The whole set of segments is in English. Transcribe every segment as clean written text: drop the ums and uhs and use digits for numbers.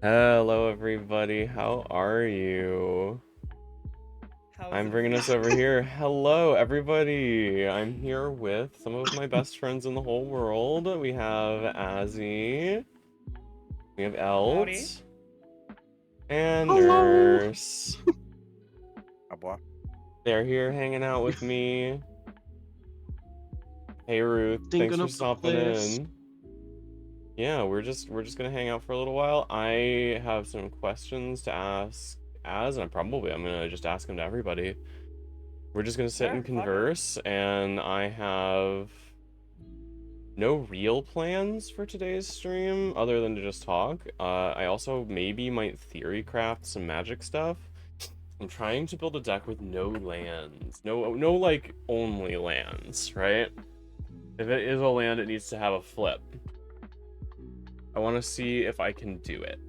Hello, everybody. How are you? How is I'm it bringing us over here. Hello, everybody. I'm here with some of my best friends in the whole world. We have Azzy, we have Howdy. Elt, and Hello. Nurse. Oh boy. They're here hanging out with me. Hey, Ruth. Thanks Thinking for of the stopping place. in. Yeah, we're just gonna hang out for a little while. I have some questions to ask Az, and I'm gonna just ask them to everybody. We're just gonna sit Sure, and fuck it. converse, and I have no real plans for today's stream other than to just talk. I also maybe might theory craft some magic stuff. I'm trying to build a deck with no lands, no like only lands, right? If it is a land, it needs to have a flip. I want to see if I can do it.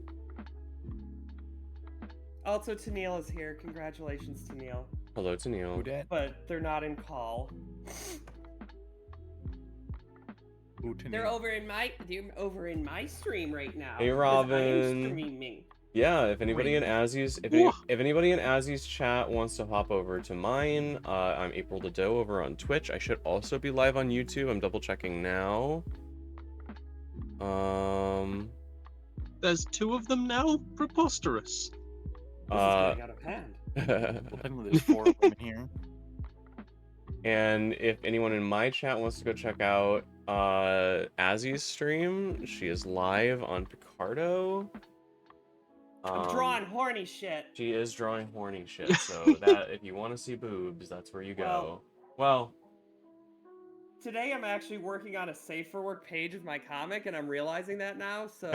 Also, Tennille is here. Congratulations, Tennille. Hello to Neil. Who dat? But they're not in call. Who to They're me? over in my stream right now. Hey, 'cause Robin. I am streaming. Yeah, if anybody in Great. Azzy's if anybody in Azzy's chat wants to hop over to mine, I'm April the Doe over on Twitch. I should also be live on YouTube. I'm double checking now. There's two of them now? Preposterous. This is getting out of hand. Well, technically, there's 4 of them in here. and if anyone in my chat wants to go check out Azzy's stream, she is live on Picardo. I'm drawing horny shit. She is drawing horny shit, so that if you want to see boobs, that's where you go. Well, Today I'm actually working on a safe for work page of my comic, and I'm realizing that now. So,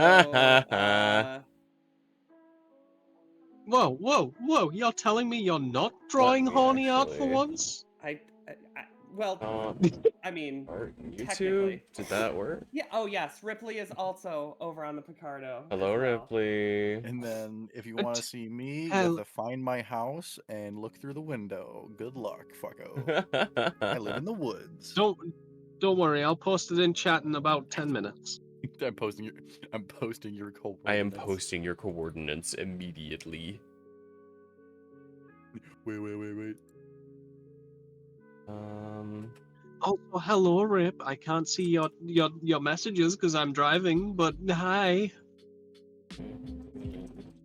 Whoa. You're telling me you're not drawing me horny art for actually- once? well, I mean, YouTube? technically. Did that work? Yeah. Oh yes, Ripley is also over on the Picardo. Hello, as well. Ripley. And then, if you want to see me, you Hell- have to find my house and look through the window. Good luck, fucko. I live in the woods. Don't worry, I'll post it in chat in about 10 minutes. I'm posting your coordinates. I am posting your coordinates immediately. Wait. Oh, hello, Rip. I can't see your messages because I'm driving, but hi.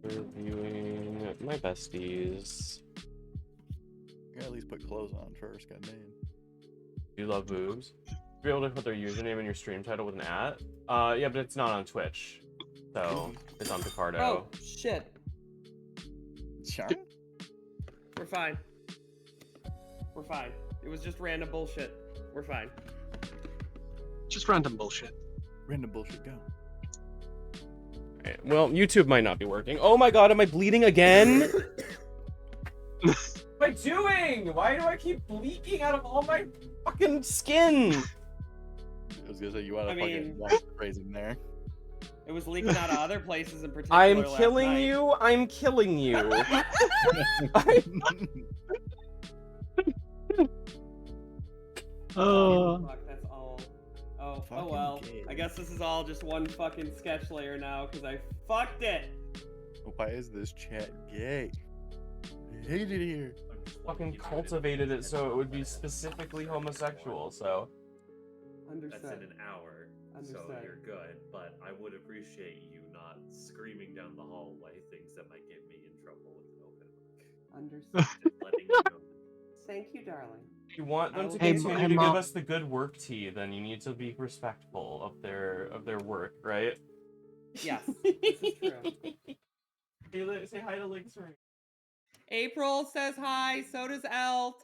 Reviewing my besties. You gotta at least put clothes on first, goddamn. You love boobs. Be able to put their username in your stream title with an @ yeah, but it's not on Twitch, so it's on Picardo. Oh shit, Sure. we're fine. We're fine. It was just random bullshit. We're fine. Just random bullshit. Random bullshit, go. Alright, well, YouTube might not be working. Oh my god, am I bleeding again? What am I doing? Why do I keep leaking out of all my fucking skin? I was gonna say, you wanna I fucking mean- watch the phrase in there. It was leaking out of other places in particular. I'm last killing night. you. I'm killing you. Fuck, that's all. Oh Fucking well. gay. I guess this is all just one fucking sketch layer now because I fucked it. Why is this chat gay? I hate it here. Fucking cultivated it so it would be specifically homosexual. So Understood. That's in an hour, so Understood. you're good. But I would appreciate you not screaming down the hallway things that might get me in trouble with an open book. Understood. Just letting you know. Thank you, darling. if you want them to Hey, continue hey, to give Mom. us the good work tea, then you need to be respectful of their work, right? Yes, this is true. Say hi to Link's ring. April says hi. So does Elt.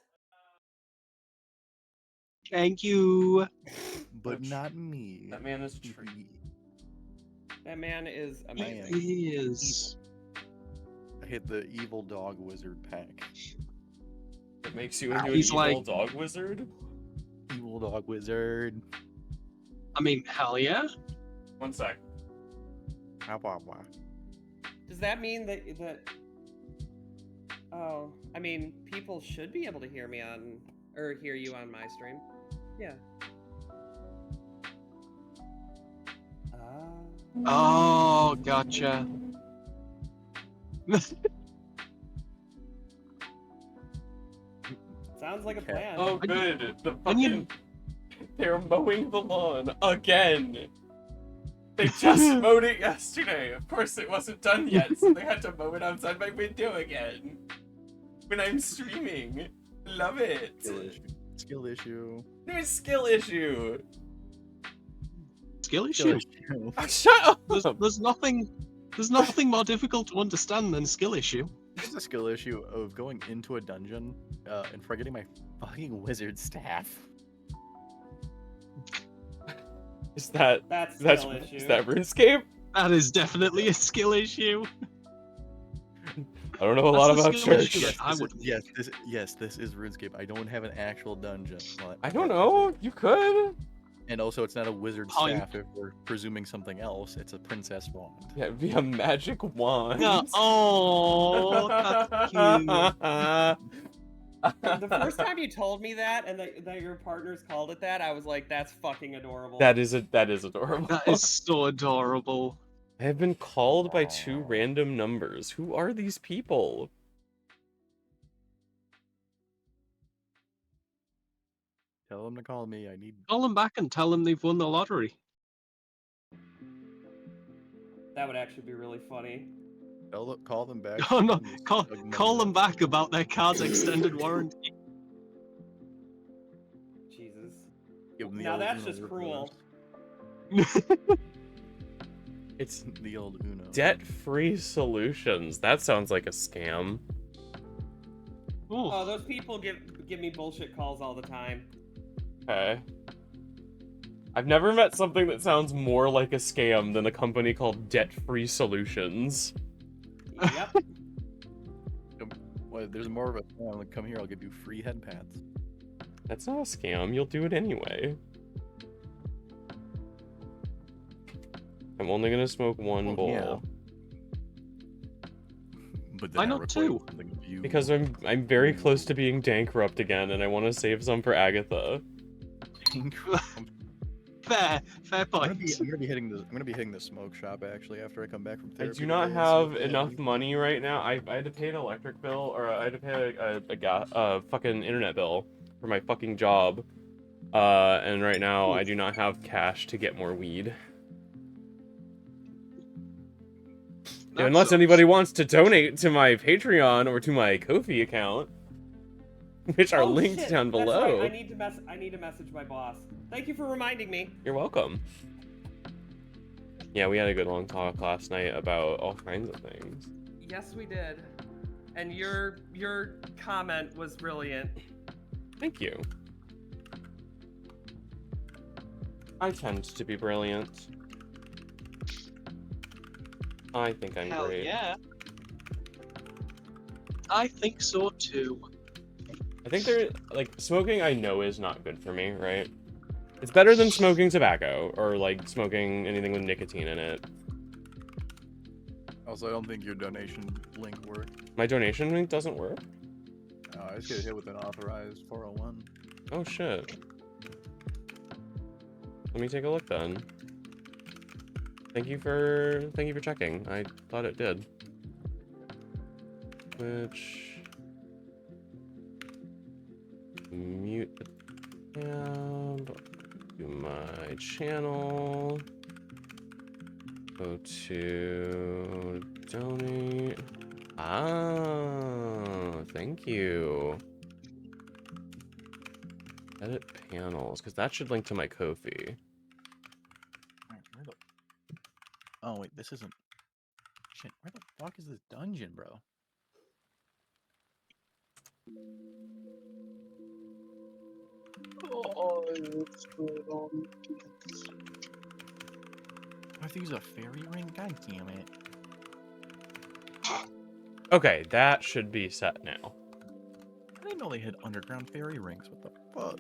Thank you. But Ouch. not me. That man is a tree. That man is I amazing. am He is. I hit the evil dog wizard pack. It makes you into an He's evil like- dog wizard. Evil dog wizard. I mean, hell yeah. One sec. Blah, blah, blah. Does that mean that Oh, I mean, people should be able to hear me on or hear you on my stream. Yeah. Oh, gotcha. Sounds like a plan. Oh, good. The And you- fucking... They're mowing the lawn again. They just mowed it yesterday. Of course it wasn't done yet, so they had to mow it outside my window again. When I'm streaming. Love it. Skill issue. Skill issue. No skill issue. Skill Skill issue. issue. Oh, shut up. There's nothing more difficult to understand than skill issue. There's a skill issue of going into a dungeon and forgetting my fucking wizard staff. Is that That's that's skill issue. is that RuneScape? That is definitely a skill issue. I don't know a lot That's a about skill church. issue. Yes, I would- this is RuneScape. I don't have an actual dungeon. But I don't know. You could. And also, it's not a wizard Point. staff. If we're presuming something else, it's a princess wand. Yeah, it'd be a magic wand. Yeah. Oh, that's cute. The first time you told me that and that your partners called it that, I was like, that's fucking adorable. That is adorable. That is so adorable. I have been called by 2 random numbers. Who are these people? Tell them to call me. I need. Call them back and tell them they've won the lottery. That would actually be really funny. Call them back. Oh no, and just call ignore them back about their car's extended warranty. Jesus. Give them the Now old that's Uno just reverse. cruel. It's The old Uno. debt-free solutions. That sounds like a scam. Oh, Oh, those people give me bullshit calls all the time. Okay. I've never met something that sounds more like a scam than a company called Debt-Free Solutions. Yep. Well, there's more of a scam. Like, come here, I'll give you free head pads. That's not a scam. You'll do it anyway. I'm only gonna smoke one Well, bowl. yeah. But Why then I not require two? something of you. Because I'm very close to being bankrupt again, and I want to save some for Agatha. fair I'm point. gonna be hitting the smoke shop actually after I come back from I therapy. do not today and see have what they enough have. money right now. I had to pay an electric bill, or I had to pay a fucking internet bill for my fucking job. And right now I do not have cash to get more weed. That Unless sucks. anybody wants to donate to my Patreon or to my Ko-fi account, which are Oh, linked shit. down That's below. right. I need to message my boss. Thank you for reminding me. You're welcome. Yeah, we had a good long talk last night about all kinds of things. Yes, we did. And your comment was brilliant. Thank you. I tend to be brilliant. I think I'm Hell great. yeah. I think so too. I think smoking I know is not good for me, right? It's better than smoking tobacco or like smoking anything with nicotine in it. Also, I don't think your donation link worked. My donation link doesn't work? I just get hit with an authorized 401. Oh shit. Let me take a look then. Thank you for checking. I thought it did. Which mute the tab. Do my channel. Go to donate. Ah, thank you. Edit panels, because that should link to my Ko-fi. Oh wait, this isn't. Shit, where the fuck is this dungeon, bro? Oh, what's going on? I have to use a fairy ring? God damn it. Okay, that should be set now. I didn't know they had underground fairy rings. What the fuck?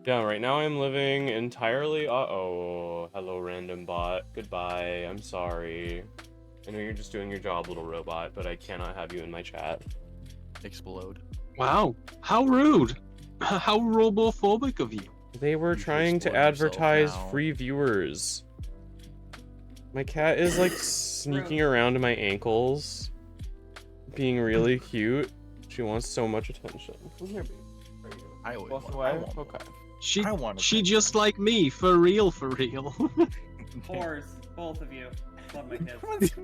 Yeah, right now I'm living entirely. Oh, hello, random bot. Goodbye. I'm sorry. I know you're just doing your job, little robot, but I cannot have you in my chat. Explode. Wow, how rude. How robophobic of you. They were You should trying to explode yourself advertise now. free viewers. My cat is like sneaking around my ankles, being really cute. She wants so much attention. Come here, baby. There you go. I always Walk want. I away. want. Okay. She I want she attention. just like me, for real, for real. Whores, both of you. Love my kids.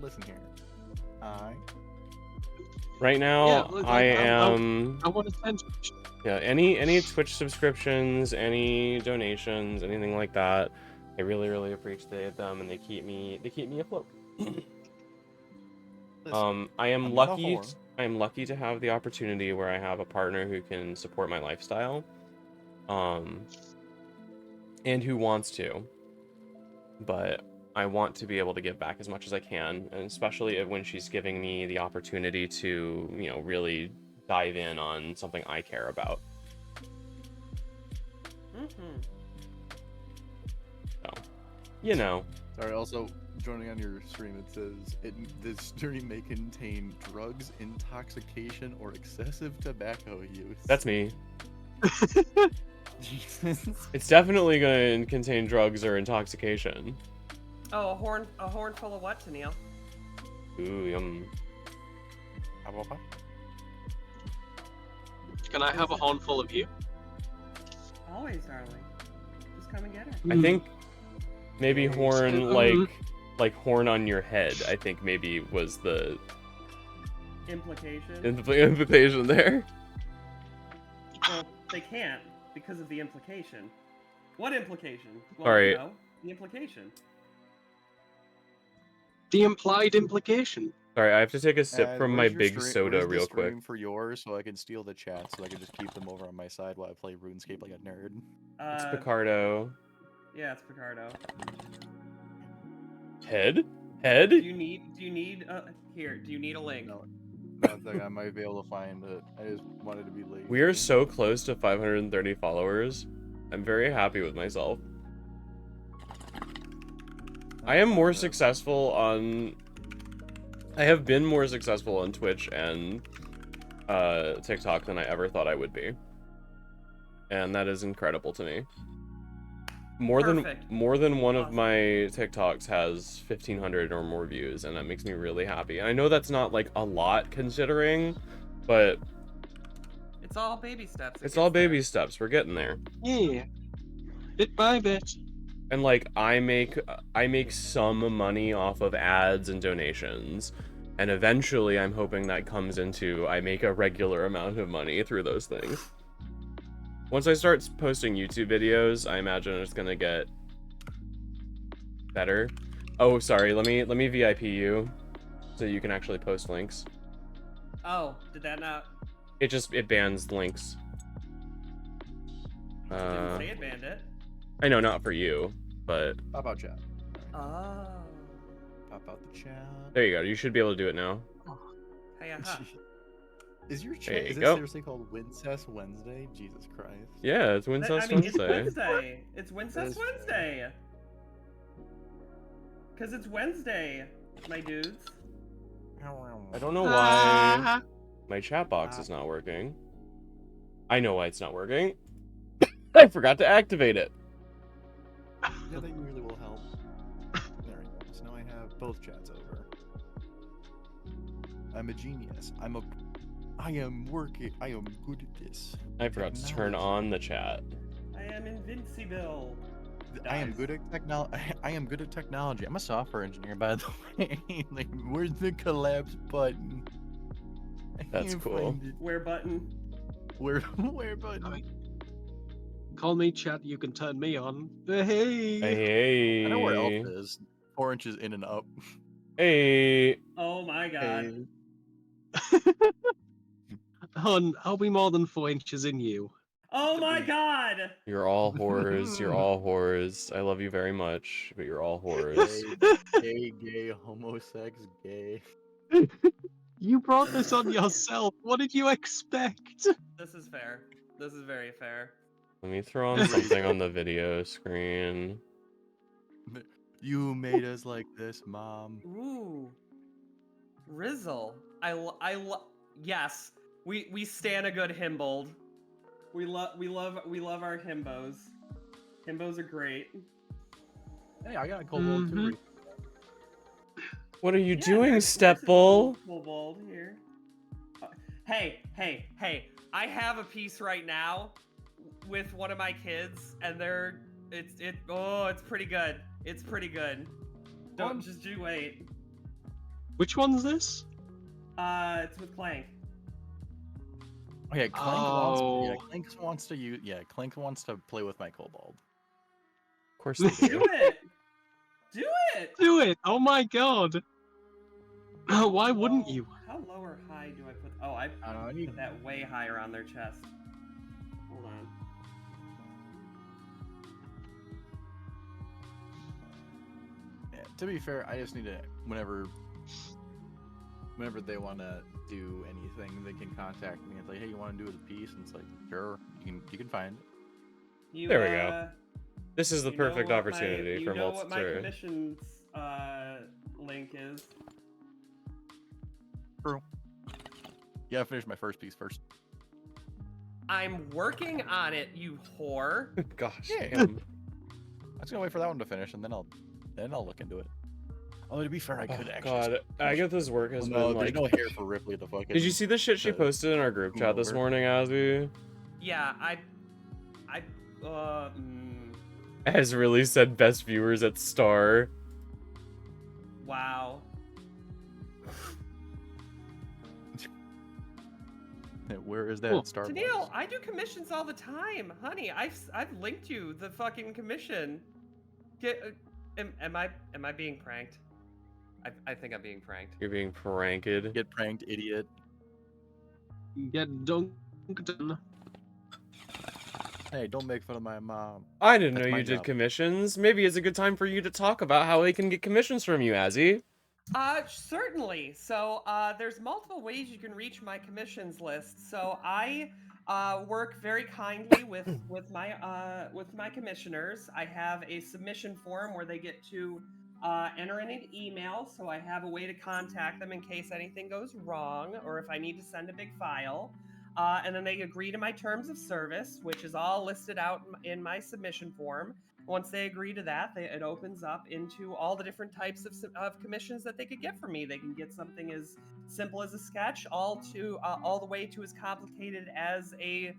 Listen here. Right now, Yeah, I like, am. I want attention. Yeah, any Twitch subscriptions, any donations, anything like that, I really, really appreciate them, and they keep me afloat. Listen, I am I'm not a lucky. whore. I am lucky to have the opportunity where I have a partner who can support my lifestyle, and who wants to. But I want to be able to give back as much as I can, and especially when she's giving me the opportunity to, really dive in on something I care about. Mm-hmm. So, you know. Sorry, also joining on your stream, it says this stream may contain drugs, intoxication, or excessive tobacco use. That's me. Jesus. It's definitely going to contain drugs or intoxication. Oh, a horn full of what, Tennille? Ooh, yum. Can I have a horn full of you? Always, darling. Just come and get it. I think maybe horn, Mm. like horn on your head, I think maybe was the Implication. implication there. Well, they can't because of the implication. What implication? Well, Sorry. you know, the implication. The implied implication. Sorry, I have to take a sip from my Where's your big stream- soda where's the real quick. stream for yours so I can steal the chat so I can just keep them over on my side while I play RuneScape like a nerd. It's Picardo. Yeah, it's Picardo. Head? Head? Do you need here, do you need a link? No, I think I might be able to find it. I just wanted to be lazy. We are so close to 530 followers. I'm very happy with myself. I am more successful on... I have been more successful on Twitch and TikTok than I ever thought I would be. And that is incredible to me. More than one of my TikToks has 1,500 or more views, and that makes me really happy. And I know that's not like a lot considering, but It's all baby steps. it's all baby steps. We're getting there. Yeah. Bit by bit. And like I make some money off of ads and donations, and eventually I'm hoping that comes into I make a regular amount of money through those things. Once I start posting YouTube videos, I imagine it's gonna get better. Oh, sorry, let me VIP you so you can actually post links. Oh, did that not? It bans links. It didn't say it banned it. I know, not for you, but Pop out chat. Oh. Pop out the chat. there you go. You should be able to do it now. Hey, aha. Is your There chat you is go. it seriously called Wincest Wednesday? Jesus Christ. Yeah, it's Wincest I mean, it's Wednesday. Wednesday. It's Wednesday. Wednesday. Cause it's Wednesday, my dudes. I don't know why my chat box is not working. I know why it's not working. I forgot to activate it. Yeah, that usually will help. There we go. So now I have both chats over. I'm a genius. I am good at this. I forgot to turn on the chat. I am invincible. I am good at I am good at technology. I'm a software engineer, by the way. Like, where's the collapse button? I That's can't cool. find it. Where button? Where button? Call me chat, you can turn me on. Hey. Hey. I know where Elf is. 4 inches in and up. Hey. Oh my god. Hey. Hun, I'll be more than 4 inches in you. Oh my god. You're all whores. You're all whores. I love you very much, but you're all whores. Gay, homosex, gay. You brought this on yourself. What did you expect? This is fair. This is very fair. Let me throw on something on the video screen. You made us like this, Mom. Ooh. Rizzle. Yes. We stan a good himbold. We love our himbos. Himbos are great. Hey, I got a kobold too. Mhm. Reese. What are you Yeah, doing, there's a Stepbull? kobold here. Hey! I have a piece right now with one of my kids, and it's pretty good. It's pretty good. Don't just you wait. Which one's this? It's with Clank. Oh, yeah, Oh. Clank wants to play with my kobold. Of course they Do do. it. Do it. Do it! Oh my god! Why wouldn't you? How low or high do I put? Oh, I I don't know, I need put that way higher on their chest. Hold on. Yeah, to be fair, I just need to whenever they want to do anything, they can contact me. It's like, hey, you want to do a piece? And it's like, sure, you can find it. You, There we go. This is the you know perfect what opportunity you for know what my multi-story. commissions link is. True. Yeah, I finished my first piece first. I'm working on it, you whore. Gosh, Yeah. damn. I was gonna wait for that one to finish, and then I'll look into it. Although to be fair, I could Oh, actually. God, Agatha's work has no, been there's like. no hair for Ripley to fucking. Did you see the shit she to posted in our group chat this over. morning, Azzy? Yeah, Has really said best viewers at Star. wow. Where is that Cool. Star? Tennille, I do commissions all the time, honey. I've linked you the fucking commission. Am I being pranked? I think I'm being pranked. You're being pranked. Get pranked, idiot. Get dunked on. Hey, don't make fun of my mom. I didn't That's know my you did job. commissions. Maybe it's a good time for you to talk about how they can get commissions from you, Azzy. Certainly. So, there's multiple ways you can reach my commissions list. So I work very kindly with my commissioners. I have a submission form where they get to enter in an email. So I have a way to contact them in case anything goes wrong or if I need to send a big file. And then they agree to my terms of service, which is all listed out in my submission form. Once they agree to that, it opens up into all the different types of commissions that they could get from me. They can get something as simple as a sketch, all the way to as complicated as a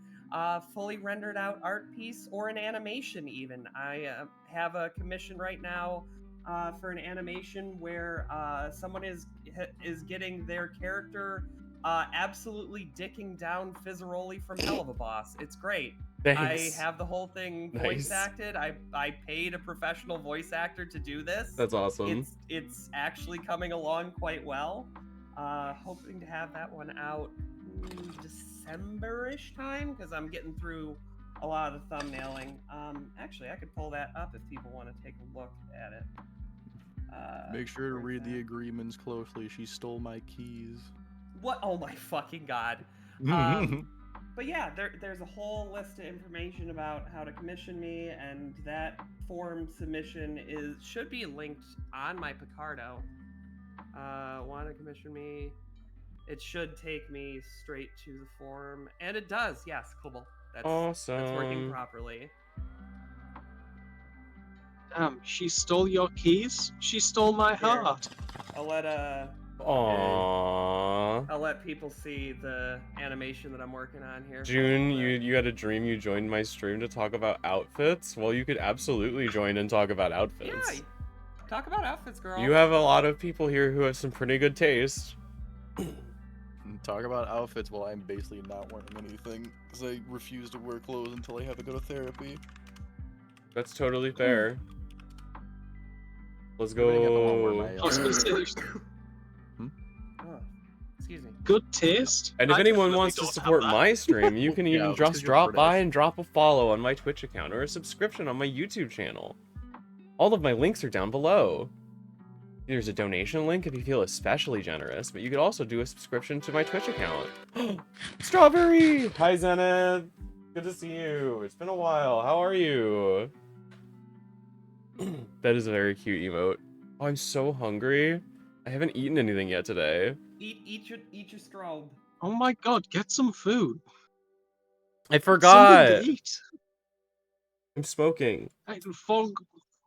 fully rendered out art piece or an animation. Even I have a commission right now for an animation where someone is getting their character absolutely dicking down Fizzaroli from Hell of a Boss. It's great. Thanks. I have the whole thing voice acted. I paid a professional voice actor to do this. That's awesome. It's actually coming along quite well. Hoping to have that one out December-ish time because I'm getting through a lot of the thumbnailing. Actually, I could pull that up if people want to take a look at it. Make sure to where's read the that? agreements closely. She stole my keys. What? Oh my fucking god. But yeah, there's a whole list of information about how to commission me, and that form submission should be linked on my Picardo. Want to commission me? It should take me straight to the form, and it does. Yes, cool. That's working Awesome. properly. Damn, she stole your keys? She stole my Here. heart. I'll let Aww. I'll let people see the animation that I'm working on here. June, you had a dream you joined my stream to talk about outfits? Well, you could absolutely join and talk about outfits. Yeah, talk about outfits, girl. You have a lot of people here who have some pretty good taste. Talk about outfits while I'm basically not wearing anything because I refuse to wear clothes until I have to go to therapy. That's totally fair. Let's I really have to wear go. my, I was gonna say, Oh, excuse me. good taste. And if I anyone definitely wants to don't have support that. my stream, you can Yeah, even it's 'cause just you're drop by British. and drop a follow on my Twitch account or a subscription on my YouTube channel. All of my links are down below. There's a donation link if you feel especially generous, but you could also do a subscription to my Twitch account. Strawberry! Hi, Zenith! Good to see you. It's been a while. How are you? That is a very cute emote. Oh, I'm so hungry. I haven't eaten anything yet today. Eat your strobe. Oh my god, get some food. I Something forgot. to eat. I'm smoking. Hey, Fog,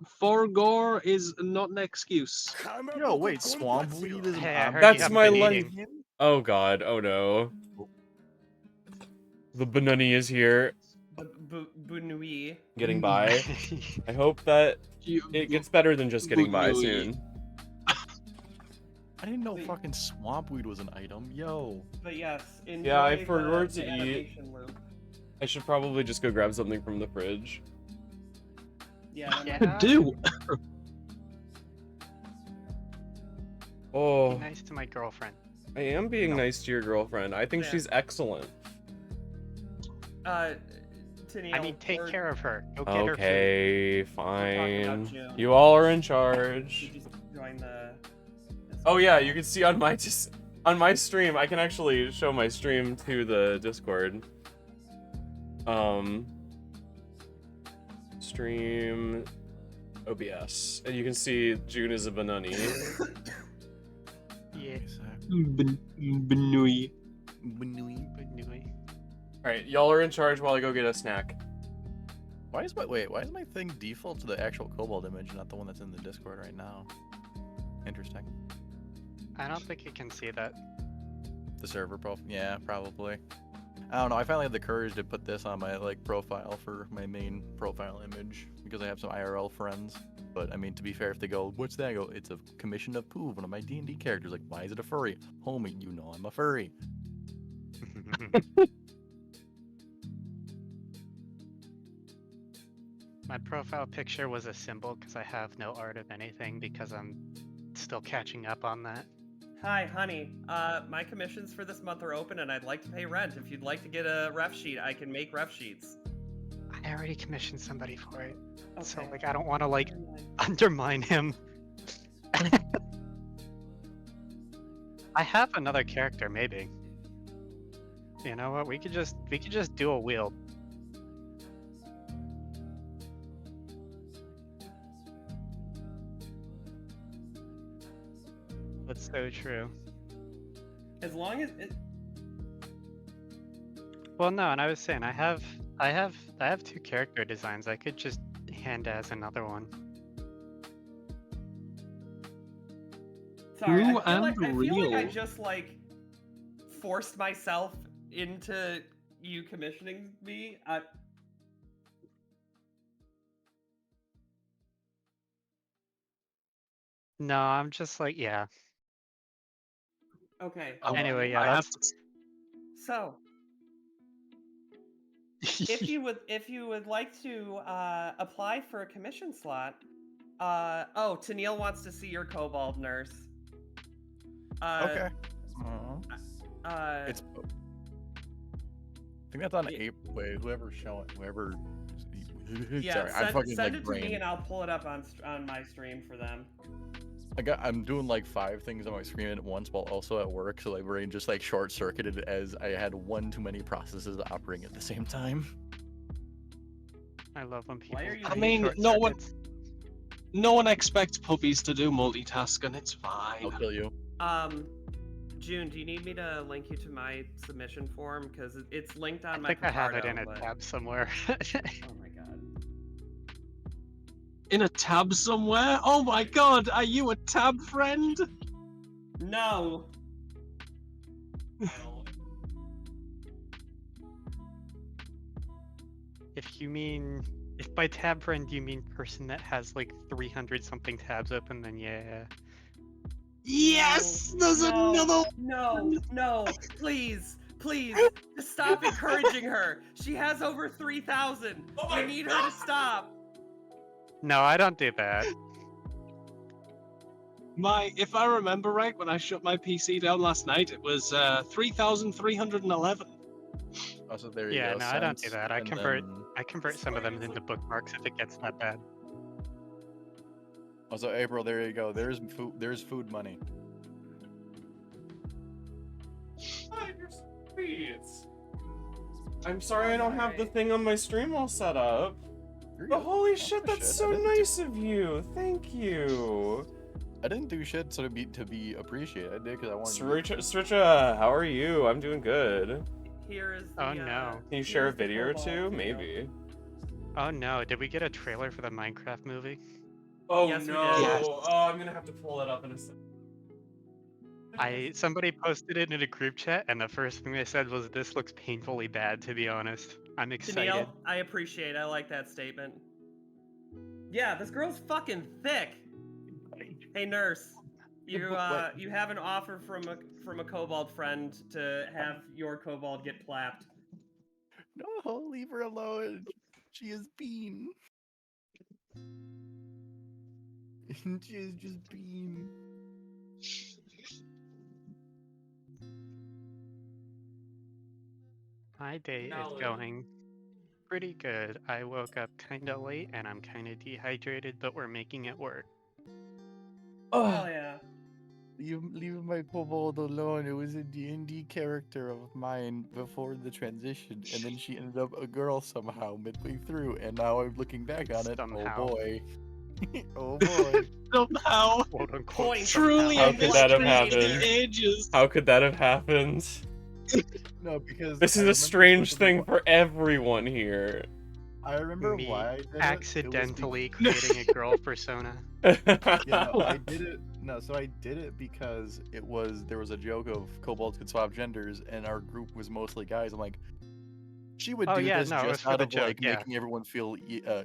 For gore is not an excuse. Yo, wait, swamp weed is an Hey, I object? heard you That's haven't my been lunch. eating. Oh god, oh no. The Benoni is here, Bunui. getting by. I hope that it gets better than just getting by Bunui. soon. I didn't know fucking swamp weed was an item. Yo. But yes, enjoy Yeah, I the, forgot to the eat. animation loop. I should probably just go grab something from the fridge. Yeah, that Yeah. might- Do. Be Oh, nice to my girlfriend. I am being nice to your girlfriend. I think Yeah. she's excellent. Tennille, I mean, take we're- care of her. Go get her food. Okay, talking about fine. June. You all are in You charge. just join the. Oh yeah, you can see on my on my stream. I can actually show my stream to the Discord. Stream OBS, and you can see June is a Benoni. Yeah. Bunui. Anyway. All right, y'all are in charge while I go get a snack. Why is my thing default to the actual kobold image, not the one that's in the Discord right now? Interesting. I don't think you can see that. The server profile? Yeah, probably. I don't know. I finally had the courage to put this on my profile for my main profile image because I have some IRL friends. But I mean, to be fair, if they go, "What's that?" I go, "It's a commission of Pooh, one of my D&D characters." Like, why is it a furry? Homie, you know I'm a furry. My profile picture was a symbol because I have no art of anything because I'm still catching up on that. Hi, honey. My commissions for this month are open, and I'd like to pay rent. If you'd like to get a ref sheet, I can make ref sheets. I already commissioned somebody for it, so Okay. like I don't want to like Never mind. undermine him. I have another character, maybe. You know what? We could just do a wheel. That's so true. As long as it, Well, no, and I was saying I have two character designs. I could just hand as another one. sorry, True I feel, like, and I feel like I real. just like forced myself into you commissioning me. No, I'm just like, yeah. Okay. Anyway, yeah, I have that's- to. So, if you would like to apply for a commission slot, oh, Tennille wants to see your kobold nurse. Okay. It's. I think that's on Yeah. April. Wait, whoever's showing, whoever. Yeah, Sorry, I'm fucking send like it to me brain. and I'll pull it up on my stream for them. I'm doing like 5 things on my screen at once while also at work, so my brain just like short circuited as I had one too many processes operating at the same time. I love when people. Why are you I doing mean, short no one, circuits. no one expects puppies to do multitasking. It's I'll fine. kill you. June, do you need me to link you to my submission form? Because it's linked on I my think I have it Picardo, in a but- tab somewhere. Oh my god. In a tab somewhere. Oh my god, are you a tab friend? No. If by tab friend you mean person that has like 300 something tabs open, then yeah. Yes, there's no, another. No, please, just stop encouraging her. She has over 3,000. You need her to stop. No, I don't do that. If I remember right, when I shut my PC down last night, it was 3,311. Oh, so there you Yeah, go. no, I don't do sense, that. I and convert then- I convert some of them into bookmarks if it gets that bad. Also, April, there you go. There's food. There's food money. I'm sorry I don't have the Alright. thing on my stream all set up. You're But good. holy Oh, shit, no that's I so didn't nice of you. Thank you. I didn't do shit so to be appreciated. I did because I wanted. Sricha, how are you? I'm doing good. Here is the. Oh, no. Can you share a here's the video or kobold two? video. Maybe. Oh no, did we get a trailer for the Minecraft movie? Oh Yes, we no! did. Yes. Oh, I'm gonna have to pull it up in a second. Somebody posted it in a group chat, and the first thing they said was, "This looks painfully bad." To be honest, I'm excited. Tennille, I appreciate. I like that statement. Yeah, this girl's fucking thick. Hey, nurse, you What? you have an offer from a kobold friend to have your kobold get plapped. No, leave her alone. She is Bean. She is just Bean. My day is Valid. going pretty good. I woke up kind of late, and I'm kind of dehydrated, but we're making it work. Hell Oh, yeah. Leave my kobold alone. It was a D&D character of mine before the transition, and then she ended up a girl somehow midway through, and now I'm looking back on it. Somehow. Oh boy. Oh boy. Somehow, Quote unquote. Points. truly How a could that have mystery to the happened? ages. how could that have happened? No, because This I is a remember strange thing wh- for everyone here. I remember Me why I did it. It was accidentally creating a girl persona. Yeah, no, Wow. I did it. No, so I did it because there was a joke of kobolds could swap genders, and our group was mostly guys. I'm like, she would Oh do yeah, this no, it was just for out the of joke. like Yeah, making everyone feel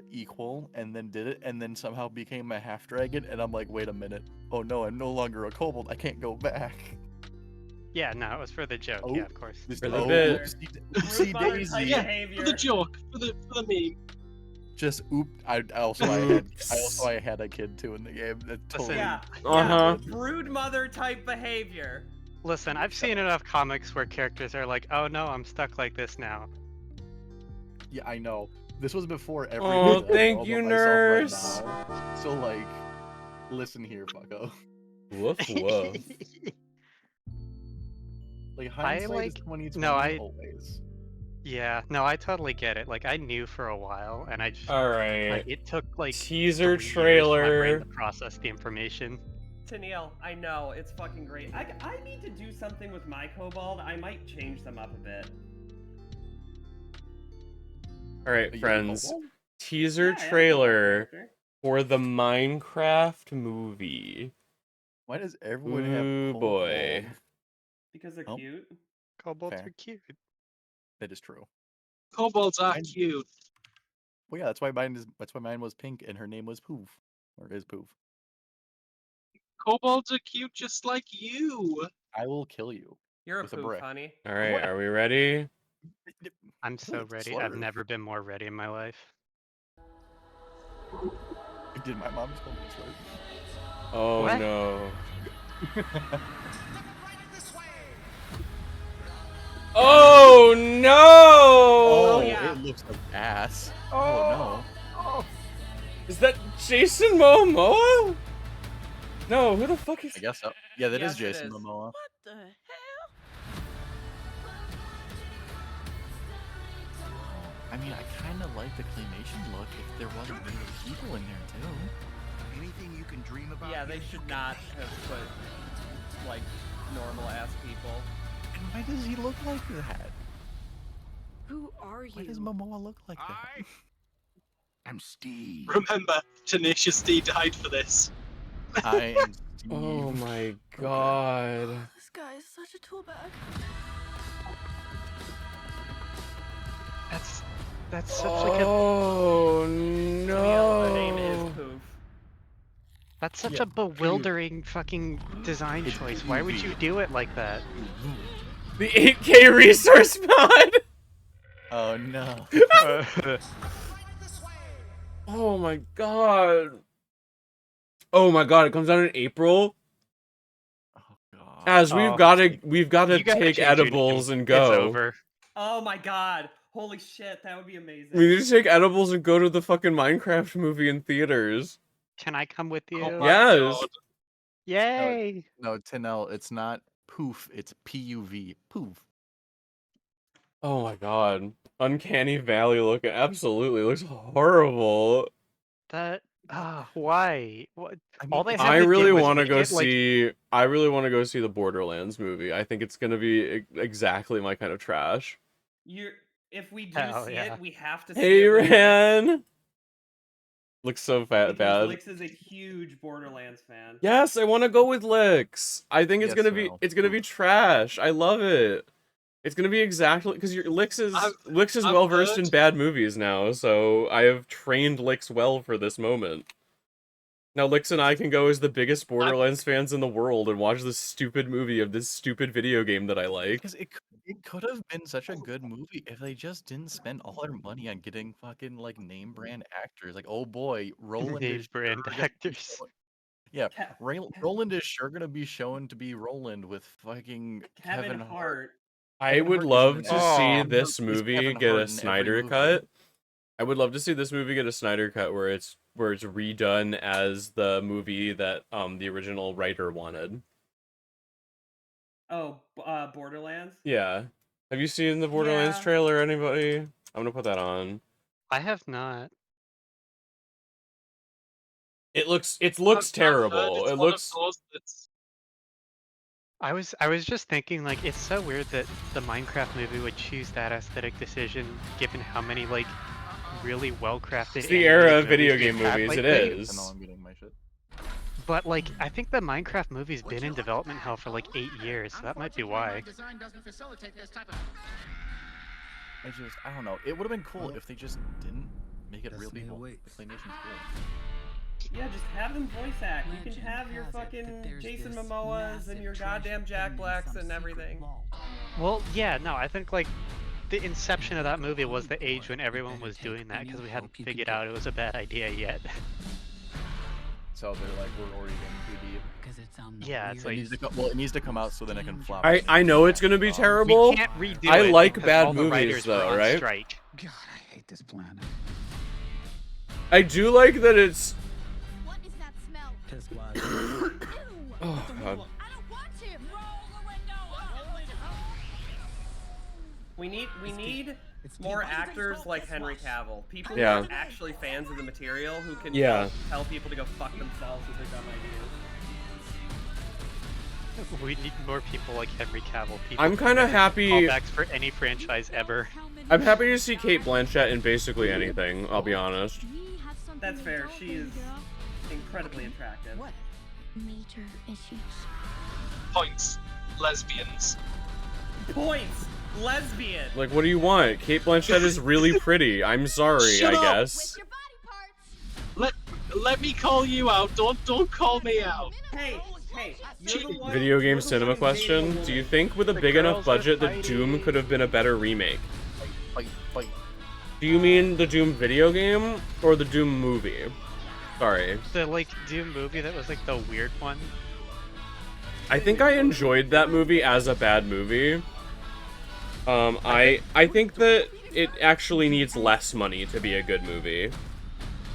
equal, and then did it, and then somehow became a half dragon. And I'm like, wait a minute. Oh no, I'm no longer a kobold. I can't go back. yeah, no, it was for the joke. Oh, Yeah, of course. For the oh, bit. Rude mother type daisy. Yeah, behavior. for the joke, for the meme. Just oop. I also Oops. I had a kid too in the game. That totally. Yeah, Uh-huh. yeah. Brood mother type behavior. Listen, I've seen enough comics where characters are like, "Oh no, I'm stuck like this now." Yeah, I know. This was before Oh, everything that I thank know you, about myself right nurse. now. So like, listen here, fucko. Woof woof. Like I hindsight is like 2020 no, I always. yeah, no, I totally get it. Like I knew for a while, and I just like Alright. it took like Teaser 3 years for my brain to trailer. process the information. Tennille, I know, it's fucking great. I need to do something with my kobold. I might change them up a bit. Alright, You have a friends. kobold? Teaser Yeah, I have a kobold trailer character. for the Minecraft movie. Why does everyone have Ooh boy. kobolds? Because they're Oh. cute. Kobolds Fair. are cute. That is true. Kobolds are Mine- cute. Well, yeah, that's why mine was pink and her name was Poof, or is Poof. Kobolds are cute just like you. I will kill you You're a with a poof, brick. honey. Alright, What? are we ready? I'm so It's a ready. I've slur. never been more ready in my life. Did my mom just call me a slur? Oh What? no. Oh no! Oh, yeah. it looks like ass. Oh no. Is that Jason Momoa? No, who the fuck is I guess so. Yeah, that is Yes, it Jason is. Momoa. What the hell? I mean, I kind of like the claymation look if there wasn't real people in there too. Anything you can dream about? Yeah, they should not have put, like, normal ass people. And why does he look like that? Who are you? Why does Momoa look like that? I'm Steve. Remember, Tenacious D died for this. I am Steve. Oh my god. This guy is such a tool bag. That's such like a Oh Tennille, the name is no. Poof. that's such Yeah, a bewildering fucking design It's choice. Why would PUV. you do it like that? The 8K resource mod. Oh no. Oh my god. Oh my god, it comes out in April. Oh god. As Oh, we've gotta you gotta take change your edibles name. and go. It's over. Oh my god. Holy shit, that would be amazing. We need to take edibles and go to the fucking Minecraft movie in theaters. Can I come with you? Oh my Yes. god. Yay! No, Tinel, it's not poof, it's PUV. Poof. Oh my god. Uncanny Valley looking absolutely looks horrible. Why? What? I mean, All they it's- had I to really do was want to make go it, like, see the Borderlands movie. I think it's going to be exactly my kind of trash. If we do Hell see yeah. it, we have to see Hey it. when it hits. Ran. Looks so Because bad. Lix is a huge Borderlands fan. Yes, I want to go with Lix. I think Yes, well, it's gonna be trash. I love it. It's gonna be exactly because your Lix is I've well versed heard. in bad movies now, so I have trained Lix well for this moment. Now Lix and I can go as the biggest I've, Borderlands fans in the world and watch this stupid movie of this stupid video game that I like. because it could have been such a good movie if they just didn't spend all their money on getting fucking like name brand actors. Like, oh boy, Roland Name is brand sure gonna be actors. yeah, Ke- Roland is sure gonna be shown to be Roland with fucking Kevin Kevin Hart. Hart. I Kevin would Hart isn't love in to every see Oh. Kevin Hart this plays movie Kevin get a Hart in every Snyder movie. cut. I would love to see this movie get a Snyder cut where it's redone as the movie that the original writer wanted. Oh, Borderlands. Yeah. Have you seen the Borderlands Yeah. trailer, anybody? I'm gonna put that on. I have not. It looks I've heard terrible. it's It one of looks those that's. I was just thinking like it's so weird that the Minecraft movie would choose that aesthetic decision given how many like really well crafted it's the era of animated video movies game they've had movies. It lately. I know is. I'm getting my shit. But like I think the Minecraft movie's been in development hell for like 8 years, so that might be why. I don't know. It would have been cool if they just didn't make it real people. Like, Claymation's cool. Yeah, just have them voice act. You can have your fucking Jason Momoas and your goddamn Jack Blacks and everything. Well, yeah, no, I think like the inception of that movie was the age when everyone was doing that because we hadn't figured out it was a bad idea yet. So they're like, we're already getting too deep. Yeah, it's like It needs to come out so then it can flop. I know it's gonna be terrible. we can't redo I it like because bad all the movies, writers were though, on right? strike. God, I hate this planet. I do like that it's. What is that smell? Piss wise. Ew! Oh god. I don't want to. Roll the window. We need more actors like Henry Cavill. People Yeah. who are actually fans of the material who can Yeah. tell people to go fuck themselves with their dumb ideas. We need more people like Henry Cavill. People I'm who kind of make happy. callbacks for any franchise ever. I'm happy to see Kate Blanchett in basically anything. I'll be honest. That's fair. She is incredibly attractive. What? Major issues. Points. Lesbians. Points. Lesbian. Like, what do you want? Kate Blanchett is really pretty. I'm sorry, Shut I up. guess. With your body parts. Let me call you out. Don't call me out. Hey, you're the one. Video game you're the cinema one question. dating a Do you woman. think with a The big enough girls are budget that Doom fighting. could have been a better remake? Fight. Do you mean the Doom video game or the Doom movie? Sorry. The like Doom movie that was like the weird one. I think I enjoyed that movie as a bad movie. I think that it actually needs less money to be a good movie.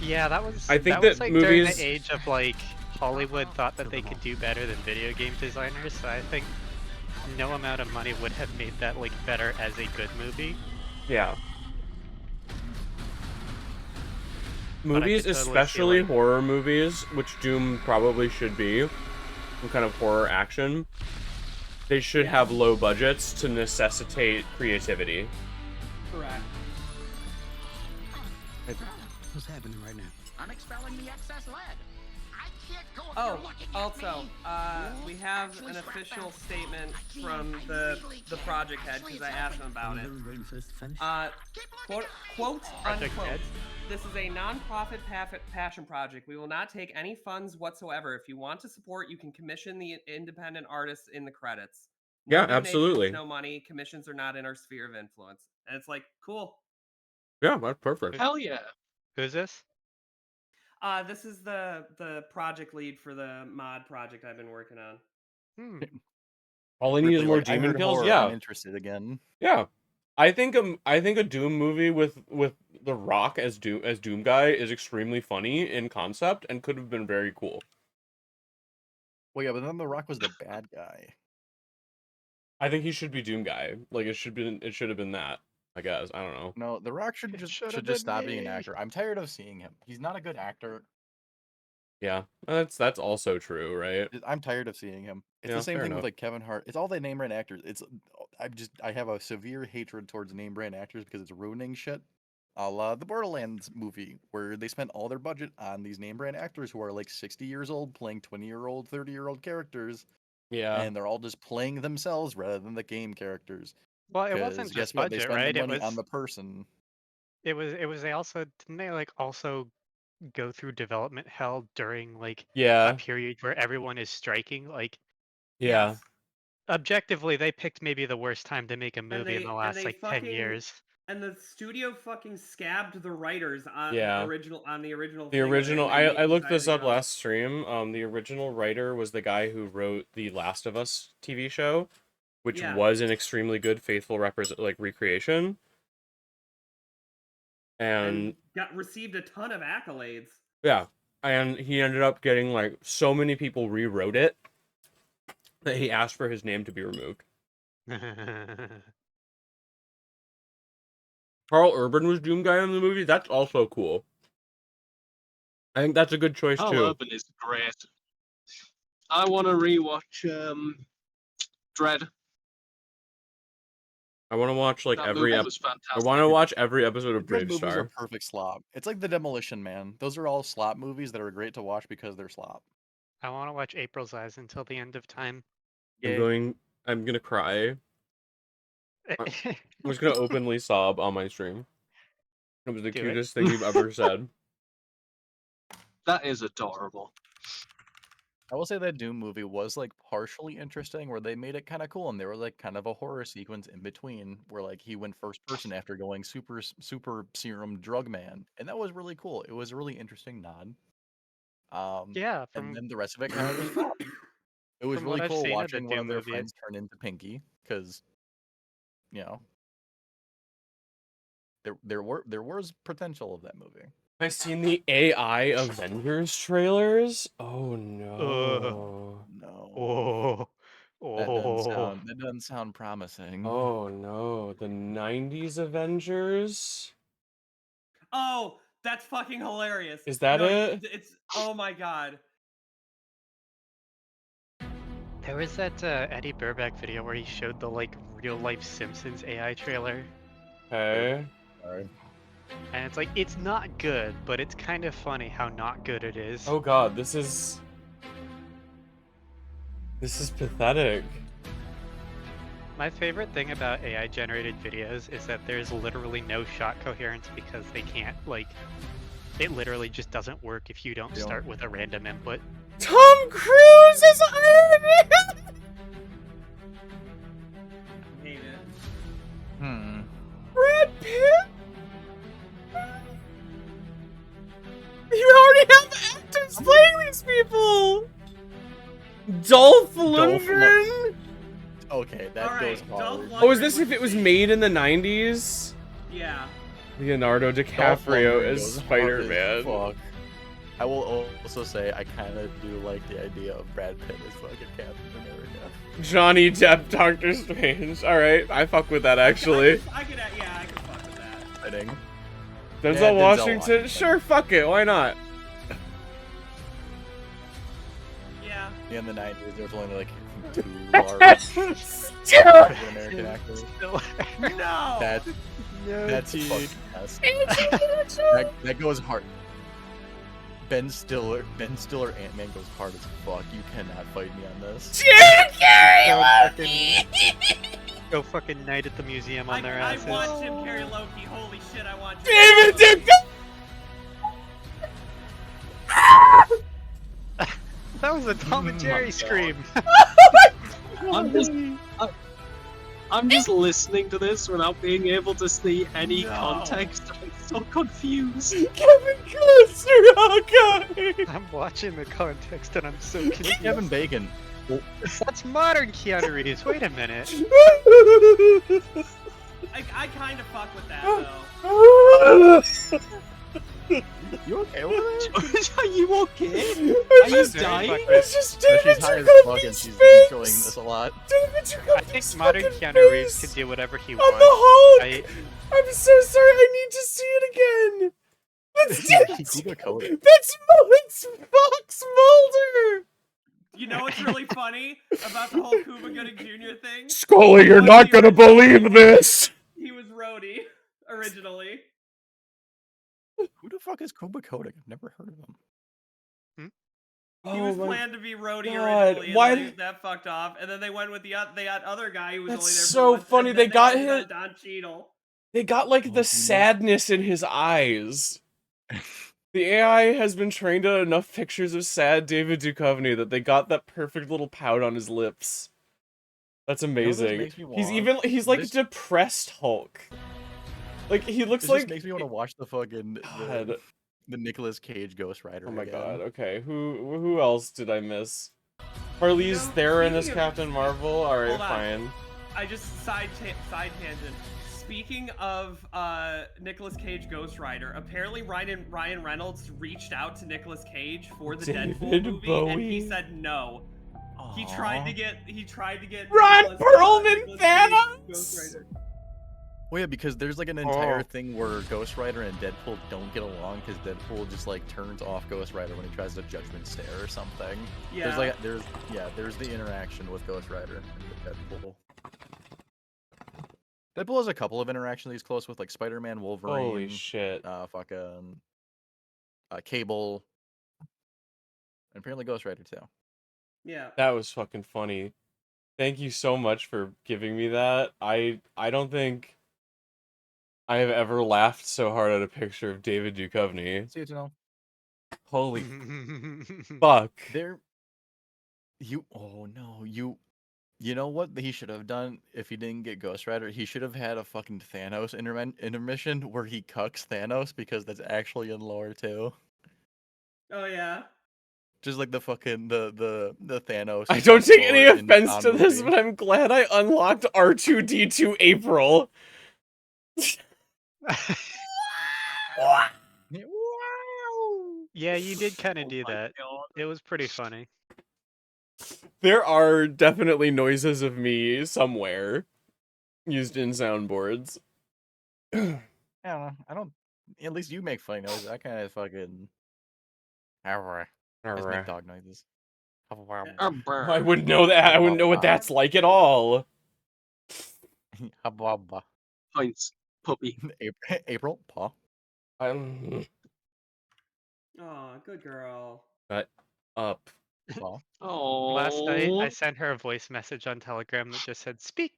Yeah, that was. I think that was that like during movies- the age of like Hollywood thought that they could do better than video game designers. So I think no amount of money would have made that like better as a good movie. Yeah. I Movies, could totally see, especially like- horror movies, which Doom probably should be, some kind of horror action, they should have low budgets to necessitate creativity. Correct. What's happening right now? I'm expelling the excess lead. I can't go if Oh, you're looking at also, me. we have an official statement from the project head because I asked him about it. Waiting for this to finish. Quote Project unquote. Head? This is a non-profit passion project. We will not take any funds whatsoever. If you want to support, you can commission the independent artists in the credits. No Yeah, donations, absolutely. No money. Commissions are not in our sphere of influence. And it's like, cool. Yeah, that's perfect. Hell yeah. Who's this? This is the project lead for the mod project I've been working on. Hmm. All I need is Ripley, more like, I demon heard kills. horror, Yeah, I'm interested again. yeah. I think a Doom movie with The Rock as Doom guy is extremely funny in concept and could have been very cool. Well, yeah, but then The Rock was the bad guy. I think he should be Doom guy. Like it should have been that. I guess I don't know. No, The Rock should It just should've should just been stop being an me. actor. I'm tired of seeing him. He's not a good actor. Yeah, that's also true, right? I'm tired of seeing him. It's Yeah, the same fair thing enough. with like Kevin Hart. It's all the name brand actors. I have a severe hatred towards name brand actors because it's ruining shit. a la the Borderlands movie, where they spent all their budget on these name brand actors who are like 60 years old playing 20-year-old, 30-year-old characters, Yeah. and they're all just playing themselves rather than the game characters. Well, it Because wasn't guess just what? They budget, spend the right? money on the person. They also didn't they like also go through development hell during like a Yeah. period where everyone is striking? Like Yeah. Yes. objectively, they picked maybe the worst time to make a And movie in the they last like 10 years. and the studio fucking scabbed the writers on Yeah. the original The thing, original, and I looked decided this to up go. last stream. The original writer was the guy who wrote the Last of Us TV show, which Yeah. was an extremely good, faithful recreation. And received a ton of accolades. yeah, and he ended up getting like so many people rewrote it that he asked for his name to be removed. Carl Urban was Doom Guy in the movie. That's also cool. I think that's a good choice Carl too. Urban is great. I want to rewatch Dread. I want to watch like That every movie episode. was I fantastic. want to watch every episode of The Dread Brave movies are Star. perfect slop. It's like the Demolition Man. Those are all slop movies that are great to watch because they're slop. I want to watch April's Eyes until the end of time. I'm gonna cry. I'm just gonna openly sob on my stream. It was the Do it. cutest thing you've ever said. That is adorable. I will say that Doom movie was like partially interesting, where they made it kind of cool, and they were like kind of a horror sequence in between, where like he went first person after going super serum drug man, and that was really cool. It was a really interesting nod. Yeah, and then the rest of it kind of just flopped. It was from what really I've cool seen of the watching one of Doom their movie, friends turn into Pinky, because you know there was potential of that movie. I've seen the AI Avengers trailers. Oh no. No. Oh. That doesn't sound promising. Oh no. The 90s Avengers? Oh, that's fucking hilarious. Is that it? It's oh my god. There was that Eddie Burback video where he showed the like real life Simpsons AI trailer, Okay. Sorry. and it's like it's not good, but it's kind of funny how not good it is. Oh god, this is pathetic. My favorite thing about AI generated videos is that there's literally no shot coherence because they can't like it literally just doesn't work if you don't start with a random input. Tom Cruise is Iron Man! Hate it. Brad Pitt? You already have actors playing these people! Dolph Lundgren? Okay, that All goes right, hard. Dolph Oh, is Lundgren this was if it was big. made in the 90s? Yeah. Leonardo Dolph DiCaprio Lundgren as goes hard Spider-Man. as fuck. I will also say I kind of do like the idea of Brad Pitt as fucking Captain America. Johnny Depp, Doctor Strange. Alright, I fuck with that actually. I could fuck with that. Fitting. Denzel Yeah, Denzel Washington? Washington. Sure, fuck it, why not? Yeah. In the 90s, there was only like 2 large Still! African American actors. No. That's a fucking mess. That goes hard. Ben Stiller, Ant-Man goes hard as fuck. You cannot fight me on this. Go fucking night at the museum on their I asses. want Jim Carrey Loki. Holy shit, I want Jim David Carrey Loki. That was a Tom and Jerry scream. I'm just listening to this without being able to see any No. context. I'm so confused. Kevin Costner, oh god! I'm watching the context and I'm so It's confused. Kevin Bacon. That's modern Keanu Reeves. Wait a minute. I kind of fuck with that though. You okay with it? Are you okay? I Are you just, dying? it's just No, David she's high as fuck and Duchovny's she's showing face! this a lot. David I think Duchovny's modern fucking Keanu Reeves face can do whatever he on wants. the Hulk! I- I'm so sorry, I need to see it again! That's Keep it coded. That's Fox Mulder! You know what's really funny about the whole Cuba Gooding Jr. thing? Scully, you're Was not the gonna original- believe this! He was Rhodey originally. Who the fuck is Kuba Coding? I've never heard of him. He Oh was my planned to be Rhodey god! originally, and Why? then that fucked off. And then they went with they had other guy who was That's only there for so once, funny. and They then they got ended him. on Don Cheadle. They got like the Oh, you know. sadness in his eyes. The AI has been trained on enough pictures of sad David Duchovny that they got that perfect little pout on his lips. That's You know what this amazing. makes me want? He's like This depressed Hulk. Like he looks this just like makes me want to watch the fucking God. the Nicolas Cage Ghost Rider Oh my again. god. Okay, who else did I miss? Harley's Theron as Captain Marvel. All right, Hold on. fine. I just side tangent. Speaking of Nicolas Cage Ghost Rider, apparently Ryan Reynolds reached out to Nicolas Cage for the Deadpool David movie, and he Bowie? said no. He tried to get Ron Nicolas Perlman Cage Ghost Thanos. Rider. Well, yeah, because there's like an entire thing where Ghost Rider and Deadpool don't get along because Deadpool just like turns off Ghost Rider when he tries to Judgment Stare or something. Yeah. There's the interaction with Ghost Rider and Deadpool. Deadpool has a couple of interactions he's close with, like Spider-Man, Wolverine. Holy shit. Cable. And apparently Ghost Rider too. Yeah. That was fucking funny. Thank you so much for giving me that. I don't think I have ever laughed so hard at a picture of David Duchovny. See you know. Holy fuck. You know what he should have done if he didn't get Ghost Rider? He should have had a fucking Thanos intermission where he cucks Thanos because that's actually in lore too. Oh yeah. Just like the fucking the Thanos. I don't take any lore in offense on to this, movie. but I'm glad I unlocked R2D2 April. Yeah, you did kind of Oh do my that. God. It was pretty funny. There are definitely noises of me somewhere used in soundboards. I don't know. I don't. At least you make funny noises. I kind of fucking. I just make dog noises. I wouldn't know that. I wouldn't know what that's like at all. Points, puppy. April, paw. I'm Oh, good girl. Shut up. Paw. Last night, I Oh, sent her a voice message on Telegram that just said, "Speak."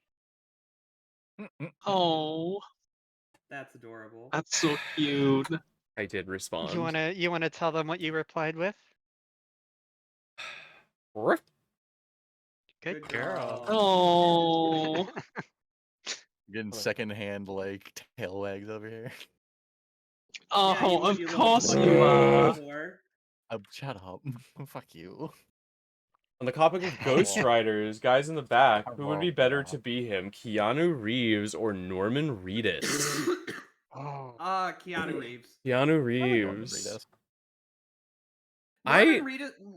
oh, That's adorable. that's so cute. I did respond. You wanna tell them what you replied with? Good girl. Oh, Getting secondhand like tail wags over here. oh, Yeah, you of little course fucking you are. whore. Shut up. Fuck you. On the topic of Ghost Riders, guys in the back, who would be better to be him, Keanu Reeves or Norman Reedus? Keanu Reeves. Keanu Norman Reeves. Reedus.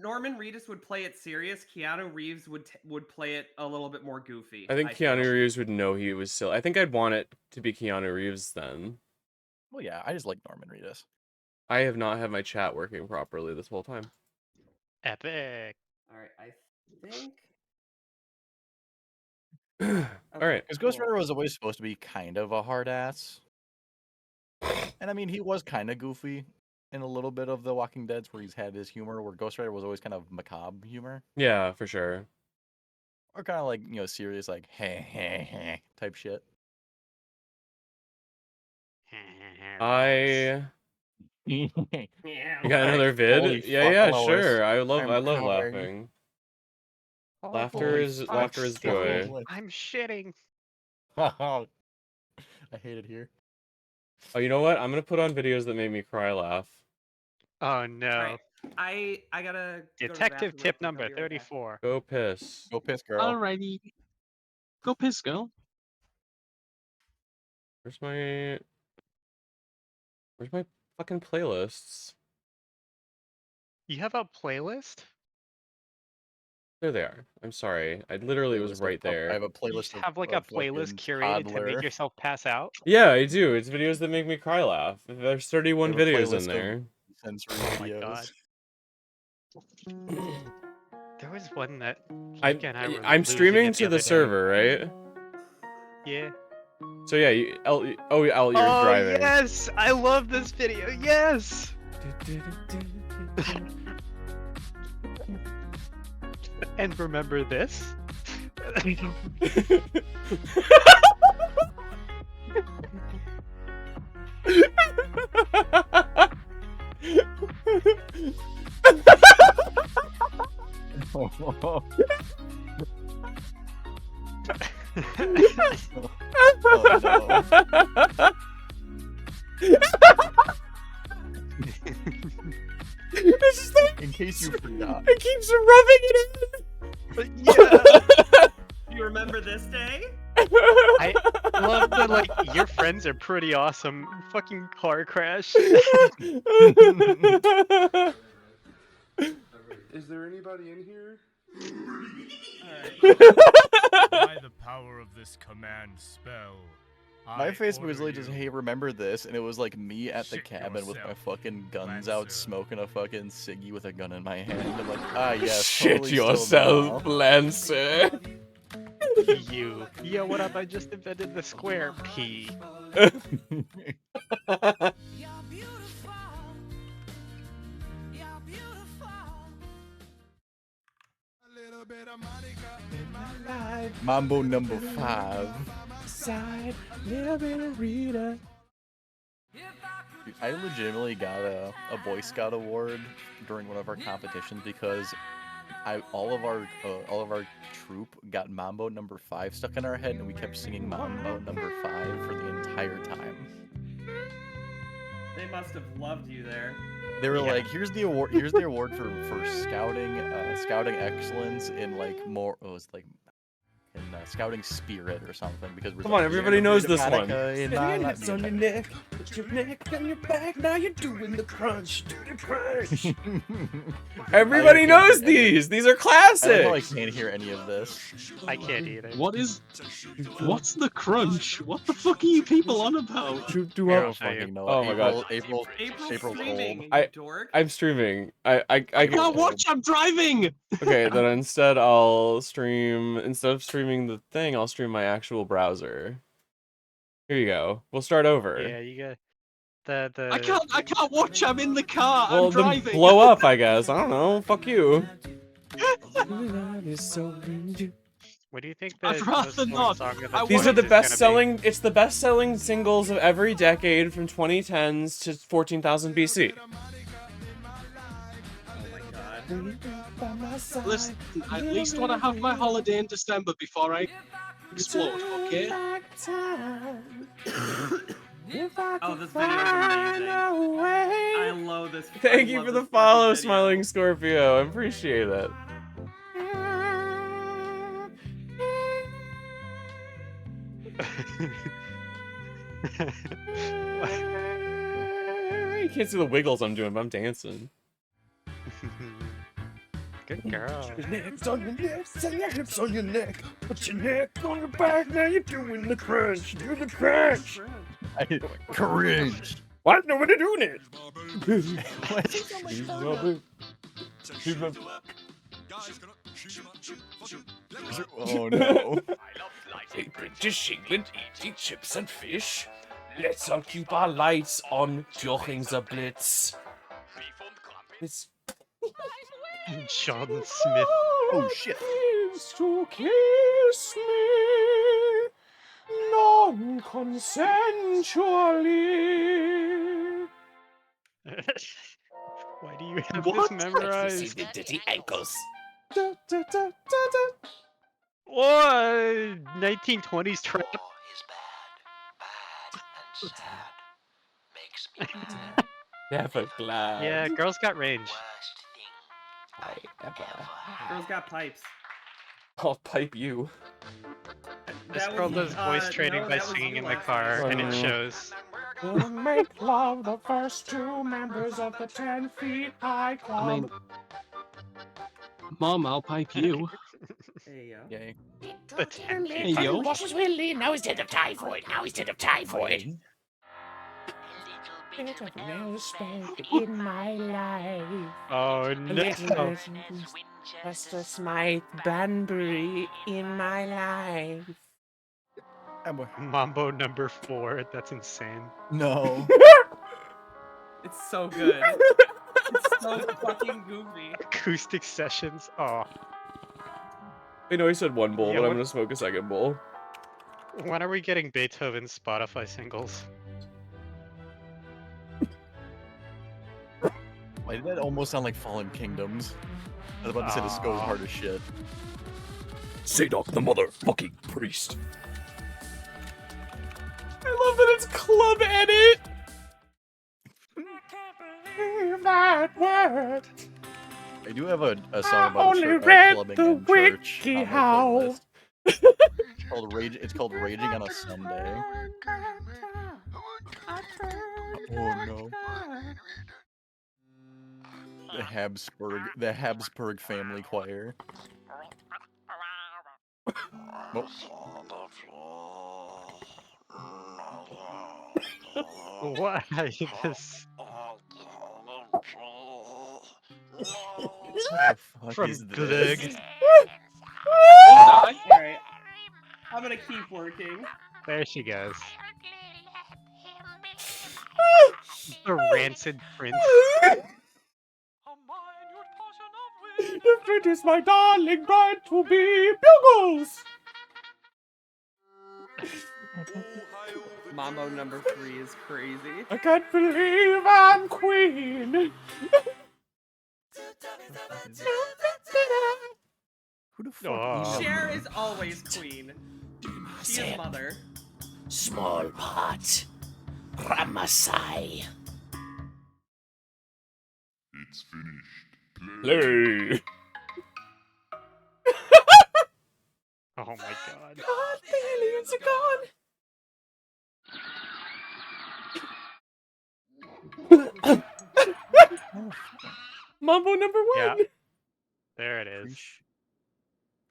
Norman Reedus would play it serious. Keanu Reeves would play it a little bit more goofy. I think Keanu feel. Reeves would know he was silly. I think I'd want it to be Keanu Reeves then. Well, yeah, I just like Norman Reedus. I have not had my chat working properly this whole time. Epic. All right, I think. All right. Because Ghost Rider was always supposed to be kind of a hard ass. And I mean, he was kind of goofy in a little bit of The Walking Dead's where he's had his humor, where Ghost Rider was always kind of macabre humor. Yeah, for sure. Or kind of like, serious, like, hey, type shit. You Yeah. got another vid? Holy Yeah, fuck, Lois. sure. I love I'm laughing. crying. Laughter is joy. I'm shitting. I hate it here. Oh, you know what? I'm gonna put on videos that made me cry laugh. Oh no. All right, I gotta. Detective tip number 34. Go piss. Go piss, girl. Alrighty. Go piss, girl. Where's my fucking playlists? You have a playlist? There they are. I'm sorry. I literally was right there. I have a You playlist just have like a playlist curated to make yourself pass out? Yeah, I do. It's videos that make me cry laugh. There's 31 videos in there. Sensory Oh my videos. god. There was one that I'm streaming to the server, right? Yeah. So yeah, you're driving. Yes, I love this video. Yes. And remember this? Oh no. It's just like, In case you forgot. it keeps rubbing it in. Yeah. Do you remember this day? I love that, like, your friends are pretty awesome. Fucking car crash. Is there anybody in here? By the power of this command spell. My I Facebook was order literally just, you. hey, remember this? And it was like me at the Shit cabin with my yourself, fucking guns out, Lancer. smoking a fucking ciggy with a gun in my hand. I'm like, ah, yes, Shit totally still yourself, now. Lancer. You. Yo, what up? I just invented the square P. Mambo number 5. Side, little bit of Rita. Dude, I legitimately got a Boy Scout award during one of our competitions because all of our troop got Mambo number 5 stuck in our head, and we kept singing Mambo number 5 for the entire time. They must have loved you there. They were like, "Here's the award. Here's the award for scouting, scouting excellence in like more. Oh, it's like in scouting spirit or something." Because we're Come like, on, everybody knows this one. in Put my your life." hips on your neck, put your neck on your back. Now you're doing the crunch, do the crunch. Everybody can't knows hear any- these. These are I don't know. I classics. can't hear any of this. I can't either. What's the crunch? What the fuck are you people on about? Do Here, up. I'll show you. Fucking know. Oh my god. April's April's streaming, old. you dork. I'm streaming. I can't watch, I'm driving! Okay, then instead instead of streaming the thing, I'll stream my actual browser. Here you go. We'll start over. Yeah, you got the. I can't watch, I'm in the car, Well, I'm then driving! blow up, I guess. I don't know. Fuck you. What do you think I'd the rather most important not. song of I the These are the 20s is best gonna be? selling. It's the best selling singles of every decade from 2010s to 14,000 BC. Oh my god. Listen, I at least want to have my holiday in December before I explode, okay? Oh, this video is amazing. I love this. Thank I you love for the this fucking follow, video. Smiling Scorpio. I appreciate it. You can't see the wiggles I'm doing, but I'm dancing. Good girl. Your hips on your lips and your hips on your neck. Put your neck on your back, now you're doing the crunch. Do the crunch. Cringe. What? Nobody doing it. Oh no. Hey, British England eating chips and fish. Let's all keep our lights on during the Blitz. It's Sean Smith. Oh shit. to kiss me non-consensually. Why do you have What? this memorized? the dirty ankles. What? 1920s trap. Never glad. Yeah, girls got range. I ever. Girls got pipes. I'll pipe you. This That girl was, does voice training no, by that was singing you in the last car, time. and it shows. Gonna make love the first two members of the 10 feet high club. I mean, Mom, I'll pipe you. Hey, yo. Yay. The 10 Hey, feet. yo. Washes Willie, now he's dead of typhoid, now he's dead of typhoid. Bit of respect in my life. Oh A no. little bit Chester Smythe Banbury in my life. Mambo number 4. That's insane. No. It's so good. It's so fucking goofy. Acoustic sessions. Oh. I know I said one bowl, Yeah, but I'm what- gonna smoke a second bowl. When are we getting Beethoven's Spotify singles? Why did that almost sound like Fallen Kingdoms? I was about to say this goes hard as shit. Sadok the motherfucking priest. I love that it's club edit. I can't believe that word. I do have a song about only clubbing the in church on my WikiHow. playlist. It's called Raging on a Sunday. Oh no. The Habsburg family choir. Nope. Why this? What the fuck From is Glug. this? Alright. I'm gonna keep working. There she goes. The rancid prince. If it is my darling bride to be bugles. Mambo number 3 is crazy. I can't believe I'm queen. Who the fuck Oh. Cher is always queen. She is mother. Small pot. Ramasai. It's finished. Play. Oh my god. God, the aliens are gone. Mambo number 1. Yeah. There it is.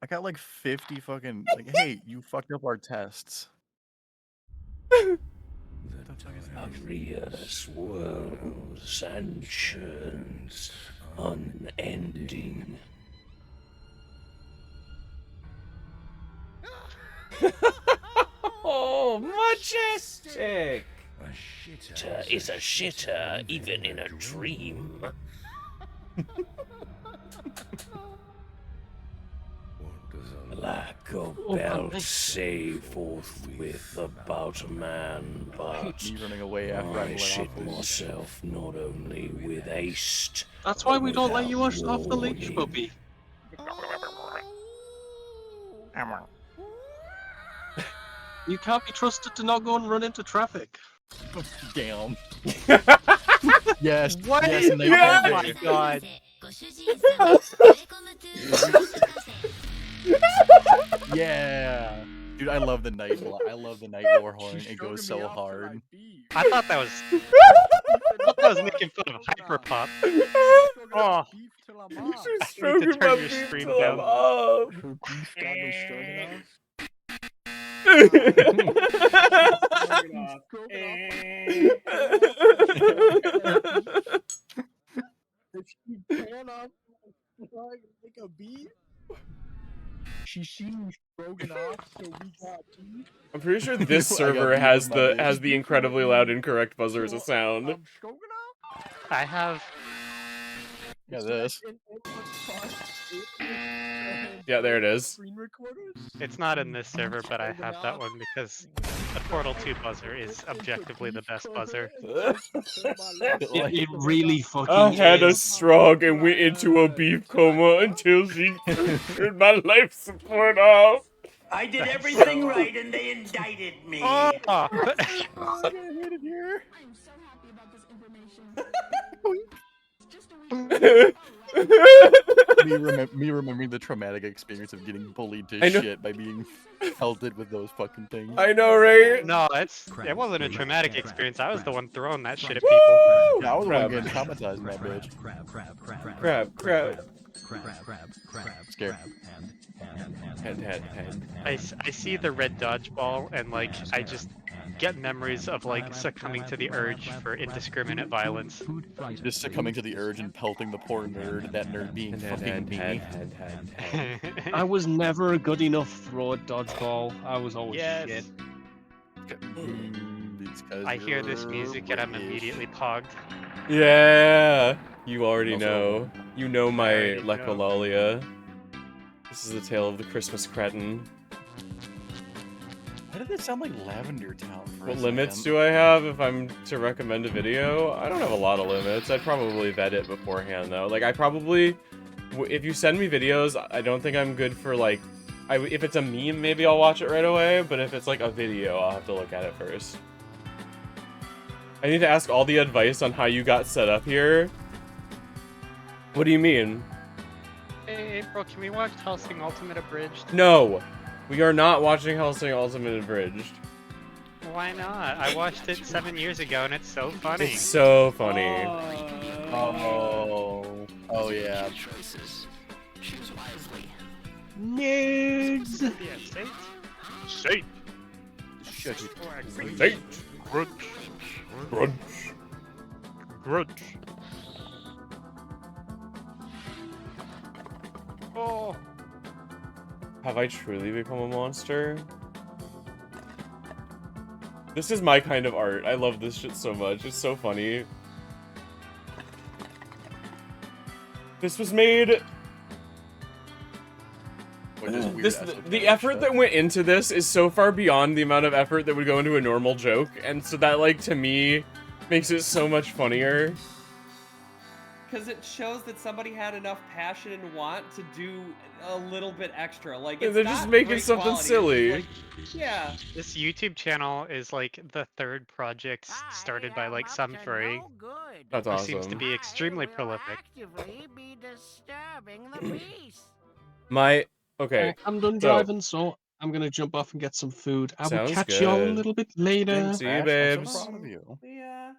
I got like 50 fucking hey, you fucked up our tests. Various worlds and churns unending. Oh, majestic. Shitter is a shitter even in a dream. Like a belt say forthwith about a man, but Me running away after I I went shit off this. myself not only with haste. That's why we don't let you without wash off the leash, warning. puppy. You can't be trusted to not go and run into traffic. Damn. Yes. What? Yes, and they Oh did. my god. Yeah. Dude, I love the night war horn. It goes so hard. I thought that was making fun of hyperpop. Oh, She's I need to stroking turn my your beef stream till I'm down. up. Her beef got no stroganoff. If she torn off like a bee, she's seen stroganoff, so we got beef. I'm pretty sure this I got server beef has with my the bitch. incredibly loud incorrect buzzer as a sound. I have. Yeah, this. Yeah, there it is. Screen recorders? It's not in this server, but I have that one because the Portal 2 buzzer is objectively the best buzzer. It really fucking I had a is. stroke and went into a beef coma until she turned my life support off. I did everything right and they indicted me. Oh! I'm so happy about this information. me remembering the traumatic experience of getting bullied to I know. shit by being pelted with those fucking things. I know, right? No, it wasn't a traumatic experience. I was the one throwing that shit at people. Yeah, I was the one Crap. getting traumatized in that bitch. Crap. Scared. Hand. I see the red dodgeball and like I just get memories of like succumbing to the urge for indiscriminate violence. Just succumbing to the urge and pelting the poor nerd, that nerd being fucking me. I was never a good enough throw at dodgeball. I was always Yes. shit. It's 'cause I hear this you're music and I'm British. immediately pogged. Yeah, you already Also, know. You know my already know. Echolalia. This is the tale of the Christmas cretin. Why did it sound like Lavender Town for What a limits second? do I have if I'm to recommend a video? I don't have a lot of limits. I'd probably vet it beforehand, though. Like, I probably... If you send me videos, I don't think I'm good for, like... if it's a meme, maybe I'll watch it right away, but if it's, like, a video, I'll have to look at it first. I need to ask all the advice on how you got set up here. What do you mean? Hey, April, can we watch Hellsing Ultimate Abridged? No! We are not watching Hellsing Ultimate Abridged. Why not? I watched it 7 years ago and it's so funny. It's so funny. Oh yeah. Nerds! Yeah, Saint. Shit. Saint. Grudge. Grudge. Grudge. Oh. Have I truly become a monster? This is my kind of art. I love this shit so much. It's so funny. This was made... The effort that went into this is so far beyond the amount of effort that would go into a normal joke, and so that, like, to me, makes it so much funnier. Because it shows that somebody had enough passion and want to do a little bit extra. Like, it's They're not just making great something quality, it's silly. like, yeah. This YouTube channel is like the third project started by like some furry. That's who seems to awesome. be extremely prolific. Actively be disturbing the peace. Okay. I'm done driving, so I'm gonna jump off and get some food. I will Sounds catch y'all a good. little bit later. See you, babes. I'm so proud of you. Yeah.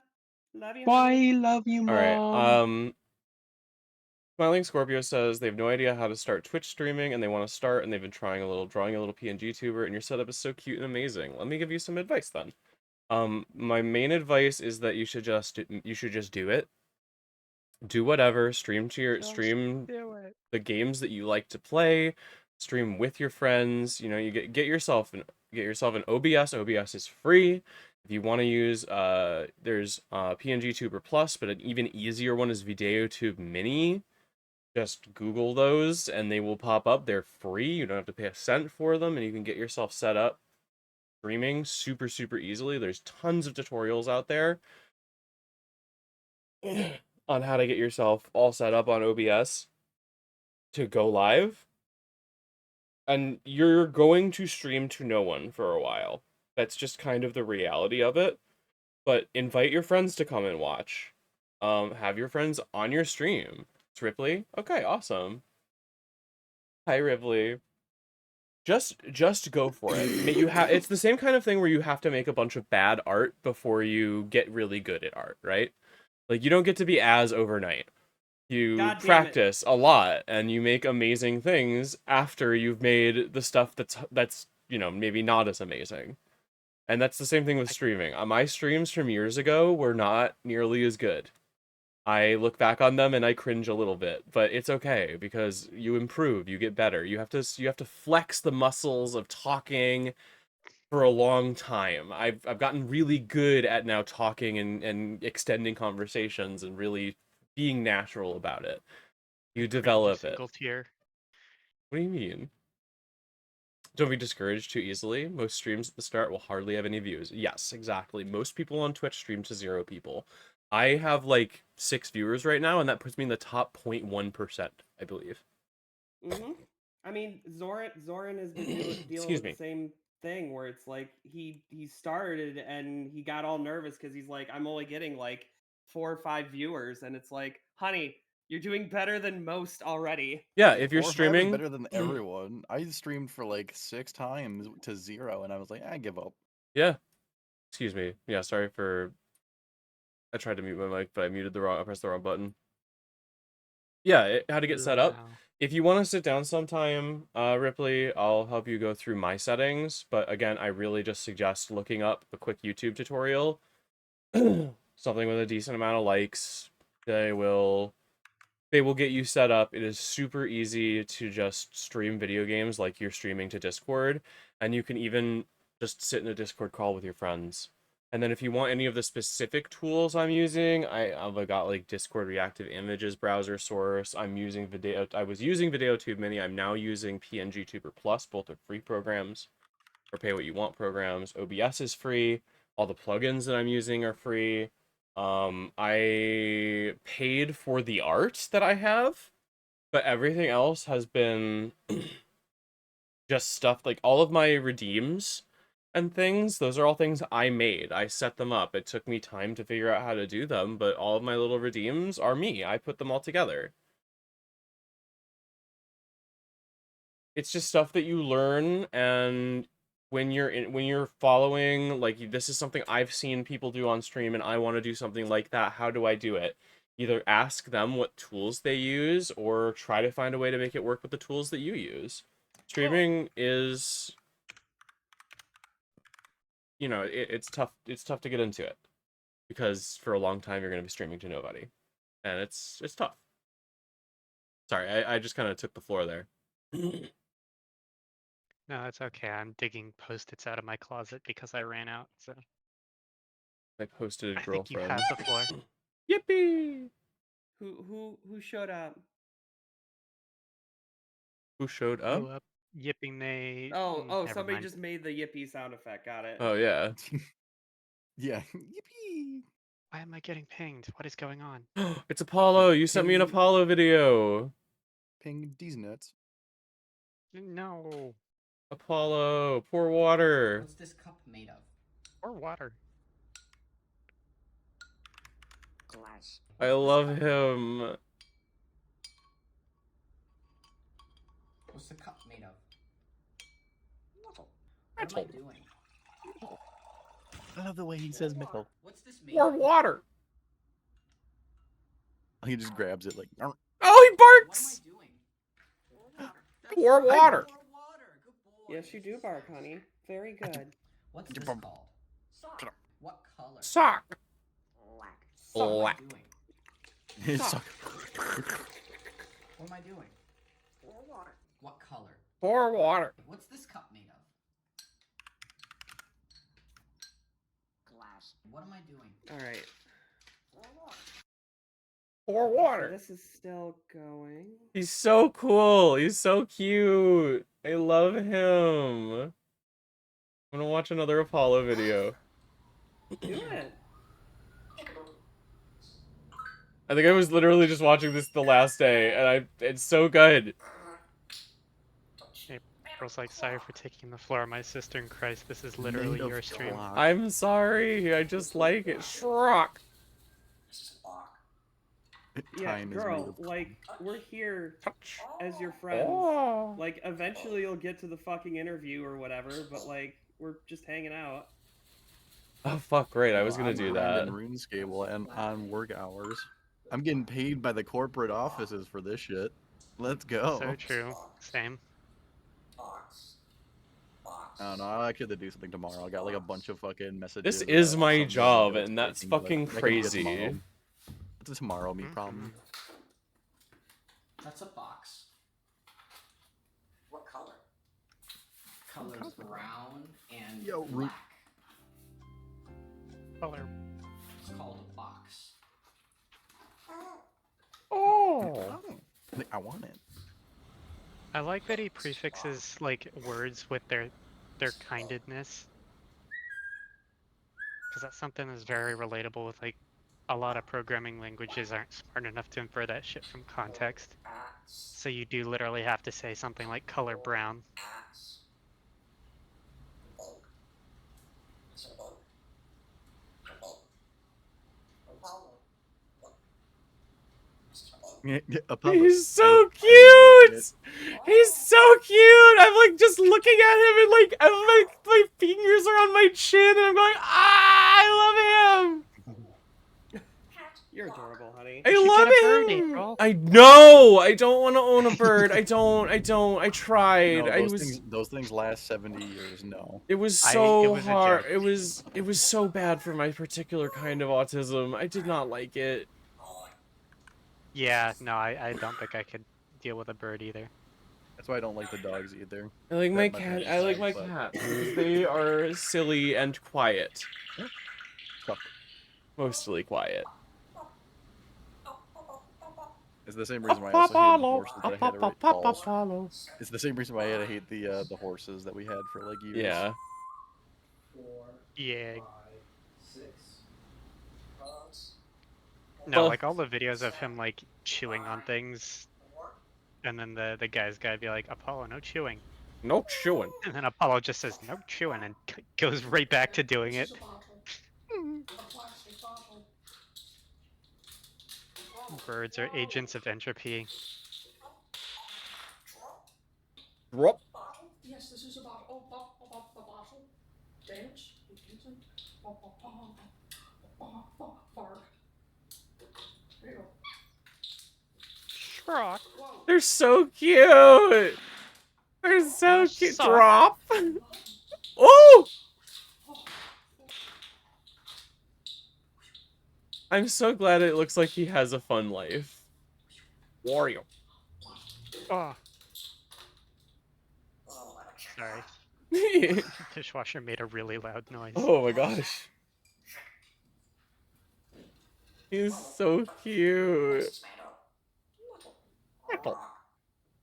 Love you. Bye, love you, Alright, mom. Smiling Scorpio says they have no idea how to start Twitch streaming and they want to start and they've been drawing a little PNG tuber and your setup is so cute and amazing. Let me give you some advice then. My main advice is that you should just do it. Do whatever, stream the games that you like to play, stream with your friends, you know, you get yourself an OBS. OBS is free. If you want to use there's PNG Tuber Plus, but an even easier one is VideoTube Mini. Just Google those and they will pop up. They're free. You don't have to pay a cent for them and you can get yourself set up streaming super easily. There's tons of tutorials out there on how to get yourself all set up on OBS to go live. And you're going to stream to no one for a while. That's just kind of the reality of it. But invite your friends to come and watch. Have your friends on your stream. It's Ripley? Okay, awesome. Hi, Ripley. Just go for it. It's the same kind of thing where you have to make a bunch of bad art before you get really good at art, right? Like, you don't get to be as overnight. You practice a lot and you make amazing things after you've made the stuff that's you know, maybe not as amazing. And that's the same thing with streaming. My streams from years ago were not nearly as good. I look back on them and I cringe a little bit, but it's okay because you improve, you get better. You have to flex the muscles of talking for a long time. I've gotten really good at now talking and extending conversations and really being natural about it. You develop it. Single tier. What do you mean? Don't be discouraged too easily. Most streams at the start will hardly have any views. Yes, exactly. Most people on Twitch stream to 0 people. I have like 6 viewers right now, and that puts me in the top 0.1%, I believe. I mean, Zoran has been dealing with the same thing where it's like he started and he got all nervous because he's like, I'm only getting like 4 or 5 viewers, and it's like, honey, you're doing better than most already. Yeah, if you're 4 or 5 is streaming, better than everyone. I streamed for like 6 times to 0, and I was like, I give up. Yeah. Excuse me. Yeah, sorry for. I tried to mute my mic, but I pressed the wrong button. Yeah, how to get set up. If you want to sit down sometime, Ripley, I'll help you go through my settings. But again, I really just suggest looking up a quick YouTube tutorial. Something with a decent amount of likes. They will get you set up. It is super easy to just stream video games like you're streaming to Discord. And you can even just sit in a Discord call with your friends. And then if you want any of the specific tools I'm using, I've got like Discord Reactive Images browser source. I was using VideoTube Mini. I'm now using PNG Tuber Plus. Both are free programs or pay what you want programs. OBS is free. All the plugins that I'm using are free. I paid for the art that I have, but everything else has been just stuff like all of my redeems and things. Those are all things I made. I set them up. It took me time to figure out how to do them, but all of my little redeems are me. I put them all together. It's just stuff that you learn, and when you're following, like, this is something I've seen people do on stream and I want to do something like that. How do I do it? Either ask them what tools they use or try to find a way to make it work with the tools that you use. Streaming is, you know, it's tough to get into it because for a long time you're going to be streaming to nobody, and it's tough. Sorry, I just kind of took the floor there. No, it's okay. I'm digging post-its out of my closet because I ran out. So My posted I think you girlfriend. have the floor. Yippee! Who showed up? Who showed up? Blew up, yipping they. Oh, Never somebody mind. just made the yippee sound effect. Got it. Oh yeah. Yeah. Yippee! Why am I getting pinged? What is going on? It's Apollo. You sent me an Ping- Apollo video. Ping these nuts. No. Apollo, pour water. What's this cup made of? Or water. Glass. I love him. What's the cup made of? Metal. What am I doing? I love the way he says metal. What's this made Pour of? water. He just grabs it like. Oh, he What am I barks. doing? Pour water. Pour water. Good boy. Yes, you do bark, honey. Very good. What's this called? Sock. What color? Sock. Black. Black. What am I doing? It's so- What am I doing? Pour water. What color? Pour water. What's this cup made of? Glass. What am I doing? All right. Pour water. Pour So water. this is still going. He's so cool. He's so cute. I love him. I'm gonna watch another Apollo video. Do it. I think I was literally just watching this the last day, and it's so good. April's like, sorry for taking the floor, my sister in Christ. This is literally Made of your stream. glass. I'm sorry. I just like it. Shrock. Yeah, Time is made girl, of like, we're here Touch. as your friends. Oh. Like, eventually you'll get to the fucking interview or whatever, but, like, we're just hanging out. Oh fuck! Great. I was gonna I'm do grinding that. RuneScape and on work hours. I'm getting paid by the corporate offices for this shit. Let's go. So true. Same. I don't know. I actually have to do something tomorrow. I got like a bunch of fucking messages. This is my something job, that's and that's breaking, but fucking I can do it crazy. tomorrow. It's a tomorrow me problem. That's a box. What color? Color's brown and Yo, black. Color. It's called a box. Oh. I want it. I like that he prefixes like words with their kindedness. Because that's something that's very relatable with like a lot of programming languages aren't smart enough to infer that shit from context. So you do literally have to say something like color brown. Apollo. He's so cute. He's so cute. I'm like just looking at him, and like my fingers are on my chin, and I'm going, I love him. You're adorable, honey. I You should love get a bird, him. April. I know. I don't want to own a bird. I don't. I tried. No, those things last 70 years. No. It was it so was a hard. joke. It was so bad for my particular kind of autism. I did not like it. Yeah, no, I don't think I could deal with a bird either. That's why I don't like the dogs either. I like my That cat. parents I like had, my but- cats because they are silly and quiet. Fuck. Mostly quiet. It's the same reason why I also hate the horses that I had to ride balls. Apollo. It's the same reason why I had to hate the horses that we had for like years. Yeah. 4, Yeah. 5, 6. No, Well- like all the videos of him like chewing on things, and then the guy's gotta be like, Apollo, no chewing. No chewing. And then Apollo just says, no chewing, and goes right back to doing it. Birds are agents of entropy. Drop. Yes, this is a bottle. A bottle. Damage. Bark. There you go. Shrock. They're so cute. They're so cute. Soft. Drop. Oh! I'm so glad it looks like he has a fun life. Wario. Oh. Sorry. Dishwasher made a really loud noise. Oh my gosh. He's so cute.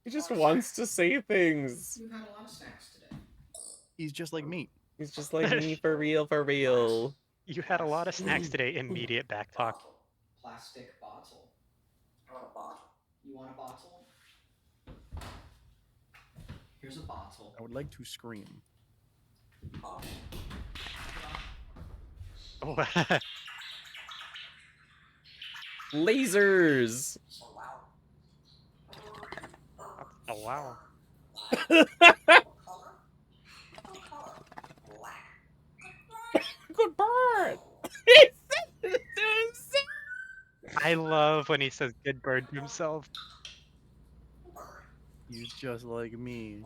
He just wants to say things. You've had a lot of snacks today. He's just like me. He's just like me, for real, for real. You had a lot of snacks today. Immediate back talk. Plastic bottle. You want a bottle? Here's a bottle. I would like to scream. Lasers. Oh wow. Good bird. I love when he says good bird to himself. He's just like me.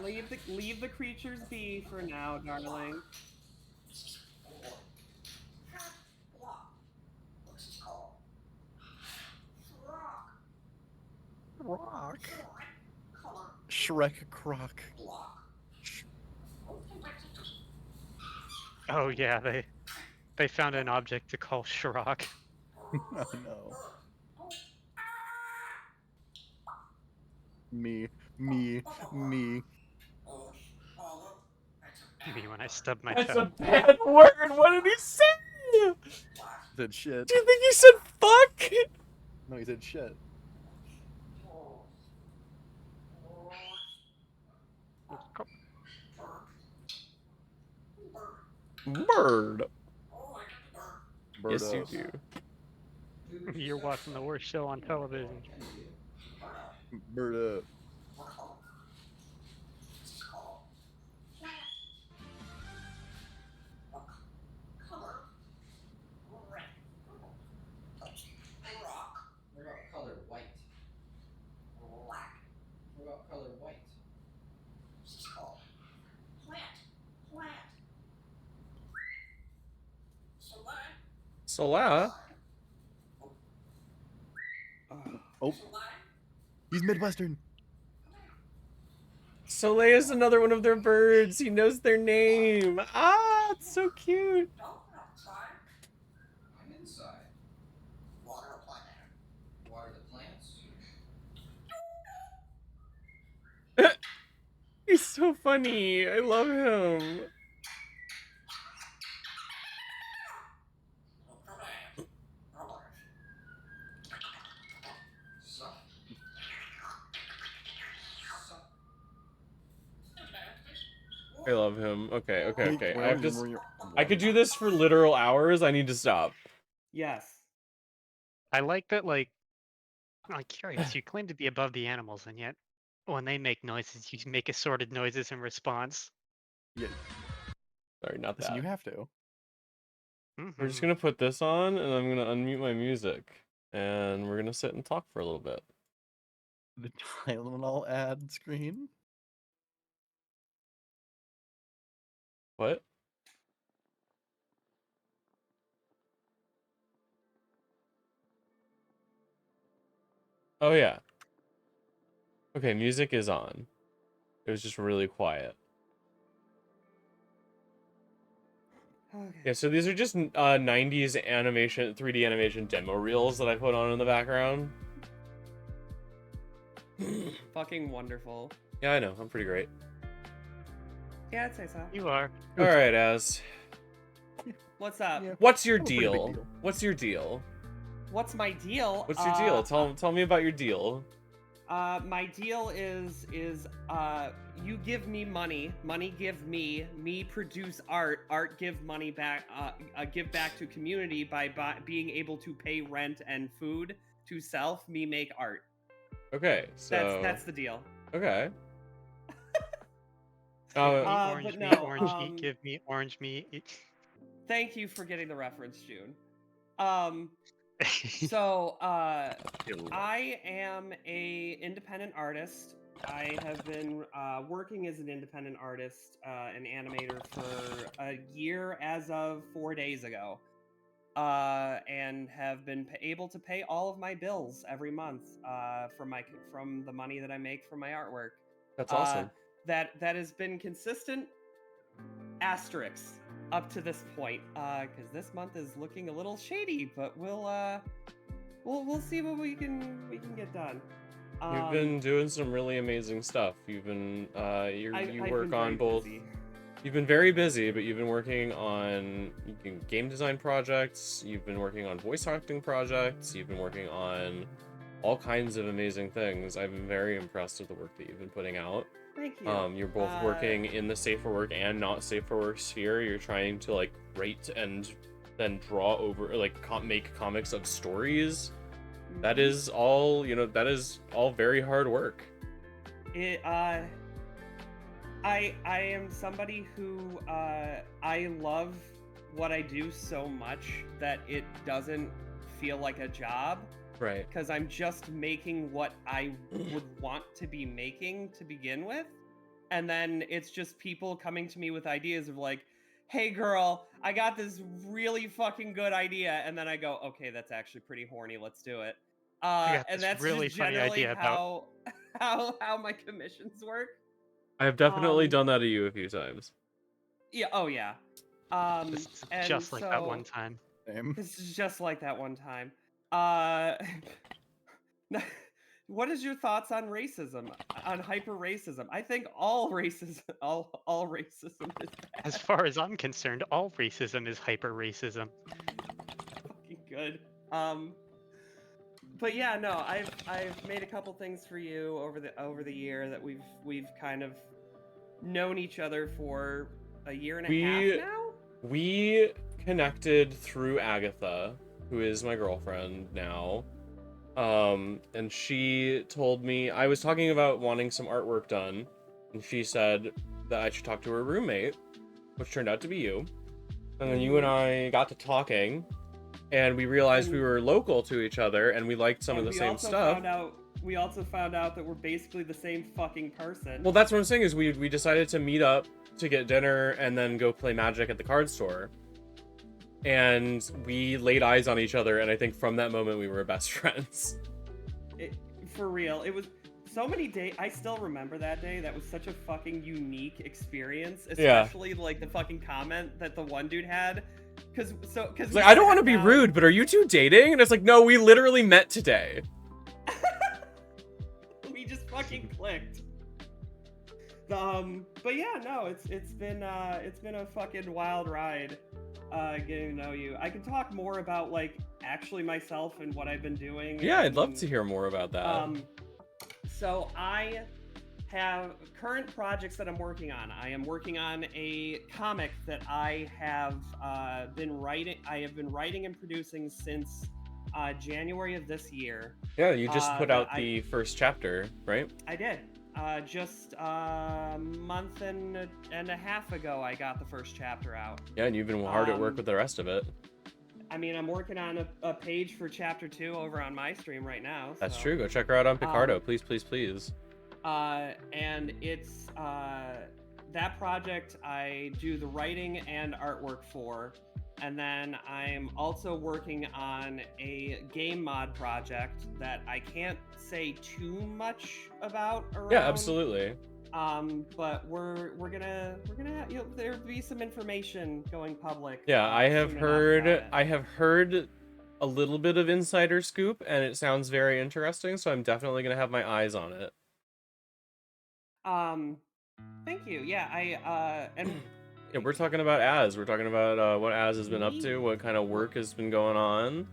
Leave the creatures be for now, darling. Rock. Shrek Croc. Oh yeah, they found an object to call Shrock. Oh no. Me. Me. Me when I stub my That's toe. a bad word. What did he say? He said shit. Do you think he said fuck? No, he said shit. Bird. Bird Yes, you up. do. You're watching the worst show on television. Bird up. What about color white? What about color white? Solar. Oh. He's Midwestern. Soleil is another one of their birds. He knows their name. Ah, it's so cute. I'm inside. Water a plant. Water the plants. He's so funny. I love him. I love him. Okay. I could do this for literal hours. I need to stop. Yes. I like that, like, I'm curious, you claim to be above the animals, and yet, when they make noises, you make assorted noises in response. Yeah. Sorry, not Listen, that. you have to. We're just gonna put this on, and I'm gonna unmute my music, and we're gonna sit and talk for a little bit. The Tylenol ad screen. What? Oh yeah. Okay, music is on. It was just really quiet. Okay. Yeah, so these are just 90s animation, 3D animation demo reels that I put on in the background. Fucking wonderful. Yeah, I know. I'm pretty great. Yeah, I'd say so. You are. All right, Az. What's up? Yeah. What's your That was a pretty big deal? deal. What's your deal? What's my deal? What's your deal? Tell me about your deal. My deal is you give me money, money give me produce art, art give money back, give back to community by being able to pay rent and food to self, me make art. Okay, so That's the deal. okay. Give me but orange no, meat, orange meat, give me orange meat. Thank you for getting the reference, June. So I am a independent artist. I have been working as an independent artist, an animator for a year as of 4 days ago, and have been able to pay all of my bills every month from the money that I make from my artwork. That's awesome. That has been consistent. Asterisks up to this point, because this month is looking a little shady, but we'll see what we can get done. You've been doing some really amazing stuff. You've been you work on both. Busy. You've been very busy, but you've been working on game design projects. You've been working on voice acting projects. You've been working on all kinds of amazing things. I've been very impressed with the work that you've been putting out. Thank you. You're both working in the safe for work and not safe for work sphere. You're trying to like write and then draw over, like make comics of stories. That is all, that is all very hard work. I am somebody who I love what I do so much that it doesn't feel like a job. Right. Because I'm just making what I would want to be making to begin with. And then it's just people coming to me with ideas of like, hey girl, I got this really fucking good idea. And then I go, okay, that's actually pretty horny. Let's do it. And that's really just funny generally idea about how my commissions work. I have definitely done that to you a few times. Yeah. Oh yeah. Just like that one time. It's just like that one time. What is your thoughts on racism, on hyper racism? I think all racism is bad. As far as I'm concerned, all racism is hyper racism. Fucking good. But yeah, no, I've made a couple things for you over the year that we've kind of known each other for a year and a half now. We connected through Agatha, who is my girlfriend now. And she told me, I was talking about wanting some artwork done, and she said that I should talk to her roommate, which turned out to be you. And then you and I got to talking, and we realized we were local to each other, and we liked some of the same stuff. We also found out that we're basically the same fucking person. Well, that's what I'm saying, is we decided to meet up to get dinner and then go play Magic at the card store. And we laid eyes on each other, and I think from that moment we were best friends. For real, it was so many days. I still remember that day. That was such a fucking unique experience, especially like the fucking comment that the one dude had. Because like, I don't want to be rude, but are you two dating? And it's like, no, we literally met today. We just fucking clicked. But yeah, no, it's been a fucking wild ride. Getting to know you. I can talk more about like actually myself and what I've been doing. Yeah, I'd love to hear more about that. So I have current projects that I'm working on. I am working on a comic that I have been writing. I have been writing and producing since January of this year. Yeah, you just put out the first chapter, right? I did. Just a month and a half ago, I got the first chapter out. Yeah, and you've been hard at work with the rest of it. I mean, I'm working on a page for chapter 2 over on my stream right now. That's true. Go check her out on Picardo, please, please, please. And it's that project I do the writing and artwork for, And then I'm also working on a game mod project that I can't say too much about around. Yeah, absolutely. But we're gonna there'll be some information going public. Yeah, I have soon enough about it. heard a little bit of insider scoop, and it sounds very interesting. So I'm definitely gonna have my eyes on it. Thank you. Yeah, and Yeah, we're talking about Az. We're talking about what Az has been up to, Me. what kind of work has been going on.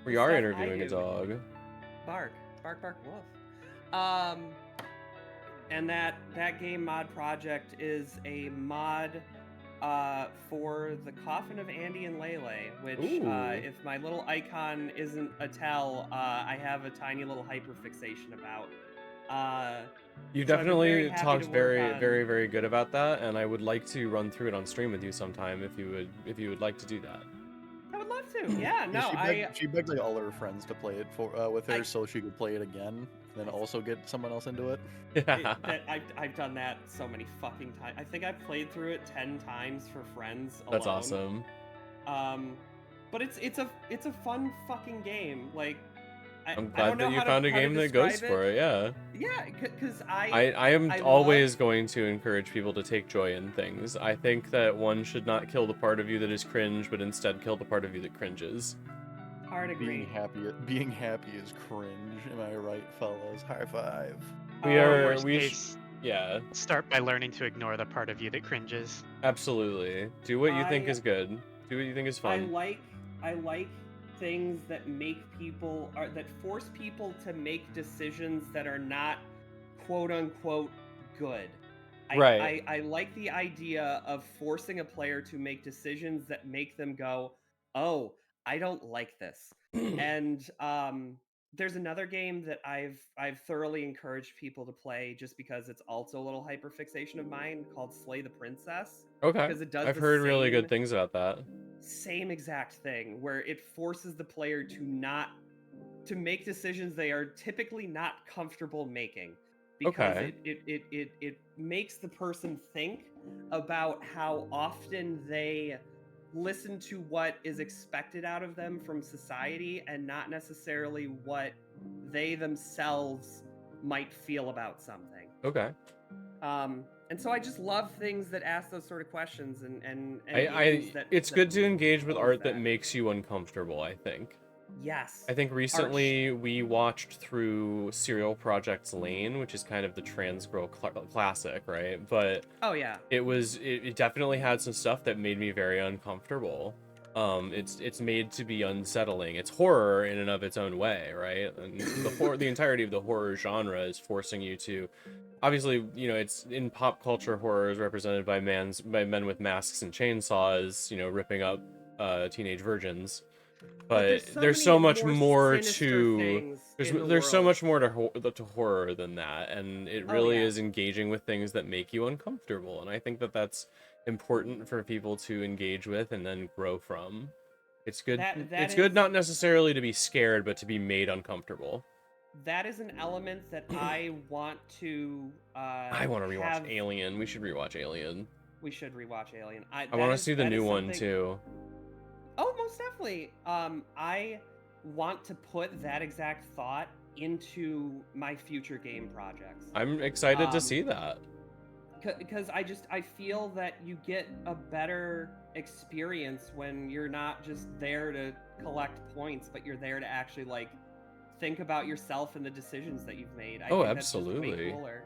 We The are stuff I interviewing a do. dog. Bark, bark, bark, woof. And that game mod project is a mod for the Coffin of Andy and Lele, which Ooh. if my little icon isn't a tell, I have a tiny little hyperfixation about. You So I've been very definitely happy talked to work very, on- very, very good about that, and I would like to run through it on stream with you sometime if you would like to do that. I would love to. Yeah, no, she begged like all her friends to play it with her so she could play it again, and then also get someone else into it. I've done that so many fucking times. I think I've played through it 10 times for friends alone. That's awesome. But it's a fun fucking game. Like, I'm glad that you found a game that goes for it. Yeah. Yeah, because I am I always going to encourage people to take joy in things. I think that one should not kill the part of you that is cringe, but instead kill the part of you that cringes. Hard agree. Being happy is cringe. Am I right, fellas? High five. Yeah. Start by learning to ignore the part of you that cringes. Absolutely. Do what you think is good. Do what you think is fun. I like things that make people that force people to make decisions that are not quote unquote good. Right. I like the idea of forcing a player to make decisions that make them go, "Oh, I don't like this." And there's another game that I've thoroughly encouraged people to play just because it's also a little hyperfixation of mine called Slay the Princess. Okay. Because it does I've the heard really same- good things about that. Same exact thing where it forces the player to make decisions they are typically not comfortable making, because Okay. it makes the person think about how often they listen to what is expected out of them from society and not necessarily what they themselves might feel about something. Okay. And so I just love things that ask those sort of questions and it's good to engage with pose art that makes you uncomfortable, I think. Yes. I think recently we watched through Serial Project's Lane, which is kind of the trans girl classic, right? But oh yeah, it definitely had some stuff that made me very uncomfortable. It's made to be unsettling. It's horror in and of its own way, right? And the entirety of the horror genre is forcing you to, obviously, you know, it's in pop culture, horror is represented by men with masks and chainsaws, you know, ripping up teenage virgins. But there's so much more to there's so much more to horror than that, and it really is engaging with things that make you uncomfortable, and I think that that's important for people to engage with and then grow from. It's good. It's good not necessarily to be scared, but to be made uncomfortable. That is an element that I want to. I want to rewatch Alien. We should rewatch Alien. We should rewatch Alien. I want to see the new one too. Oh, most definitely. I want to put that exact thought into my future game projects. I'm excited to see that. Because I feel that you get a better experience when you're not just there to collect points, but you're there to actually like think about yourself and the decisions that you've made. I think absolutely. That's just way cooler.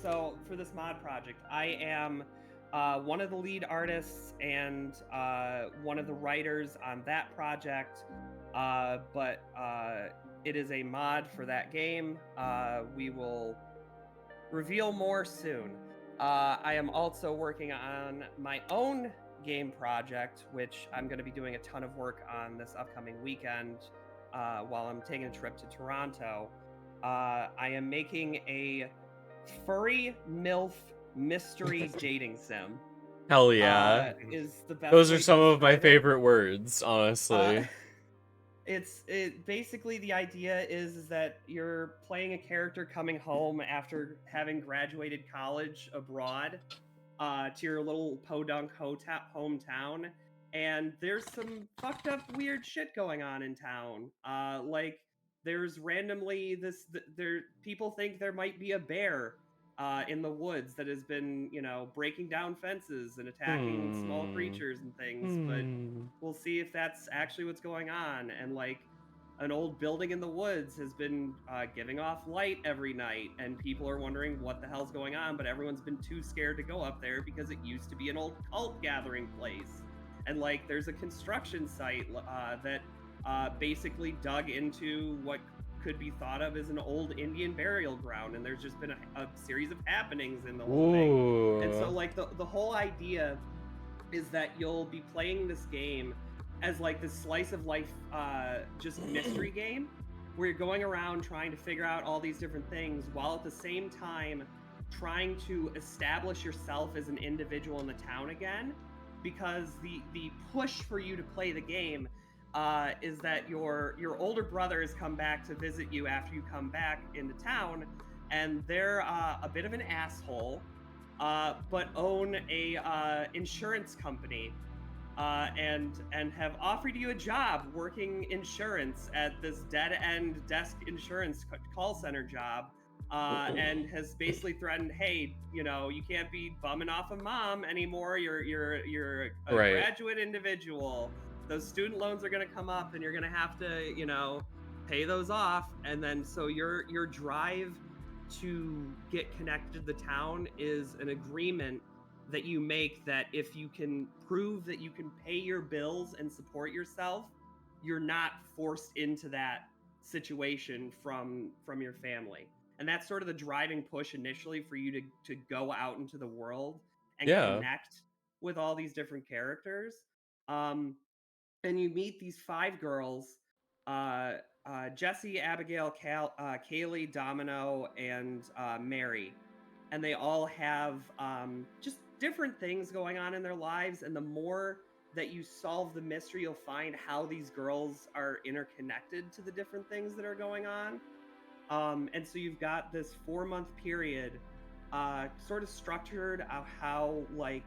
So for this mod project, I am one of the lead artists and one of the writers on that project, but it is a mod for that game. We will reveal more soon. I am also working on my own game project, which I'm going to be doing a ton of work on this upcoming weekend while I'm taking a trip to Toronto. I am making a furry MILF mystery dating sim. Hell yeah. Is the best. Those are some of my favorite words, honestly. Basically the idea is that you're playing a character coming home after having graduated college abroad, to your little podunk hometown, and there's some fucked up weird shit going on in town. Like there's randomly there people think there might be a bear in the woods that has been, breaking down fences and attacking small creatures and things, but we'll see if that's actually what's going on. And like an old building in the woods has been giving off light every night, and people are wondering what the hell's going on, but everyone's been too scared to go up there because it used to be an old cult gathering place. And like there's a construction site that basically dug into what could be thought of as an old Indian burial ground, and there's just been a series of happenings in the whole thing. And so like the whole idea is that you'll be playing this game as like this slice of life just mystery game where you're going around trying to figure out all these different things while at the same time trying to establish yourself as an individual in the town again, because the push for you to play the game is that your older brother has come back to visit you after you come back into town, and they're a bit of an asshole, but own a insurance company, and have offered you a job working insurance at this dead end desk insurance call center job, and has basically threatened, hey, you can't be bumming off of mom anymore. You're a graduate individual. Those student loans are going to come up, and you're going to have to pay those off. And then so your drive to get connected to the town is an agreement that you make that if you can prove that you can pay your bills and support yourself, you're not forced into that situation from your family. And that's sort of the driving push initially for you to go out into the world and connect with all these different characters. And you meet these 5 girls, Jesse, Abigail, Kaylee, Domino, and Mary. And they all have just different things going on in their lives. And the more that you solve the mystery, you'll find how these girls are interconnected to the different things that are going on. And so you've got this 4-month period sort of structured how like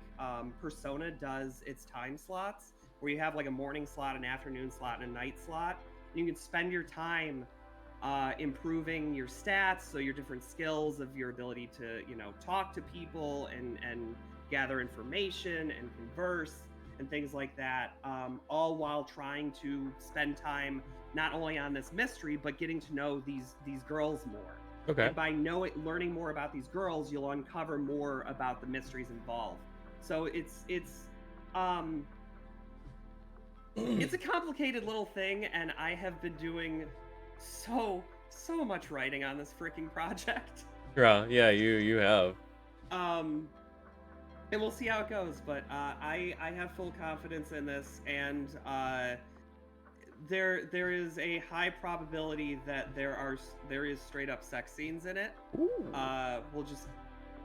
Persona does its time slots, where you have like a morning slot, an afternoon slot, and a night slot. And you can spend your time improving your stats, so your different skills of your ability to talk to people and gather information and converse and things like that, all while trying to spend time not only on this mystery but getting to know these girls more. Okay. And by learning more about these girls, you'll uncover more about the mysteries involved. So it's a complicated little thing, and I have been doing so much writing on this freaking project. Yeah, you have. And we'll see how it goes, but I have full confidence in this, and there is a high probability that there is straight up sex scenes in it. We'll just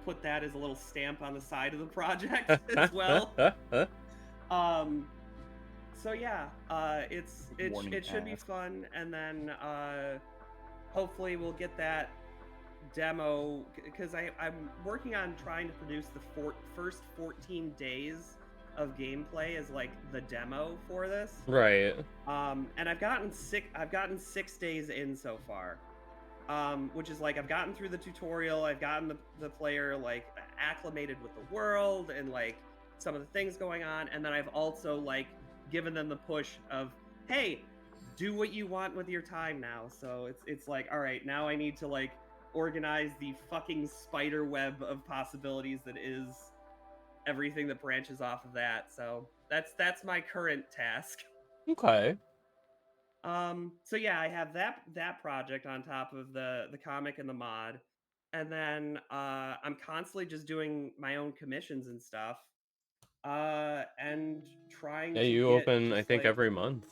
put that as a little stamp on the side of the project as well. So yeah, it should be fun, and then hopefully we'll get that demo, because I'm working on trying to produce the first 14 days of gameplay as like the demo for this. Right. And I've gotten 6 days in so far. Which is like I've gotten through the tutorial, I've gotten the player like acclimated with the world and like some of the things going on, and then I've also like given them the push of, hey, do what you want with your time now. So it's like, all right, now I need to like organize the fucking spider web of possibilities that is everything that branches off of that. So that's my current task. Okay. So yeah, I have that project on top of the comic and the mod, and then I'm constantly just doing my own commissions and stuff, and trying to you get open, I just, think, like, every month.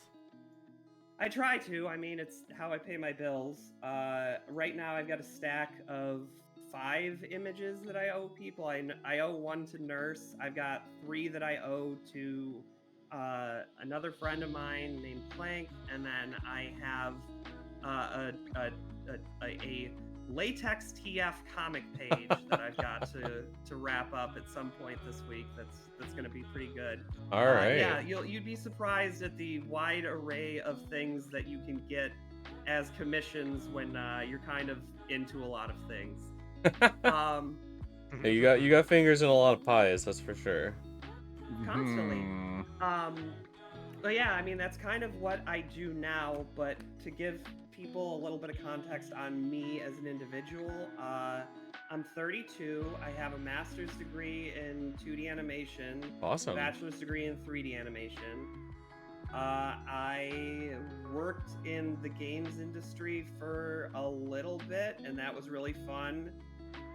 I try to. I mean, it's how I pay my bills. Right now, I've got a stack of 5 images that I owe people. I owe 1 to Nurse. I've got 3 that I owe to another friend of mine named Plank, and then I have a latex TF comic page that I've got to wrap up at some point this week. That's going to be pretty good. All right. Yeah, you'd be surprised at the wide array of things that you can get as commissions when you're kind of into a lot of things. Hey, you got fingers in a lot of pies, that's for sure. Constantly. But yeah, I mean, that's kind of what I do now, but to give people a little bit of context on me as an individual, I'm 32. I have a master's degree in 2D animation. Awesome. A bachelor's degree in 3D animation. I worked in the games industry for a little bit, and that was really fun.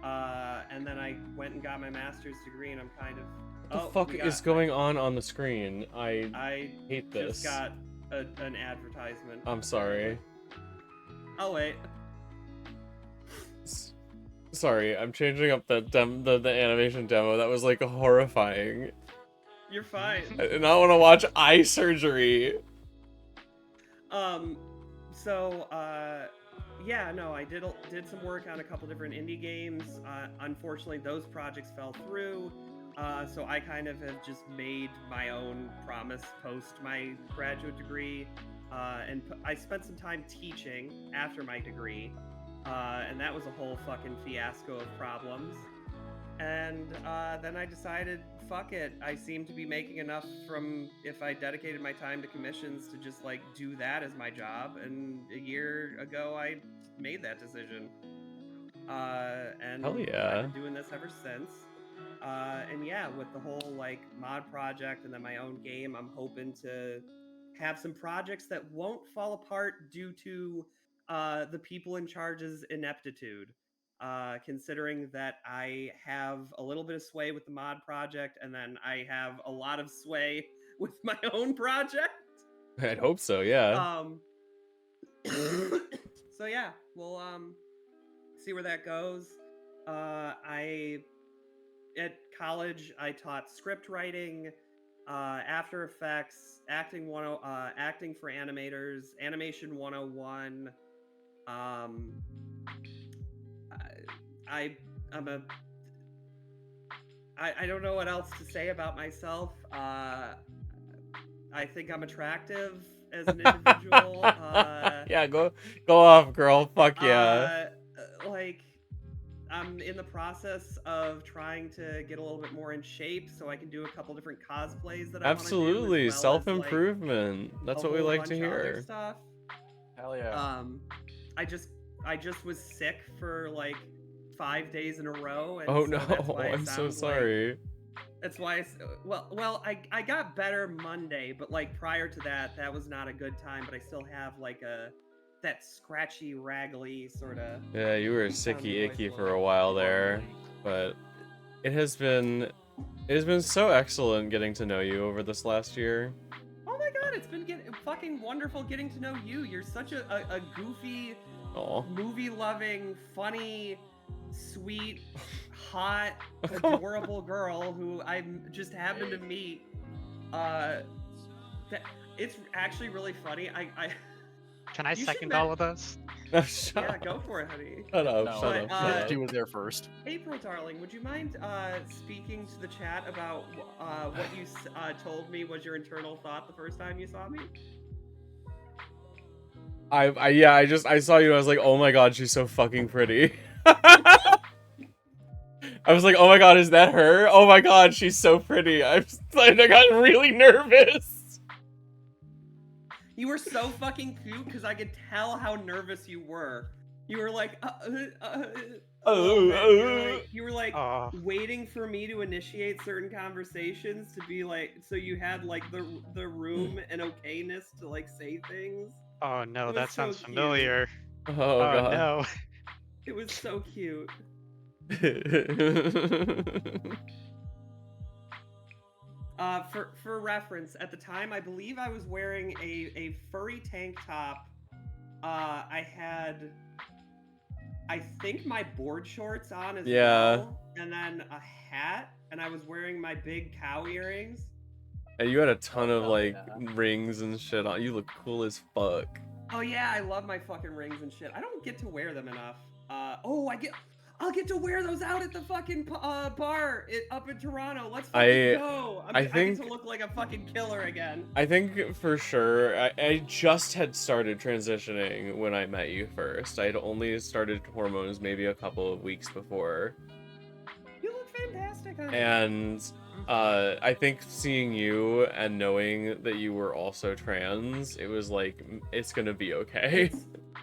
And then I went and got my master's degree, and I'm kind of... What the fuck is going on the screen? I hate this. Just got an advertisement. I'm sorry. Oh wait. Sorry, I'm changing up the animation demo. That was like horrifying. You're fine. I did not want to watch eye surgery. Yeah, no, I did some work on a couple different indie games. Unfortunately, those projects fell through. So I kind of have just made my own promise post my graduate degree, and I spent some time teaching after my degree, and that was a whole fucking fiasco of problems. And then I decided, fuck it, I seem to be making enough from if I dedicated my time to commissions to just like do that as my job. And a year ago, I made that decision. And Hell yeah. I've been doing this ever since. And yeah, with the whole like mod project and then my own game, I'm hoping to have some projects that won't fall apart due to the people in charge's ineptitude. Considering that I have a little bit of sway with the mod project, and then I have a lot of sway with my own project. I'd hope so, yeah. So yeah, we'll see where that goes. At college, I taught script writing, After Effects, acting for animators, animation 101. I don't know what else to say about myself. I think I'm attractive as an individual. Yeah, go off, girl. Fuck yeah. Like, I'm in the process of trying to get a little bit more in shape so I can do a couple different cosplays that I want to do. Absolutely, as well self-improvement. As, That's like, what we like to bunch of other hear. Stuff. Hell yeah. I just was sick for like 5 days in a row. And Oh so no, that's why I'm so sorry. That's why I got better Monday, but like prior to that, that was not a good time. But I still have like that scratchy, raggly sort of. Yeah, you were sicky icky for a while there, but it has been so excellent getting to know you over this last year. Oh my god, it's been fucking wonderful getting to know you. You're such a goofy, movie-loving, funny, sweet, hot, adorable girl who I just happened to meet. It's actually really funny. Can I second all of those? Yeah, go for it, honey. Shut up. She was there first. April, darling, would you mind speaking to the chat about what you told me was your internal thought the first time you saw me? I saw you. I was like, oh my god, she's so fucking pretty. I was like, oh my god, is that her? Oh my god, she's so pretty. I got really nervous. You were so fucking cute because I could tell how nervous you were. You were like, you were like waiting for me to initiate certain conversations to be like, so you had like the room and okayness to like say things. Oh no, that sounds so familiar. Oh god. No. It was so cute. For reference, at the time, I believe I was wearing a furry tank top. I had, I think, my board shorts on as well, and then a hat, and I was wearing my big cow earrings. And you had a ton of like rings and shit on. You look cool as fuck. Oh yeah, I love my fucking rings and shit. I don't get to wear them enough. I'll get to wear those out at the fucking bar up in Toronto. Let's fucking go. I get to look like a fucking killer again. I think for sure, I just had started transitioning when I met you first. I'd only started hormones maybe a couple of weeks before. You look fantastic, honey. And I think seeing you and knowing that you were also trans, it was like, it's gonna be okay.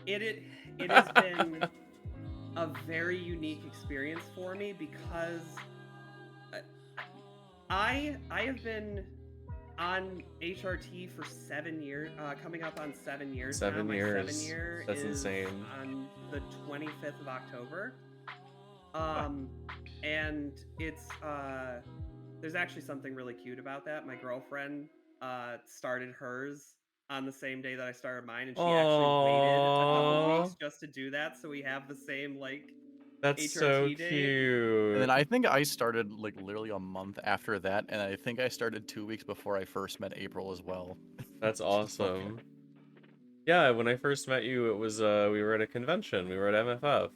It has been a very unique experience for me because I have been on HRT for 7 years, coming up on 7 years now. 7 My years. 7 year That's is insane. on the 25th of October. And it's there's actually something really cute about that. My girlfriend started hers on the same day that I started mine, and she actually waited a couple weeks just to do that, so we have the same like That's HRT so date. cute. And then I think I started like literally a month after that, and I think I started 2 weeks before I first met April as well. That's awesome. Yeah, when I first met you, it was we were at a convention. We were at MFF.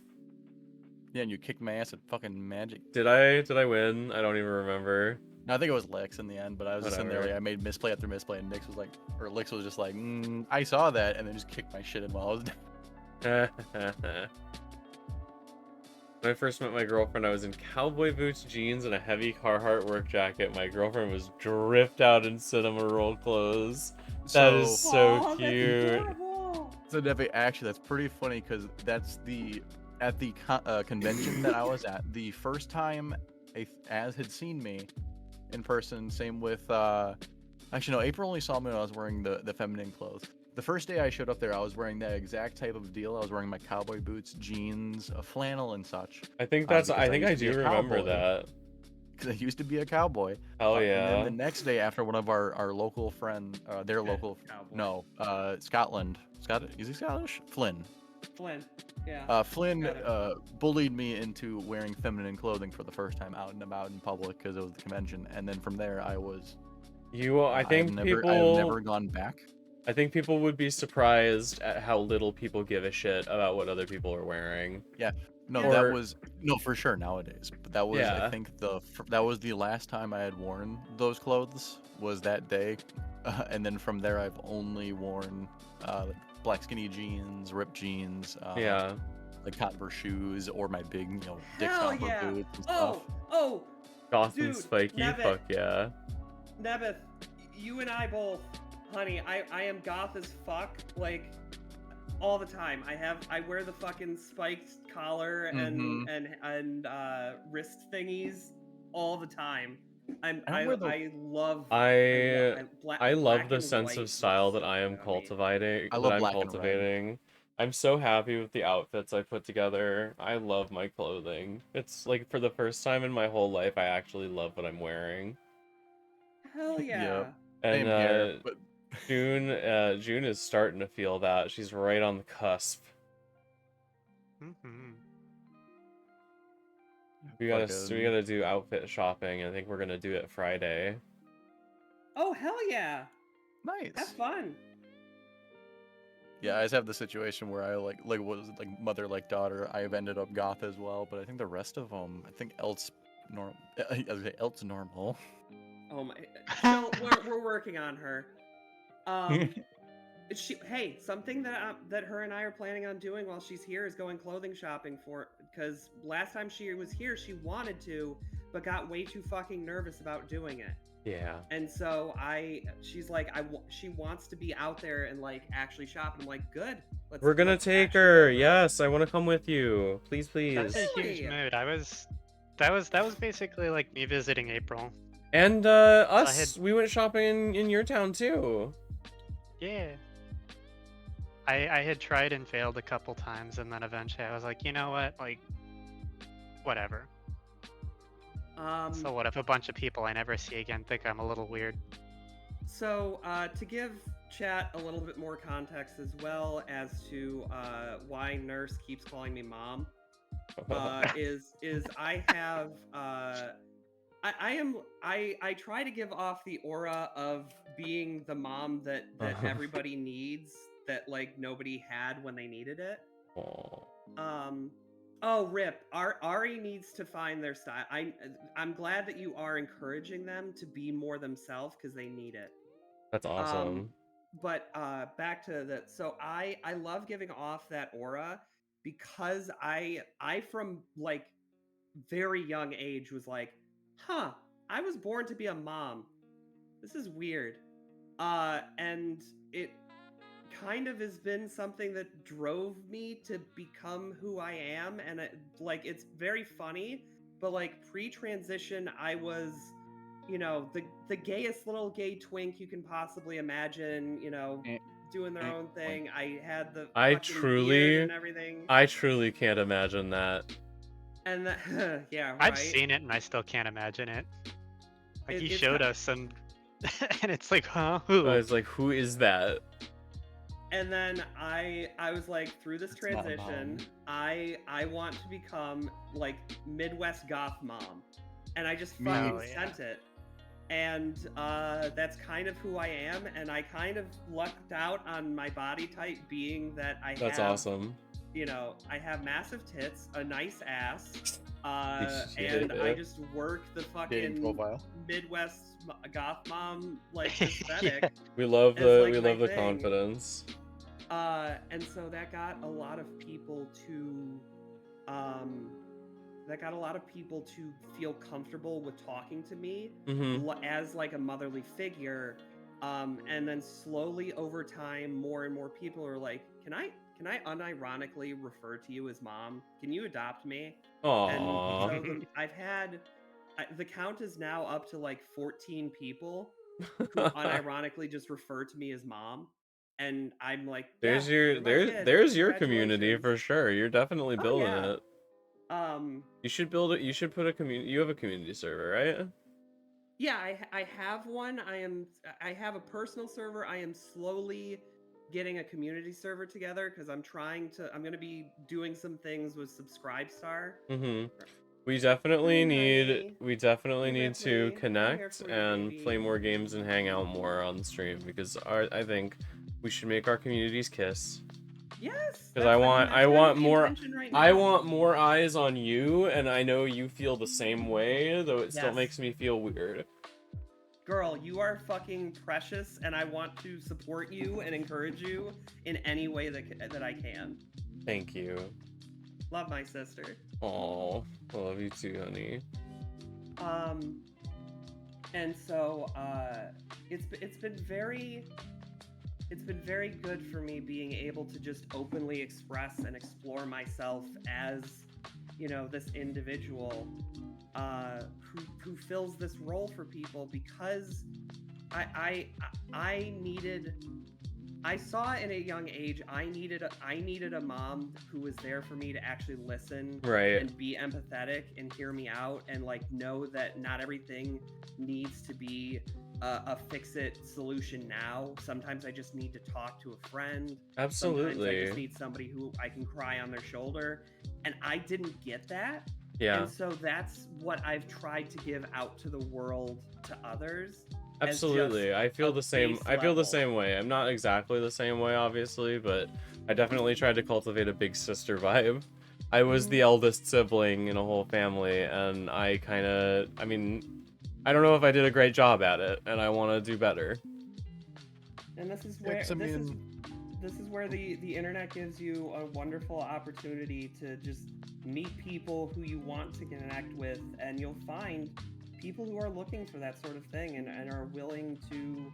Yeah, and you kicked my ass at fucking Magic. Did I win? I don't even remember. No, I think it was Lex in the end, but I was just in there Whatever. like I made misplay after misplay, and Nix was like, or Lex was just like, I saw that, and then just kicked my shit in while I was down. When I first met my girlfriend, I was in cowboy boots, jeans, and a heavy Carhartt work jacket. My girlfriend was dripped out in cinema roll clothes. That is so cute. So Debbie, actually, that's pretty funny because that's at the convention that I was at. The first time Az had seen me in person. Same with actually no, April only saw me when I was wearing the feminine clothes. The first day I showed up there, I was wearing that exact type of deal. I was wearing my cowboy boots, jeans, a flannel, and such. I think I do remember that. Because I used to be a cowboy. Hell yeah. And then the next day, after one of our local friend, their local, Scotland. Is he Scottish? Flynn. Yeah. Flynn bullied me into wearing feminine clothing for the first time out and about in public because it was the convention, and then from there I was. I think I've never gone back. I think people would be surprised at how little people give a shit about what other people are wearing. Yeah. No, that was for sure nowadays. But that was I think that was the last time I had worn those clothes was that day, and then from there I've only worn like black skinny jeans, ripped jeans, like Converse shoes, or my big Dick Stomper boots and stuff. Goth dude, and spiky, Nebeth, fuck yeah. Nebeth, you and I both, honey. I am goth as fuck, like all the time. I wear the fucking spiked collar and wrist thingies all the time. I love the sense of style that I am cultivating. I'm so happy with the outfits I put together. I love my clothing. It's like for the first time in my whole life, I actually love what I'm wearing. Hell yeah. And Same here, but... June is starting to feel that. She's right on the cusp. We gotta do outfit shopping. I think we're gonna do it Friday. Oh hell yeah! Nice. Have fun. Yeah, I just have the situation where I like was it like mother like daughter. I've ended up goth as well, but I think the rest of them, I think Elt's normal. Oh my! So we're working on her. Something that her and I are planning on doing while she's here is going clothing shopping because last time she was here she wanted to, but got way too fucking nervous about doing it. Yeah. And so she's like, she wants to be out there and like actually shop. And I'm like, good. We're gonna take her. Yes, I want to come with you. Please, please. That's a huge mood. That was basically like me visiting April. And we went shopping in your town too. Yeah. I had tried and failed a couple times, and then eventually I was like, you know what, like, whatever. So what if a bunch of people I never see again think I'm a little weird? So to give chat a little bit more context as well as to why Nurse keeps calling me mom, is I have I try to give off the aura of being the mom that everybody needs, that like nobody had when they needed it. Oh, Rip. Ari needs to find their style. I'm glad that you are encouraging them to be more themselves because they need it. That's Um, awesome. but back to the so I love giving off that aura because I from like very young age was like, huh, I was born to be a mom. This is weird. And it kind of has been something that drove me to become who I am, and it's very funny, but like pre-transition I was, the gayest little gay twink you can possibly imagine, doing their own thing. I had the I fucking beard truly, and everything. I truly can't imagine that. And yeah, I've right. seen it and I still can't imagine it. Like he It's showed us and and it's like, huh, who? I was like, who is that? And then I was like, through this It's not a transition, mom. I want to become like Midwest goth mom, and I just Me fucking Oh, yeah. sent it. And that's kind of who I am, and I kind of lucked out on my body type being that That's have, awesome. I have massive tits, a nice ass, Shit. and I just work the Dating fucking profile. Midwest goth mom like aesthetic. We love As, the like, we my love the thing. confidence. And so that got a lot of people to feel comfortable with talking to me as like a motherly figure. And then slowly over time, more and more people are like, can I unironically refer to you as mom? Can you adopt me? Aww. And so I've had the count is now up to like 14 people who unironically just refer to me as mom. And I'm like, yeah, you're my kid. There's your community Congratulations. for sure. You're definitely Oh building yeah. it. You should build it. You should put a community. You have a community server, right? Yeah, I have one. I have a personal server. I am slowly getting a community server together because I'm going to be doing some things with Subscribestar. We definitely Hi, need honey. Hey, to Ripley. I'm here connect for you, and baby. play more games and hang out more on stream because I think we should make our communities kiss. Yes. Because I want the more intention right I now. want more eyes on you, and I know you feel the same way, though it still Yes. makes me feel weird. Girl, you are fucking precious, and I want to support you and encourage you in any way that I can. Thank you. Love my sister. Aw, I love you too, honey. And so it's been very good for me being able to just openly express and explore myself as, this individual who fills this role for people because I saw in a young age I needed a mom who was there for me to actually listen and be empathetic and hear me out and like know that not everything needs to be a fix-it solution now. Sometimes I just need to talk to a friend. Absolutely. Sometimes I just need somebody who I can cry on their shoulder, and I didn't get that. Yeah. And so that's what I've tried to give out to the world to others. Absolutely. I feel the same. I feel the same way. I'm not exactly the same way, obviously, but I definitely tried to cultivate a big sister vibe. I was the eldest sibling in a whole family, and I don't know if I did a great job at it, and I want to do better. And this is where this is where the internet gives you a wonderful opportunity to just meet people who you want to connect with, and you'll find people who are looking for that sort of thing and are willing to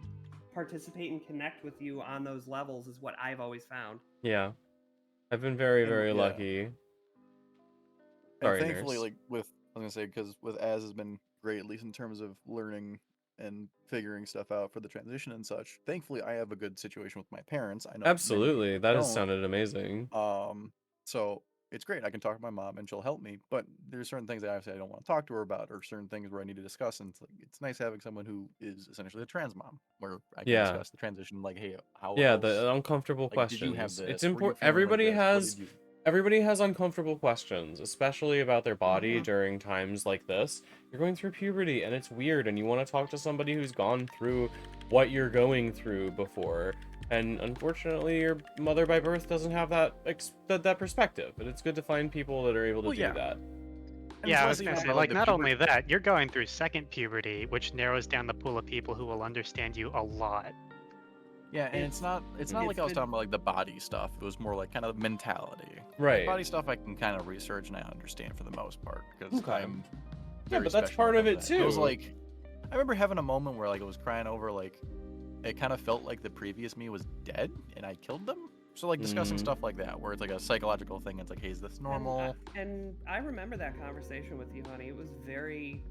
participate and connect with you on those levels is what I've always found. Yeah. I've been very, very lucky. Sorry, and thankfully, nurse. like I was gonna say, because with Az has been great, at least in terms of learning and figuring stuff out for the transition and such. Thankfully, I have a good situation with my parents. I know Absolutely, that has don't. sounded amazing. So it's great. I can talk to my mom and she'll help me. But there's certain things that obviously I don't want to talk to her about, or certain things where I need to discuss. And it's nice having someone who is essentially a trans mom, where I can discuss the transition. Like, hey, how? Yeah, else? the uncomfortable Like, did you have questions. this? It's Were you important. feeling like this? What did you? Everybody has uncomfortable questions, especially about their body during times like this. You're going through puberty and it's weird, and you want to talk to somebody who's gone through what you're going through before. And unfortunately, your mother by birth doesn't have that that perspective. And it's good to find people that are able to Well, do yeah. that. And Yeah, it's I less was even gonna say, about, like, the not only puberty. that, you're going through second puberty, which narrows down the pool of people who will understand you a lot. Yeah, and it's not like I was been- talking about like the body stuff. It was more like kind of mentality. Right. Like, body stuff I can kind of research and I understand for the most part because Okay. I'm Yeah, very but that's special part of about it that. It was too. like I remember having a moment where like I was crying over like it kind of felt like the previous me was dead and I killed them. So like discussing Mhm. stuff like that where it's like a psychological thing. It's like, hey, is this normal? And I remember that conversation with you, honey. It was very,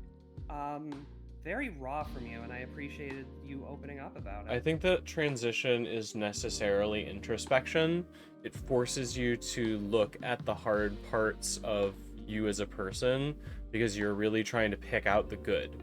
very raw from you, and I appreciated you opening up about it. I think that transition is necessarily introspection. It forces you to look at the hard parts of you as a person because you're really trying to pick out the good.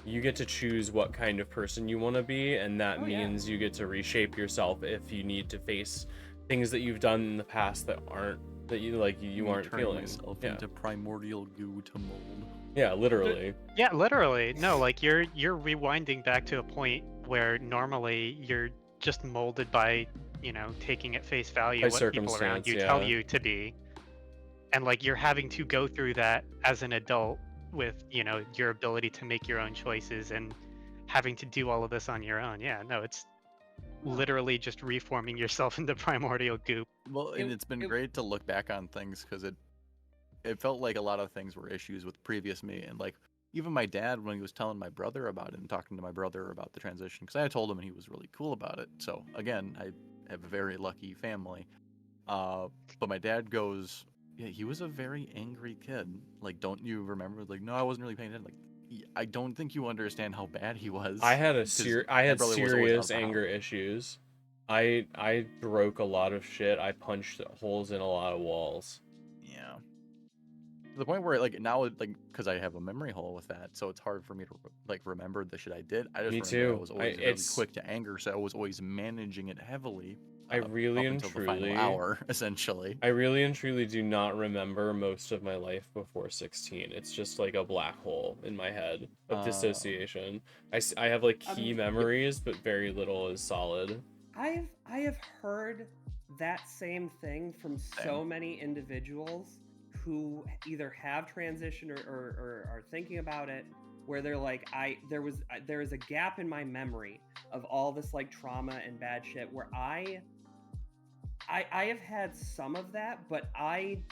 You get to choose what kind of person you want to be, and that Oh, yeah. means you get to reshape yourself if you need to face things that you've done in the past that aren't that you like you aren't turning feeling. myself Yeah. into primordial goo to mold. Yeah, literally. Yeah, literally. No, like you're rewinding back to a point where normally you're just molded by, taking at face value By what people around circumstance, you tell yeah. you to be. And like you're having to go through that as an adult with, your ability to make your own choices and having to do all of this on your own. Yeah, no, it's literally just reforming yourself into primordial goop. Well, and it's been great to look back on things because it felt like a lot of things were issues with previous me, and like even my dad when he was telling my brother about it and talking to my brother about the transition because I told him and he was really cool about it. So again, I have a very lucky family. But my dad goes, yeah, he was a very angry kid. Like, don't you remember? Like, no, I wasn't really paying attention. Like, I don't think you understand how bad he was. I had My had brother was always out of serious the house. anger issues. I broke a lot of shit. I punched holes in a lot of walls. Yeah. To the point where like now like because I have a memory hole with that, so it's hard for me to like remember the shit I did. I just Me remember too. I was always really It's quick to anger, so I was always managing it heavily. I really up and until the final truly hour, essentially. I really and truly do not remember most of my life before 16. It's just like a black hole in my head of dissociation. I have like key memories, but very little is solid. I have heard that same thing from so many individuals who either have transitioned or are thinking about it, where they're like, there is a gap in my memory of all this like trauma and bad shit where I have had some of that, but I'm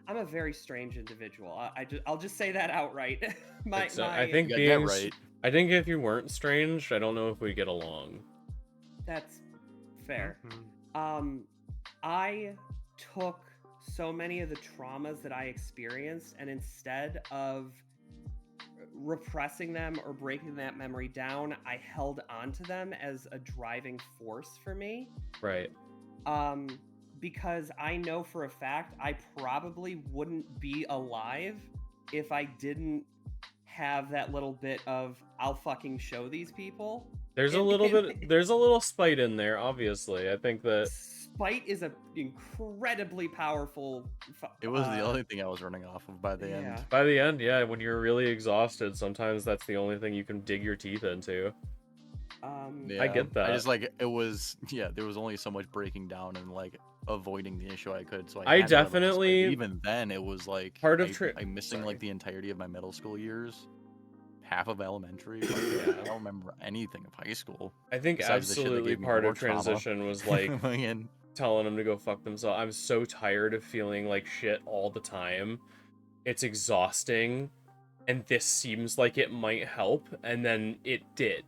a very strange individual. I'll just say that outright. I think I think if you weren't strange, I don't know if we get along. That's fair. I took so many of the traumas that I experienced, and instead of repressing them or breaking that memory down, I held onto them as a driving force for me. Right. Because I know for a fact I probably wouldn't be alive if I didn't have that little bit of I'll fucking show these people. There's a little spite in there, obviously. I think that spite is an incredibly powerful. It was the only thing I was running off of by the end. By the end, yeah, when you're really exhausted, sometimes that's the only thing you can dig your teeth into. Yeah, I get that. I just like there was only so much breaking down and like avoiding the issue I could. So I had to run my definitely- split. Even then it was like I'm missing like the entirety of my middle school years, half of elementary. Like, I don't remember anything of high school. I think besides the shit that absolutely gave me part more of transition trauma. was like Again. telling them to go fuck themselves. I'm so tired of feeling like shit all the time. It's exhausting, and this seems like it might help, and then it did.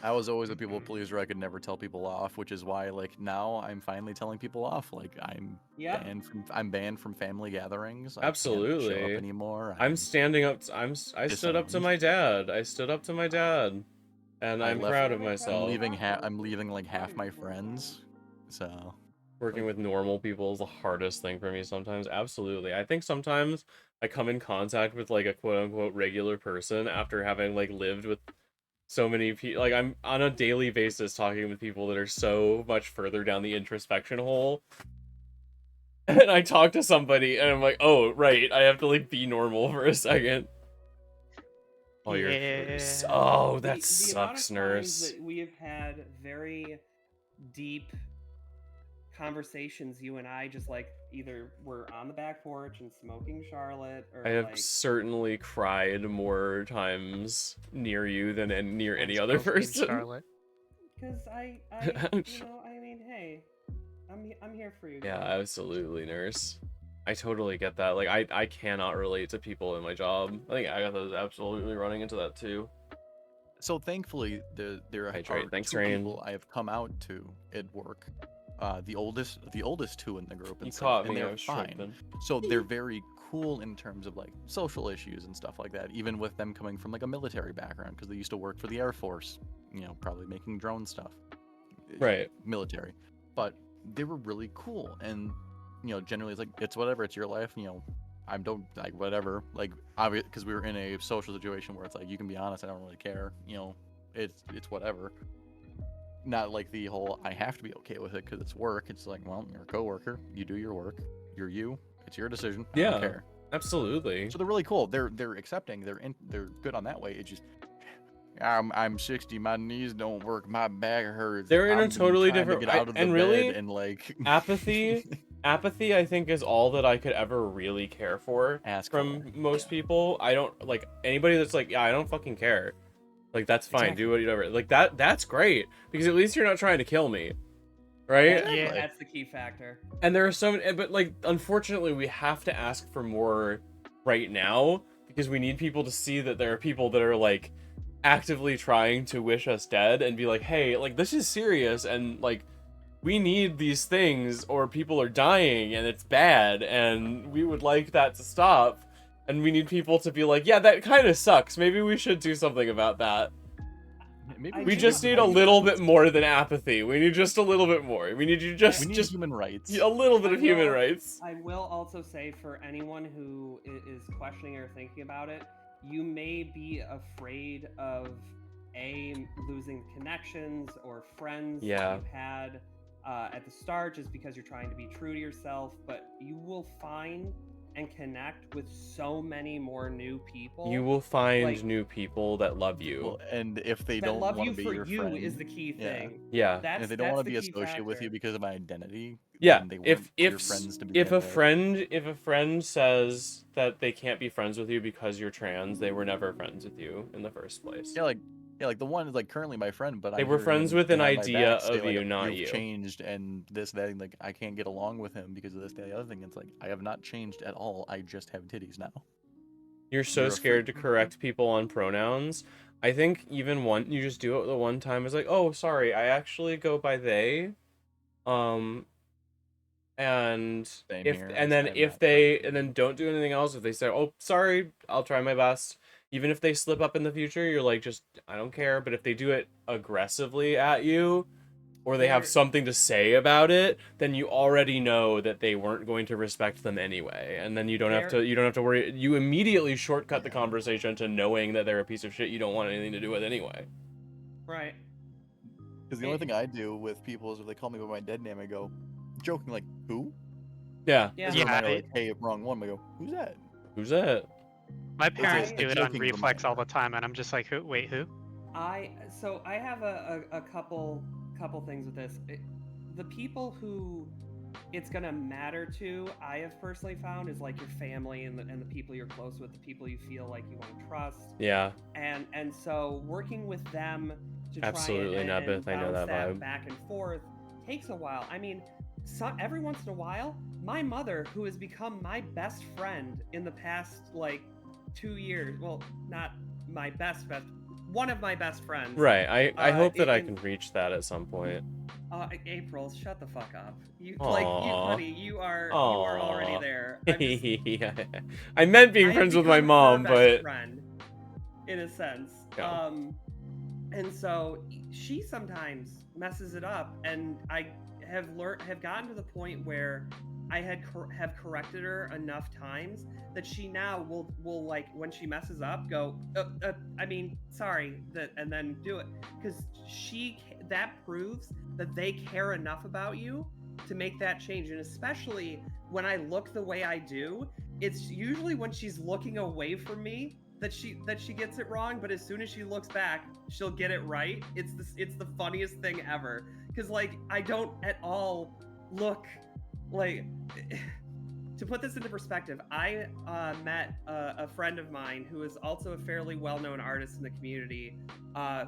I was always a people pleaser. I could never tell people off, which is why like now I'm finally telling people off. Like I'm banned from family gatherings. I can't show Absolutely. up anymore. I'm standing up. I stood up to my dad. I stood up to my dad, and I'm proud of myself. I'm leaving like half my friends. So working with normal people is the hardest thing for me sometimes. Absolutely. I think sometimes I come in contact with like a quote unquote regular person after having like lived with so many people. Like I'm on a daily basis talking with people that are so much further down the introspection hole. And I talk to somebody and I'm like, oh, right, I have to like be normal for a second. Oh, you're Yeah. oh, The that amount of sucks, times nurse. that we have had very deep conversations, you and I, just like either we're on the back porch and smoking Charlotte, I or have like certainly cried more times near you than near When any other smoking person. Charlotte. because I Ouch. I mean, hey, I'm here for you. Yeah, girl. absolutely, nurse. I totally get that. Like, I cannot relate to people in my job. I think Agatha is absolutely running into that too. So thankfully, there are Hydrate. Thanks, two Rain. people I have come out to at work. The oldest two in the group, You and caught and me. I they're was fine. tripping. So they're very cool in terms of like social issues and stuff like that. Even with them coming from like a military background, because they used to work for the Air Force. You know, probably making drone stuff. Right. Military, but they were really cool, and you know, generally it's like it's whatever, it's your life. You know, I don't like whatever. Like obvious, because we were in a social situation where it's like you can be honest. I don't really care. You know. It's whatever. Not like the whole I have to be okay with it because it's work. It's like, well, you're a coworker. You do your work. You're you. It's your decision. I don't care. Absolutely. So they're really cool. They're accepting. They're good on that way. It's just I'm 60. My knees don't work. My back hurts. They're in a I'm totally trying different. to get out of the and really, bed and like apathy. Apathy, I think, is all that I could ever really care for from most people. I don't like anybody that's like, yeah, I don't fucking care. Like, that's fine. Exactly. Do whatever. Like that's great because at least you're not trying to kill me, right? Yeah, that's the key factor. And there are so many, but like, unfortunately, we have to ask for more right now because we need people to see that there are people that are like actively trying to wish us dead and be like, hey, like this is serious and like we need these things or people are dying and it's bad and we would like that to stop. And we need people to be like, yeah, that kind of sucks. Maybe we should do something about that. We just need a little bit more than apathy. We need just a little bit more. We need you just human rights. A little bit of human rights. I will also say for anyone who is questioning or thinking about it, you may be afraid of losing connections or friends that Yeah. you've had at the start just because you're trying to be true to yourself, but you will find and connect with so many more new people. You will find like, new people that love you. Well, and if they that don't love want you to be for your you friend, is the key thing. Yeah. That's, if they don't want to the be key associated with you factor. because of identity, Yeah, then they if weren't your friends to begin if a with. friend says that they can't be friends with you because you're trans, they were never friends with you in the first place. Yeah, like the one is like currently my friend, but They I'm were hearing friends him with an behind my idea back say, of like, you, not you've you. changed and this, that, and like I can't get along with him because of this, that, the other thing. It's like I have not changed at all. I just have titties now. You're so You're a scared to correct people on pronouns. I think even you just do it the one time. It's like, oh, sorry, I actually go by they. And Same if here. and then if they and then don't do anything else, if they say, oh, sorry, I'll try my best. Even if they slip up in the future, you're like, just I don't care. But if they do it aggressively at you, or they have something to say about it, then you already know that they weren't going to respect them anyway. And then you don't have to worry. You immediately shortcut the conversation to knowing that they're a piece of shit you don't want anything to do with anyway. Right. Because the only thing I do with people is if they call me by my dead name, I go, joking, like, who? Yeah. Yeah. As a reminder, like, hey, wrong one. I go, who's that? Who's that? My parents a do it on joking reflex all the time, and I'm just like, who? Wait, who? I have a couple things with this. The people who it's gonna matter to, I have personally found, is like your family and the people you're close with, the people you feel like you want to trust. Yeah. And so working with them to Absolutely, try and Nebith, I know bounce that vibe. back and forth takes a while. I mean, every once in a while, my mother, who has become my best friend in the past like 2 years, well, not my best, one of my best friends. Right. I hope that I can reach that at some point. April, shut the fuck up. Aw. Honey, you are already Aw. there. I meant being I have friends with my become her mom, best but friend, in a sense. Yeah. And so she sometimes messes it up, and I have gotten to the point where I have corrected her enough times that she now will like when she messes up go I mean sorry, and then do it, because that proves that they care enough about you to make that change. And especially when I look the way I do, it's usually when she's looking away from me that she gets it wrong, but as soon as she looks back, she'll get it right. It's the funniest thing ever, because like I don't at all look like to put this into perspective, I met a friend of mine who is also a fairly well-known artist in the community,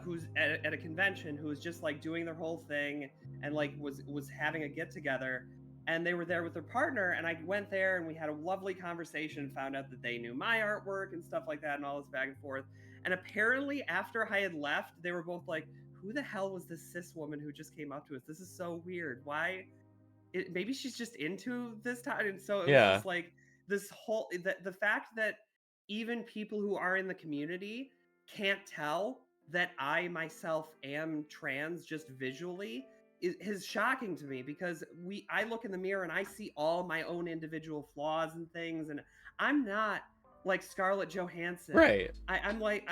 who's at a convention, who was just like doing their whole thing and like was having a get together, and they were there with their partner, and I went there and we had a lovely conversation, found out that they knew my artwork and stuff like that, and all this back and forth. And apparently, after I had left, they were both like, "Who the hell was this cis woman who just came up to us? This is so weird. Why?" Maybe she's just into this time, and so it was Yeah. just like this whole the fact that even people who are in the community can't tell that I myself am trans just visually is shocking to me, because I look in the mirror and I see all my own individual flaws and things, and I'm not like Scarlett Johansson. Right. I'm like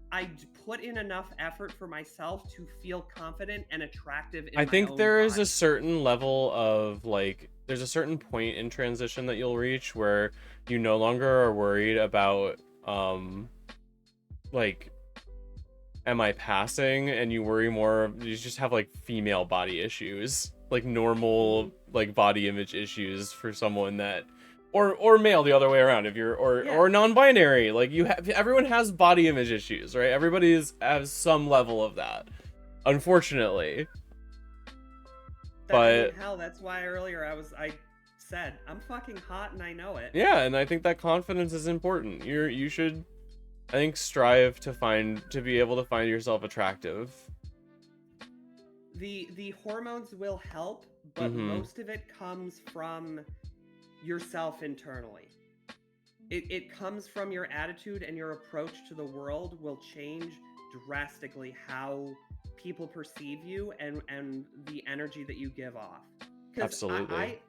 I put in enough effort for myself to feel confident and attractive in I my think own there is body. a certain level of like, there's a certain point in transition that you'll reach where you no longer are worried about like, am I passing, and you worry more, you just have like female body issues, like normal like body image issues for someone that, or male the other way around, if you're or non-binary, like you have, everyone has body image issues, right? Everybody has some level of that, unfortunately. I mean, But hell, that's why earlier I said I'm fucking hot and I know it. yeah, and I think that confidence is important. You should, I think, strive to be able to find yourself attractive. The hormones will help, but most of it comes from yourself internally. It comes from your attitude, and your approach to the world will change drastically how people perceive you and the energy that you give off. Absolutely.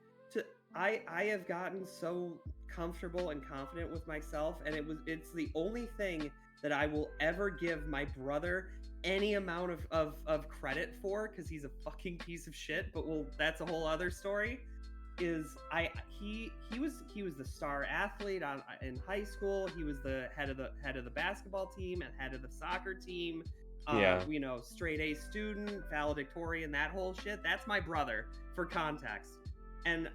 I have gotten so comfortable and confident with myself, and it's the only thing that I will ever give my brother any amount of credit for, because he's a fucking piece of shit, but that's a whole other story. He was the star athlete in high school. He was the head of the basketball team and head of the soccer team. Yeah. You know, straight A student, valedictorian, that whole shit. That's my brother, for context. And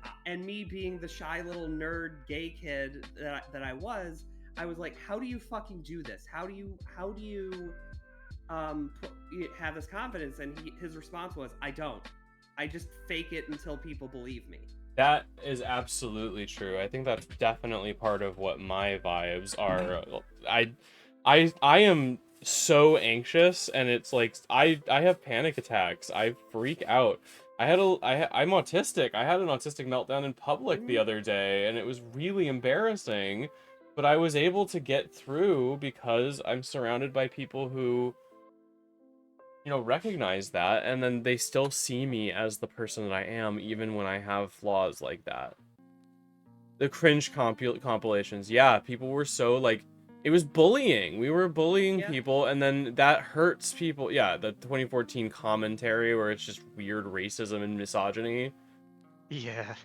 me being the shy little nerd gay kid that I was like, how do you fucking do this? How do you have this confidence? And his response was, I don't. I just fake it until people believe me. That is absolutely true. I think that's definitely part of what my vibes are. I am so anxious, and it's like I have panic attacks. I freak out. I'm autistic. I had an autistic meltdown in public the other day, and it was really embarrassing, but I was able to get through because I'm surrounded by people who, you know, recognize that, and then they still see me as the person that I am, even when I have flaws like that. The cringe compilations, yeah, people were so like, it was bullying. We were bullying people, and then that hurts people. Yeah, the 2014 commentary where it's just weird racism and misogyny. Yeah.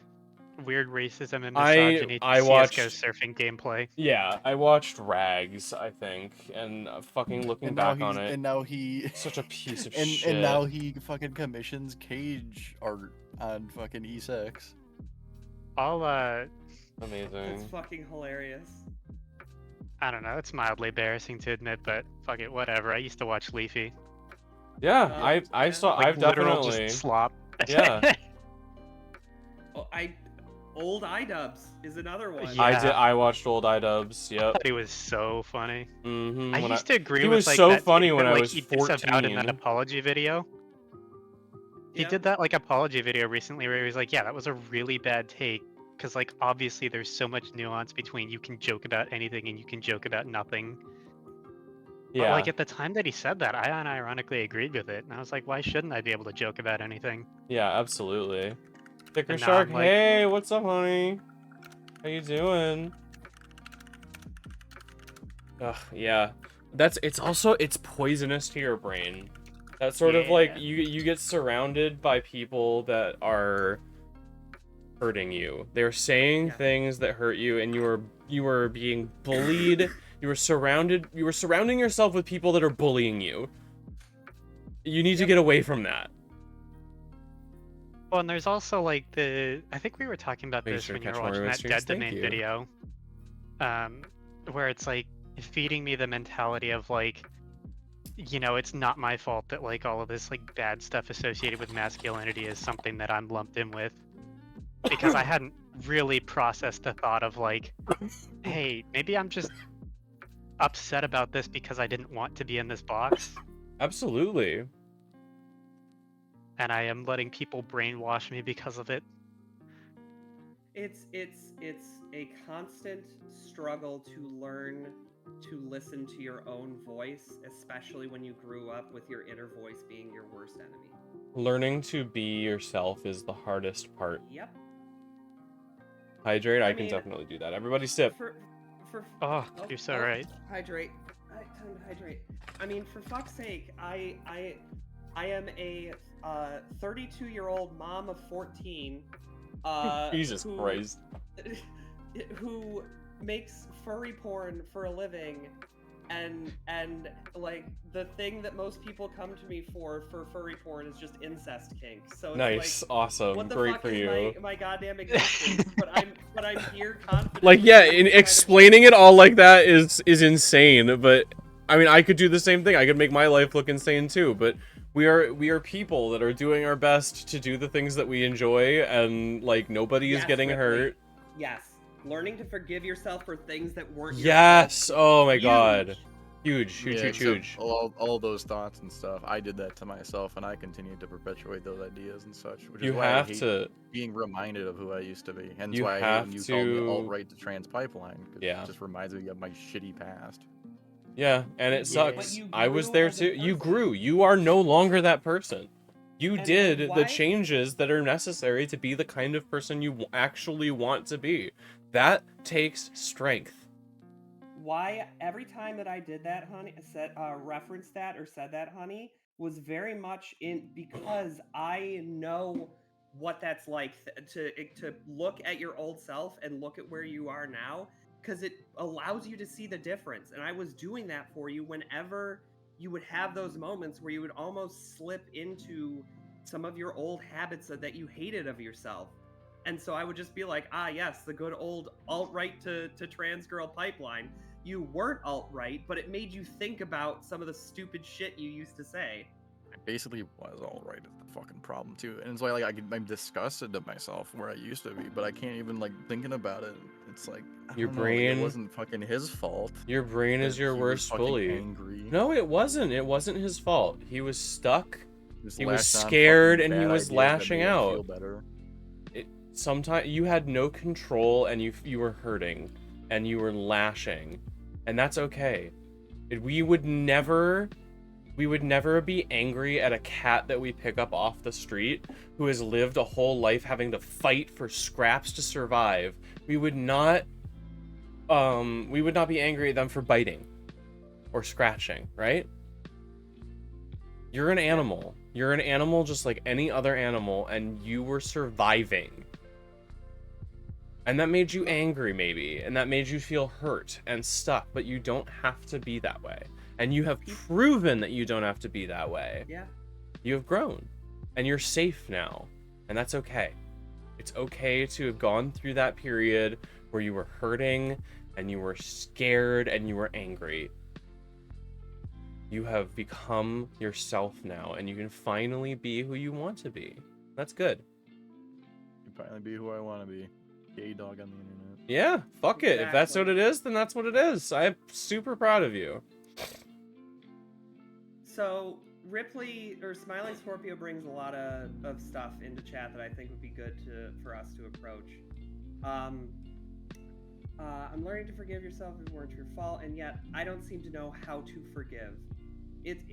Weird racism and misogyny to I CSGO watched surfing gameplay. Yeah, I watched Rags, I think, and fucking looking back on it. And now he such a piece of shit. And now he fucking commissions Cage art on fucking E6. Amazing. That's fucking hilarious. I don't know, it's mildly embarrassing to admit, but fuck it, whatever. I used to watch Leafy. Yeah, I saw, like, I've literal definitely just slop. Yeah. Old iDubbbz is another one. Yeah. I watched old iDubbbz. Yep. He was so funny. Mm-hmm. I used to agree he with was like so that funny take when that, I like, was he 14. disavowed in that apology video. He did that like apology video recently where he was like, yeah, that was a really bad take, because like obviously there's so much nuance between you can joke about anything and you can joke about nothing. Yeah. But like at the time that he said that, I unironically agreed with it, and I was like, why shouldn't I be able to joke about anything? Yeah, absolutely. Thicker And now Shark, I'm like- hey, what's up, honey? How you doing? Ugh, yeah. It's poisonous to your brain. That sort of like, you get surrounded by people that are hurting you. They're saying things that hurt you, and you are being bullied. You are surrounding yourself with people that are bullying you. You need to get away from that. Well, and there's also like I think we were talking about Make this sure to when you catch were more watching of my that streams. Dead Thank Domain you. video, where it's like feeding me the mentality of like, you know, it's not my fault that like all of this like bad stuff associated with masculinity is something that I'm lumped in with, because I hadn't really processed the thought of like, hey, maybe I'm just upset about this because I didn't want to be in this box. Absolutely. And I am letting people brainwash me because of it. It's a constant struggle to learn to listen to your own voice, especially when you grew up with your inner voice being your worst enemy. Learning to be yourself is the hardest part. Yep. Hydrate, I can mean, definitely do that. Everybody sip. You're so right. Hydrate. Time to hydrate. I mean, for fuck's sake, I am a 32-year-old mom of 14. Jesus Christ. Who makes furry porn for a living, and like the thing that most people come to me for furry porn is just incest kink. So it's Nice, like, awesome, what the great fuck for is you. my goddamn existence? but I'm here confident. Like, yeah, explaining it all like that is insane, but I mean, I could do the same thing. I could make my life look insane too, but we are people that are doing our best to do the things that we enjoy, and like nobody is getting hurt. Yes. Learning to forgive yourself for things that weren't Yes. Oh my huge. god. Huge. All those thoughts and stuff. I did that to myself, and I continued to perpetuate those ideas and such. Which You is why have I hate to being reminded of who I used to be. Hence you why I hate have when you call me to- alt-right to trans pipeline. Cause Yeah. it just reminds me of my shitty past. Yeah, and it Yeah, but sucks. you I was grew there as a too. You person. grew. You are no longer that person. You And did the why- changes that are necessary to be the kind of person you actually want to be. That takes strength. Why every time that I did that, honey, referenced that or said that, honey, was very much in because I know what that's like to look at your old self and look at where you are now, because it allows you to see the difference. And I was doing that for you whenever you would have those moments where you would almost slip into some of your old habits that you hated of yourself. And so I would just be like, yes, the good old alt-right to trans girl pipeline. You weren't alt-right, but it made you think about some of the stupid shit you used to say. I basically was alt-right is the fucking problem too, and it's why like I'm disgusted of myself where I used to be, but I can't even like thinking about it. It's like Your I don't know, like, brain- it wasn't fucking his fault. Your brain is that your he was worst fucking bully. Angry. No, it wasn't. It wasn't his fault. He was stuck. Just He was lashed on scared fucking and he bad was ideas that lashing made him out. Feel better. Sometimes you had no control and you were hurting and you were lashing, and that's okay. We would never be angry at a cat that we pick up off the street who has lived a whole life having to fight for scraps to survive. We would not be angry at them for biting or scratching, right? You're an animal. You're an animal just like any other animal, and you were surviving. And that made you angry, maybe, and that made you feel hurt and stuck, but you don't have to be that way. And you have proven that you don't have to be that way. Yeah. You have grown, and you're safe now, and that's okay. It's okay to have gone through that period where you were hurting, and you were scared, and you were angry. You have become yourself now, and you can finally be who you want to be. That's good. You can finally be who I want to be. Gay dog on the internet. Yeah, fuck it. If that's what Exactly. it is, then that's what it is. I'm super proud of you. So Ripley or Smiling Scorpio brings a lot of stuff into chat that I think would be good for us to approach. I'm learning to forgive yourself if it weren't your fault, and yet I don't seem to know how to forgive.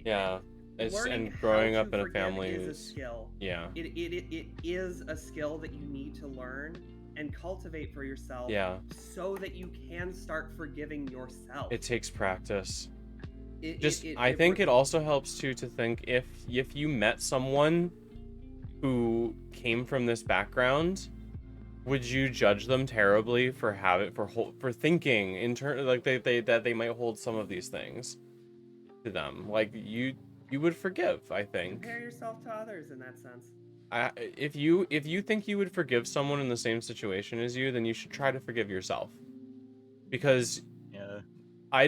Yeah. Learning And growing how up to in a forgive family is a is... skill. Yeah. It is a skill that you need to learn and cultivate for yourself. Yeah. So that you can start forgiving yourself. It takes practice. It I think it also helps too to think if you met someone who came from this background, would you judge them terribly for thinking like they might hold some of these things to them? Like you would forgive, I think. Compare yourself to others in that sense. If you think you would forgive someone in the same situation as you, then you should try to forgive yourself. Because Yeah. I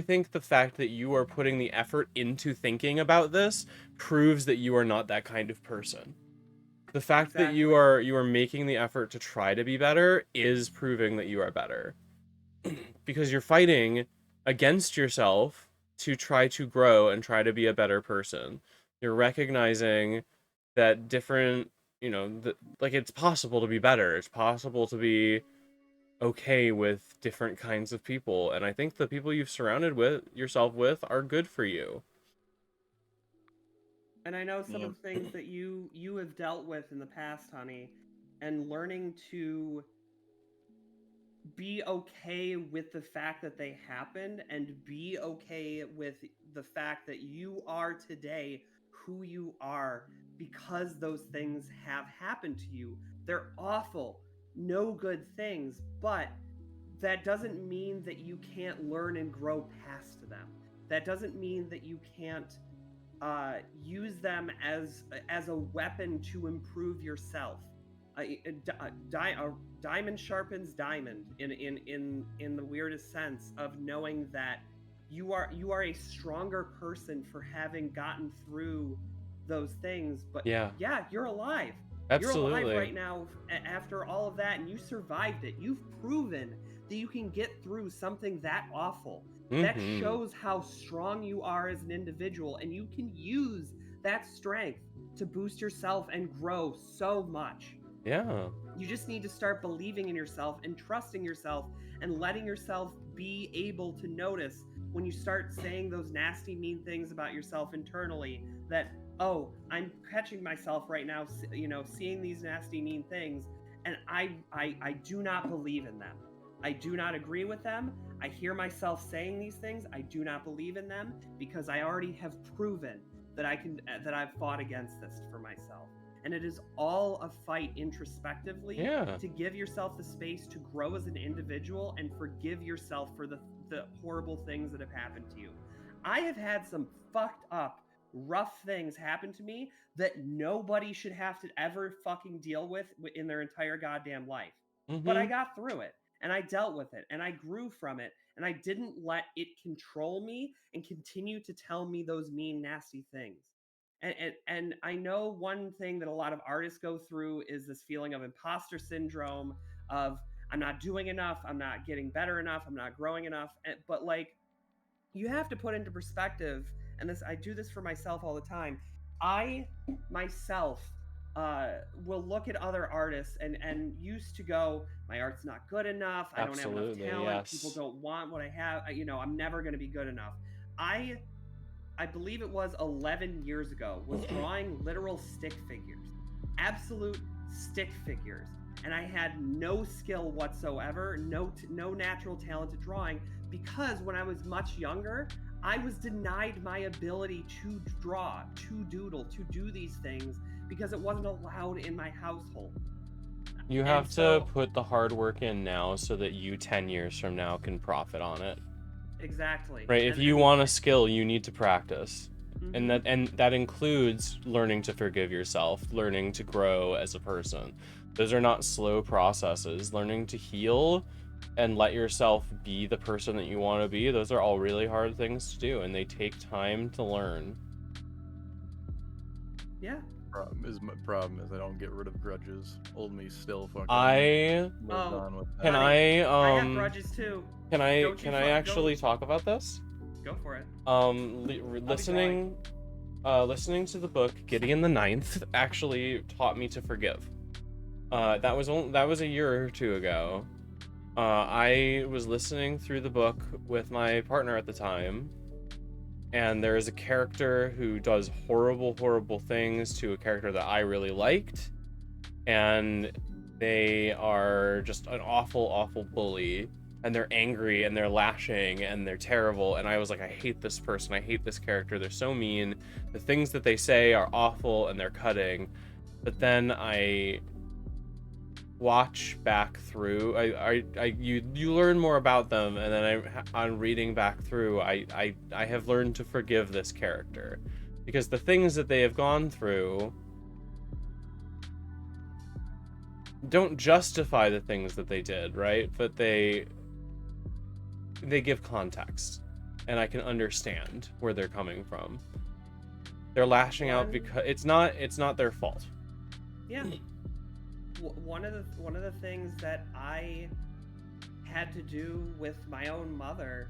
think the fact that you are putting the effort into thinking about this proves that you are not that kind of person. The fact that you are making the effort to try to be better is proving that you are better. Because you're fighting against yourself to try to grow and try to be a better person. You're recognizing that different, like it's possible to be better. It's possible to be okay with different kinds of people, and I think the people you've surrounded with yourself with are good for you. And I know some of the things that you have dealt with in the past, honey, and learning to be okay with the fact that they happened and be okay with the fact that you are today who you are because those things have happened to you. They're awful, no good things, but that doesn't mean that you can't learn and grow past them. That doesn't mean that you can't use them as a weapon to improve yourself. Diamond sharpens diamond in the weirdest sense of knowing that you are a stronger person for having gotten through those things. But yeah, you're alive. Absolutely. You're alive right now after all of that, and you survived it. You've proven that you can get through something that awful. That shows how strong you are as an individual, and you can use that strength to boost yourself and grow so much. Yeah. You just need to start believing in yourself and trusting yourself and letting yourself be able to notice when you start saying those nasty, mean things about yourself internally that, oh, I'm catching myself right now, seeing these nasty, mean things, and I do not believe in them. I do not agree with them. I hear myself saying these things. I do not believe in them because I already have proven that I've fought against this for myself. And it is all a fight introspectively to give yourself the space to grow as an individual and forgive yourself for the horrible things that have happened to you. I have had some fucked up, rough things happen to me that nobody should have to ever fucking deal with in their entire goddamn life. But I got through it, and I dealt with it, and I grew from it, and I didn't let it control me and continue to tell me those mean, nasty things. And I know one thing that a lot of artists go through is this feeling of imposter syndrome of I'm not doing enough, I'm not getting better enough, I'm not growing enough. But like, you have to put into perspective, and I do this for myself all the time. I myself will look at other artists and used to go, my art's not good enough, I don't have enough talent, people don't want what I have, I'm never going to be good enough. I believe it was 11 years ago, was drawing literal stick figures, absolute stick figures, and I had no skill whatsoever, no natural talent at drawing, because when I was much younger, I was denied my ability to draw, to doodle, to do these things because it wasn't allowed in my household. You have to put the hard work in now so that you 10 years from now can profit on it. Exactly. Right, if you want a skill, you need to practice. And that includes learning to forgive yourself, learning to grow as a person. Those are not slow processes. Learning to heal and let yourself be the person that you want to be, those are all really hard things to do, and they take time to learn. Yeah. My problem is I don't get rid of grudges. Old me still fucking I have grudges too. Can I actually talk about this? Go for it. Listening to the book Gideon the Ninth actually taught me to forgive. That was a year or two ago. I was listening through the book with my partner at the time, and there is a character who does horrible things to a character that I really liked, and they are just an awful bully, and they're angry and they're lashing and they're terrible, and I was like, I hate this person, I hate this character, they're so mean, the things that they say are awful and they're cutting. But then I watch back through, you learn more about them, and then on reading back through, I have learned to forgive this character, because the things that they have gone through don't justify the things that they did, right? But they give context, and I can understand where they're coming from. They're lashing out because it's not their fault. Yeah. One of the things that I had to do with my own mother,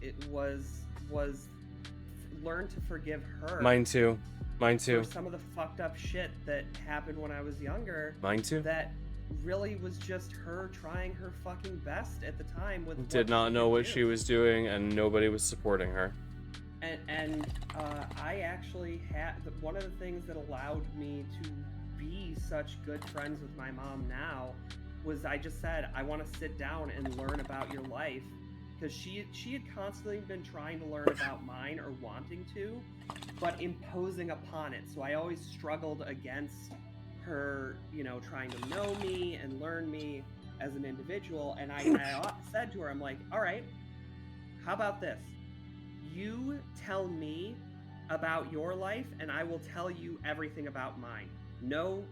it was learn to forgive her. Mine too. For some of the fucked up shit that happened when I was younger. Mine too. That really was just her trying her fucking best at the time with Did not know what she was doing, and nobody was supporting her. And I actually had one of the things that allowed me to be such good friends with my mom now was I just said, I want to sit down and learn about your life, because she had constantly been trying to learn about mine, or wanting to, but imposing upon it. So I always struggled against her, trying to know me and learn me as an individual. And I said to her, I'm like, all right, how about this? You tell me about your life, and I will tell you everything about mine. No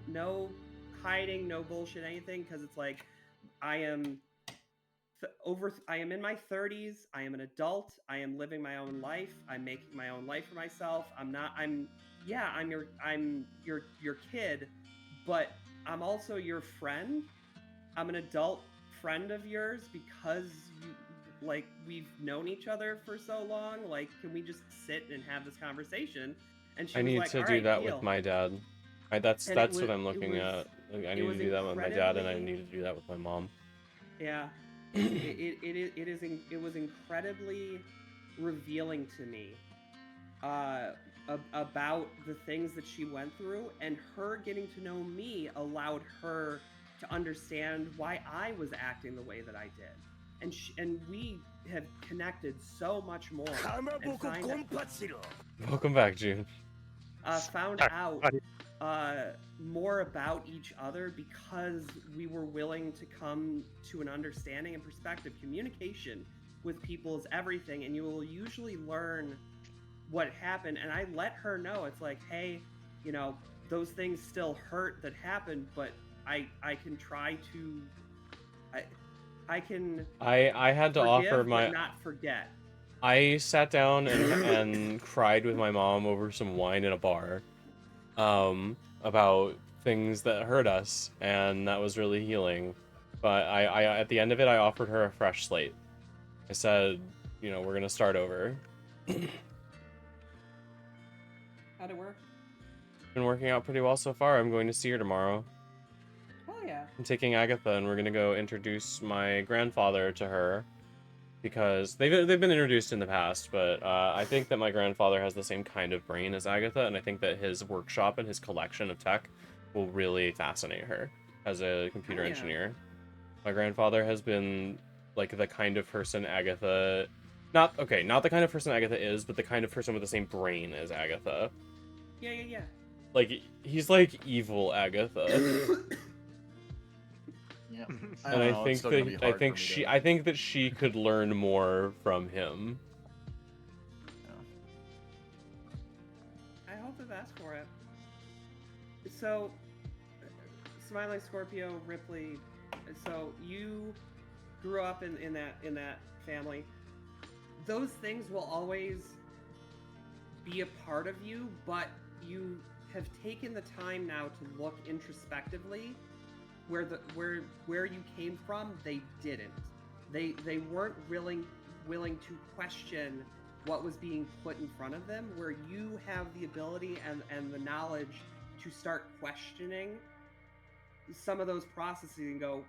hiding, no bullshit, anything, because it's like I am in my 30s. I am an adult. I am living my own life. I'm making my own life for myself. I'm your kid, but I'm also your friend. I'm an adult friend of yours because we've known each other for so long. Like, can we just sit and have this conversation? And she I was need like, to all do right, that deal. with my dad. That's what I'm looking at. I need to do that with my dad, and I need to do that with my mom. Yeah, it was incredibly revealing to me about the things that she went through, and her getting to know me allowed her to understand why I was acting the way that I did, and we have connected so much more. Welcome back, June. Found out more about each other because we were willing to come to an understanding and perspective. Communication with people is everything, and you will usually learn what happened. And I let her know, it's like, hey, those things still hurt that happened, but I can try to I had to offer my but not forget. I sat down and cried with my mom over some wine in a bar, about things that hurt us, and that was really healing. But I at the end of it, I offered her a fresh slate. I said, we're gonna start over. How'd it work? Been working out pretty well so far. I'm going to see her tomorrow. Oh yeah. I'm taking Agatha, and we're gonna go introduce my grandfather to her, because they've been introduced in the past, but I think that my grandfather has the same kind of brain as Agatha, and I think that his workshop and his collection of tech will really fascinate her as a computer engineer. My grandfather has been like the kind of person Agatha, not the kind of person Agatha is, but the kind of person with the same brain as Agatha. Yeah. Like, he's like evil Agatha. Yeah. And I think that she could learn more from him. I hope they've asked for it. So, Smiling Scorpio, Ripley, so you grew up in that family. Those things will always be a part of you, but you have taken the time now to look introspectively where you came from. They didn't. They weren't willing to question what was being put in front of them, where you have the ability and the knowledge to start questioning some of those processes and go,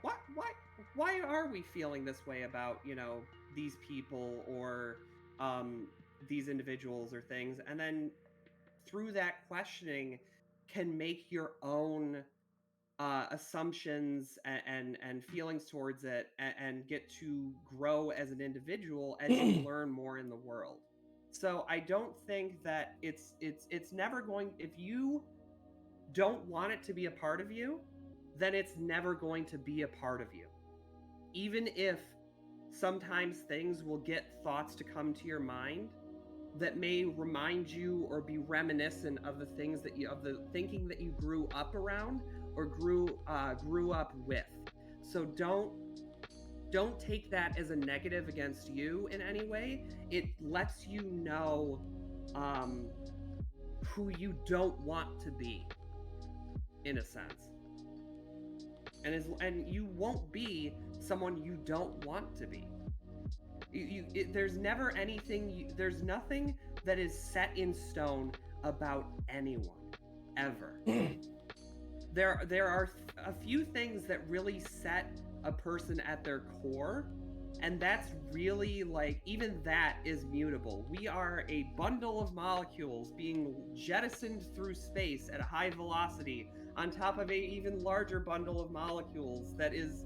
why are we feeling this way about these people or these individuals or things, and then through that questioning can make your own assumptions and feelings towards it, and get to grow as an individual as you learn more in the world. So I don't think that it's never going, if you don't want it to be a part of you, then it's never going to be a part of you. Even if sometimes things will get thoughts to come to your mind that may remind you or be reminiscent of the things that of the thinking that you grew up around or grew up with. So don't take that as a negative against you in any way. It lets you know who you don't want to be, in a sense. And you won't be someone you don't want to be. There's never anything. There's nothing that is set in stone about anyone, ever. There are a few things that really set a person at their core, and that's really like, even that is mutable. We are a bundle of molecules being jettisoned through space at a high velocity on top of a even larger bundle of molecules that is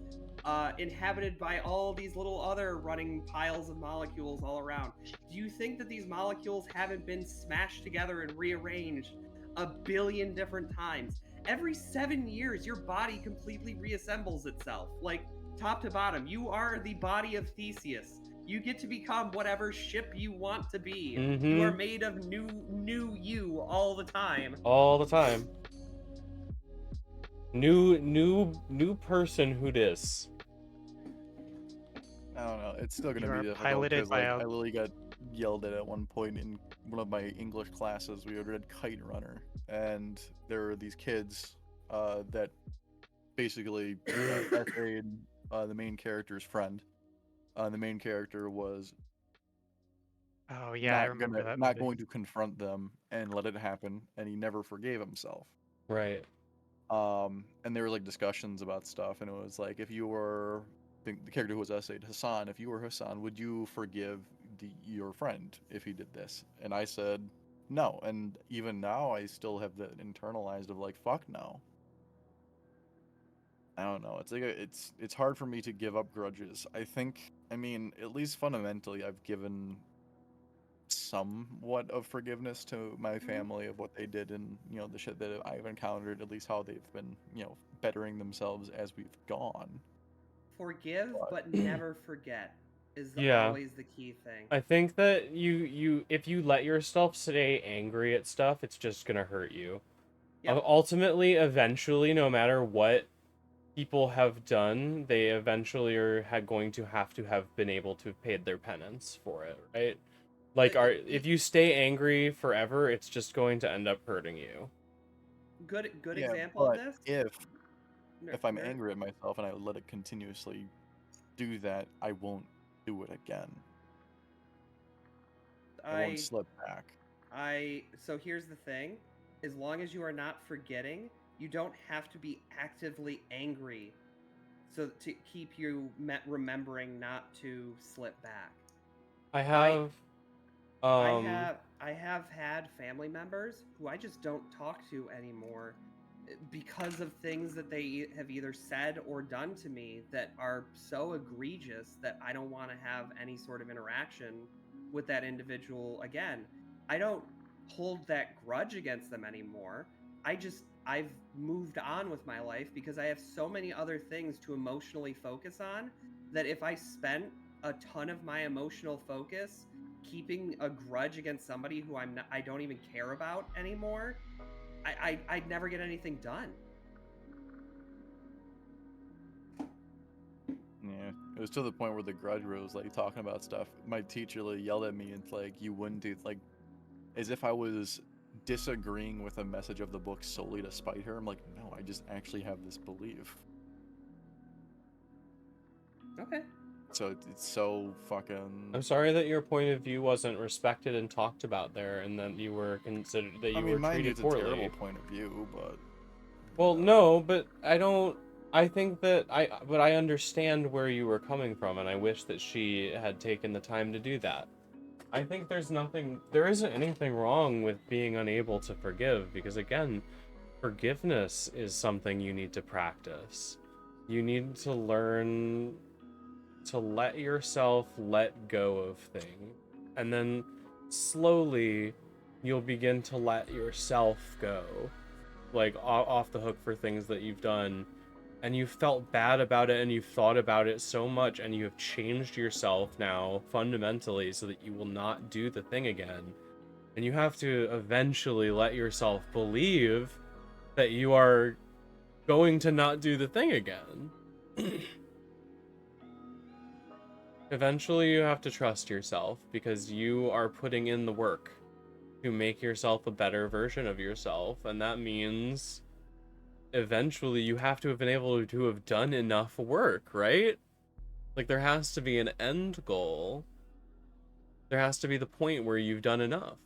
inhabited by all these little other running piles of molecules all around. Do you think that these molecules haven't been smashed together and rearranged a billion different times? Every 7 years, your body completely reassembles itself, like top to bottom. You are the body of Theseus. You get to become whatever ship you want to be. You are made of new you all the time. All the time. New person who dis. I don't know. It's still gonna You be are difficult piloted because by like a I literally got yelled at one point in one of my English classes. We had read Kite Runner, and there were these kids that basically essayed the main character's friend. The main character was Oh yeah, I remember that not movie. going to confront them and let it happen, and he never forgave himself. Right. And there were like discussions about stuff, and it was like, if you were the character who was essayed, Hassan, if you were Hassan, would you forgive your friend if he did this? And I said no, and even now I still have that internalized of like, fuck no. I don't know. It's like it's hard for me to give up grudges. I mean, at least fundamentally, I've given somewhat of forgiveness to my family of what they did and the shit that I've encountered, at least how they've been bettering themselves as we've gone. Forgive, but never forget is Yeah. always the key thing. I think that if you let yourself stay angry at stuff, it's just gonna hurt you. Yep. Ultimately, eventually, no matter what people have done, they eventually are going to have been able to have paid their penance for it, right? Like, if you stay angry forever, it's just going to end up hurting you. Good Yeah, example of but this. if I'm angry at myself and I let it continuously do that, I won't do it again. I won't slip back. So here's the thing: as long as you are not forgetting, you don't have to be actively angry, so to keep you remembering not to slip back. I have had family members who I just don't talk to anymore because of things that they have either said or done to me that are so egregious that I don't want to have any sort of interaction with that individual again. I don't hold that grudge against them anymore. I've moved on with my life because I have so many other things to emotionally focus on that if I spent a ton of my emotional focus keeping a grudge against somebody who I don't even care about anymore, I'd never get anything done. Yeah, it was to the point where the grudge was like talking about stuff. My teacher like, yelled at me and like, you wouldn't do, like, as if I was disagreeing with a message of the book solely to spite her. I'm like, no, I just actually have this belief. Okay. So it's so fucking. I'm sorry that your point of view wasn't respected and talked about there, and that you were considered that you were mind you, treated it's poorly. a terrible point of view, but. Well, no, but I don't. I think that but I understand where you were coming from, and I wish that she had taken the time to do that. I think there isn't anything wrong with being unable to forgive, because again, forgiveness is something you need to practice. You need to learn to let yourself let go of things, and then slowly you'll begin to let yourself go, like off the hook for things that you've done, and you felt bad about it and you've thought about it so much and you have changed yourself now fundamentally so that you will not do the thing again. And you have to eventually let yourself believe that you are going to not do the thing again. Eventually you have to trust yourself because you are putting in the work to make yourself a better version of yourself, and that means eventually you have to have been able to have done enough work, right? Like, there has to be an end goal. There has to be the point where you've done enough.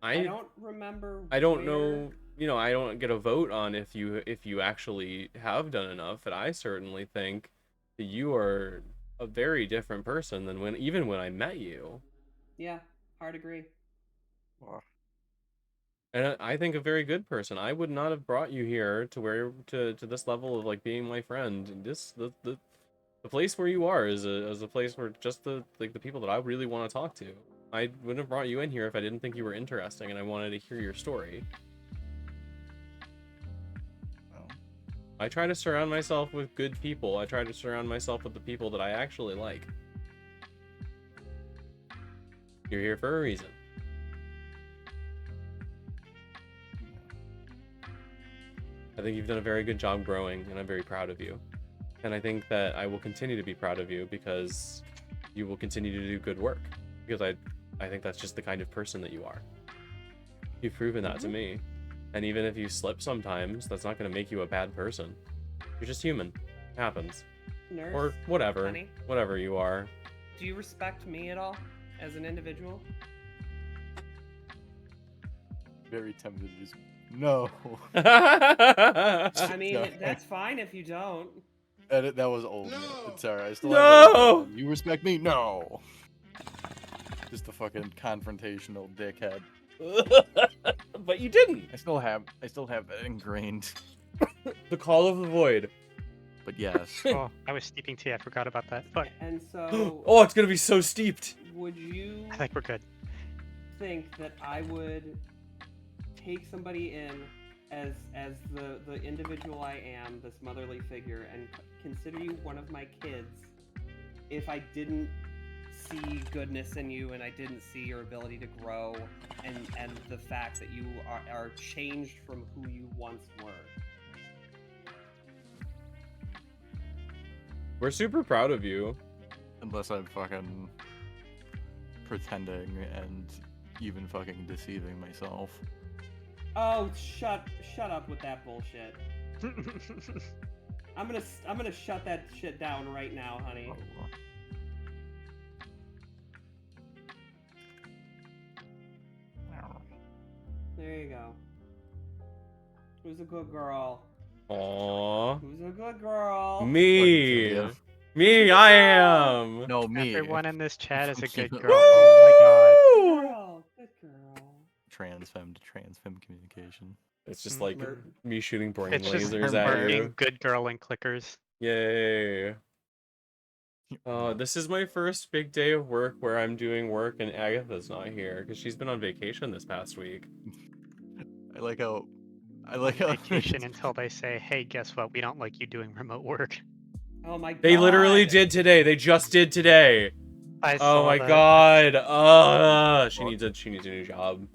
I don't remember. I don't where... know, you know, I don't get a vote on if you actually have done enough, but I certainly think that you are a very different person than even when I met you. Yeah, hard agree. And I think a very good person. I would not have brought you here to this level of like being my friend. The place where you are is a place where just the people that I really want to talk to. I wouldn't have brought you in here if I didn't think you were interesting and I wanted to hear your story. I try to surround myself with good people. I try to surround myself with the people that I actually like. You're here for a reason. I think you've done a very good job growing, and I'm very proud of you. And I think that I will continue to be proud of you because you will continue to do good work. Because I think that's just the kind of person that you are. You've proven that to me. And even if you slip sometimes, that's not going to make you a bad person. You're just human. It happens. Nurse, or whatever. honey, Whatever you are. do you respect me at all as an individual? Very tempted to just no. I mean, that's fine if you don't. That was old. No! It's alright. I still No! have you respect me? No. Just a fucking confrontational dickhead. But you didn't. I still have that ingrained. The call of the void. But yes. Oh, I was steeping tea. I forgot about that. Fuck. And so, Oh, it's gonna be so steeped. would you I think we're good. think that I would take somebody in as the individual I am, this motherly figure, and consider you one of my kids if I didn't see goodness in you and I didn't see your ability to grow and the fact that you are changed from who you once were? We're super proud of you. Unless I'm fucking pretending and even fucking deceiving myself. Oh, shut up with that bullshit. I'm gonna shut that shit down right now, honey. There you go. Who's a good girl? Aww. Who's a good girl? Me. Me, I am. No, me. Everyone in this chat is a good girl. Oh my god. Girl, good girl. Trans femme to trans femme communication. It's just like me shooting brain It's just lasers her at being you. good girl and clickers. Yay. This is my first big day of work where I'm doing work and Agatha's not here because she's been on vacation this past week. I like how Vacation until they say, hey, guess what? We don't like you doing remote work. Oh my god. They literally did today. They just did today. I Oh saw my that. god. She needs a new job.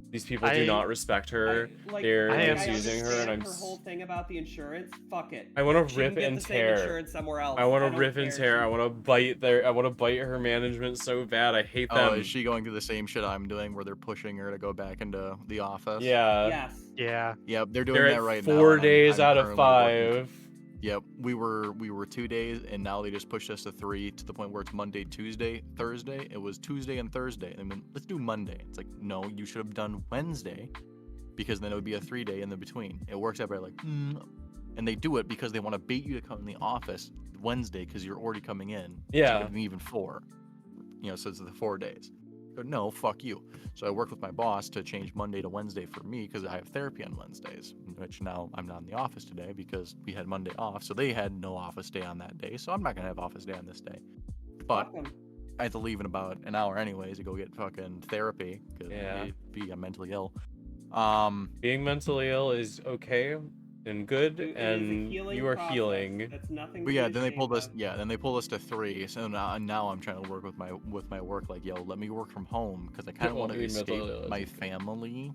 These people do not respect her. They're misusing her, and I'm. Her whole thing about the insurance. Fuck it. I want to She rip can get and the same tear. insurance somewhere else. I want I to don't rip and care. tear. I want to bite I want to bite her management so bad. I hate them. Oh, is she going through the same shit I'm doing where they're pushing her to go back into the office? Yeah. Yes. Yeah. Yep, they're doing They're that at right now. 4 days I'm out of currently working 5. Yep, we were 2 days, and now they just pushed us to 3 to the point where it's Monday, Tuesday, Thursday. It was Tuesday and Thursday, and then let's do Monday. It's like, no, you should have done Wednesday, because then it would be a 3-day in the between. It works out by like, and they do it because they want to bait you to come in the office Wednesday because you're already coming in. Yeah. So even 4, so it's the 4 days. But no, fuck you. So I worked with my boss to change Monday to Wednesday for me because I have therapy on Wednesdays, which now I'm not in the office today because we had Monday off. So they had no office day on that day. So I'm not going to have office day on this day. But I have to leave in about an hour anyways to go get fucking therapy because I'm mentally ill. Being mentally ill is okay and good, It is a and healing you are process. healing. That's nothing But to yeah, be then they ashamed pulled us. of. Yeah, then they pulled us to 3. So now I'm trying to work with my work. Like, yo, let me work from home because I kind of Well, want to you admit escape that, my that's okay. family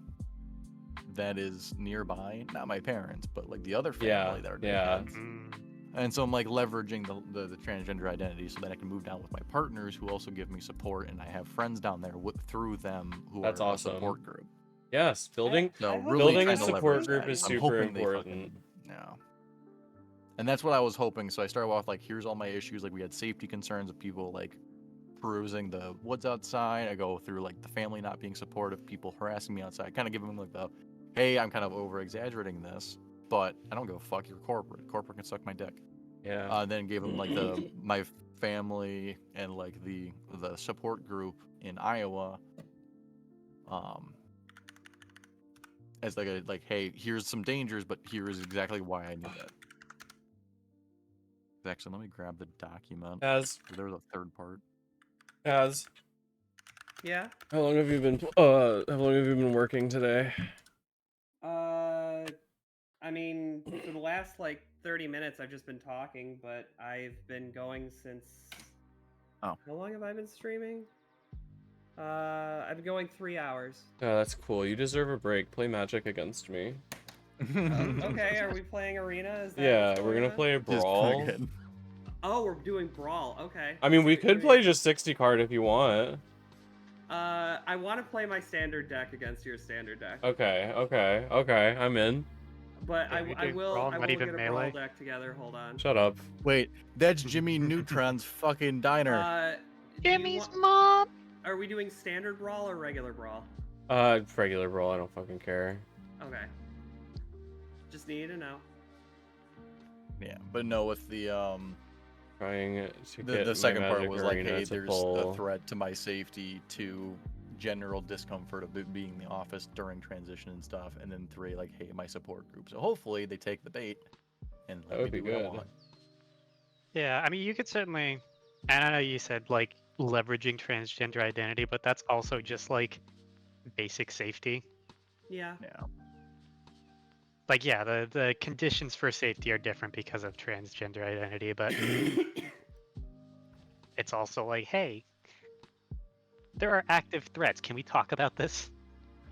that is nearby. Not my parents, but like the other Yeah, family that are yeah. dickheads. And so I'm like leveraging the transgender identity so that I can move down with my partners who also give me support, and I have friends down there through them who That's are awesome. a support group. Yes, building So hope really building a trying to support leverage group that. is So I'm super hoping they important. fucking yeah. And that's what I was hoping. So I started off like, here's all my issues. Like we had safety concerns of people like perusing the woods outside. I go through like the family not being supportive, people harassing me outside. Kind of give them like the, hey, I'm kind of over exaggerating this, but I don't give a fuck. You're corporate. Corporate can suck my dick. Yeah. Then gave them like my family and like the support group in Iowa. As like, hey, here's some dangers, but here is exactly why I knew that. Actually, let me grab the document. As There was a third part. As Yeah. how long have you been working today? I mean, for the last like 30 minutes, I've just been talking, but I've been going since. Oh. How long have I been streaming? I've been going 3 hours. Oh, that's cool. You deserve a break. Play Magic against me. Okay, are we playing Arena? Is that Yeah, what's we're going gonna on? play a brawl. Oh, we're doing Brawl. Okay. I mean, we could play just 60 card if you want. I want to play my standard deck against your standard deck. Okay. I'm in. But Yeah, we I do will Brawl, not even get a melee? Brawl deck together. Hold on. Shut up. Wait, that's Jimmy Neutron's fucking diner. Jimmy's mom. Are we doing standard Brawl or regular Brawl? Regular brawl. I don't fucking care. Okay. Just need to know. Yeah, but no, with the Trying to get the second my part Magic was like, Arena hey, to there's pull. a threat to my safety, to general discomfort of being in the office during transition and stuff, and then 3, like, hey, my support group. So hopefully they take the bait and That let would me be do what I good. want. Yeah, I mean, you could certainly. And I know you said like leveraging transgender identity, but that's also just like basic safety. Yeah. Yeah. Like, yeah, the conditions for safety are different because of transgender identity, but it's also like, hey, there are active threats. Can we talk about this?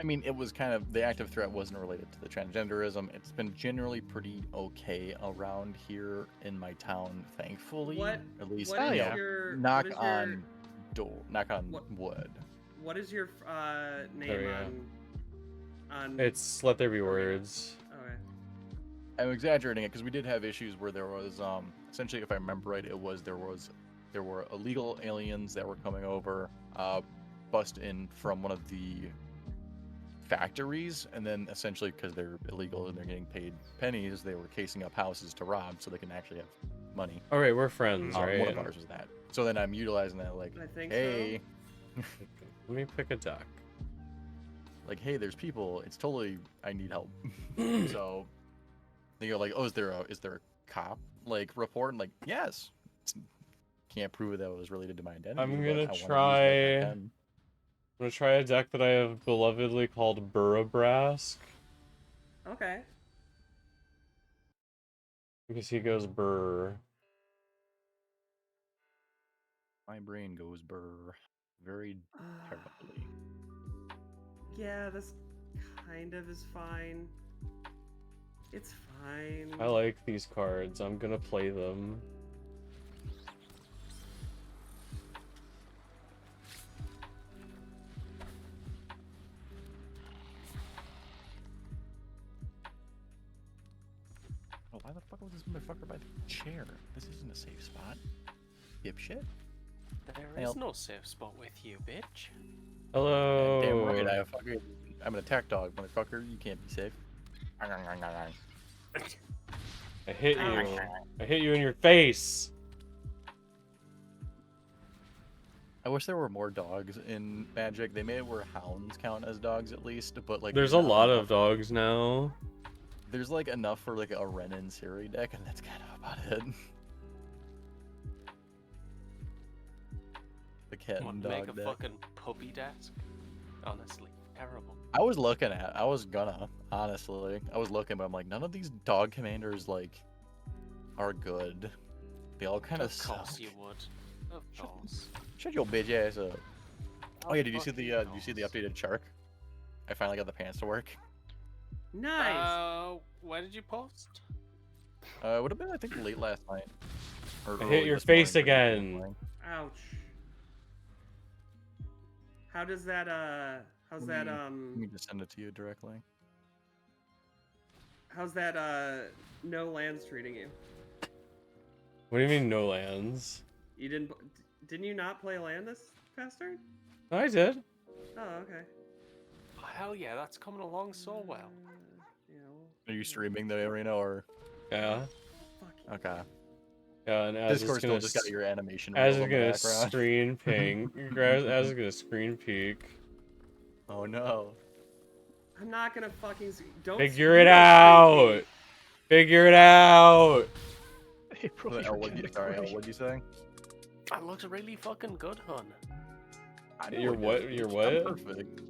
I mean, it was kind of, the active threat wasn't related to the transgenderism. It's been generally pretty okay around here in my town, thankfully. At least, what is you know, your knock what is on wood. What is your name There we go. on It's Let There Be Words. Okay. I'm exaggerating it because we did have issues where there was essentially, if I remember right, there were illegal aliens that were coming over, bust in from one of the factories, and then essentially because they're illegal and they're getting paid pennies, they were casing up houses to rob so they can actually have money. All right, we're friends, right? One of ours was that. So then I'm utilizing that, like, I think hey, let me pick a deck. Like, hey, there's people. It's totally, I need help. So they go like, oh, is there a cop like report? And like, yes. Can't prove that it was related to my identity. I'm but gonna I wanna use it if I try. can. I'm gonna try a deck that I have belovedly called Burrabrask. Okay. Because he goes burr. My brain goes burr very terribly. Yeah, this kind of is fine. It's fine. I like these cards. I'm gonna play them. Oh, why the fuck was this motherfucker by the chair? This isn't a safe spot. Dipshit. There is no safe spot with you, bitch. Hello. Damn right, I'm an attack dog, motherfucker. You can't be safe. I hit you. I hit you in your face. I wish there were more dogs in Magic. They made it where hounds count as dogs at least, but like There's a lot of dogs now. There's like enough for like a Ren and Siri deck, and that's kind of about it. The cat and dog Make a deck. fucking puppy desk. Honestly, terrible. I was gonna, honestly. I was looking, but I'm like, none of these dog commanders, like, are good. They all kind of suck. Of course you would. Of course. Shut your bitch ass up. Oh yeah, did you see the Fucking did you see the updated shark? I finally got the pants to work. Nice. Where did you post? It would have been I think late last night. Or I early hit your this face morning, again. Ouch. How does that how's that Let me just send it to you directly. how's that no lands treating you? What do you mean no lands? You didn't you not play land this past turn? No, I did. Oh, okay. Oh, hell yeah, that's coming along so well. Are you streaming the arena or? Yeah. Okay. Yeah, and as Discord is gonna still just got your animation. as reel is in the gonna background. screen ping. As is gonna screen peek. Oh no. I'm not gonna fucking don't Figure it out. Figure it out. April, Sorry, what'd you say? That looks really fucking good, hun. You're what? You're what? I'm perfect.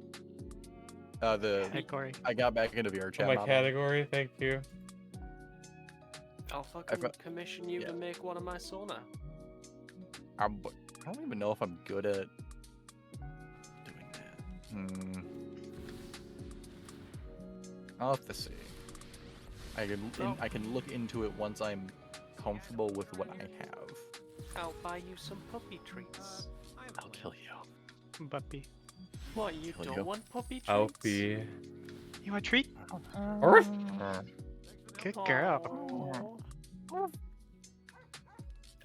Category. I got back into VR chat. Oh, my model. category, thank you. I'll fucking commission you to make one of my sauna. I don't even know if I'm good at doing that. I'll have to see. I can look into it once I'm comfortable with what I have. I'll buy you some puppy treats. I'll kill you. Puppy. What, you Kill don't you. want puppy treats? Alfie. You want a treat? Earth? Good girl.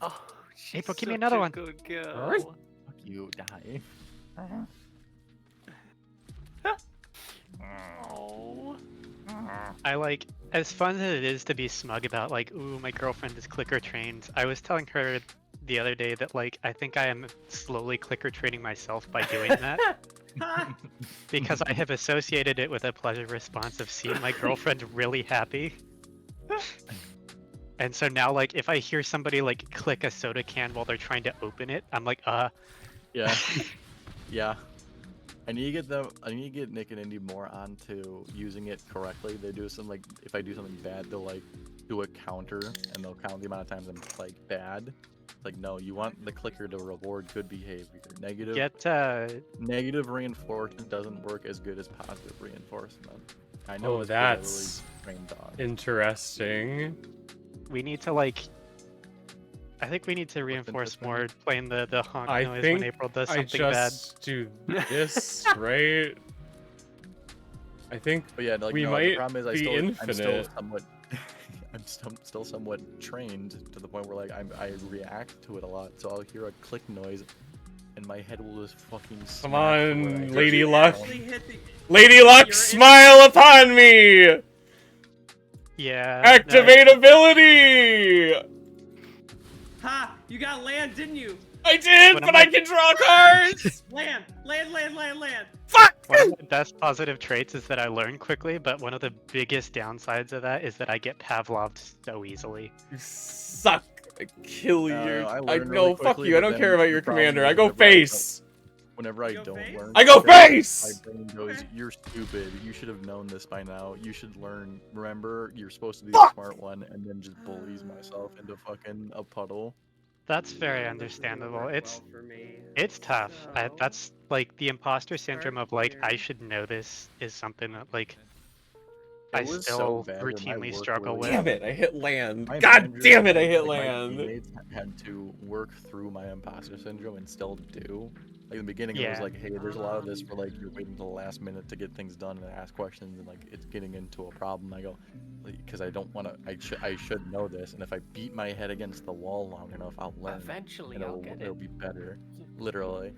Oh, she's April, give me such another a one. Good girl. Earth? Fuck you, die. Oh. I like, as fun as it is to be smug about, like, ooh, my girlfriend is clicker trained. I was telling her the other day that, like, I think I am slowly clicker training myself by doing that. Because I have associated it with a pleasure response of seeing my girlfriend really happy. And so now, like, if I hear somebody, like, click a soda can while they're trying to open it, I'm like, Yeah. Yeah. I need to get Nick and Indy more onto using it correctly. They do some, like, if I do something bad, they'll, like, do a counter, and they'll count the amount of times I'm, like, bad. It's like, no, you want the clicker to reward good behavior. Negative reinforcement doesn't work as good as positive reinforcement. I know Oh, it's 'cause I that's really trained dogs. interesting. we need to, like, I think we need to reinforce more playing the honk noise when April does something I bad. just do this, right? I think But yeah, like, we no, might the problem is be I'm still infinite. somewhat still somewhat trained to the point where, like, I react to it a lot. So I'll hear a click noise and my head will just fucking Come smack to where I on, hit Lady the Luck. ground. Lady Luck, smile upon me! Yeah. Activate ability! Ha! You got land, didn't you? I did, but I can draw cards! Land! Fuck! One of my best positive traits is that I learn quickly, but one of the biggest downsides of that is that I get Pavloved so easily. You suck. I kill you. I I learn no, really fuck quickly, you. I but don't then care about the your problem commander. is I go whenever I don't- face. Whenever I don't learn, I go face! My brain goes, "You're stupid. You should have known this by now. You should learn. Remember, you're supposed to be the smart one," and then just bullies myself into fucking a puddle. That's very understandable. It's for me. it's tough. That's like the imposter syndrome of, like, I should know this is something that, like, I It was still so bad where my routinely work struggle with. Damn it, I hit land. My God manager damn it, I and, hit like, land. My teammates had to work through my imposter syndrome and still do. Like, in the beginning, it was Yeah. like, hey, there's a lot of this where, like, you're waiting till the last minute to get things done and ask questions, and, like, it's getting into a problem. I go, because I don't want to, I should know this, and if I beat my head against the wall long enough, I'll learn. Eventually, and I'll get it'll it. be better. Literally.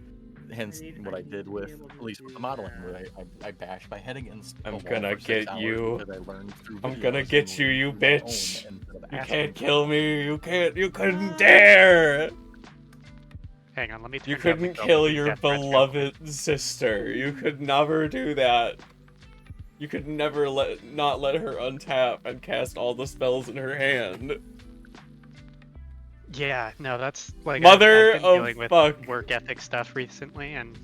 Hence what I did with, at least with the modeling, where I bashed my head against the I'm wall gonna for 6 get hours you. because I learned through I'm gonna videos get and you, you learned my own bitch. instead of You asking can't for kill me. You couldn't dare. Hang on, let me turn You down the couldn't Call of kill Duty your Deathmatch real beloved sister. You could never do that. You could never not let her untap and cast all the spells in her hand. Yeah, no, that's like Mother I've been of dealing with fuck. work ethic stuff recently, and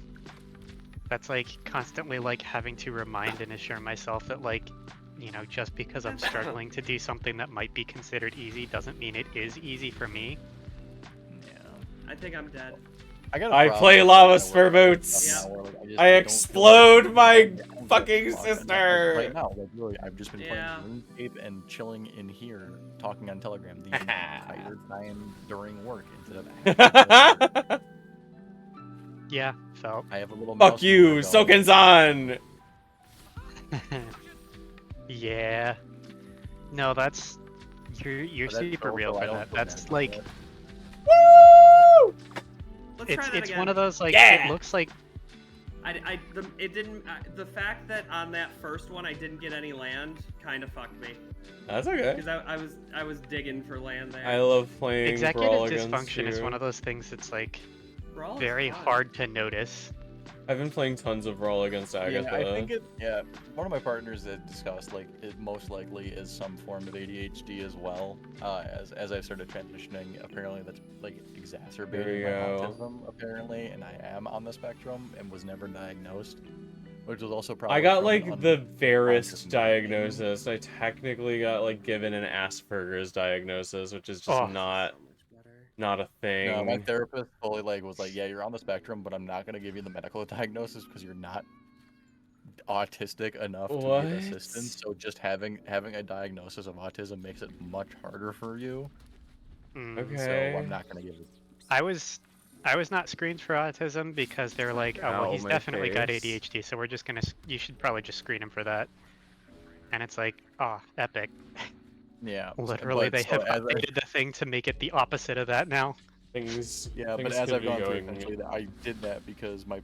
That's like constantly like having to remind and assure myself that like, you know, just because I'm struggling to do something that might be considered easy doesn't mean it is easy for me. Yeah. I think I'm dead. I play lava spur boots. I explode my fucking sister. Right now, like really, I've just been Yeah. playing RuneScape and chilling in here, talking on Telegram the entire time during work instead of. Yeah, felt. I have a little Fuck mouse you, mover going. Soken-san! Yeah. No, that's you're But that's super so- real so I for don't that. feel That's bad like about Woo! Let's try that it's again. one of those like Yeah! it looks like it didn't. The fact that on that first one I didn't get any land kind of fucked me. That's okay. Because I was digging for land there. I love playing executive Brawl against dysfunction is you. one of those things that's like Brawl is very fun. hard to notice. I've been playing tons of Brawl against Agatha. Yeah, I think one of my partners had discussed like it most likely is some form of ADHD as well. As I've started transitioning, apparently that's like exacerbated my autism apparently, and I am on the spectrum and was never diagnosed, which was also probably. I got from like an the unconscious Verist mind. diagnosis. I technically got like given an Asperger's diagnosis, which is just not a thing. No, my therapist fully was like, yeah, you're on the spectrum, but I'm not gonna give you the medical diagnosis because you're not autistic enough to get assistance. So just having a diagnosis of autism makes it much harder for you. Okay. So I'm not gonna give it. I was not screened for autism because they were like, oh well, Ow, he's my definitely got face. ADHD, so we're just gonna you should probably just screen him for that. And it's like, oh, epic. Yeah. Literally, they so have as updated the thing to make it the opposite of that now. Yeah, but as I've gone through, essentially, I did that because my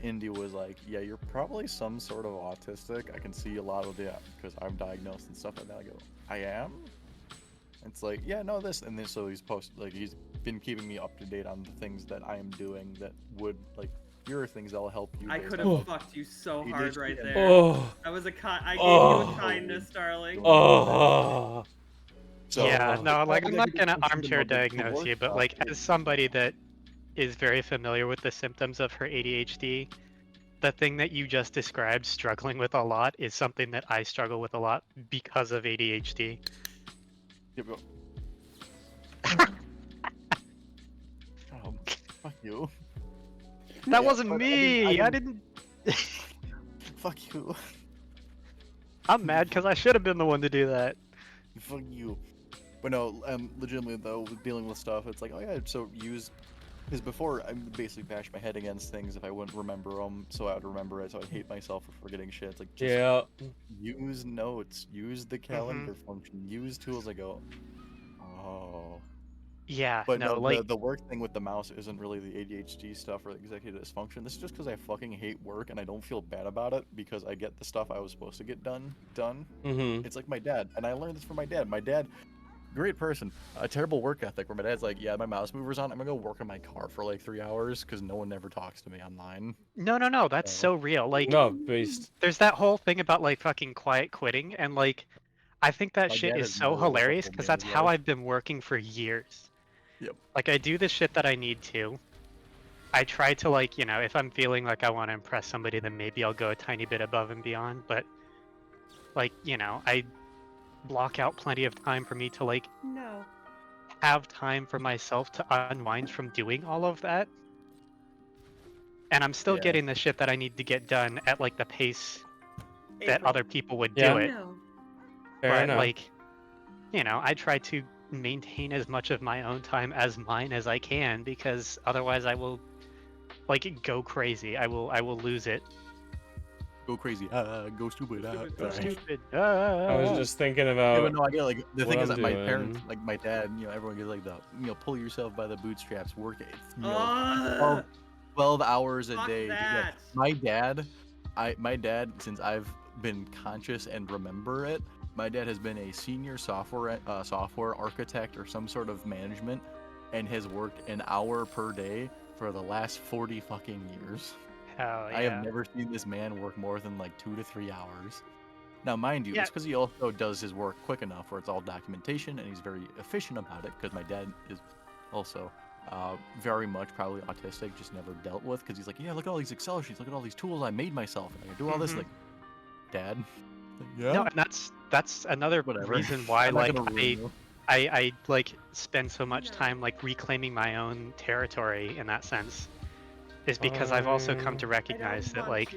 Indy was like, yeah, you're probably some sort of autistic. I can see a lot of that because I'm diagnosed and stuff like that. I go, I am? It's like, yeah, no, this. And then so he's he's been keeping me up to date on the things that I am doing that would, like, here are things that'll help you. I based could on have fucked you so ADHD hard right and- there. Oh. I gave you a kindness, darling. Oh. So, yeah, no, like I'm not executive gonna function armchair didn't know the diagnose work you, but stuff like is- as somebody that is very familiar with the symptoms of her ADHD, the thing that you just described struggling with a lot is something that I struggle with a lot because of ADHD. Fuck you. That wasn't me. I didn't. Fuck you. I'm mad because I should have been the one to do that. Fuck you. But no, legitimately though, dealing with stuff, it's like, oh yeah, so use. Because before, I basically bashed my head against things if I wouldn't remember them, so I would remember it, so I'd hate myself for forgetting shit. It's like, just use notes, use the calendar function, use tools. I go, oh. Yeah, But no, no, like the work thing with the mouse isn't really the ADHD stuff or the executive dysfunction. This is just because I fucking hate work and I don't feel bad about it because I get the stuff I was supposed to get done. Mm-hmm. It's like my dad, and I learned this from my dad. My dad, great person, a terrible work ethic. Where my dad's like, yeah, my mouse mover's on. I'm gonna go work in my car for like 3 hours because no one ever talks to me online. no, that's so real. Like, based. There's that whole thing about like fucking quiet quitting, and like, I think that My shit dad is has so never once hilarious told me because in that's his how life. I've been working for years. Yep. Like, I do the shit that I need to. I try to, like, you know, if I'm feeling like I want to impress somebody, then maybe I'll go a tiny bit above and beyond. But, like, you know, I block out plenty of time for me to, like, have time for myself to unwind from doing all of that. And I'm still getting the shit that I need to get done at, like, the pace that other people would do it. Fair enough. Like, you know, I try to maintain as much of my own time as mine as I can because otherwise I will like go crazy. I will lose it. Go crazy. Go stupid. Go stupid. I was just thinking about. Yeah, but no, I get like the what thing is I'm that my doing. parents, like my dad, you know, everyone gets like the, you know, pull yourself by the bootstraps, work it, you know, Ugh. 12 hours a Fuck day. that. My dad, since I've been conscious and remember it, my dad has been a senior software architect or some sort of management, and has worked an hour per day for the last 40 fucking years. Hell yeah. I have never seen this man work more than like 2 to 3 hours. Now, mind you, Yeah. it's because he also does his work quick enough where it's all documentation and he's very efficient about it. Because my dad is also very much probably autistic, just never dealt with, because he's like, yeah, look at all these Excel sheets, look at all these tools I made myself, and I can do all this. Like, Dad, yeah. No, and that's another Whatever. reason why I'm not like gonna ruin you. I like spend so much time like reclaiming my own territory in that sense, is because I've also come to recognize that like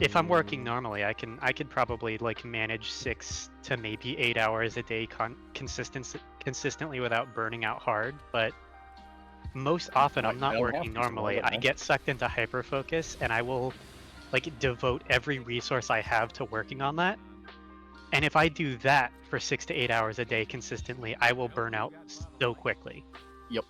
if I'm working normally, I could probably like manage 6 to maybe 8 hours a day consistently without burning out hard, but most often I'm I not don't have working to, so why normally. would I I? get sucked into hyperfocus and I will like devote every resource I have to working on that. And if I do that for 6 to 8 hours a day consistently, I will burn out so quickly. Yep.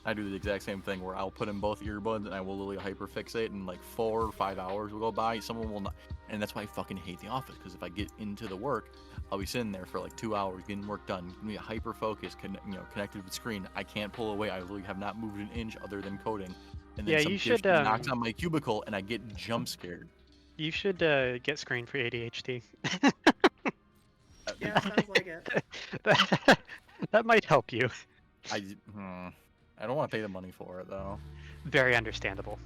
I do the exact same thing where I'll put in both earbuds and I will literally hyperfixate, and like 4 or 5 hours will go by. Someone will not, and that's why I fucking hate the office, because if I get into the work, I'll be sitting there for like 2 hours getting work done, be hyper focused, connected with screen. I can't pull away. I literally have not moved an inch other than coding. And then Yeah, some you dipshit should knocks on my cubicle and I get jump scared. you should get screened for ADHD. Yeah, sounds like it. that might help you. I don't want to pay the money for it though. Very understandable.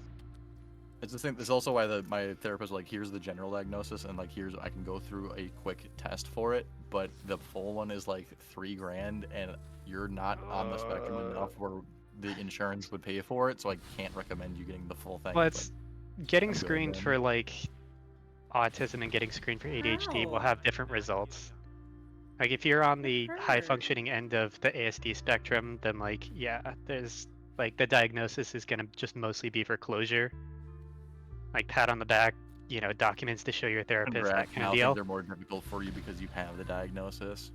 It's the thing. It's also why my therapist was like, here's the general diagnosis, and like I can go through a quick test for it, but the full one is like $3,000, and you're not on the spectrum enough where the insurance would pay for it, so I can't recommend you getting the full thing. Well, it's getting I'm good screened then. for like autism and getting screened for ADHD will have different results. Like if you're on the high functioning end of the ASD spectrum, then like yeah, there's like the diagnosis is gonna just mostly be for closure. Like pat on the back, documents to show your therapist, that kind of I deal. think they're more difficult for you because you have the diagnosis.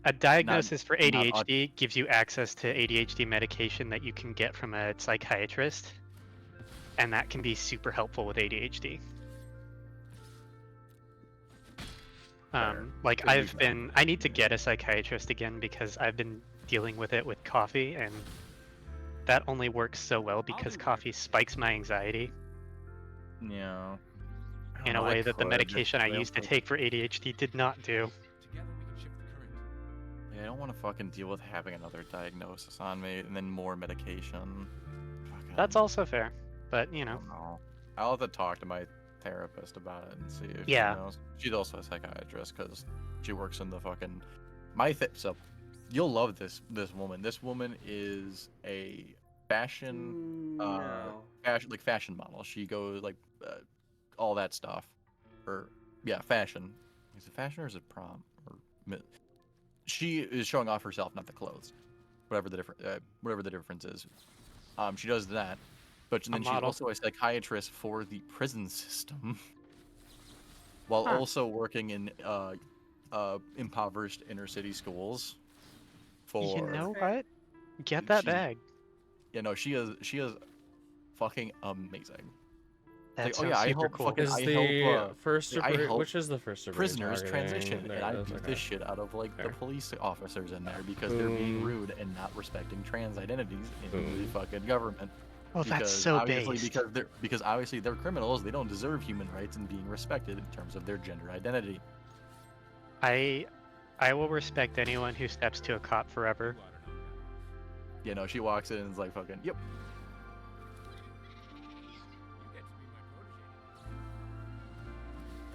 A diagnosis for not ADHD gives you access to ADHD medication that you can get from a psychiatrist, and that can be super helpful with ADHD. Like I need to get a psychiatrist again because I've been dealing with it with coffee, and that only works so well because coffee spikes my anxiety. Yeah. In a way that the medication I used to take for ADHD did not do. Yeah, I don't want to fucking deal with having another diagnosis on me and then more medication. That's also fair, but I don't know. I'll have to talk to my therapist about it and see if she knows. She's also a psychiatrist because she works in the fucking so you'll love this woman. This woman is a fashion fashion model. She goes like all that stuff, or fashion. Is it fashion or is it prom? Or she is showing off herself, not the clothes. Whatever the difference is. She does that, but then she's also a psychiatrist for the prison system, while also working in impoverished inner city schools. You know what? Get that bag. Yeah, no, she is fucking amazing. That's like, I help cool. fucking I help which is the first degree prisoners transition, and I beat this shit out of like the police officers in there because they're being rude and not respecting trans identities in the fucking government. Oh, that's so obviously based. because obviously they're criminals. They don't deserve human rights and being respected in terms of their gender identity. I will respect anyone who steps to a cop forever. You know, she walks in and is like fucking yep.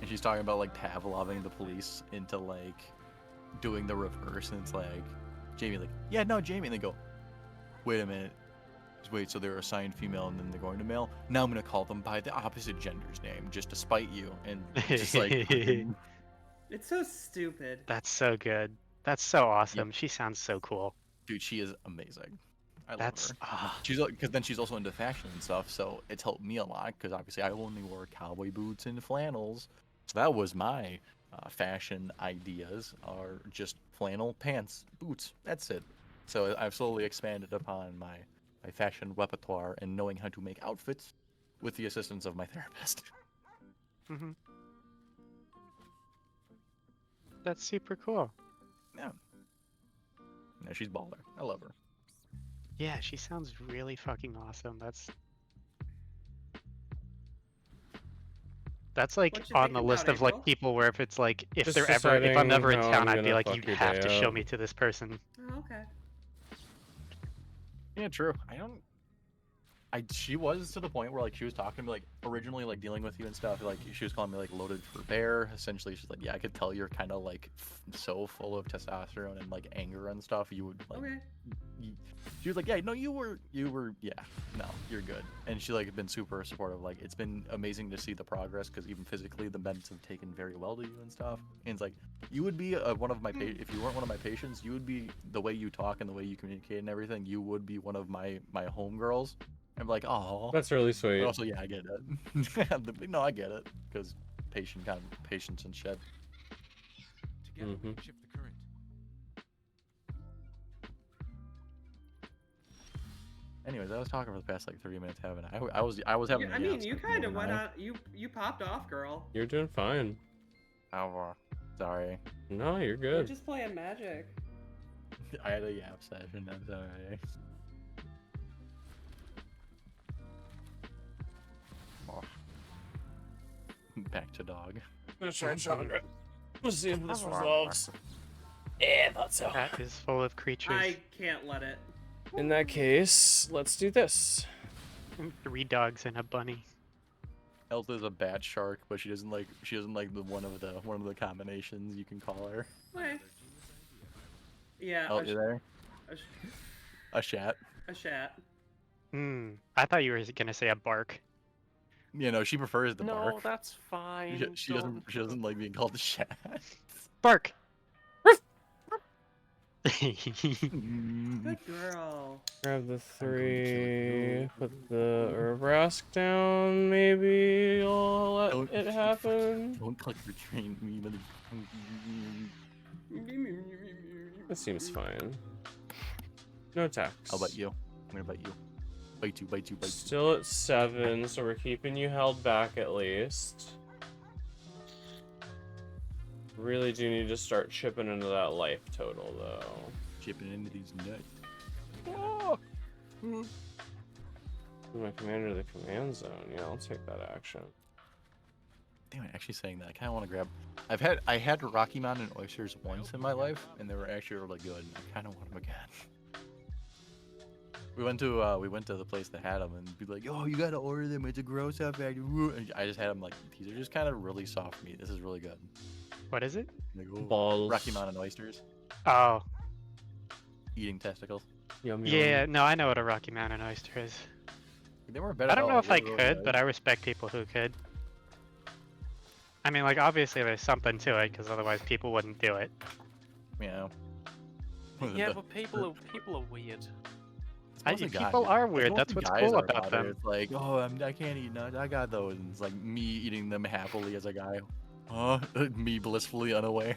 And she's talking about like Pavloving the police into like doing the reverse, and it's like Jamie like, yeah, no, Jamie, and they go, wait a minute. Wait, so they're assigned female and then they're going to male? Now I'm gonna call them by the opposite gender's name just to spite you. And just like it's so stupid. That's so good. That's so awesome. Yep. She sounds so cool. Dude, she is amazing. I love her. She's because then she's also into fashion and stuff, so it's helped me a lot because obviously I only wore cowboy boots and flannels. So that was my fashion ideas, are just flannel pants, boots. That's it. So I've slowly expanded upon my fashion repertoire and knowing how to make outfits with the assistance of my therapist. Mm-hmm. That's super cool. Yeah. No, she's baller. I love her. Yeah, she sounds really fucking awesome. That's like on the list of like people where if it's like if I'm ever in town, I'd be like, you have to show me to this person. Oh, okay. Yeah, true. She was to the point where like she was talking to me like originally like dealing with you and stuff. Like she was calling me like loaded for bear. Essentially, she's like, yeah, I could tell you're kind of like so full of testosterone and like anger and stuff. You would like. Okay. She was like, yeah, no, you were, yeah, no, you're good. And she like been super supportive. Like it's been amazing to see the progress because even physically the meds have taken very well to you and stuff. And it's like you would be one of my if you weren't one of my patients, you would be the way you talk and the way you communicate and everything. You would be one of my homegirls. I'm like, oh, That's really sweet. but also, yeah, I get it. No, I get it because patience and shit. Together we can shift the current. Anyways, I was talking for the past like 30 minutes, haven't I? I was having. I mean, you kind of went on. You popped off, girl. You're doing fine. Oh, sorry. No, you're We're good. just playing Magic. I had a yap session. I'm sorry. Oh. Back to dog. Let's try Chandra. Let's see if this resolves. Yeah, that's so. That is full of creatures. I can't let it. In that case, let's do this. 3 dogs and a bunny. Elta's a bat shark, but she doesn't like the one of the combinations you can call her. Okay. Yeah. Oh, you there? A shat. A shat. I thought you were gonna say a bark. You know, she prefers the bark. No, that's fine. She doesn't like being called a shat. Bark. Good girl. Grab the 3, put the Urbrask down, maybe you'll let it happen. Don't click retrain me, mother. That seems fine. No attacks. I'll bite you. I'm gonna bite you. Bite you. Still at 7, so we're keeping you held back at least. Really do need to start chipping into that life total, though. Chipping into these nuts. Oh! My commander to the command zone. Yeah, I'll take that action. Damn it, actually saying that, I kind of want to grab... I had Rocky Mountain oysters once in my life, and they were actually really good, and I kind of want them again. We went to the place that had them, and be like, oh, you gotta order them, it's a gross out factory. And I just had them like, these are just kind of really soft meat, this is really good. What is it? Like, oh, Balls. Rocky Mountain oysters. Oh. Eating testicles. Yum, Yeah, no, I know what a Rocky Mountain oyster is. They weren't bad I at don't all. know if They I were really could, good. but I respect people who could. I mean, like, obviously there's something to it, because otherwise people wouldn't do it. Yeah. Yeah, but people are weird. People are weird. That's what's cool about them. It's like, oh, I can't eat nuts. I got those. And it's like me eating them happily as a guy. Me blissfully unaware.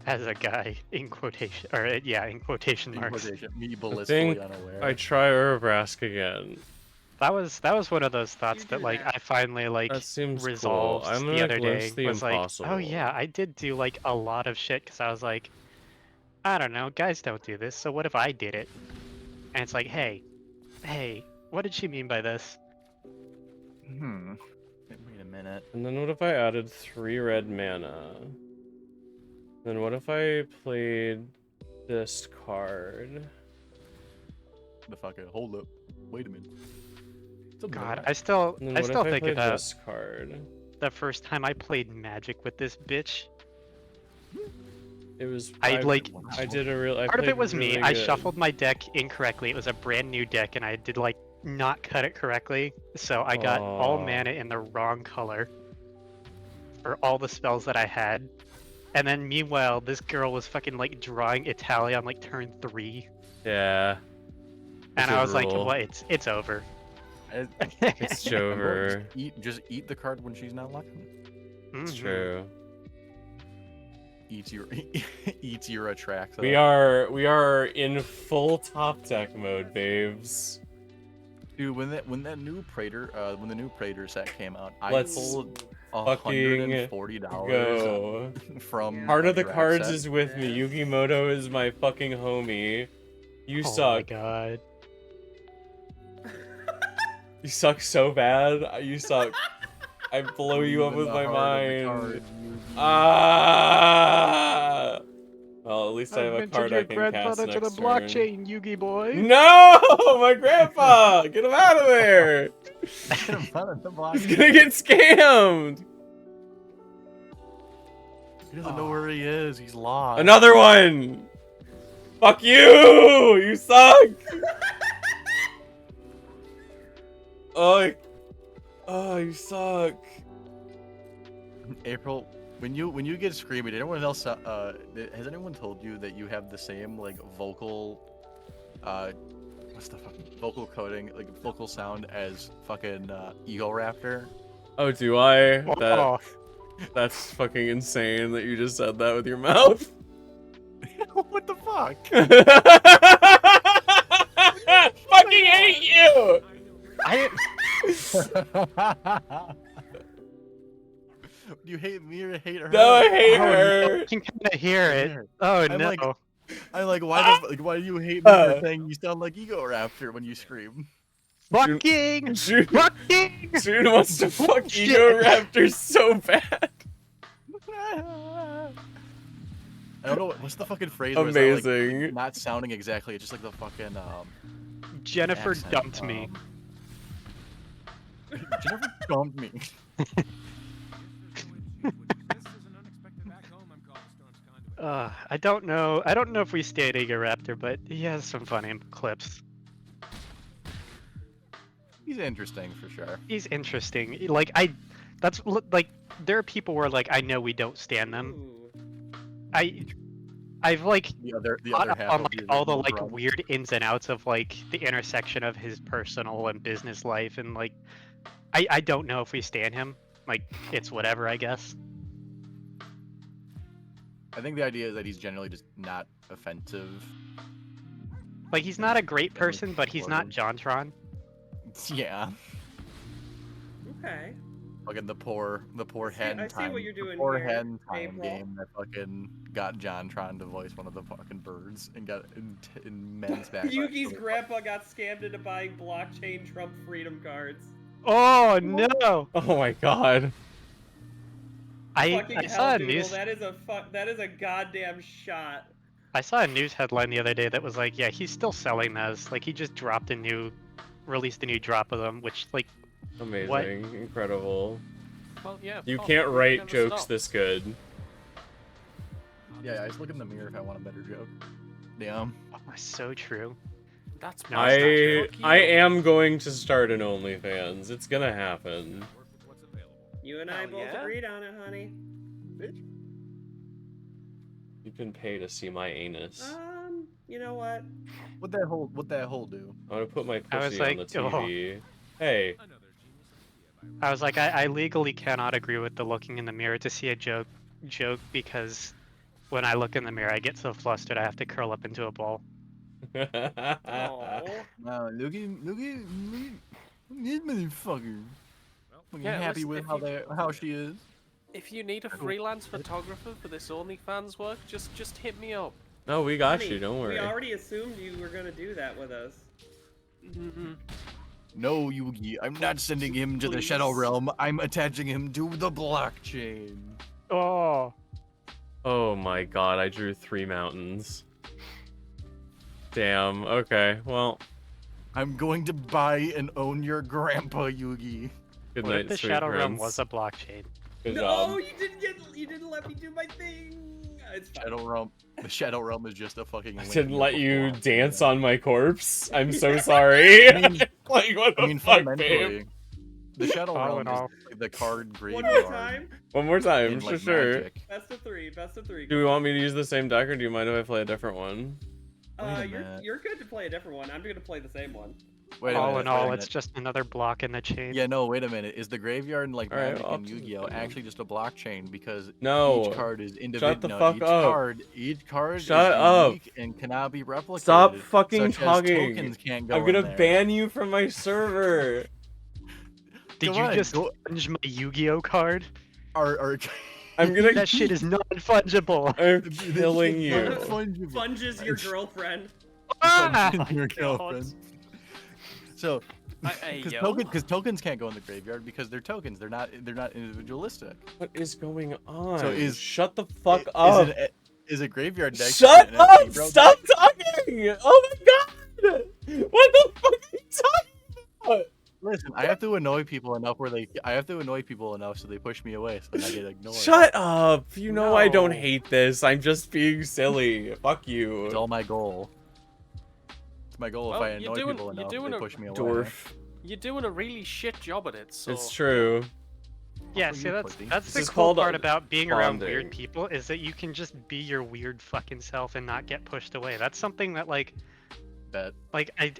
As a guy, in quotation, or yeah, in quotation marks. Me I blissfully think unaware. I try Urbrask again. That was one of those thoughts that like I finally like That seems resolved cool. I'm the gonna other day. glimpse the Was like, impossible. oh yeah, I did do like a lot of shit because I was like, I don't know, guys don't do this, so what if I did it? And it's like, hey, what did she mean by this? Wait a minute. And then what if I added 3 red mana? Then what if I played this card? The fuck? Hold up. Wait a minute. God, I still And then what if I think played about this card? the first time I played Magic with this bitch. It was. I did a real. Part of it played was me. really I good. shuffled my deck incorrectly. It was a brand new deck, and I did like not cut it correctly, so I got all mana in the wrong color for all the spells that I had. And then meanwhile, this girl was fucking like drawing Italia on like turn 3. Yeah. And I was like, rule. "What? It's over." It's over. Just eat the card when she's not looking. It's true. Eats your attract. We are in full top deck mode, babes. Dude, when that new Praetor when the new Praetor set came out, Let's I pulled fucking $140 go. from Heart of the draft Cards set. is with me. Yugimoto is my fucking homie. You suck. Oh my god. You suck so bad. You suck. I blow you up with my mind. Ah! Well, at least I have I've a minted card I your can cast grandfather to the next turn. blockchain, Yugi boy. No, my grandpa! Get him out of there! Get him out of the block. He's gonna get scammed! He doesn't know where he is. He's lost. Another one! Fuck you! You suck! Oh, you suck. April, when you get screamy, did anyone else has anyone told you that you have the same like vocal what's the fucking vocal coding, like vocal sound as fucking Ego Raptor? Oh, do I? Oh. That's fucking insane that you just said that with your mouth. What the fuck? Fucking hate you! Do you hate me or hate her? No, I hate Oh, her. no, I can kind of hear it. Oh I'm no. like, why do you hate me for saying you sound like Ego Raptor when you scream? Fucking! June Fucking! wants to fuck Shit. Ego Raptor so bad. I don't know what's the fucking phrase. Where it's not, Amazing. like, not sounding exactly. It's just like the fucking Jennifer accent, dumped me. Jennifer dumped me. I don't know. I don't know if we stay at Ego Raptor, but he has some funny clips. He's interesting for sure. He's interesting. Like that's like there are people where like I know we don't stand them. I've like The other thought half on of like you all is the more like drunk. weird ins and outs of like the intersection of his personal and business life, and like I don't know if we stand him. Like it's whatever, I guess. I think the idea is that he's generally just not offensive. Like he's not a great person, but he's not JonTron. Yeah. Okay. Fucking the poor hen I see time. what you're doing the poor here, hen time April. game that fucking got John trying to voice one of the fucking birds and got in men's back. Yugi's grandpa got scammed into buying blockchain Trump freedom cards. Oh no! Oh my god. I saw a Hell, news. That is a goddamn shot. I saw a news headline the other day that was like, yeah, he's still selling those. Like he just released a new drop of them, which like, Amazing. what? Incredible. Well, yeah. You Paul, can't you write never jokes stop. this good. Yeah, I just look in the mirror if I want a better joke. Damn. Oh, so true. That's No, my it's not. I am going to start an OnlyFans. It's gonna happen. You and I Hell both yeah. agreed on it, honey. You can pay to see my anus. You know what? What that hole do? I'm gonna put my I was pussy on the like, TV. Hey. I was like, I legally cannot agree with the looking in the mirror to see a joke because when I look in the mirror, I get so flustered I have to curl up into a ball. Oh. Wow, look at this motherfucker. Fucking Yeah, happy listen, with if how she is. If you need a freelance photographer for this OnlyFans work, just hit me up. No, we got Honey, you. Don't worry. We already assumed you were gonna do that with us. No, Yugi, I'm not sending him to the Shadow Realm. I'm attaching him to the blockchain. Oh. Oh my god, I drew 3 mountains. Damn, okay, well. I'm going to buy and own your grandpa, Yugi. Good What night, if the sweet Shadow Realm prince. was a blockchain? Good No, job. you didn't let me do my thing. It's fine. The Shadow Realm is just a fucking. I link didn't in let the you block. dance on my corpse. I'm so sorry. I mean, like, what the fuck, babe? the Shadow All Realm in is all. like the card graveyard. One more time. One more time, in, for like, sure. Magic. Best of three. Best of three. Do we want me to use the same deck, or do you mind if I play a different one? Wait a minute. You're good to play a different one. I'm gonna play the same one. Wait a All minute, in all, wait a it's minute. just another block in the chain. Yeah, no, wait a minute. Is the graveyard in like All right, Magic I'll and do Yu-Gi-Oh it. actually just a blockchain because No. each card is individual? Shut the fuck up. Each card Shut is up. unique and cannot be replicated. Stop fucking such as talking. Tokens can't go I'm gonna in there. ban you from my server. Did Come you on, just go- sponge my Yu-Gi-Oh card? Or I'm gonna. That shit is non-fungible. I'm killing you. Funges your girlfriend. Ah! your God. girlfriend. So, Hey, yo. because tokens can't go in the graveyard because they're tokens. They're not individualistic. What is going on? So is- Shut the fuck up. Is a graveyard deck. Shut an up! NFT, bro? Stop talking! Oh my god! What the fuck are you talking about? Listen, I have to annoy people enough so they push me away, so then I get ignored. Shut up! You know I don't No. hate this. I'm just being silly. Fuck It's you. all my goal. It's my goal. Well, If I annoy people enough, they push me away. Dwarf. You're doing a really shit job at it, so... It's true. Yeah, for see, you, that's pussy. that's This the is cool called part about being around bonding. weird people is that you can just be your weird fucking self and not get pushed away. That's something that Bet.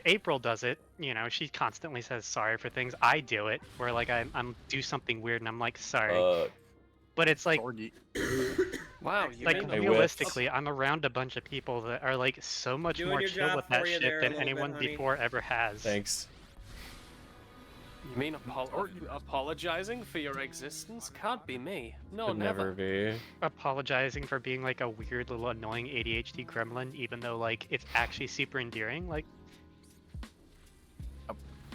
April does it. You know, she constantly says sorry for things. I do it where like I'm do something weird and I'm like sorry, but it's like Sorry. Wow, you like made I a- whipped. realistically, I'm around a bunch of people that are like so much Doing more your chill job with that for you shit there a than little bit, anyone honey. before ever has. Thanks. You mean apologizing for your existence? Can't be me. No, Could never be. Apologizing for being like a weird little annoying ADHD gremlin, even though like it's actually super endearing. Like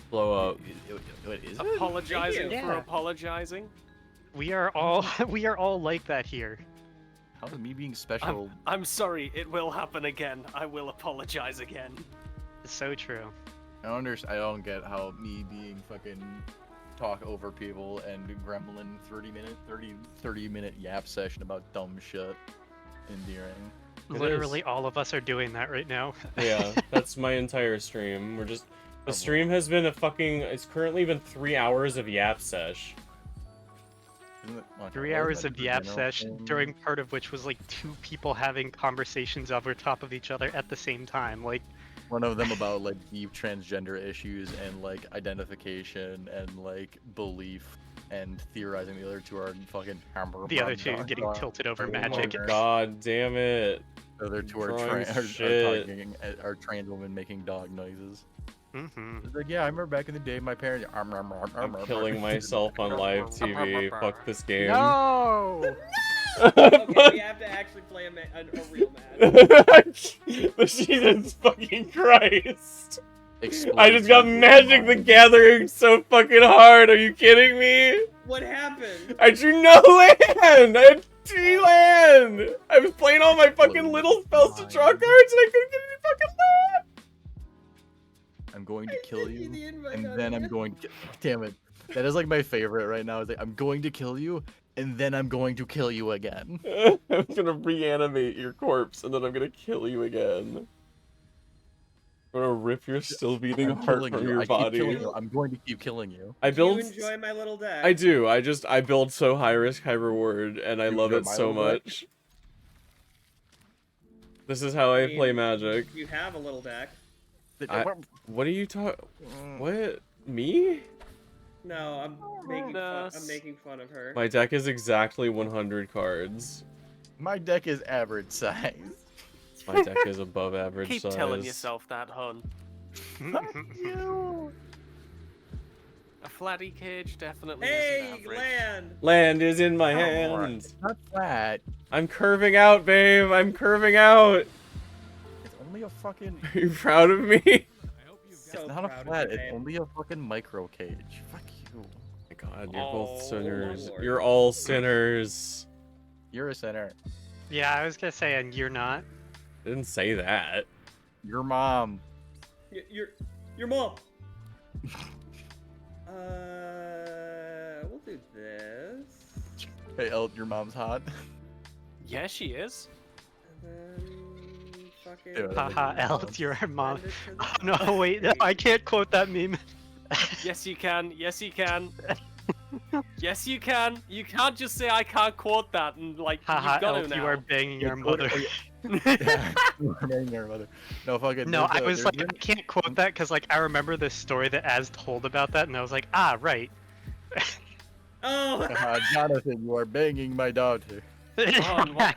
Blow up. What is it? Apologizing Thank you. for Yeah. apologizing? we are all we are all like that here. How is me being special? I'm sorry, it will happen again. I will apologize again. It's so true. I don't get how me being fucking talk over people and gremlin 30-minute yap session about dumb shit endearing. It Literally all of us are doing that right now. Yeah, that's my entire stream. We're just... The Oh, stream has been it's currently been 3 hours of yap sesh. Isn't it, like, 3 always hours meant of to be yap general sesh, thing? during part of which was like 2 people having conversations over top of each other at the same time. Like, One of them about like deep transgender issues and like identification and like belief, and theorizing. The other two are fucking the other two getting tilted over Oh my magic. god damn it. The other two are, Drawing are shit. are trans women making dog noises. Mm-hmm. It's like, yeah, I remember back in the day, my parents. I'm killing myself on live TV. Fuck this game. No! Okay, we have to actually play a real match. Jesus fucking Christ. Explain I just got to me Magic the why. Gathering so fucking hard. Are you kidding me? What happened? I drew no land. I had 3 land. I was playing all my fucking little spells to draw cards and I couldn't get any fucking land. I'm going to kill you, the invite and on then I'm here. going to. Damn it. That is like my favorite right now. Is like, I'm going to kill you, and then I'm going to kill you again. I'm gonna reanimate your corpse and then I'm gonna kill you again. I'm gonna rip your still beating I'm heart killing from you. your I keep body. killing you. I'm going to keep killing you. I Do you build. enjoy my little deck? I do. I build so high risk, high reward, and I You love enjoy it my so little deck? much. This is how I play Magic. You have a little deck. What are you talking? What? Me? No, I'm making fun. I'm Goodness. making fun of her. My deck is exactly 100 cards. My deck is average size. My deck is above average Keep size. telling yourself that, hun. You. A flatty cage definitely Hey, isn't average. land! Land is in my Come on. hand. It's not flat. I'm curving out, babe. I'm curving out. It's only a fucking. Are you proud of me? So It's not a proud of flat. you, It's babe. only a fucking micro cage. Fuck you. My God, you're both Oh, sinners. Lord. You're all sinners. You're a sinner. Yeah, I was gonna say, and you're not. I didn't say that. Your mom. Your mom. We'll do this. Hey, El, your mom's hot. Yeah, she is. And then fucking. Dude, Haha, Else, Else, you're her mom. send it to Oh no, wait, no, I can't quote that meme. Yes, you can. Yes, you can. Yes, you can. You can't just say I can't quote that and like Haha, you've got Else, to now. you are banging your mother. Yeah, you are marrying your mother. No, fucking. No, I there's was like, been- I can't quote that because like I remember the story that Az told about that, and I was like, ah, right. Oh. Jonathan, you are banging my daughter. On what?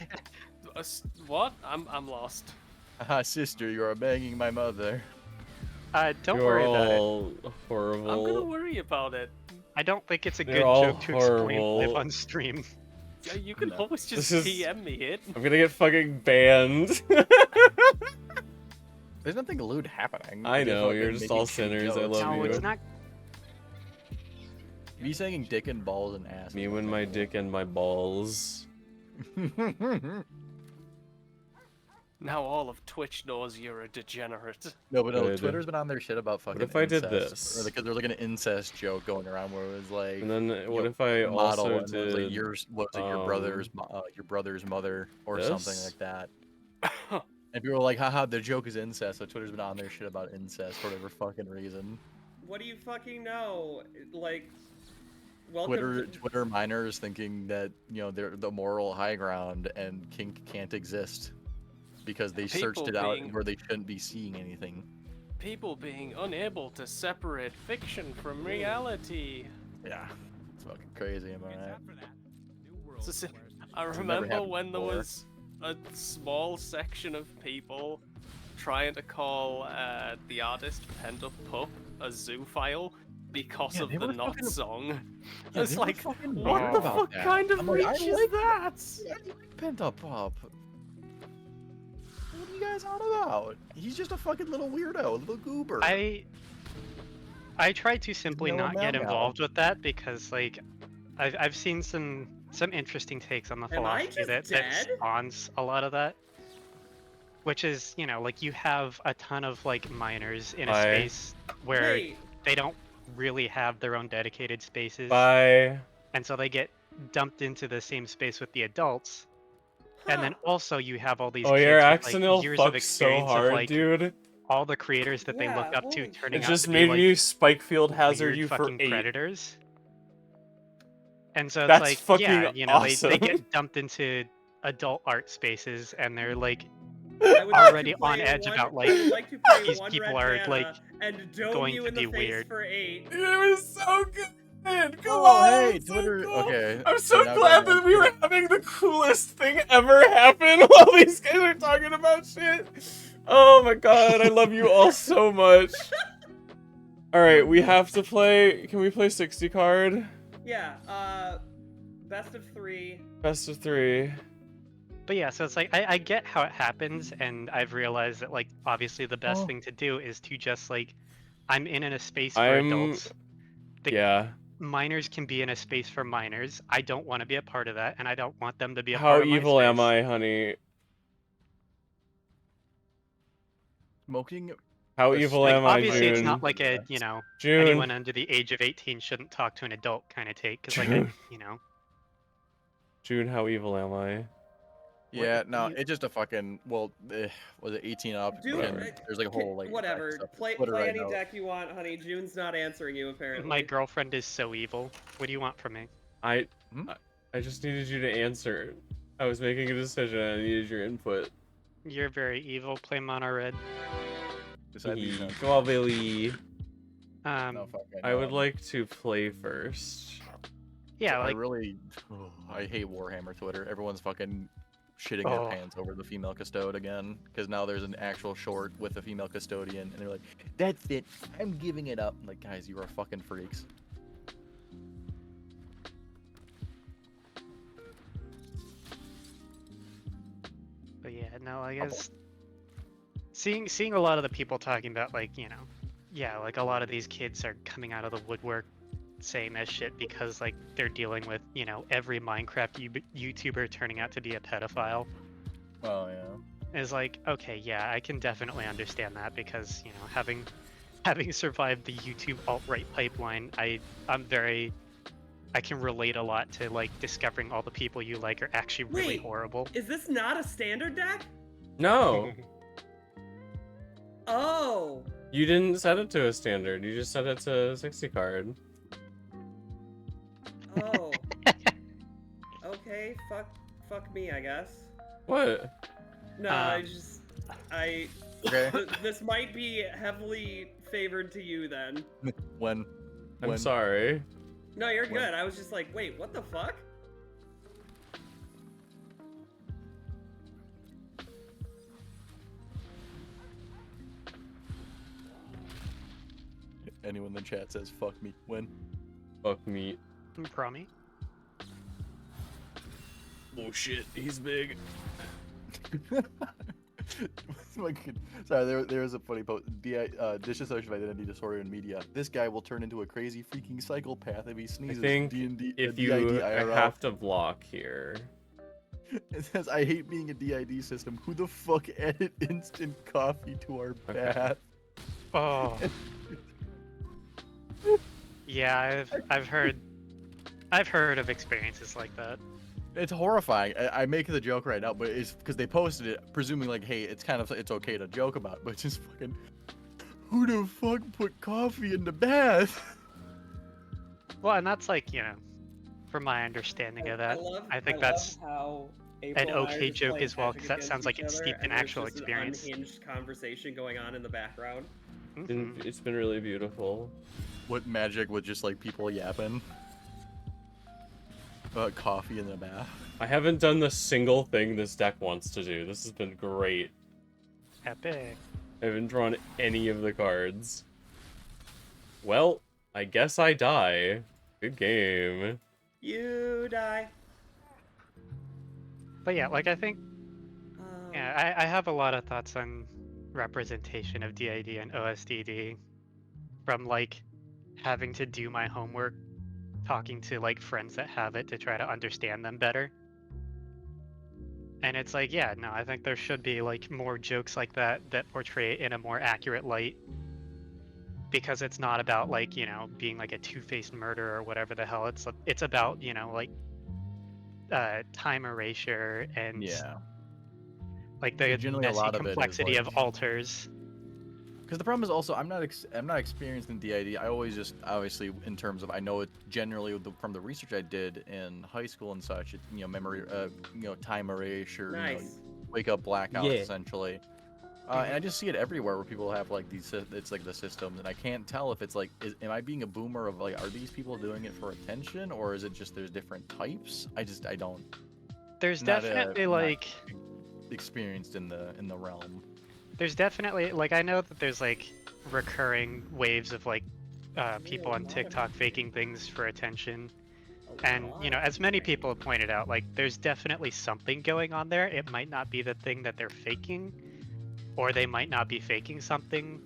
What? I'm lost. Sister, you are banging my mother. Don't You're worry about it. all horrible. I'm gonna worry about it. I don't think it's a They're good all joke to explain horrible. live on stream. Yeah, you can No. always just This is- PM me it. I'm gonna get fucking banned. There's nothing lewd happening. I know, fucking you're just making all shitty sinners, I jokes. love No, you. it's not. Me saying dick and balls and ass. Me when my dick and my balls. Now all of Twitch knows you're a degenerate. No, but no, Good. Twitter's been on their shit about fucking if I did incest. this? Or because there's like an incest joke going around where it was like, And then you what know, if I model also and it was like did your brother's mother or something this? like that. And people were like, haha, the joke is incest. So Twitter's been on their shit about incest for whatever fucking reason. What do you fucking know? Like, welcome Twitter minors thinking that, you know, they're the moral high ground and kink can't exist because they searched it out where they shouldn't be seeing anything. People being unable to separate fiction from reality. Yeah, it's fucking crazy, am I right? So, I remember when there was a small section of people trying to call the artist Pent Up Pup a zoophile because of the not song. Yeah, It's like, what the fuck kind of reach is that? Yeah, I like Pent Up Pup. What are you guys on about? He's just a fucking little weirdo, a little goober. I try to simply not get involved with that because, like, I've seen some interesting takes on the philosophy that spawns a lot of that. Which is, you know, like you have a ton of like minors in a space where they don't really have their own dedicated spaces. And so they get dumped into the same space with the adults. And then also you have all these kids your with, accent like, years of experience so hard, of like dude. all the creators that they look up to turning It out just to made be, like, me Spikefield Hazard you for fucking 8. predators. And so it's That's like, fucking yeah, you know, awesome. they get dumped into adult art spaces and they're like already on edge about like these people are like going to be weird. For 8. It was so good. Come Oh, on, hey, it's so Twitter. cool. Okay. I'm so now glad going that we were having the coolest thing ever happen while these guys are talking about shit. Oh my god, I love you all so much. Alright, we have to play. Can we play 60 card? Yeah, best of 3. Best of 3. But yeah, so it's like, I get how it happens, and I've realized that, like, obviously the best thing to do is to just, like, I'm in a space for adults. Minors can be in a space for minors. I don't want to be a part of that, and I don't want them to be a part of my space. How evil am I, honey? Smoking. How evil am I, obviously, June? it's not like a, you know, June. anyone under the age of 18 shouldn't talk to an adult kind of take, because, like, you know. June, how evil am I? Yeah, no, it's just a fucking, well, was it 18 up? Dude, and there's like a whole, like, whatever. Play right any now. deck you want, honey. June's not answering you, apparently. My girlfriend is so evil. What do you want from me? I just needed you to answer. I was making a decision and I needed your input. You're very evil. Play mono red. Go on, Billy. I would like to play first. Yeah, I like... I hate Warhammer Twitter. Everyone's fucking shitting their pants over the female custode again, because now there's an actual short with a female custodian, and they're like, that's it, I'm giving it up. I'm like, guys, you are fucking freaks. But yeah, no, I guess seeing a lot of the people talking about, like, you know, yeah, like a lot of these kids are coming out of the woodwork saying this shit because, like, they're dealing with, you know, every Minecraft YouTuber turning out to be a pedophile. Oh yeah. Is like, okay, yeah, I can definitely understand that because, you know, having survived the YouTube alt-right pipeline, I can relate a lot to, like, discovering all the people you like are actually really horrible. Is this not a standard deck? No. Oh. You didn't set it to a standard. You just set it to 60 card. Oh. Okay, fuck me, I guess. What? No, Okay. This might be heavily favored to you then. When? I'm sorry. No, you're good. I was just like, wait, what the fuck? Anyone in the chat says fuck me. When? Fuck me. Promi? Oh shit, he's big. Sorry, there was a funny post. Dissociative identity disorder in media. This guy will turn into a crazy freaking psychopath if he sneezes. I think D&D, if you DID IRL. have to block here. It says, I hate being a DID system. Who the fuck added instant coffee to our bath? Oh. Yeah, I've heard of experiences like that. It's horrifying. I make the joke right now, but it's because they posted it, presuming like, hey, it's okay to joke about, but it's just fucking, who the fuck put coffee in the bath? Well, and that's like, from my understanding of that, I think that's how an okay joke as well, because that sounds like it's steeped in actual just experience. An unhinged conversation going on in the background. It's been really beautiful. What magic with just like people yapping about coffee in the bath? I haven't done the single thing this deck wants to do. This has been great. Epic. I haven't drawn any of the cards. Well, I guess I die. Good game. You die. But yeah, like I think, yeah, I have a lot of thoughts on representation of DID and OSDD, from like having to do my homework, talking to like friends that have it to try to understand them better. And it's like, yeah, no, I think there should be like more jokes like that portray it in a more accurate light, because it's not about like, being like a two-faced murderer or whatever the hell. It's about, like time erasure and like the messy complexity of alters. Because the problem is also I'm not experienced in DID. I always just obviously in terms of I know it generally from the research I did in high school and such. It, memory, time erasure, nice. Wake up blackouts essentially. And I just see it everywhere where people have like these. It's like the systems, and I can't tell if it's like, am I being a boomer of like, are these people doing it for attention, or is it just there's different types? I don't. There's definitely like experienced in the realm. There's definitely like I know that there's like recurring waves of like people on TikTok faking things for attention, and as many people have pointed out, like there's definitely something going on there. It might not be the thing that they're faking, or they might not be faking something,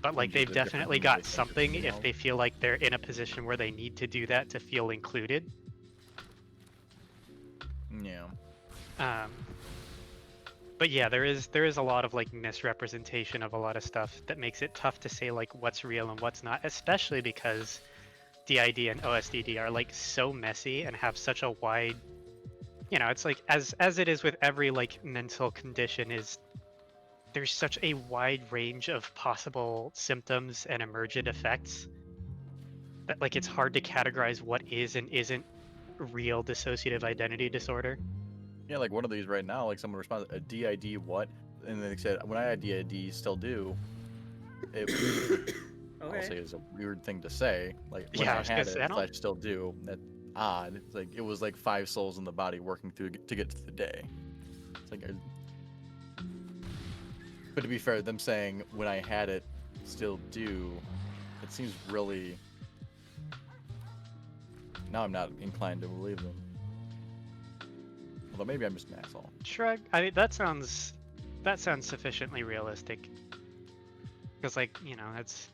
but like they've definitely got something if they feel like they're in a position where they need to do that to feel included. Yeah. But yeah, there is a lot of like misrepresentation of a lot of stuff that makes it tough to say like what's real and what's not, especially because DID and OSDD are like so messy and have such a wide, it's like as it is with every like mental condition, is there's such a wide range of possible symptoms and emergent effects that like it's hard to categorize what is and isn't real dissociative identity disorder. Yeah, like one of these right now, like someone responded, a DID what? And they said, when I had DID, still do. It I'll say it's a weird thing to say. Like, when I had it, I still do. That's odd. It's like, it was like 5 souls in the body working through to get to the day. It's like, but to be fair, them saying, when I had it, still do, it seems really... Now I'm not inclined to believe them. Although maybe I'm just an asshole. Shrug. I mean, that sounds sufficiently realistic. Because like, it's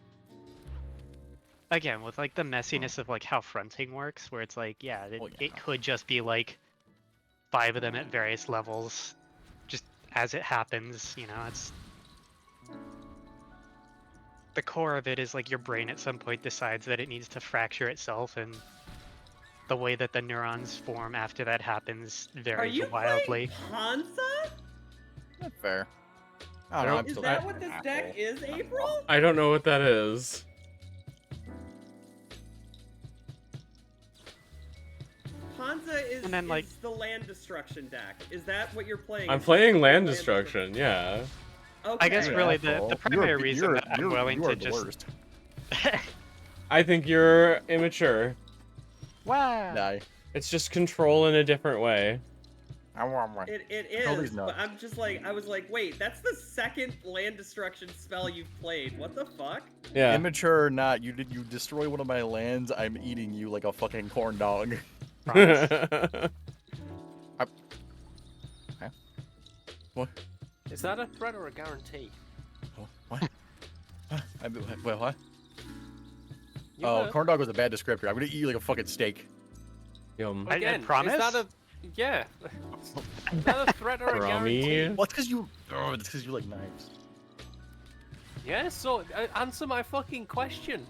again with like the messiness of like how fronting works, where it's like, yeah, it could just be like 5 of them at various levels, just as it happens. It's the core of it is like your brain at some point decides that it needs to fracture itself, and the way that the neurons form after that happens varies wildly. Are you playing Hansa? Not fair. I don't know. Is that what this deck is, April? I don't know what that is. Hansa is, and then, like, is the land destruction deck. Is that what you're playing? I'm playing land destruction, yeah. Okay. I guess really the primary reason that I'm willing to just... I think you're immature. Wow. No. It's just control in a different way. It is, but I'm just like, I was like, wait, that's the second land destruction spell you've played. What the fuck? Yeah. Immature or not, you destroy one of my lands, I'm eating you like a fucking corn dog. What? Is that a threat or a guarantee? Oh, what? Wait, what? Oh, corn dog was a bad descriptor. I'm gonna eat you like a fucking steak. Yum. Again, I promise? is that a... Yeah. Is that a threat or a guarantee? Rummy. Well, it's because you. Oh, it's because you like knives. Yeah, so answer my fucking question.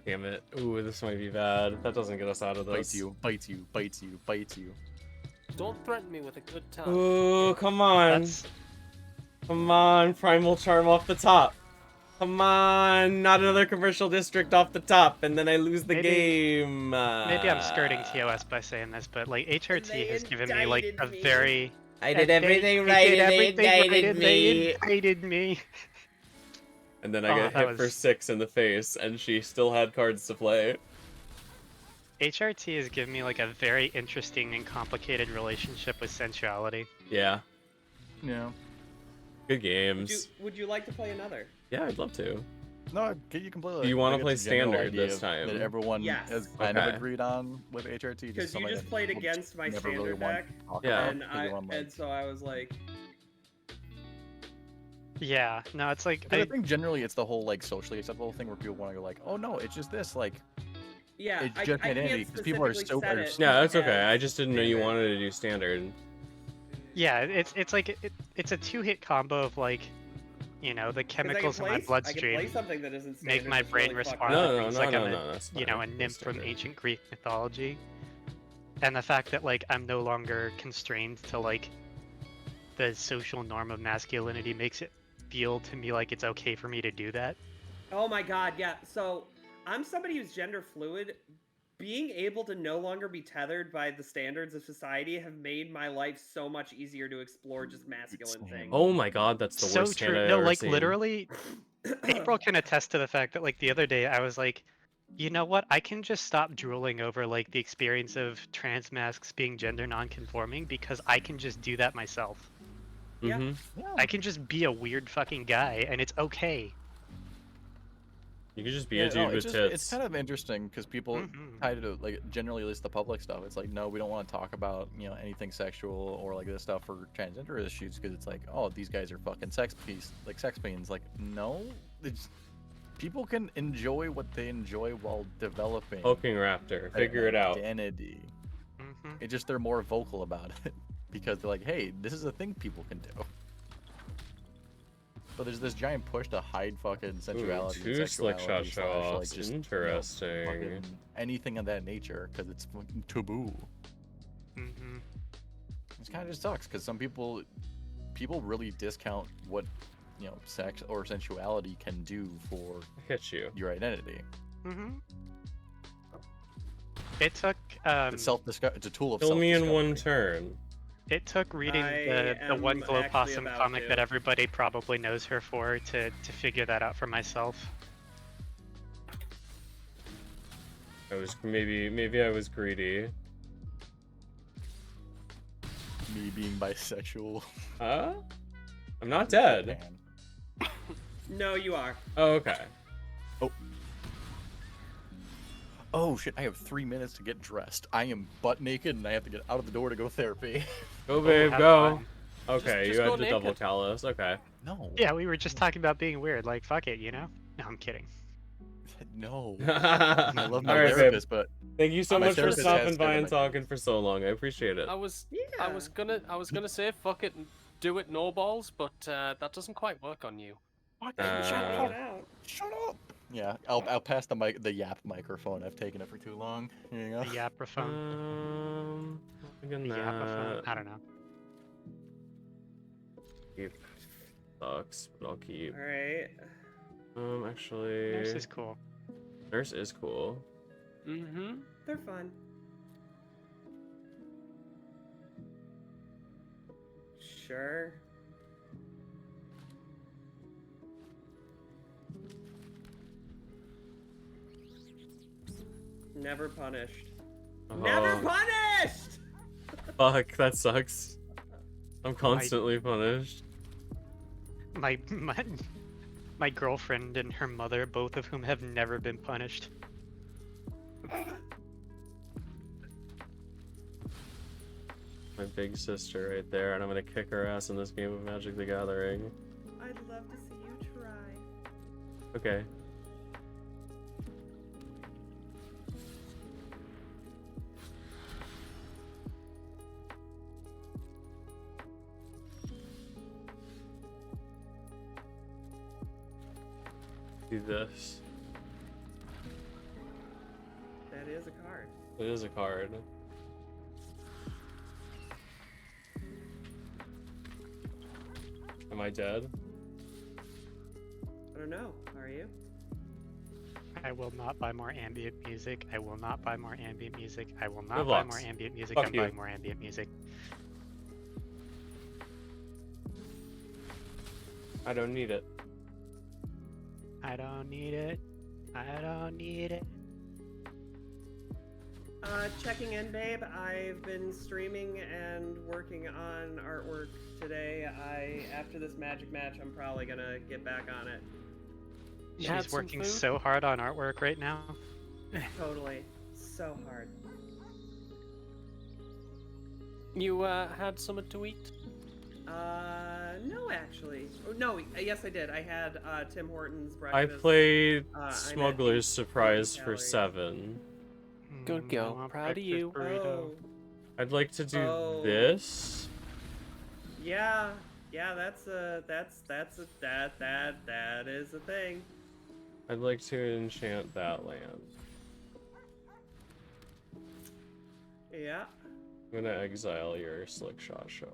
Damn it. Ooh, this might be bad. That doesn't get us out of this. Bites you, bites you, bites you, bites you. Don't threaten me with a good time. Ooh, come on. Come on, Primal Charm off the top. Come on, not another commercial district off the top, and then I lose the game. Maybe I'm skirting TOS by saying this, but like HRT has given me like a me. very. I did everything right, and they indicted me. They indicted me. And then I got hit for 6 in the face, and she still had cards to play. HRT has given me like a very interesting and complicated relationship with sensuality. Yeah. Yeah. Good games. Would you like to play another? Yeah, I'd love to. No, I get you completely. Do you want to think play it's a general standard idea this time? that everyone Yes. has kind of Okay. agreed on with HRT? Because you something just that played people against my never really standard want deck, to talk Yeah. about, and so I was like, Yeah, no, it's like I think generally it's the whole like socially acceptable thing where people want to go like, oh no, it's just this like. yeah, It's I just can't identity because people are specifically so. set it Yeah, that's okay. as I just didn't know you standard. wanted to do standard. yeah, it's like it's a two-hit combo of like, you know, the 'Cause I can chemicals in my play- I can bloodstream play something that isn't make standard my that's brain really respond fucking to No, things no, like no, I'm no, that's you know, a fine. nymph from Standard. ancient Greek mythology, and the fact that like I'm no longer constrained to like the social norm of masculinity makes it feel to me like it's okay for me to do that. Oh my god, yeah. So I'm somebody who's gender fluid. Being able to no longer be tethered by the standards of society have made my life so much easier to explore just masculine things. Oh my god, that's the So worst true. hand I've No, ever like seen. literally, April can attest to the fact that like the other day I was like, you know what? I can just stop drooling over like the experience of trans masks being gender non-conforming because I can just do that myself. Yeah. Mm-hmm. I can just be a weird fucking guy and it's okay. You could just be Yeah, a dude no, with it's just, tits. it's kind of interesting because people try to like generally at least the public stuff. It's like no, we don't want to talk about anything sexual or like this stuff for transgender issues because it's like oh these guys are fucking sex fiends. Like no, it's people can enjoy what they enjoy while developing. Poking Raptor, figure it out. Identity. It's just they're more vocal about it because they're like, hey, this is a thing people can do. But there's this giant push to hide fucking sensuality. Ooh, and two slick shot sexuality / show-offs. like just Interesting. fucking anything of that nature because it's fucking taboo. It kind of just sucks because some people really discount what sex or sensuality can do for your identity. It took It's it's a tool of Kill me in self-discovery. one turn. it took reading the am one glow actually possum about comic to. that everybody probably knows her for to figure that out for myself. I was maybe I was greedy. Me being bisexual. I'm not dead. No, you are. Oh, okay. Oh shit, I have 3 minutes to get dressed. I am butt naked and I have to get out of the door to go therapy. Go, babe, have go. fun. Okay, Just you go had to double naked. callus. Okay. No. Yeah, we were just talking about being weird. Like, fuck it, you know? No, I'm kidding. No. All I love my right, babe. therapist, but Thank you so my much for therapist stopping has by said and that- talking for so long. I appreciate it. I was gonna say fuck it and do it no balls, but that doesn't quite work on you. Shut up. Yeah, I'll pass the yap microphone. I've taken it for too long. Here you go. The yaprophone. Again, The yapophone. I don't know. Keep sucks, but I'll keep. All right. Actually. Nurse is cool. Nurse is cool. Mm-hmm. They're fun. Sure. Never punished. Never punished! Fuck, that sucks. I'm constantly punished. My girlfriend and her mother, both of whom have never been punished. My big sister right there, and I'm gonna kick her ass in this game of Magic the Gathering. I'd love to see you try. Okay. Do this. That is a card. It is a card. Am I dead? I don't know. Are you? I will not buy more ambient music. I will not buy more ambient music. I will Live not buy more Lux. ambient music. Fuck I'm you. buying more ambient music. I don't need it. I don't need it. I don't need it. Checking in, babe. I've been streaming and working on artwork today. After this magic match, I'm probably gonna get back on it. She's working so hard on artwork right now. Totally. So hard. You had something to eat? No, actually. Oh, no, yes, I did. I had Tim Hortons I breakfast. played I'm at Smuggler's 8 Surprise for calories. 7. Good girl. Proud of you. Oh, I'd like to do this. yeah, that is a thing. I'd like to enchant that land. Yeah. I'm gonna exile your slick shot show.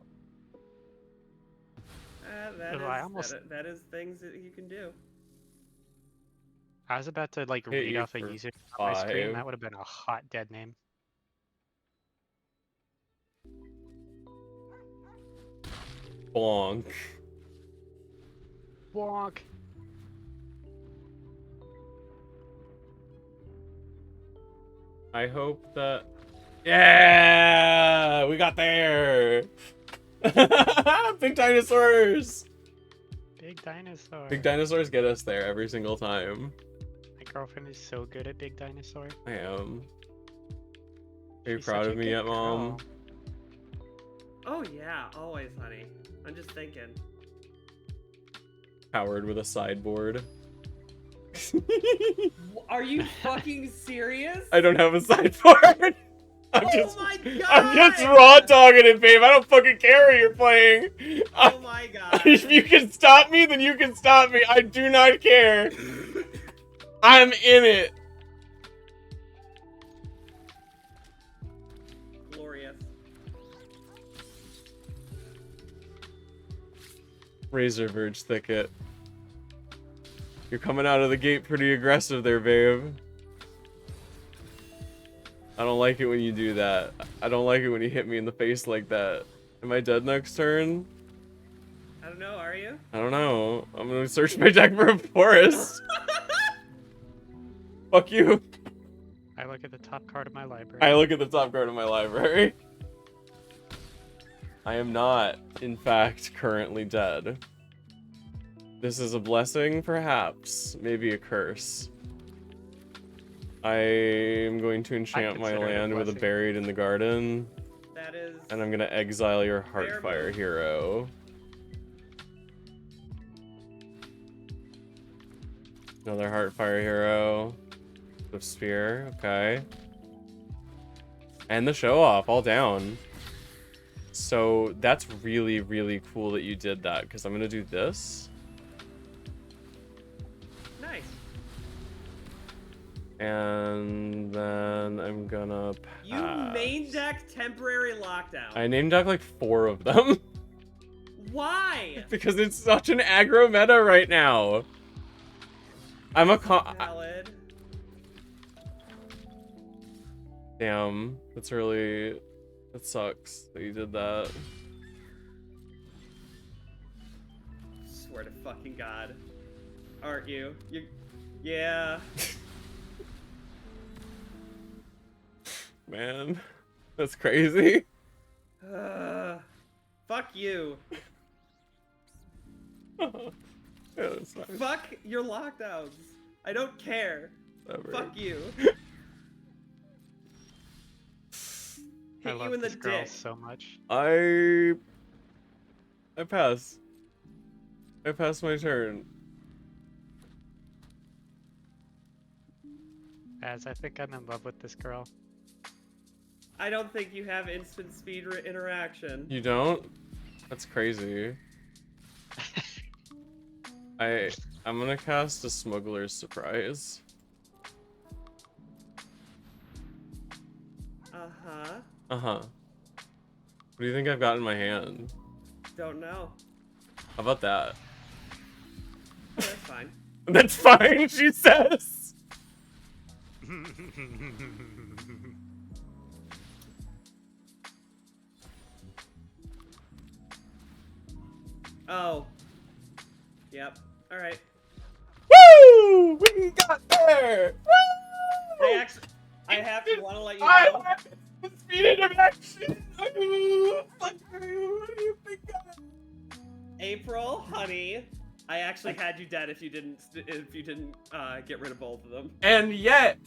That is things that you can do. I was about to like Hit read you off a for user on my screen. 5. That would have been a hot dead name. Bonk. Bonk. I hope that... Yeah! We got there! Big dinosaurs! Big dinosaur. Big dinosaurs get us there every single time. My girlfriend is so good at big dinosaur. I am. Are you She's proud such of a me good yet, Mom? girl. Oh yeah, always, honey. I'm just thinking. Powered with a sideboard. Are you fucking serious? I don't have a sideboard. My God! I'm just raw dogging it, babe. I don't fucking care what you're playing. Oh my God! If you can stop me, then you can stop me. I do not care. I'm in it. Glorious. Razor Verge Thicket. You're coming out of the gate pretty aggressive there, babe. I don't like it when you do that. I don't like it when you hit me in the face like that. Am I dead next turn? I don't know, are you? I don't know. I'm gonna search my deck for a forest. Fuck you. I look at the top card of my library. I look at the top card of my library. I am not, in fact, currently dead. This is a blessing, perhaps. Maybe a curse. I am going to enchant my consider it a land with a blessing. Buried in the Garden. That is. And I'm gonna exile your Fair Heartfire move. hero. Another Heartfire hero. With Spear, okay. And the show off, all down. So that's really, really cool that you did that, because I'm gonna do this. Nice. And then I'm gonna You pass. main deck temporary lockdown. I named deck like 4 of them. Why? Because it's such an aggro meta right now. I'm a Valid. Damn, that's really... That sucks that you did that. Swear to fucking God. Aren't you? You. Yeah. Man, that's crazy. Fuck you. Yeah, that's fine. Fuck your lockdowns. I don't care. Whatever. Fuck you. I Hit love you in the this girl dick. so much. I pass. I pass my turn. As I think I'm in love with this girl. I don't think you have instant speed interaction. You don't? That's crazy. I'm gonna cast a Smuggler's Surprise. Uh-huh. Uh-huh. What do you think I've got in my hand? Don't know. How about that? That's fine. That's fine, she says! Oh. Yep. Alright. Woo! We got there! Woo! I have to want to let you know. The speed of action! Fuck you! What do you think of? April, honey, I actually had you dead if you didn't get rid of both of them. And yet,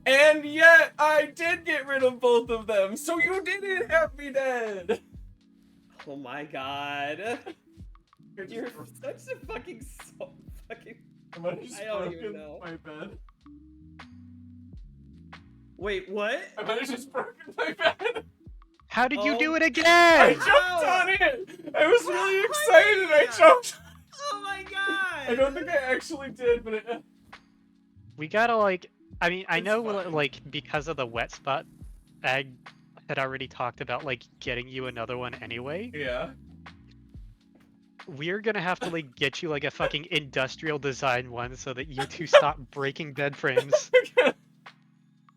I did get rid of both of them, so you didn't have me dead! Oh my god. You're such a fucking I don't even know. My bed. Wait, what? I might have just broken my bed. How did you do it again? I jumped on it! I was really excited, I jumped. Oh my god! I don't think I actually did, but it... We gotta like, I mean, I It's know fine. like because of the wet spot, Ag had already talked about like getting you another one anyway. Yeah. We're gonna have to like get you like a fucking industrial design one so that you two stop breaking bed frames.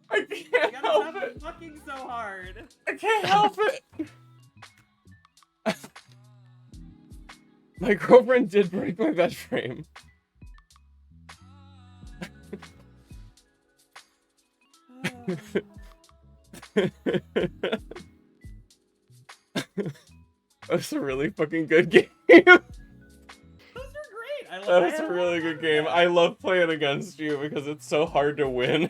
I can't help it. Fucking so hard. I can't help it. My girlfriend did break my bed frame. That's a really fucking good game. Those are great. That was a really good game. I love playing against you because it's so hard to win.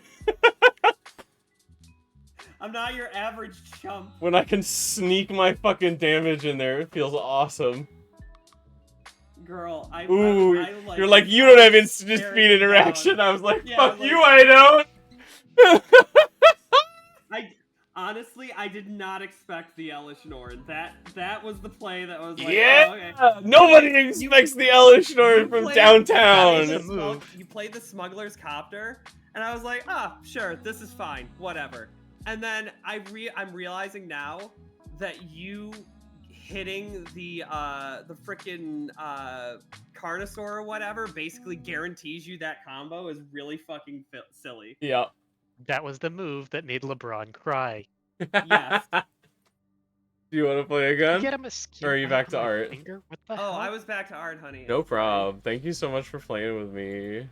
I'm not your average chump. When I can sneak my fucking damage in there, it feels awesome. Girl, Ooh, like, you're like, you don't have instant speed interaction. I was like, yeah, fuck like, you, I don't. Honestly, I did not expect the Elish Norn. That was the play that was like, Yeah! oh, okay. Nobody expects the Elish Norn from downtown! You played the Smuggler's Copter, and I was like, sure, this is fine, whatever. And then I'm realizing now that you hitting the frickin' Carnosaur or whatever basically guarantees you that combo is really fucking silly. Yeah. That was the move that made LeBron cry. Yes. Do you want to play again? Get him a skin or are you back to art? Finger? What the hell? I was back to art, honey. No problem. Thank you so much for playing with me.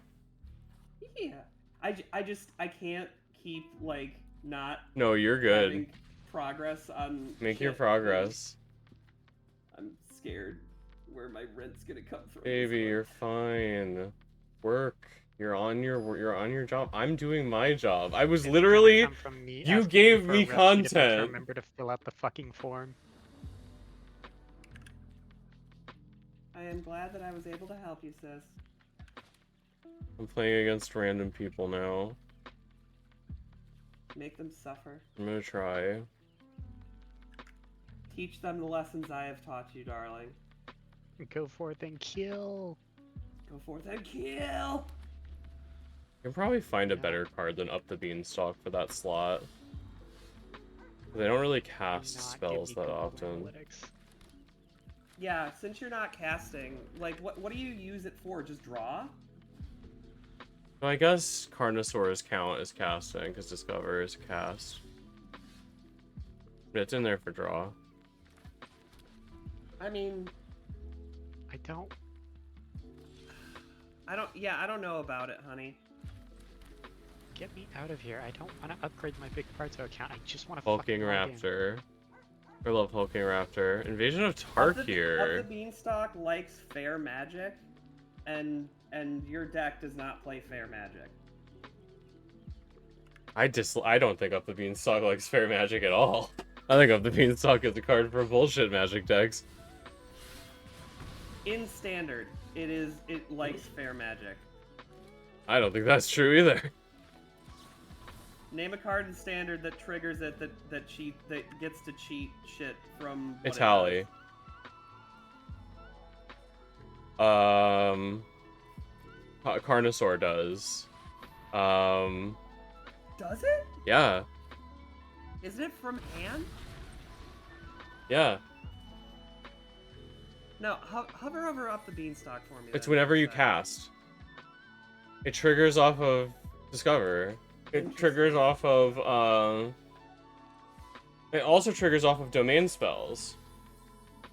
Yeah. I can't keep, like, not... No, you're good. having progress on Make your shit. progress. I'm scared where my rent's gonna come from. Baby, you're fine. Work. You're on your job. I'm doing my job. I was literally... You gave me content. Remember to fill out the fucking form. I am glad that I was able to help you, sis. I'm playing against random people now. Make them suffer. I'm gonna try. Teach them the lessons I have taught you, darling. Go forth and kill. Go forth and kill! I can probably find a better card than Up the Beanstalk for that slot. They don't really cast spells that often. Yeah, since you're not casting, like, what do you use it for? Just draw? So I guess Carnosaurus count as casting, because Discover is cast. But it's in there for draw. I mean... I don't know about it, honey. Get me out of here. I don't want to upgrade my big parts account. I just want to Hulking Raptor. I love Hulking Raptor. Invasion of Tarkir. Up the Beanstalk likes fair magic, and your deck does not play fair magic. I don't think Up the Beanstalk likes fair magic at all. I think Up the Beanstalk is a card for bullshit magic decks. In Standard, it likes fair magic. I don't think that's true either. Name a card in Standard that triggers it that gets to cheat shit from what Itali. Carnosaur does. Does it? Yeah. Isn't it from hand? Yeah. No, hover over up the beanstalk for me. It's then, whenever for a you sec. cast. It triggers off of Discover. It triggers off of, it also triggers off of domain spells.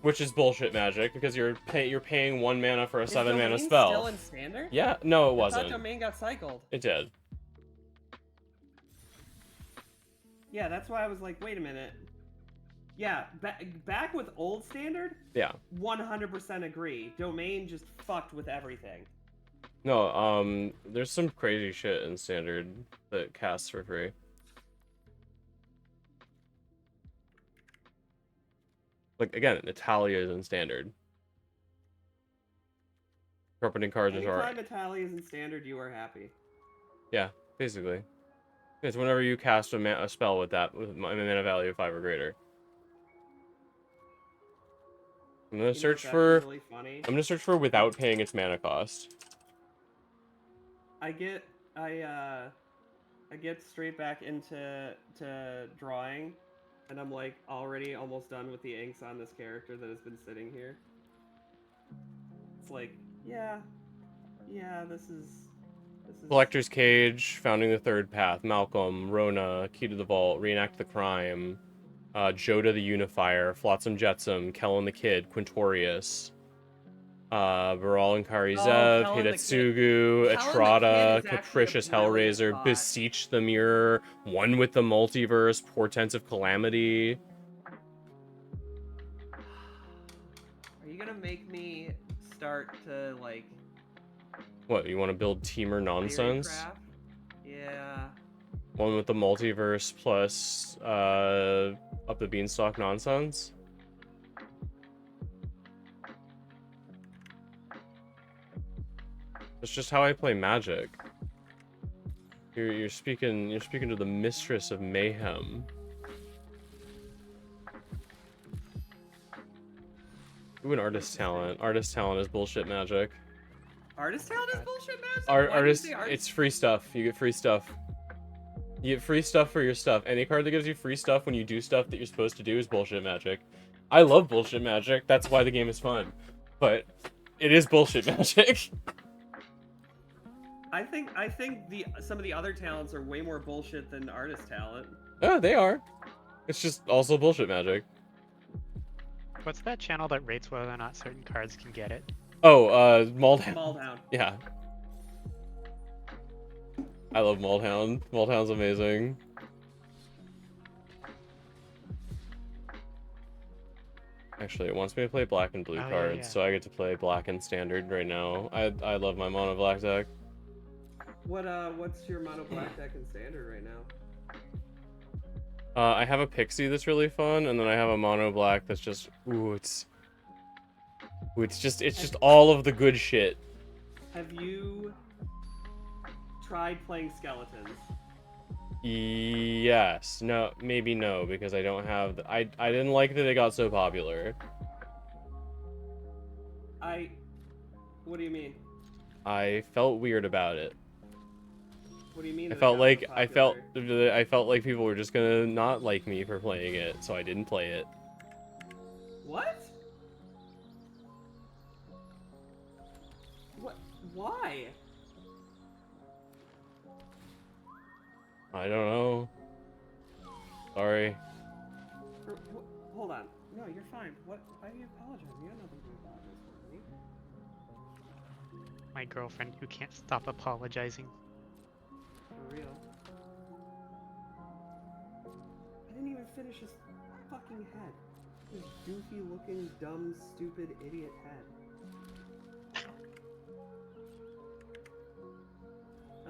Which is bullshit magic, because you're paying 1 mana for a 7 mana Domain spell. still in standard? Yeah, no it I wasn't. thought domain got cycled. It did. Yeah, that's why I was like, wait a minute. Yeah, back with old standard? Yeah. 100% agree. Domain just fucked with everything. No, there's some crazy shit in standard that casts for free. Like, again, Natalia is in standard. Sharpening cards is alright. Anytime Natalia is in standard, you are happy. Yeah, basically. It's whenever you cast a spell with a mana value of 5 or greater. I'm gonna search for. Really funny? I'm gonna search for without paying its mana cost. I get straight back into drawing, and I'm like already almost done with the inks on this character that has been sitting here. It's like, yeah, this is. Collector's Cage, Founding the Third Path, Malcolm, Rona, Key to the Vault, Reenact the Crime, Joda the Unifier, Flotsam Jetsam, Kellen the Kid, Quintorius, Baral and Kari Zev, Hidetsugu, Etrata, Capricious Hellraiser, Beseech the Mirror, One with the Multiverse, Portent of Calamity. Are you gonna make me start to like? What, you want to build Teamer nonsense? Yeah. One with the multiverse plus up the beanstalk nonsense? That's just how I play Magic. You're speaking to the mistress of mayhem. Ooh, an artist talent. Artist talent is bullshit magic. Artist talent is bullshit magic? Artist, it's free stuff. You get free stuff. You get free stuff for your stuff. Any card that gives you free stuff when you do stuff that you're supposed to do is bullshit magic. I love bullshit magic. That's why the game is fun. But it is bullshit magic. I think some of the other talents are way more bullshit than artist talent. Oh, they are. It's just also bullshit magic. What's that channel that rates whether or not certain cards can get it? Oh, Maulhound. Maulhound. Yeah. I love Maulhound. Maulhound's amazing. Actually, it wants me to play black and blue cards, so I get to play black and standard right now. I love my mono black deck. What's your mono black deck in standard right now? I have a Pixie that's really fun, and then I have a mono black that's just it's just all of the good shit. Have you tried playing skeletons? Yes. No, maybe no, because I don't have I didn't like that it got so popular. What do you mean? I felt weird about it. What do you mean? I felt like people were just gonna not like me for playing it, so I didn't play it. What? What? Why? I don't know. Sorry. Hold on. No, you're fine. What? Why do you apologize? You got nothing to apologize for me. My girlfriend who can't stop apologizing. For real. I didn't even finish his fucking head. His goofy looking, dumb, stupid, idiot head.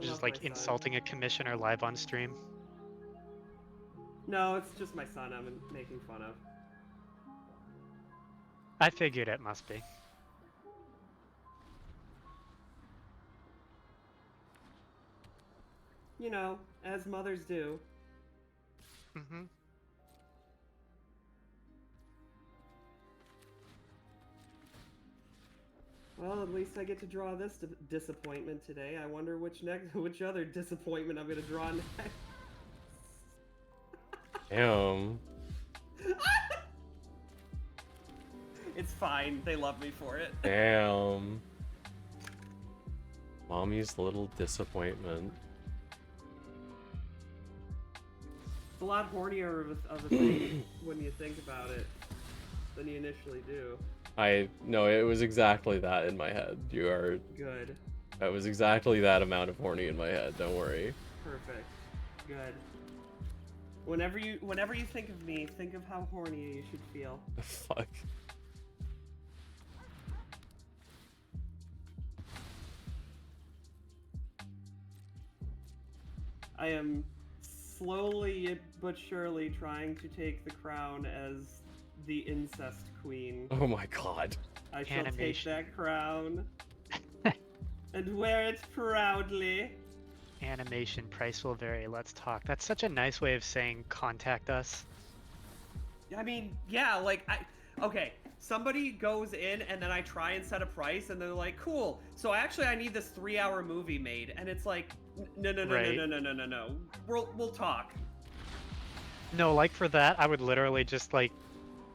Just like insulting a commissioner live on stream. No, it's just my son I'm making fun of. I figured it must be. You know, as mothers do. Mm-hmm. Well, at least I get to draw this disappointment today. I wonder which other disappointment I'm gonna draw next. Damn. It's fine. They love me for it. Damn. Mommy's little disappointment. It's a lot hornier of a thing when you think about it than you initially do. No, it was exactly that in my head. You are Good. That was exactly that amount of horny in my head. Don't worry. Perfect. Good. Whenever you think of me, think of how horny you should feel. Fuck. I am slowly but surely trying to take the crown as the incest queen. Oh my god. I shall take that crown and wear it proudly. Animation price will vary. Let's talk. That's such a nice way of saying contact us. I mean, yeah, like okay, somebody goes in and then I try and set a price and they're like, cool. So actually I need this 3-hour movie made, and it's like, no. We'll talk. No, like for that, I would literally just like,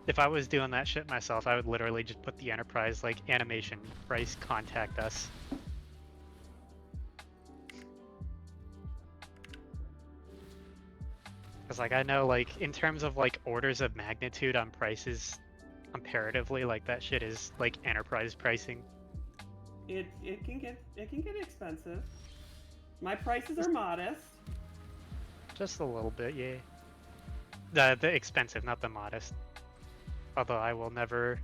if I was doing that shit myself, I would literally just put the enterprise like animation price contact us. Because like I know like in terms of like orders of magnitude on prices comparatively, like that shit is like enterprise pricing. It can get expensive. My prices are modest. Just a little bit, yeah. The expensive, not the modest. Although I will never,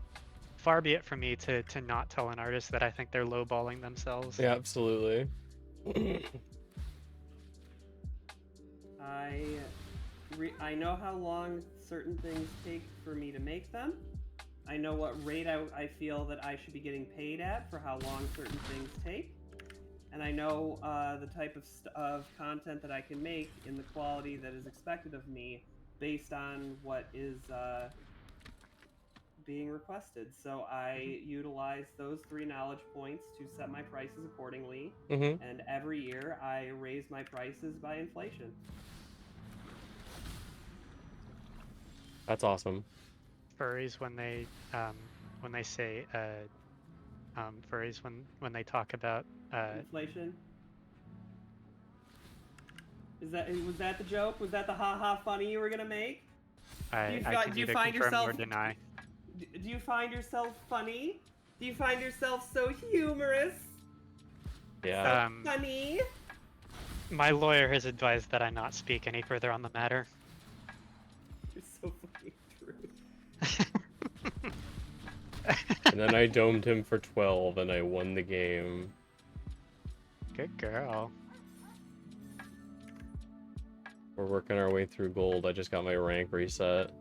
far be it from me to not tell an artist that I think they're lowballing themselves. Yeah, absolutely. I know how long certain things take for me to make them. I know what rate I feel that I should be getting paid at for how long certain things take. And I know the type of content that I can make in the quality that is expected of me based on what is being requested. So I utilize those 3 knowledge points to set my prices accordingly. And every year I raise my prices by inflation. That's awesome. Furries when they say furries when they talk about inflation. Was that the joke? Was that the ha funny you were gonna make? I can either confirm or deny. Do you find yourself funny? Do you find yourself so humorous? Yeah. So funny? My lawyer has advised that I not speak any further on the matter. You're so fucking true. And then I domed him for 12 and I won the game. Good girl. We're working our way through gold. I just got my rank reset.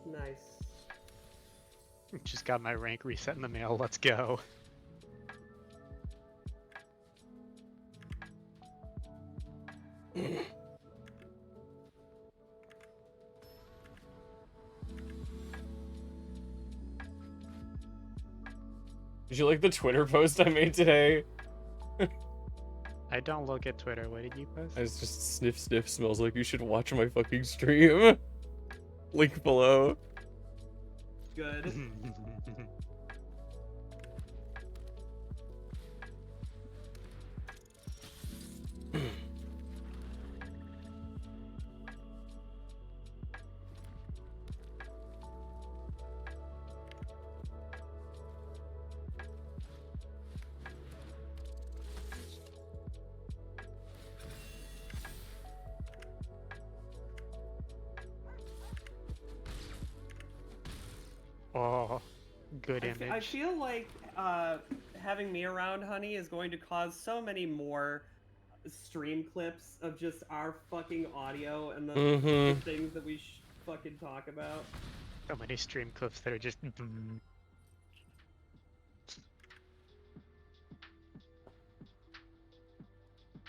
Nice. Just got my rank reset in the mail. Let's go. Did you like the Twitter post I made today? I don't look at Twitter. What did you post? It's just sniff smells like you should watch my fucking stream. Link below. Good. Oh, good image. I feel like having me around, honey, is going to cause so many more stream clips of just our fucking audio and the things that we fucking talk about. So many stream clips that are just.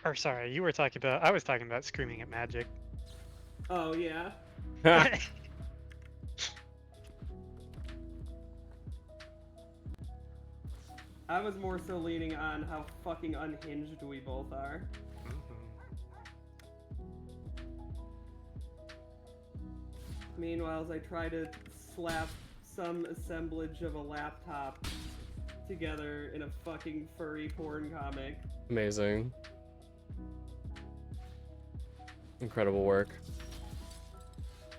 Or sorry, you were talking about. I was talking about screaming at magic. Oh yeah. I was more so leaning on how fucking unhinged we both are. Meanwhile, as I try to slap some assemblage of a laptop together in a fucking furry porn comic. Amazing. Incredible work.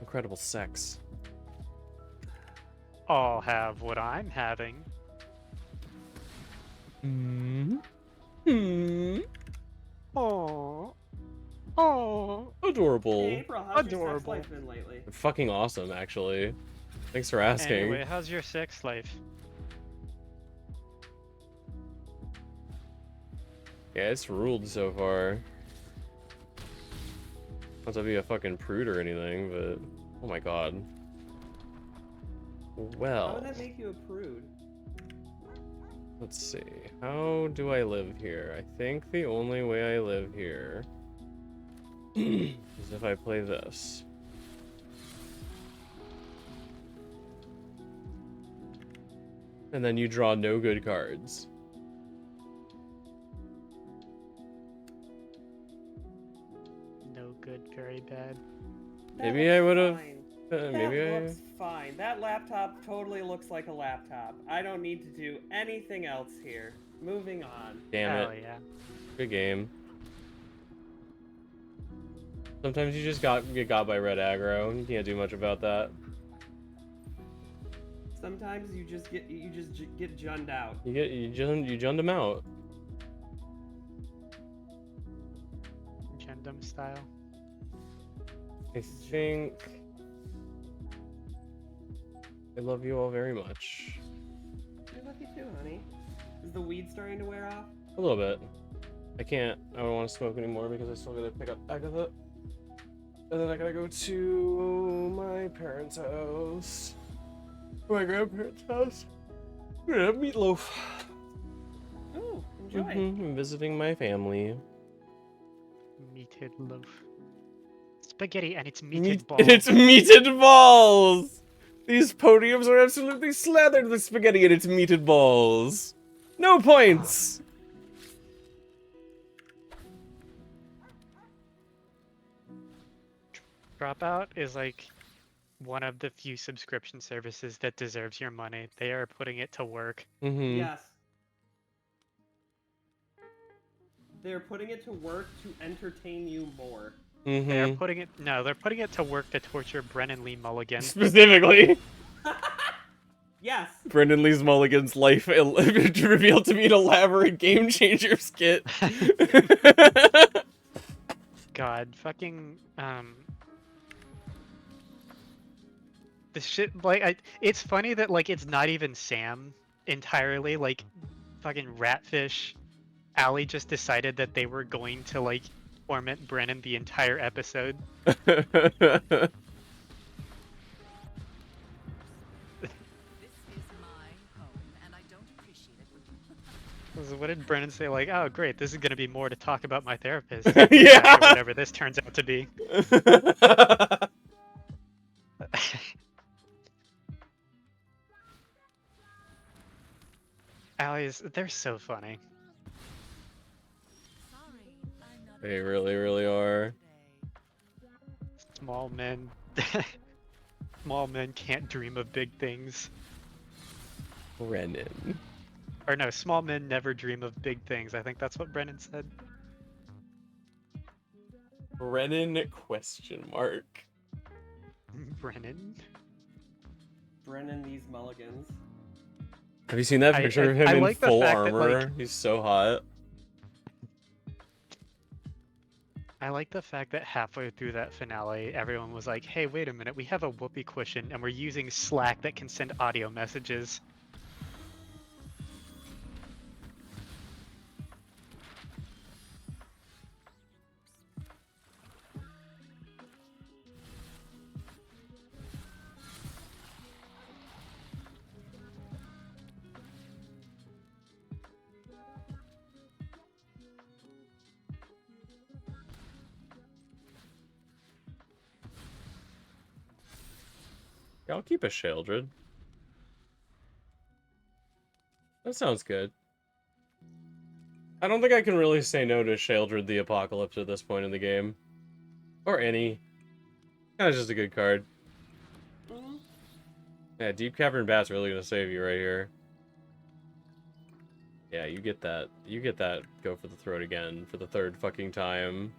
Incredible sex. I'll have what I'm having. Oh. Oh. Adorable. Hey, April, how's your sex Adorable. life been lately? Fucking awesome, actually. Thanks for asking. Anyway, how's your sex life? Yeah, it's ruled so far. Not to be a fucking prude or anything, but oh my god. How Well, would that make you a prude? let's see. How do I live here? I think the only way I live here is if I play this. And then you draw no good cards. No good, very bad. Maybe I would have. Maybe that looks fine. That laptop totally looks like a laptop. I don't need to do anything else here. Moving on. Damn Oh it. yeah. Good game. Sometimes you just get got by red aggro. You can't do much about that. Sometimes you just get junned out. You junned him out. Gendum style. I think I love you all very much. I love you too, honey. Is the weed starting to wear off? A little bit. I don't want to smoke anymore because I still gotta pick up Agatha. And then I gotta go to my parents' house. My grandparents' house. We're gonna have meatloaf. Ooh, enjoy. I'm visiting my family. Meated loaf. Spaghetti and it's meated balls. And it's meated balls! These podiums are absolutely slathered with spaghetti and it's meated balls. No points! Dropout is like one of the few subscription services that deserves your money. They are putting it to work. Yes. They're putting it to work to entertain you more. They're putting it they're putting it to work to torture Brennan Lee Mulligan. Specifically. Yes. Brendan Lee's Mulligan's life revealed to be an elaborate game changer skit. God, fucking the shit like it's funny that like it's not even Sam entirely, like fucking Ratfish. Allie just decided that they were going to like torment Brennan the entire episode. So what did Brennan say? Like, oh great, this is gonna be more to talk about my therapist. Yeah. Whatever this turns out to be. Allie's, they're so funny. They really, really are. Small men. Small men can't dream of big things. Brennan. Or no, small men never dream of big things. I think that's what Brennan said. Brennan question mark. Brennan? Brennan these mulligans. Have you seen that picture of him in like full fact that, armor? like, He's so hot. I like the fact that halfway through that finale, everyone was like, hey, wait a minute, we have a whoopee cushion and we're using Slack that can send audio messages. Yeah, I'll keep a Sheldred. That sounds good. I don't think I can really say no to Sheoldred the Apocalypse at this point in the game. Or any. Kind of just a good card. Mm-hmm. Yeah, Deep Cavern Bat's really gonna save you right here. Yeah, you get that. You get that. Go for the throat again for the third fucking time.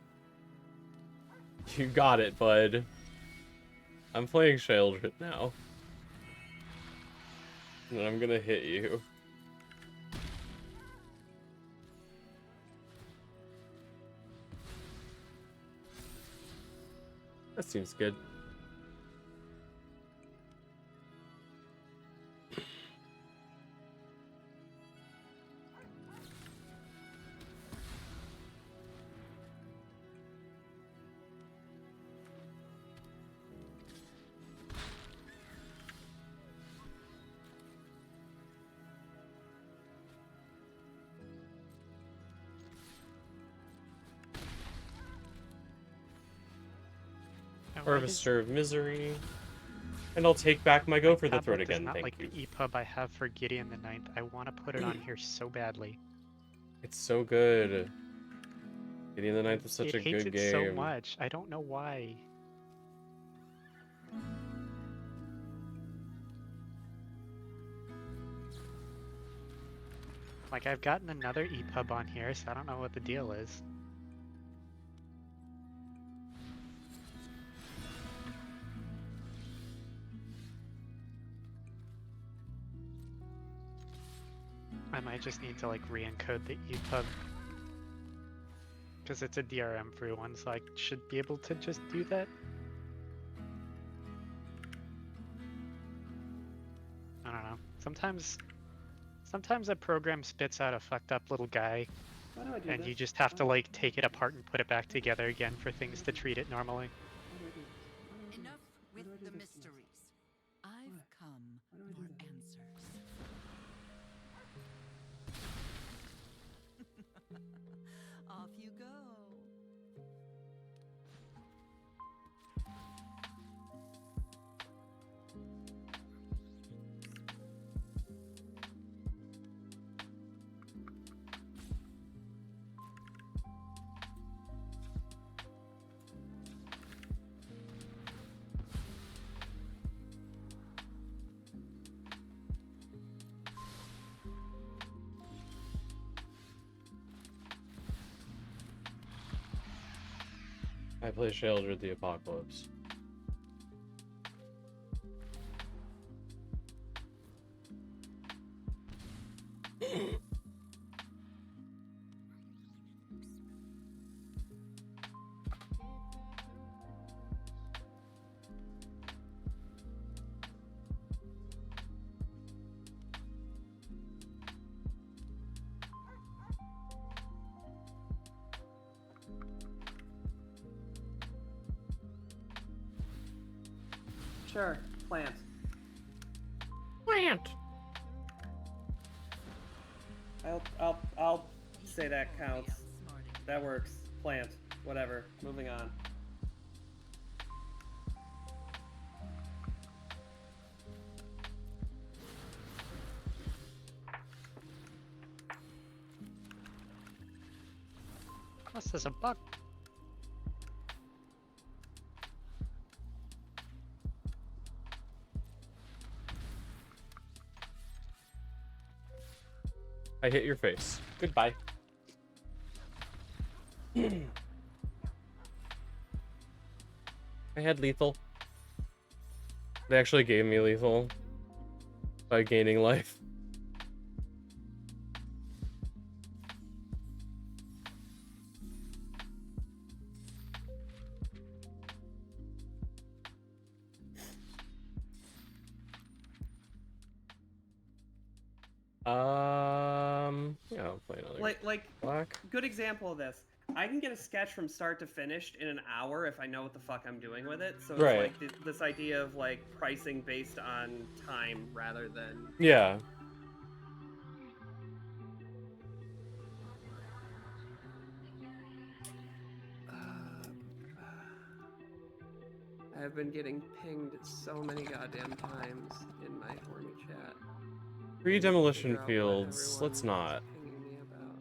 You got it, bud. I'm playing Sheoldred now. And I'm gonna hit you. That seems good. Harvester of Misery. And I'll take back my go for the throat again, not thank like you. the EPUB I have for Gideon the Ninth. I want to put it on here so badly. It's so good. Gideon the Ninth is such a hates good it game. so much. I don't know why. Like, I've gotten another EPUB on here, so I don't know what the deal is. I might just need to, like, re-encode the EPUB. Because it's a DRM-free one, so I should be able to just do that. I don't know. Sometimes a program spits out a fucked up little guy, and you just have to like take it apart and put it back together again for things to treat it normally. Enough with the mysteries. I've come for answers. Off you go. I play Sheoldred the Apocalypse. Sure, plant. Plant. I'll say that counts. That works. Plant. Whatever. Moving on. This is a bug. I hit your face. Goodbye. I had lethal. They actually gave me lethal by gaining life. Yeah, I'll play another. Like black. Good example of this. I can get a sketch from start to finish in an hour if I know what the fuck I'm doing with it. So it's Right. like this idea of like pricing based on time rather than Yeah. I've been getting pinged so many goddamn times in my horny chat. Three demolition Figure out what fields. everyone Let's not. is pinging me about.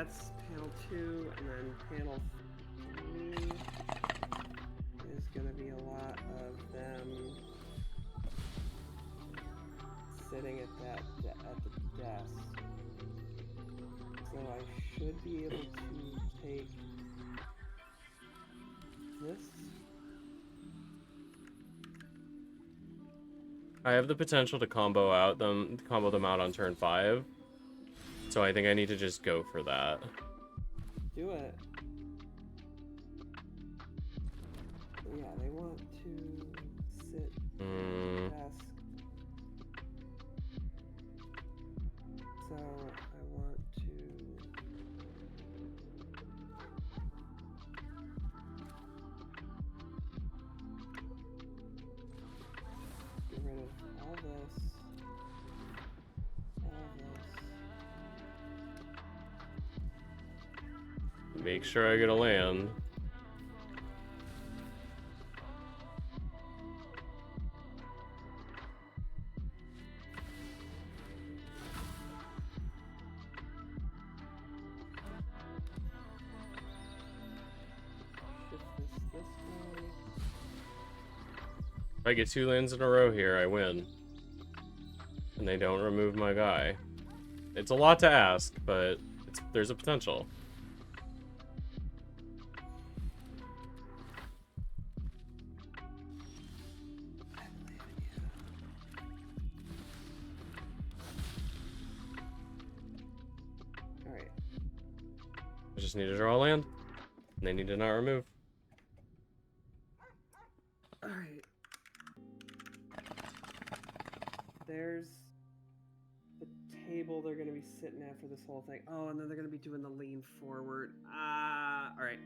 that's panel 2, and then panel 3 is gonna be a lot of them sitting at the desk. So I should be able to take this. I have the potential to combo them out on turn 5. So I think I need to just go for that. Do it. Yeah, they want to sit at the desk. So I want to get rid of all this. All this. Make sure I get a land. Shift this way. If I get 2 lands in a row here, I win. And they don't remove my guy. It's a lot to ask, but there's a potential. Alright. I just need to draw a land. And they need to not remove. Alright. There's the table they're gonna be sitting at for this whole thing. Oh, and then they're gonna be doing the lean forward. Alright,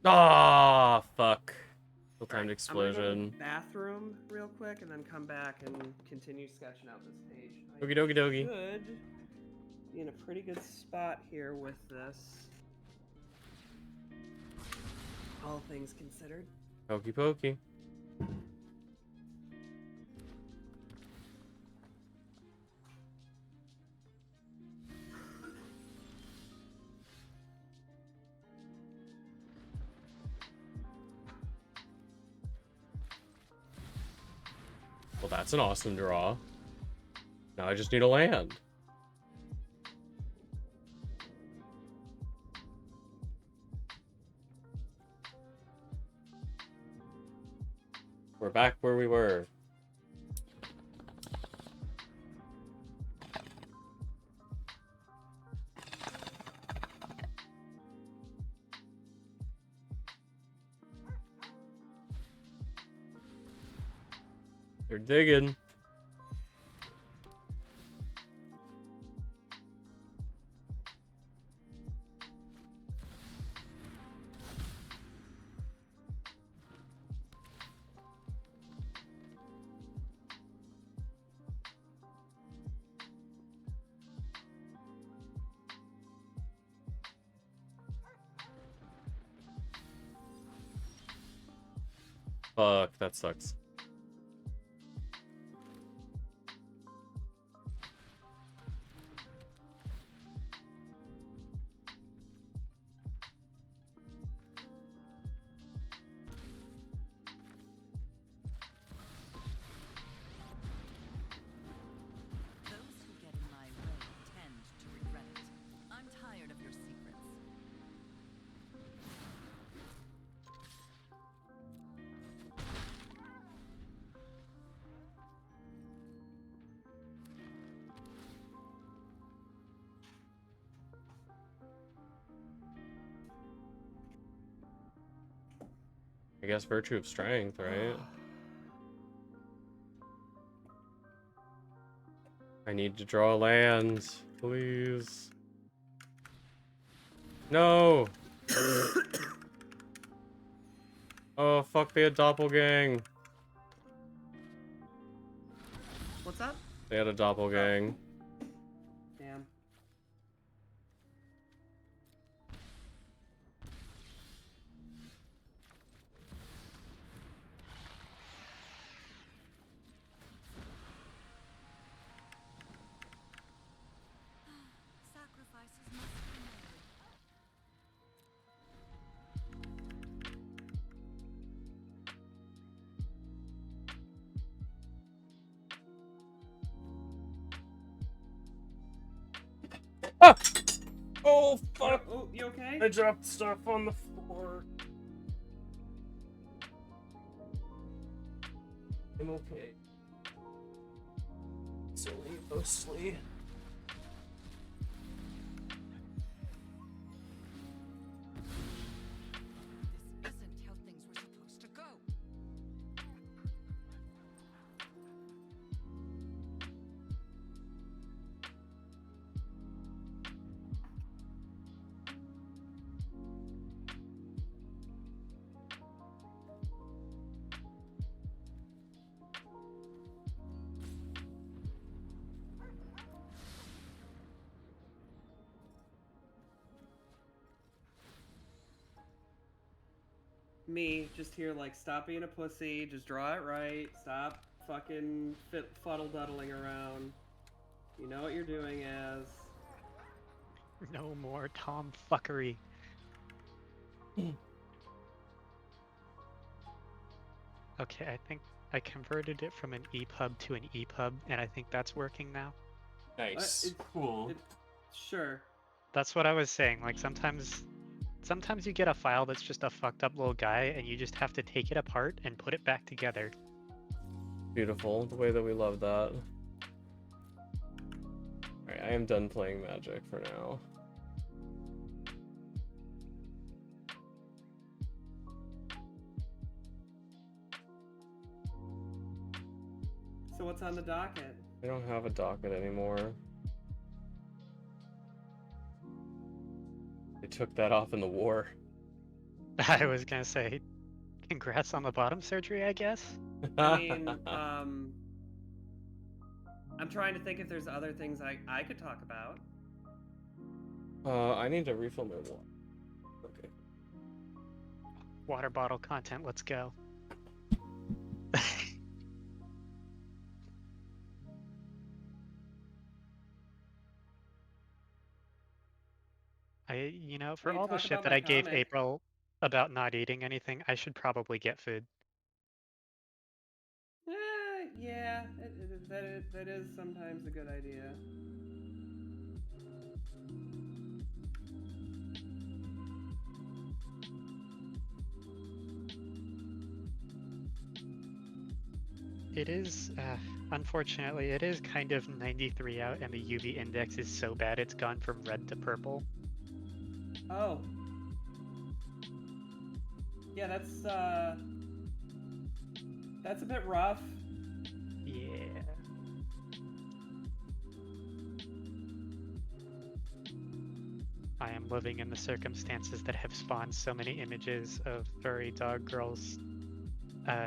Ah, fuck. Full-timed I'm explosion. gonna go to the bathroom real quick and then come back and continue sketching out this page. Okie dokie dokie. Should be in a pretty good spot here with this. All things considered. Pokey pokey. Well, that's an awesome draw. Now I just need a land. We're back where we were. They're digging. Fuck, that sucks. Those who get in my way tend to regret it. I'm tired of your secrets. I guess virtue of strength, right? I need to draw land, please. No! Oh, fuck, they had doppelgang. What's up? They had a doppelgang. Damn. Sacrifice okay? I dropped stuff on the floor. I'm okay. Silly, mostly. This isn't how things were supposed to go. Me, just here, like, stop being a pussy, just draw it right, stop fucking fuddle-duddling around. You know what you're doing as. No more tomfuckery. Okay, I think I converted it from an EPUB to an EPUB, and I think that's working now. Nice. Cool. Sure. That's what I was saying. Like sometimes you get a file that's just a fucked up little guy, and you just have to take it apart and put it back together. Beautiful, the way that we love that. Alright, I am done playing Magic for now. So what's on the docket? I don't have a docket anymore. They took that off in the war. I was gonna say, congrats on the bottom surgery, I guess. I mean, I'm trying to think if there's other things I could talk about. I need to refill my water. Okay. Water bottle content, let's go. For Hey, all the talk shit about that my I gave comic. April about not eating anything, I should probably get food. Yeah, that is sometimes a good idea. It is, unfortunately, it is kind of 93 out, and the UV index is so bad it's gone from red to purple. Oh. Yeah, that's a bit rough. Yeah. I am living in the circumstances that have spawned so many images of furry dog girls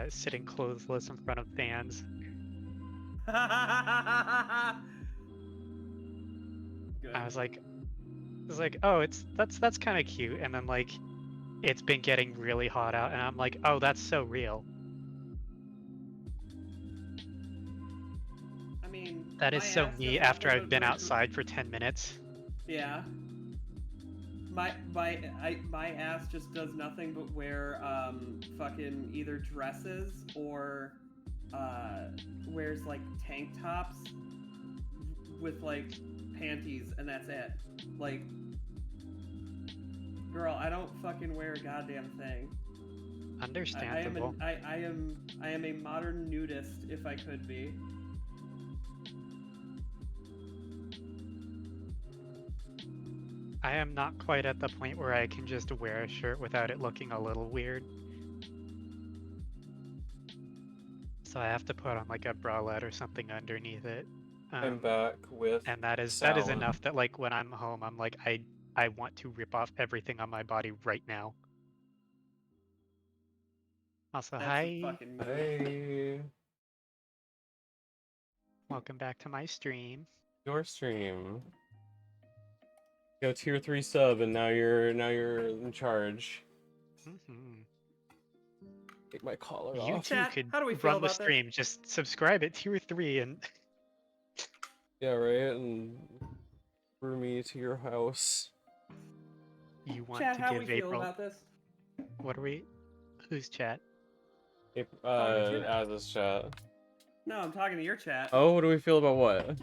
sitting clothless in front of fans. Good. I was like, oh, that's kind of cute, and then like, it's been getting really hot out, and I'm like, oh, that's so real. I mean, That is my so ass me after I've been outside for 10 minutes. Yeah. My ass just does nothing but wear fucking either dresses or wears like tank tops with like panties, and that's it. Like, girl, I don't fucking wear a goddamn thing. Understandable. I am a modern nudist if I could be. I am not quite at the point where I can just wear a shirt without it looking a little weird. So I have to put on like a bralette or something underneath it. I'm back with and that is salad. enough that like when I'm home, I'm like I want to rip off everything on my body right now. Also, That's hi. fucking Hey. Welcome back to my stream. Your stream. Go tier 3 sub, and now you're in charge. Take my collar You off. too could run the stream. Just subscribe at tier 3 and. Yeah, right. And brew me to your house. You want Chat, to how give we feel April. about this? What are we? Who's chat? Az's chat. No, I'm talking to your chat. Oh, what do we feel about what?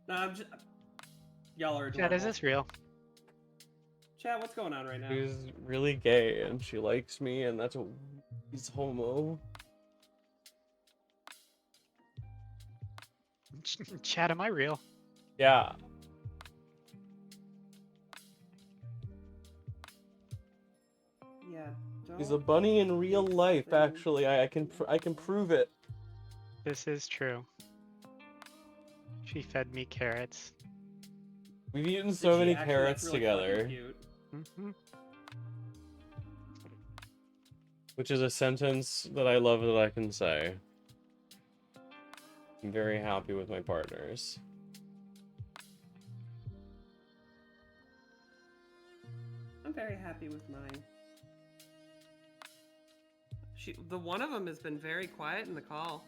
No, I'm just. Y'all are Chat, adorable. is this real? Chat, what's going on right now? She's really gay and she likes me, and that's what he's homo. Chat, am I real? Yeah. Yeah. He's a bunny in real life. Actually, I can prove it. This is true. She fed me carrots. We've eaten so many Actually, carrots that's really together. fucking cute. Mm-hmm. Which is a sentence that I love that I can say. I'm very happy with my partners. I'm very happy with mine. The one of them has been very quiet in the call.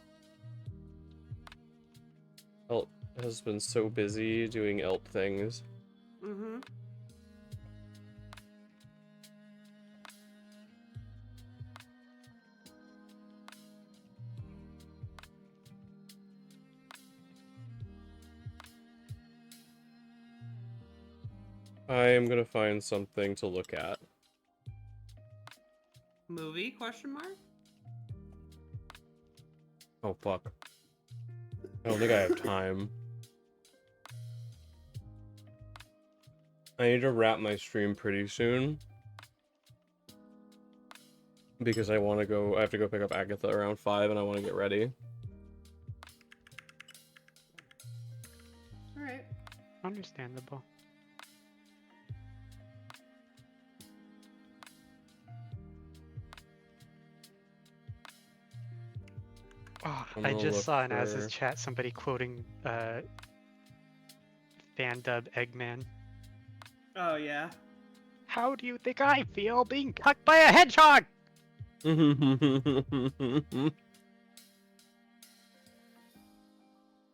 Elt has been so busy doing Elt things. Mm-hmm. I am gonna find something to look at. Movie? Question mark? Oh fuck. I don't think I have time. I need to wrap my stream pretty soon. Because I have to go pick up Agatha around 5 and I want to get ready. Alright. Understandable. Oh, I just saw in Az's chat somebody quoting fan dub Eggman. Oh, yeah? How do you think I feel being cucked by a hedgehog?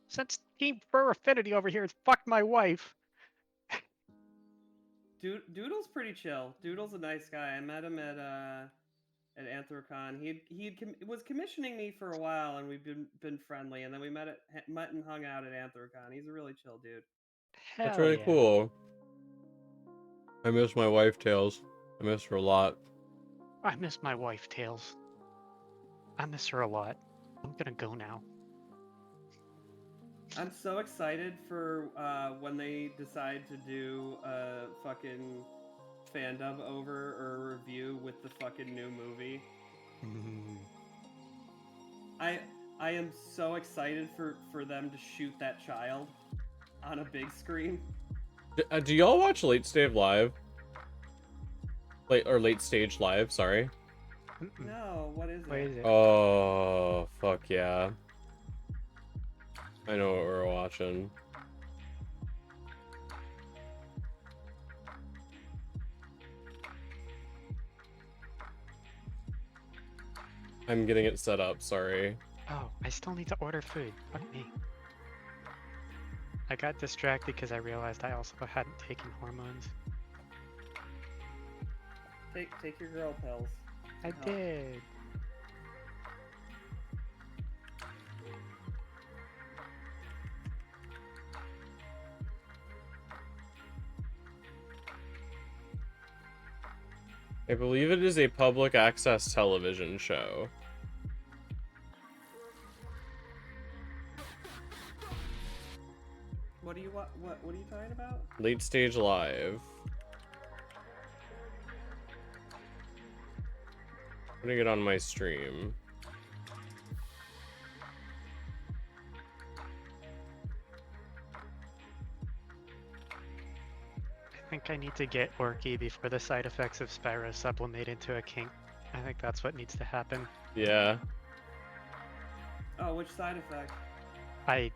Since Team Fur Affinity over here has fucked my wife. Doodle's pretty chill. Doodle's a nice guy. I met him at Anthrocon. He was commissioning me for a while, and we've been friendly. And then we met and hung out at Anthrocon. He's a really chill dude. That's really cool. I miss my wife, Tails. I miss her a lot. I miss my wife, Tails. I miss her a lot. I'm gonna go now. I'm so excited for when they decide to do a fucking fan dub over or a review with the fucking new movie. I am so excited for them to shoot that child on a big screen. Do y'all watch Late Stage Live? Late Stage Live, sorry. No, what is What is it? Oh, fuck yeah. I know what we're watching. I'm getting it set up, sorry. Oh, I still need to order food. Fuck me. I got distracted because I realized I also hadn't taken hormones. Take your girl pills. I did. I believe it is a public access television show. What are you talking about? Late Stage Live. Putting it on my stream. I think I need to get Orky before the side effects of Spyro sublimate into a kink. I think that's what needs to happen. Yeah. Oh, which side effect? I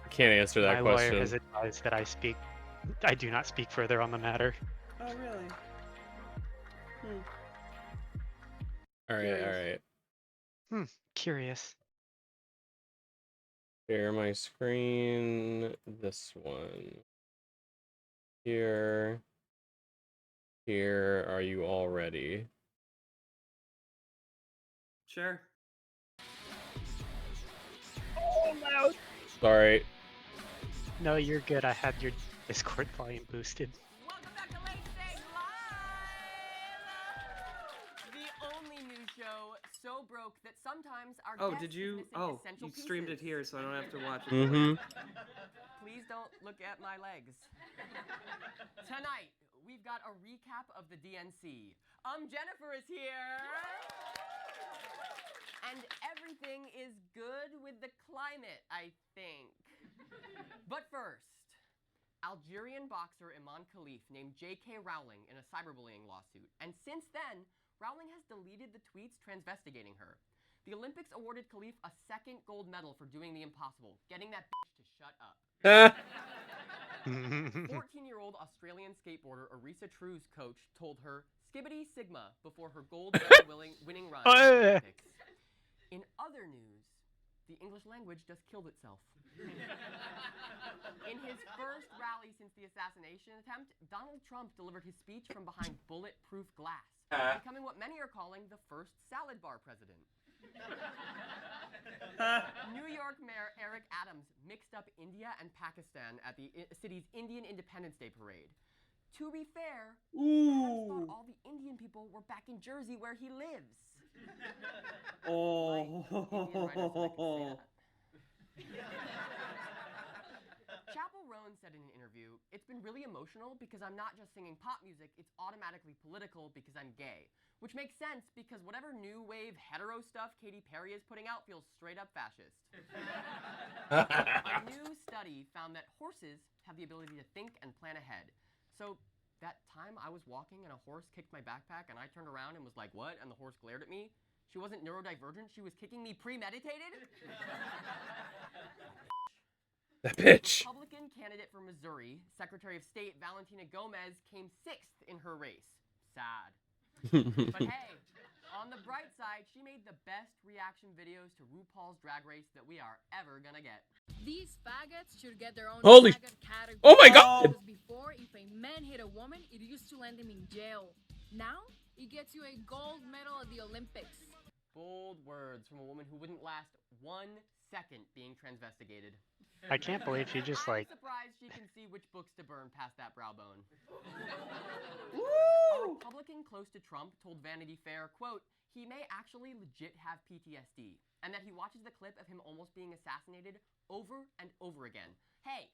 can't answer that my question. lawyer has advised that I do not speak further on the matter. Oh, really? Alright. Curious. Share my screen. This one. Here. Here. Are you all ready? Sure. Oh, loud. Sorry. No, you're good. I had your Discord volume boosted. video so broke that sometimes our Oh, guest did is you? missing Oh, essential you streamed it pieces. here, so I don't have to watch it. Mm-hmm. Please don't look at my legs. Tonight, we've got a recap of the DNC. Jennifer is here. And everything is good with the climate, I think. But first, Algerian boxer Iman Khalif named J.K. Rowling in a cyberbullying lawsuit. And since then, Rowling has deleted the tweets transvestigating her. The Olympics awarded Khalif a second gold medal for doing the impossible, getting that bitch to shut up. 14-year-old Australian skateboarder Arisa True's coach told her skibbity sigma before her gold medal winning run at the Olympics. In other news, the English language just killed itself. In his first rally since the assassination attempt, Donald Trump delivered his speech from behind bulletproof glass, becoming what many are calling the first salad bar president. New York Mayor Eric Adams mixed up India and Pakistan at the city's Indian Independence Day parade. To be fair, Adams thought all the Indian people were back in Jersey where he lives. Oh. Chappell Roan said in an interview, "It's been really emotional because I'm not just singing pop music, it's automatically political because I'm gay." Which makes sense because whatever new wave hetero stuff Katy Perry is putting out feels straight up fascist. A new study found that horses have the ability to think and plan ahead. So that time I was walking and a horse kicked my backpack and I turned around and was like, "What?" And the horse glared at me. She wasn't neurodivergent, she was kicking me premeditated? That bitch. Republican candidate for Missouri, Secretary of State Valentina Gomez, came 6th in her race. Sad. But hey, on the bright side, she made the best reaction videos to RuPaul's Drag Race that we are ever gonna get. These faggots should get their own Holy. faggot category. Oh my god! Because before, if a man hit a woman, it used to land him in jail. Now, it gets you a gold medal at the Olympics. Bold words from a woman who wouldn't last 1 second being transvestigated. I can't believe she just I'm like. surprised she can see which books to burn past that brow bone. A Republican close to Trump told Vanity Fair, quote, "He may actually legit have PTSD, and that he watches the clip of him almost being assassinated over and over again." Hey,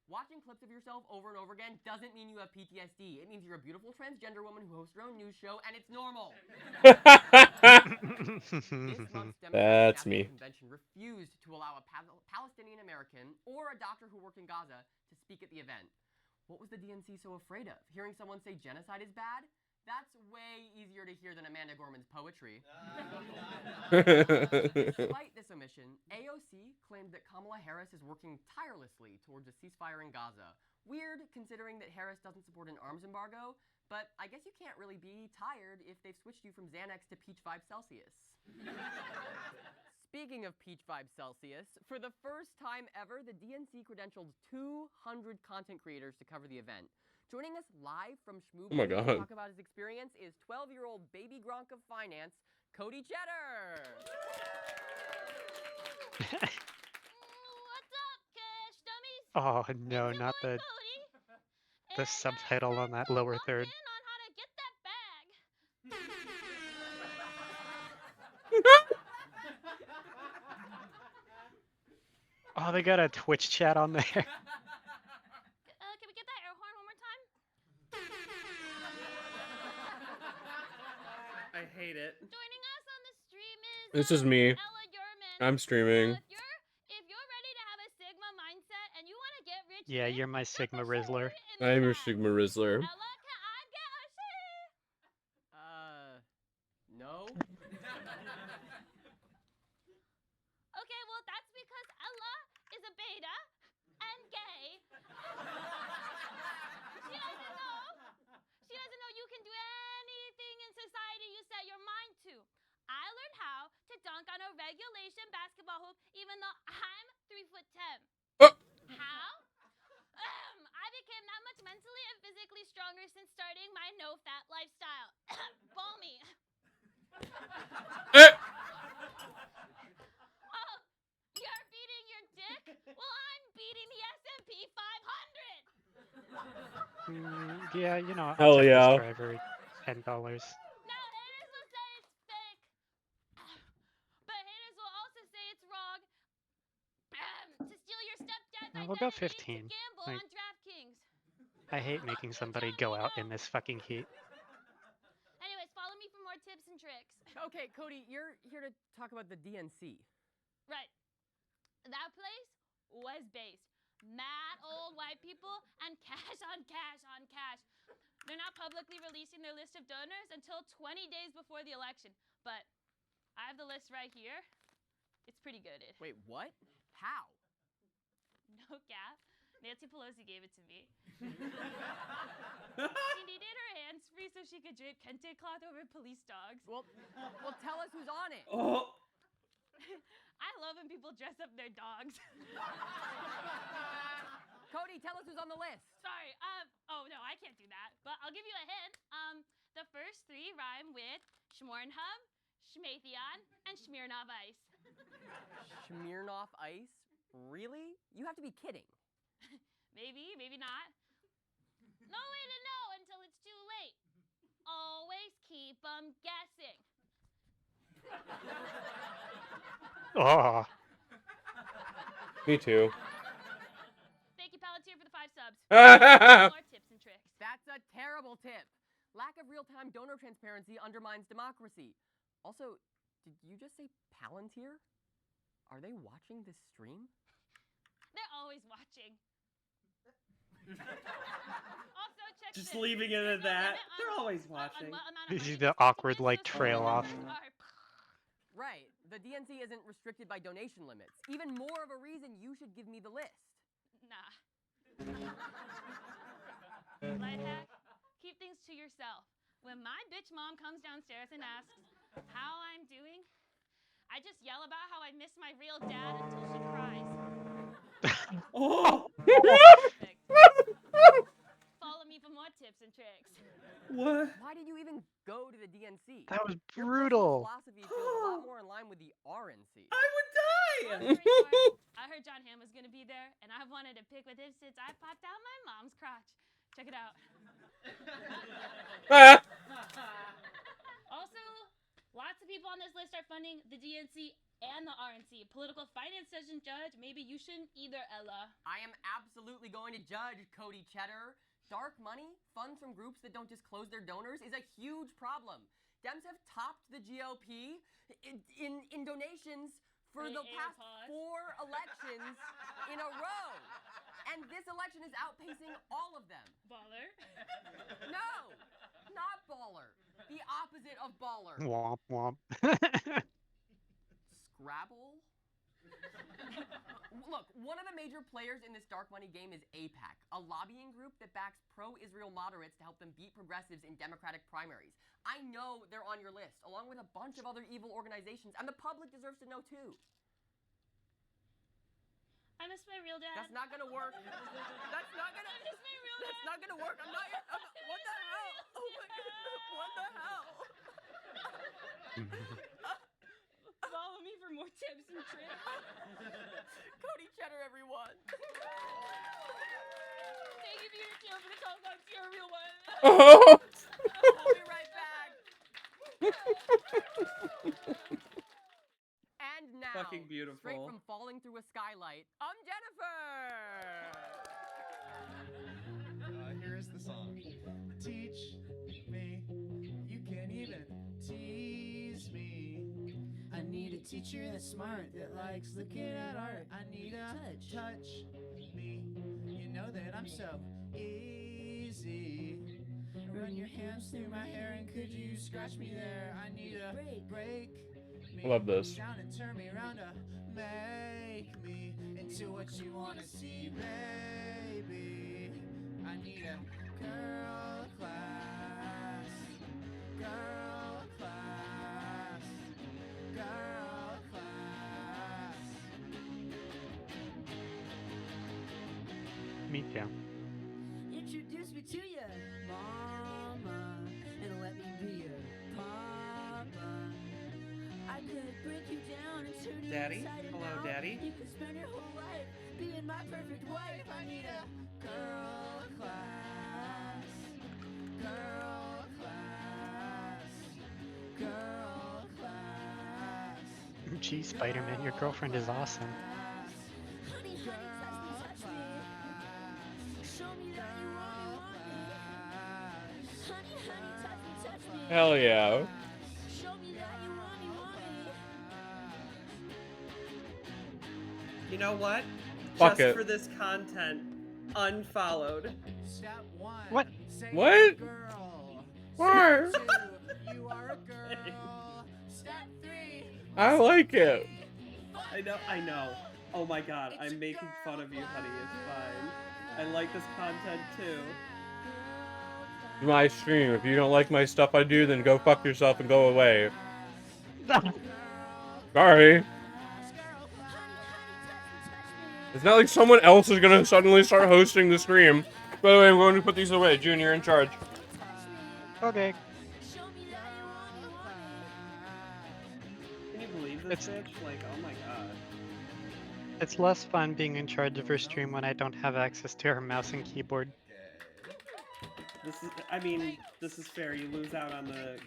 watching clips of yourself over and over again doesn't mean you have PTSD. It means you're a beautiful transgender woman who hosts her own news show, and it's normal. This month's Democratic That's National me. Convention refused to allow a Palestinian American or a doctor who worked in Gaza to speak at the event. What was the DNC so afraid of? Hearing someone say genocide is bad? That's way easier to hear than Amanda Gorman's poetry. Despite this omission, AOC claimed that Kamala Harris is working tirelessly towards a ceasefire in Gaza. Weird, considering that Harris doesn't support an arms embargo, but I guess you can't really be tired if they've switched you from Xanax to Peach Vibe Celsius. Speaking of Peach Vibe Celsius, for the first time ever, the DNC credentialed 200 content creators to cover the event. Joining us live from Schmoo Oh my to God. talk about his experience is 12-year-old baby Gronk of finance, Cody Cheddar. What's up, cash dummies? Oh no, not the Cody. subtitle on that lower third. On how to get that bag. Oh, they got a Twitch chat on there. Can we get that air horn one more time? I hate it. Joining us on the stream is This is me. Ella Yurman. I'm streaming. If you're ready to have a Sigma mindset and you want to get rich, Yeah, you're my Sigma Rizzler. I'm your Sigma Rizzler. Ella, can I get a shit? No. Okay, well that's because Ella is a beta and gay. She doesn't know you can do anything in society you set your mind to. I learned how to dunk on a regulation basketball hoop even though I'm 3'10". How? I became that much mentally and physically stronger since starting my no-fat lifestyle. Ball me. Oh, you're beating your dick? Well, I'm beating the S&P 500. Yeah, you know, Hell I'll take yeah. this driver $10. Now haters will say it's fake, We'll go 15. Like, I hate making somebody go out in this fucking heat. Anyways, follow me for more tips and tricks. Okay, Cody, you're here to talk about the DNC. Right. That place was based. Mad old white people and cash on cash on cash. They're not publicly releasing their list of donors until 20 days before the election. But I have the list right here. It's pretty good. Wait, what? How? No cap. Nancy Pelosi gave it to me. She needed her hands free so she could drape kente cloth over police dogs. Well, tell us who's on it. Oh. I love when people dress up their dogs. Cody, tell us who's on the list. Sorry. Oh no, I can't do that. But I'll give you a hint. The first three rhyme with Schmornhub, Schmathion, and Smirnoff Ice. Smirnoff Ice? Really? You have to be kidding. Maybe, maybe not. No way to know until it's too late. Always keep them guessing. Oh. Me too. Thank you, Palantir, for the 5 subs. More tips and tricks. That's a terrible tip. Lack of real-time donor transparency undermines democracy. Also, did you just say Palantir? Are they watching this stream? They're always watching. Also, check Just this. leaving it at that. They're always watching. You see the awkward, like, trail off. Right. The DNC isn't restricted by donation limits. Even more of a reason you should give me the list. Nah. Life hack, keep things to yourself. When my bitch mom comes downstairs and asks how I'm doing, I just yell about how I miss my real dad until she cries. Oh! Perfect. Follow me for more tips and tricks. What? Why did you even go to the DNC? That was Your brutal. philosophy feels a lot more in line with the RNC. I would die! I heard John Hamm was gonna be there, and I've wanted to pick with him since I popped out my mom's crotch. Check it out. Also, lots of people on this list are funding the DNC and the RNC. Political finance doesn't judge. Maybe you shouldn't either, Ella. I am absolutely going to judge Cody Cheddar. Dark money, funds from groups that don't disclose their donors, is a huge problem. Dems have topped the GOP in donations for the past 4 elections in a row. And this election is outpacing all of them. Baller? No, not baller. The opposite of baller. Womp womp. Scrabble? Look, one of the major players in this dark money game is AIPAC, a lobbying group that backs pro-Israel moderates to help them beat progressives in Democratic primaries. I know they're on your list, along with a bunch of other evil organizations, and the public deserves to know too. I miss my real dad. That's not gonna work. That's not gonna. I miss my real dad. That's not gonna work. I'm not. What the hell? Oh my god. What the hell? Follow me for more tips and tricks. Cody Cheddar, everyone. Thank you for your deal for the call box. You're a real one. Oh. I'll be right back. And now, Fucking beautiful. straight from falling through a skylight, I'm Jennifer. Here's the song. Teach me, you can't even tease me. I need a teacher that's smart, that likes looking at art. I need a touch me. You know that I'm so easy. Run your hands through my hair and could you scratch me there? I need a break me. I love this. Down and turn me around to make me into what you wanna see, baby. I need a girl class, girl class, girl class. Me too. Introduce me to ya, mama, and let me be your papa. I could break you down and turn you Daddy? inside and Hello, out. Daddy? You could spend your whole life being my perfect wife. I need a girl class, girl class, girl class. Gee, Spider-Man, your girlfriend is awesome. Honey, honey, touch me, Hell yeah. Show me that you want me, mommy. You know what? Fuck Just it. for this content, unfollowed. Step 1. What? Say What? I'm a girl. Why? Step 2. You are a girl. Step 3. I like it. I know. Oh my god, I'm making fun of you, honey. It's fine. I like this content too. My stream. If you don't like my stuff I do, then go fuck yourself and go away. Sorry. It's not like someone else is gonna suddenly start hosting the stream. By the way, I'm going to put these away. June, you're in charge. Okay. Can you believe this bitch? Like, oh my god. It's less fun being in charge of her stream when I don't have access to her mouse and keyboard. This is, I mean, this is fair. You lose out on the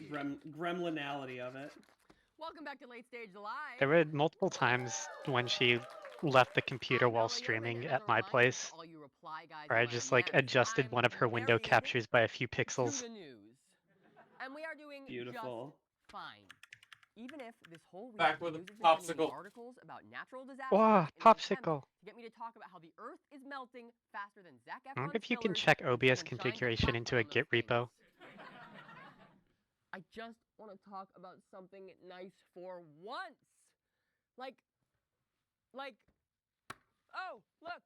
gremlinality of it. Welcome back to Late Stage Live. There were multiple times when she left the computer while streaming at my place, where I just like adjusted one of her window captures by a few pixels. And we are doing Beautiful. just fine. Even if this whole week Back with a the news has been sending me popsicle. articles about natural disasters Wow, in an attempt popsicle. to get me to talk about how the Earth is melting faster than Zac I Efron's wonder if you can killers check and OBS someone shines configuration a into a spotlight on Git those repo. I just want to talk about something nice for once. Like, oh, look.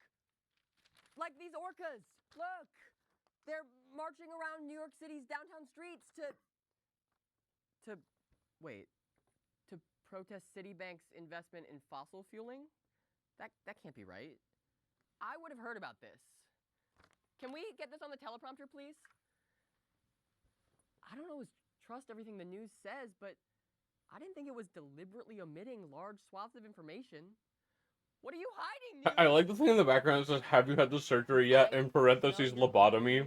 Like these orcas. Look. They're marching around New York City's downtown streets to protest Citibank's investment in fossil fueling? That can't be right. I would have heard about this. Can we get this on the teleprompter, please? I don't always trust everything the news says, but I didn't think it was deliberately omitting large swaths of information. What are you hiding, news? I like the thing in the background that says, "Have you had the surgery yet?" In parentheses, lobotomy.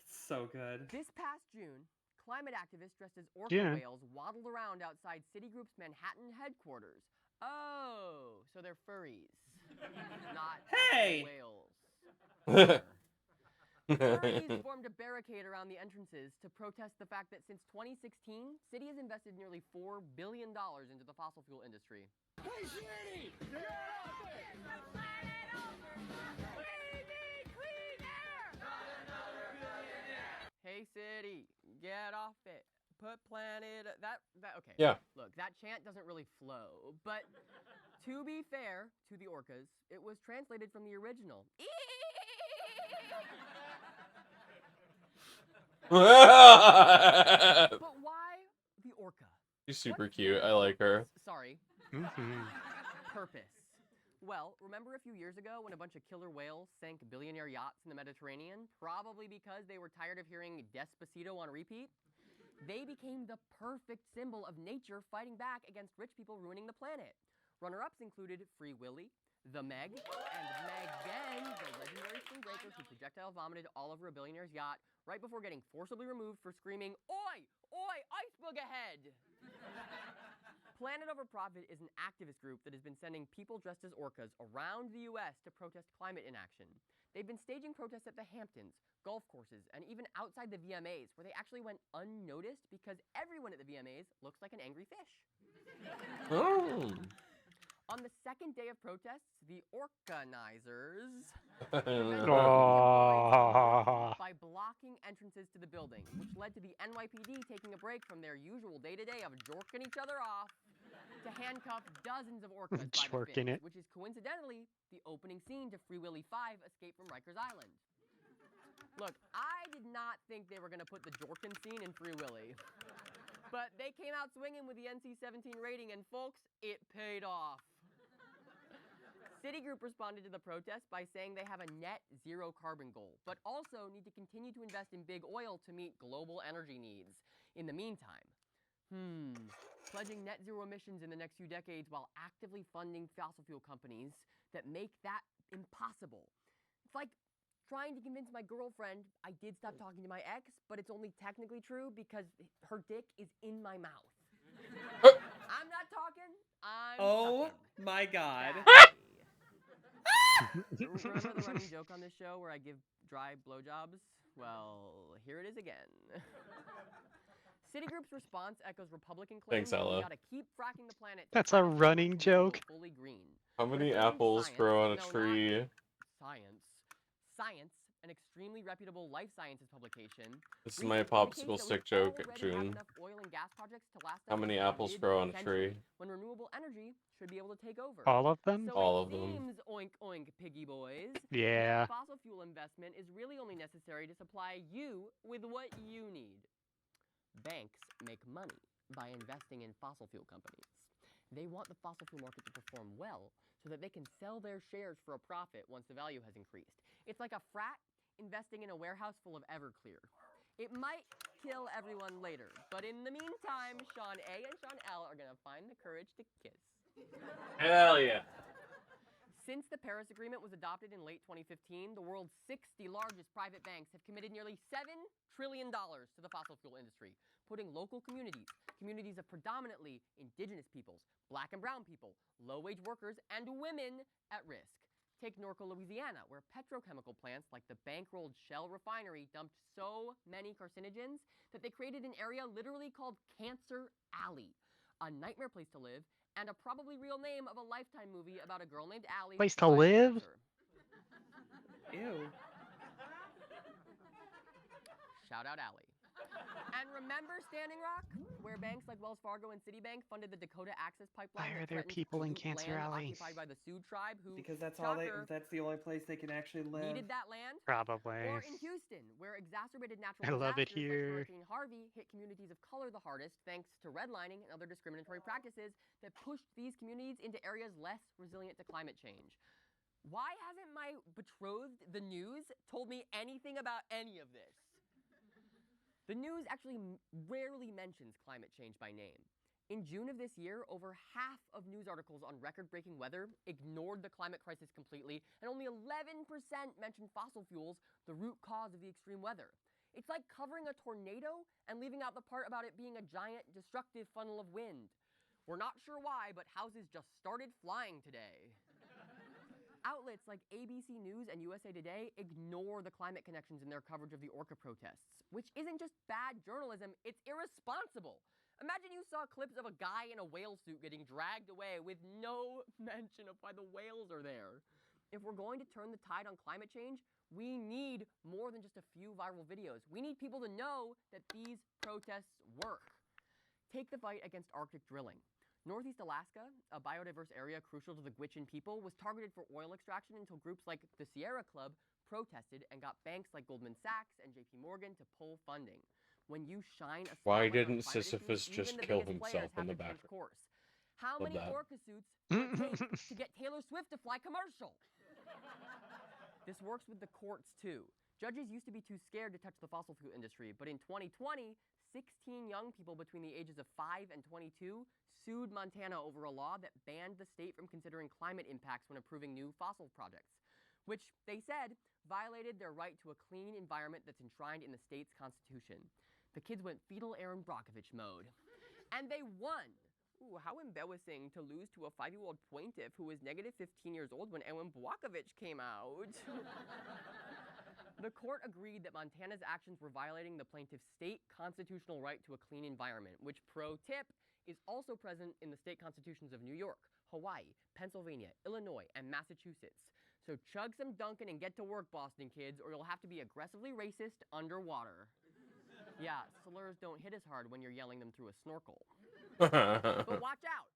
So good. This past June, climate activists dressed as orca June. whales waddled around outside Citigroup's Manhattan headquarters. Oh, so they're furries, not Hey! whales. Furries formed a barricade around the entrances to protest the fact that since 2016, Citi has invested nearly $4 billion into the fossil fuel industry. Hey, City! Get out there! Hey City, get off it. Put planet that okay. Yeah. Look, that chant doesn't really flow, but to be fair to the orcas, it was translated from the original. But why the orca? She's super cute. I like her. Sorry. Purpose. Well, remember a few years ago when a bunch of killer whales sank billionaire yachts in the Mediterranean? Probably because they were tired of hearing Despacito on repeat? They became the perfect symbol of nature fighting back against rich people ruining the planet. Runner-ups included Free Willy, the Meg, and Megan, the legendary spring breaker who projectile vomited all over a billionaire's yacht right before getting forcibly removed for screaming, "Oi! Oi! Icebug ahead!" Planet Over Profit is an activist group that has been sending people dressed as orcas around the U.S. to protest climate inaction. They've been staging protests at the Hamptons, golf courses, and even outside the VMAs, where they actually went unnoticed because everyone at the VMAs looks like an angry fish. Oh. On the second day of protests, the organizers by blocking entrances to the building, which led to the NYPD taking a break from their usual day-to-day of jorking each other off to handcuff dozens of orcas by the Jorking fins, it. which is coincidentally the opening scene to Free Willy 5: Escape from Rikers Island. Look, I did not think they were going to put the jorkin scene in Free Willy. But they came out swinging with the NC-17 rating, and folks, it paid off. Citigroup responded to the protest by saying they have a net zero carbon goal, but also need to continue to invest in big oil to meet global energy needs. In the meantime, pledging net zero emissions in the next few decades while actively funding fossil fuel companies that make that impossible. It's like trying to convince my girlfriend I did stop talking to my ex, but it's only technically true because her dick is in my mouth. I'm not talking. I'm Oh sucking. my god. Remember the running joke on this show where I give dry blowjobs? Well, here it is again. Citigroup's response echoes Republican claims Thanks, that we Ella. gotta keep fracking the planet. That's a running joke. Fully green. How many apples grow on a tree? Science, an extremely reputable life sciences publication. This is my popsicle stick joke, June. Oil and gas projects to last How many apples grow on a tree? When renewable energy should be able to take over. All of them? So all it of them. seems, oink oink piggy boys, Yeah. that fossil fuel investment is really only necessary to supply you with what you need. Banks make money by investing in fossil fuel companies. They want the fossil fuel market to perform well so that they can sell their shares for a profit once the value has increased. It's like a frat investing in a warehouse full of Everclear. It might kill everyone later, but in the meantime, Sean A and Sean L are gonna find the courage to kiss. Hell yeah. Since the Paris Agreement was adopted in late 2015, the world's 60 largest private banks have committed nearly $7 trillion to the fossil fuel industry, putting local communities of predominantly indigenous peoples, black and brown people, low-wage workers, and women at risk. Take Norco, Louisiana, where petrochemical plants like the bankrolled Shell refinery dumped so many carcinogens that they created an area literally called Cancer Alley, a nightmare place to live, and a probably real name of a Lifetime movie about a girl named Allie. Place to live? Ew. Shout out Allie. And remember Standing Rock, where banks like Wells Fargo and Citibank funded the Dakota Access Pipeline? Why are there people in Cancer Alley? Occupied by the Sioux tribe, who Because that's shocker, that's the only place they can actually live. needed that land. Probably. Or in Houston, where exacerbated natural I love it disasters like here. Hurricane Harvey hit communities of color the hardest, thanks to redlining and other discriminatory practices that pushed these communities into areas less resilient to climate change. Why hasn't my betrothed, the news, told me anything about any of this? The news actually rarely mentions climate change by name. In June of this year, over half of news articles on record-breaking weather ignored the climate crisis completely, and only 11% mentioned fossil fuels, the root cause of the extreme weather. It's like covering a tornado and leaving out the part about it being a giant, destructive funnel of wind. We're not sure why, but houses just started flying today. Outlets like ABC News and USA Today ignore the climate connections in their coverage of the orca protests, which isn't just bad journalism, it's irresponsible. Imagine you saw clips of a guy in a whale suit getting dragged away with no mention of why the whales are there. If we're going to turn the tide on climate change, we need more than just a few viral videos. We need people to know that these protests work. Take the fight against Arctic drilling. Northeast Alaska, a biodiverse area crucial to the Gwich'in people, was targeted for oil extraction until groups like the Sierra Club protested and got banks like Goldman Sachs and JP Morgan to pull funding. When you shine a Why spotlight didn't on climate Sisyphus issues, just even the kill biggest players himself in have the to change background? course. How Love many that. orca suits would it take to get Taylor Swift to fly commercial? This works with the courts too. Judges used to be too scared to touch the fossil fuel industry, but in 2020, 16 young people between the ages of 5 and 22 sued Montana over a law that banned the state from considering climate impacts when approving new fossil projects, which they said violated their right to a clean environment that's enshrined in the state's constitution. The kids went fetal Aaron Brockovich mode. And they won! Ooh, how embarrassing to lose to a 5-year-old plaintiff who was negative 15 years old when Aaron Brockovich came out. The court agreed that Montana's actions were violating the plaintiff's state constitutional right to a clean environment, which, pro tip, is also present in the state constitutions of New York, Hawaii, Pennsylvania, Illinois, and Massachusetts. So chug some Dunkin' and get to work, Boston kids, or you'll have to be aggressively racist underwater. Yeah, slurs don't hit as hard when you're yelling them through a snorkel. But watch out!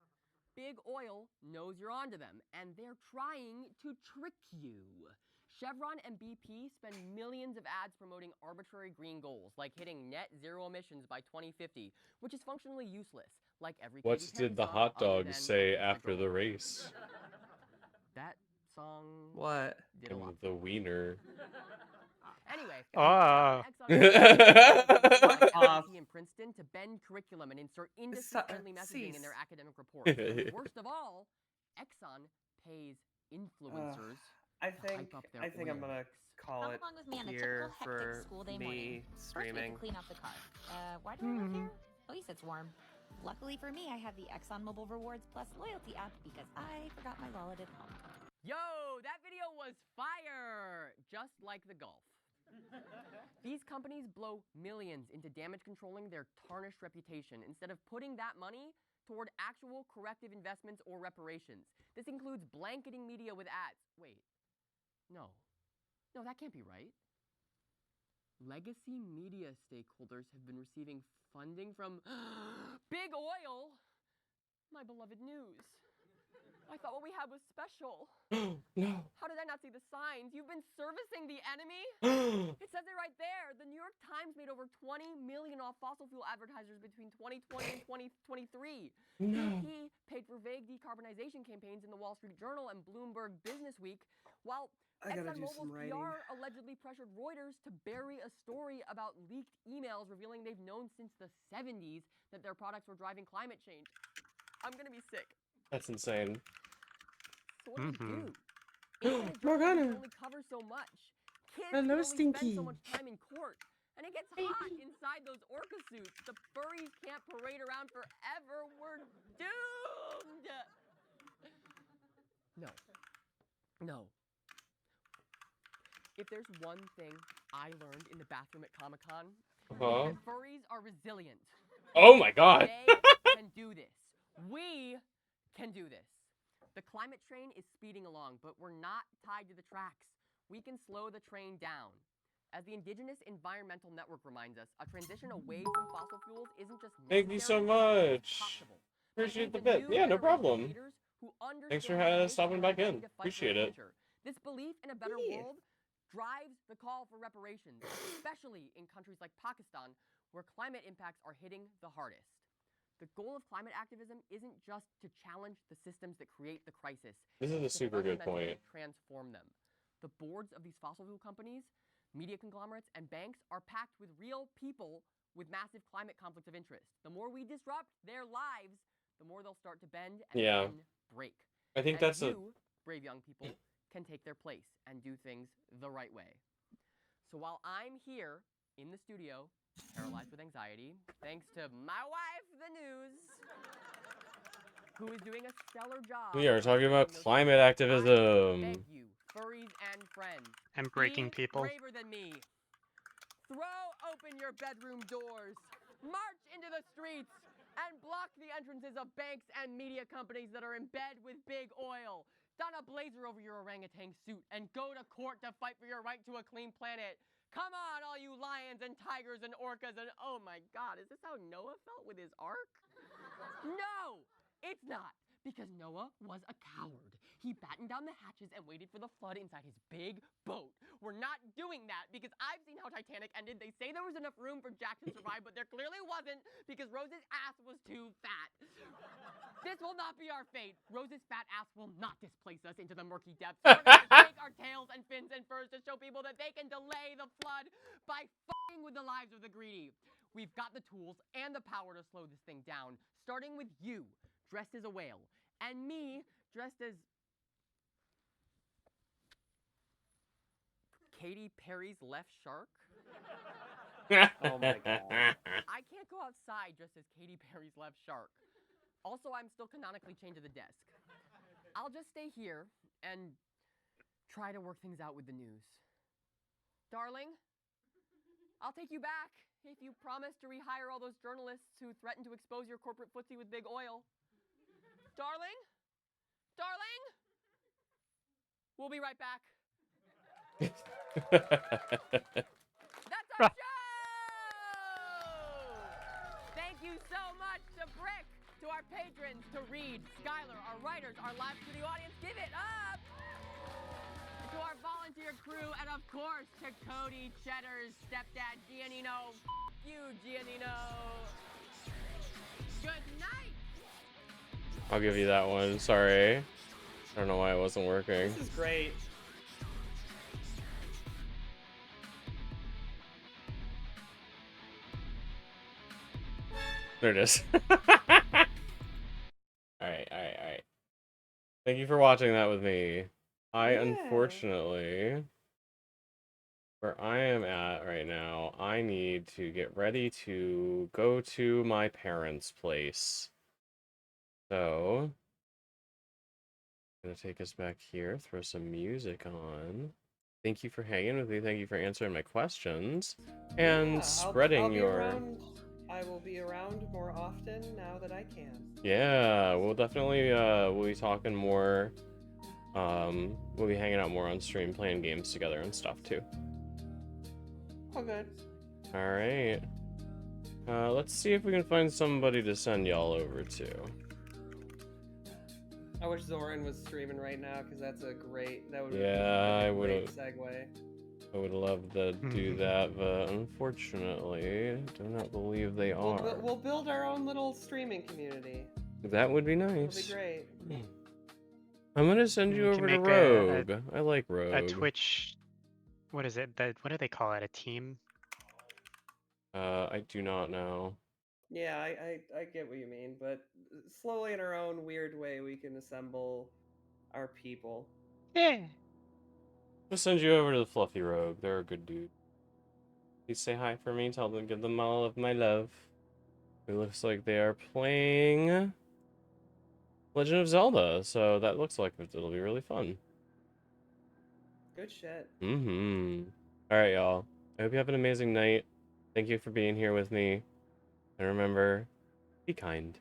Big Oil knows you're onto them, and they're trying to trick you. Chevron and BP spend millions of ads promoting arbitrary green goals, like hitting net zero emissions by 2050, which is functionally useless, like every What Katy Perry did the song hot other dog than say Kiss the after Girl. the race? That song What? did a lot. The wiener. Anyway, Ah. Exxon in Princeton to bend curriculum and insert industry-friendly messaging in their academic reports. And worst of all, Exxon pays influencers I to think hype up their I'm oil gonna call Come it along with me on a here typical hectic for school day me morning. First, we have streaming. to clean off the car. Why do I live here? At least it's warm. Luckily for me, I have the ExxonMobil Rewards Plus loyalty app because I forgot my wallet at home. Yo, that video was fire! Just like the golf. These companies blow millions into damage controlling their tarnished reputation instead of putting that money toward actual corrective investments or reparations. This includes blanketing media with ads. Wait, no, that can't be right. Legacy media stakeholders have been receiving funding from Big Oil, my beloved news. I thought what we had was special. No. How did I not see the signs? You've been servicing the enemy? It says it right there. The New York Times made over $20 million off fossil fuel advertisers between 2020 and 2023. No. BP paid for vague decarbonization campaigns in the Wall Street Journal and Bloomberg Business Week, while ExxonMobil's PR allegedly pressured Reuters to bury a story about leaked emails revealing they've known since the 70s that their products were driving climate change. I'm gonna be sick. That's insane. So what do we do? Internet Morgana. can only cover so much. Kids Hello, can only Stinky. spend so much time in court. And it gets hot inside those orca suits. The furries can't parade around forever. We're doomed! No. If there's one thing I learned in the bathroom at Comic-Con, it's that furries are resilient. Oh my god. They can do this. We can do this. The climate train is speeding along, but we're not tied to the tracks. We can slow the train down. As the Indigenous Environmental Network reminds us, a transition away from fossil fuels isn't just necessary, Thank you so much. possible. Appreciate the bit. Yeah, no problem. Thanks for stopping back in. Appreciate it. This belief in a better world drives the call for reparations, especially in countries like Pakistan, where climate impacts are hitting the hardest. The goal of climate activism isn't just to challenge the systems that create the crisis. This is a It's to super good fundamentally point. transform them. The boards of these fossil fuel companies, media conglomerates, and banks are packed with real people with massive climate conflicts of interest. The more we disrupt their lives, the more they'll start to bend and then break. I think And that's you, brave young people, can take their place and do things the right way. So while I'm here in the studio, paralyzed with anxiety, thanks to my wife, the news, who is doing a stellar job. We are talking about climate activism. Thank you, furries and friends. And breaking people. Be braver than me. Throw open your bedroom doors. March into the streets and block the entrances of banks and media companies that are in bed with big oil. Don a blazer over your orangutan suit and go to court to fight for your right to a clean planet. Come on, all you lions and tigers and orcas and oh my god, is this how Noah felt with his ark? No, it's not. Because Noah was a coward. He battened down the hatches and waited for the flood inside his big boat. We're not doing that because I've seen how Titanic ended. They say there was enough room for Jack to survive, but there clearly wasn't because Rose's ass was too fat. This will not be our fate. Rose's fat ass will not displace us into the murky depths. We're going to take our tails and fins and furs to show people that they can delay the flood by f***ing with the lives of the greedy. We've got the tools and the power to slow this thing down, starting with you, dressed as a whale, and me, dressed as Katy Perry's left shark. Oh my god. I can't go outside dressed as Katy Perry's left shark. Also, I'm still canonically chained to the desk. I'll just stay here and try to work things out with the news. Darling, I'll take you back if you promise to rehire all those journalists who threaten to expose your corporate footsie with big oil. Darling? Darling? We'll be right back. That's our show! Thank you so much to Brick, to our patrons, to Reed, Skylar, our writers, our live studio audience. Give it up! To our volunteer crew, and of course, to Cody, Cheddar's stepdad, Giannino. You, Giannino. Good night! I'll give you that one. Sorry. I don't know why it wasn't working. This is great. There it is. Alright. Thank you for watching that with me. Unfortunately, where I am at right now, I need to get ready to go to my parents' place. So, I'm gonna take us back here, throw some music on. Thank you for hanging with me. Thank you for answering my questions and Yeah, spreading I'll be your. around. I will be around more often now that I can. Yeah, we'll definitely we'll be talking more. We'll be hanging out more on stream, playing games together and stuff too. Oh, good. All right. Let's see if we can find somebody to send y'all over to. I wish Zoran was streaming right now because that's a great. That would Yeah, be I a would great have. segue. I would love to do that, but unfortunately, I do not believe they are. We'll build our own little streaming community. That would be It'll nice. be great. I'm gonna send you We over can to make Rogue. I like a Rogue. Twitch. What is it? What do they call it? A team? I do not know. Yeah, I get what you mean, but slowly in our own weird way, we can assemble our people. Yeah. I'll send you over to the Fluffy Rogue. They're a good dude. Please say hi for me. Tell them, give them all of my love. It looks like they are playing Legend of Zelda, so that looks like it'll be really fun. Good shit. Mm-hmm. All right, y'all. I hope you have an amazing night. Thank you for being here with me. And remember, be kind.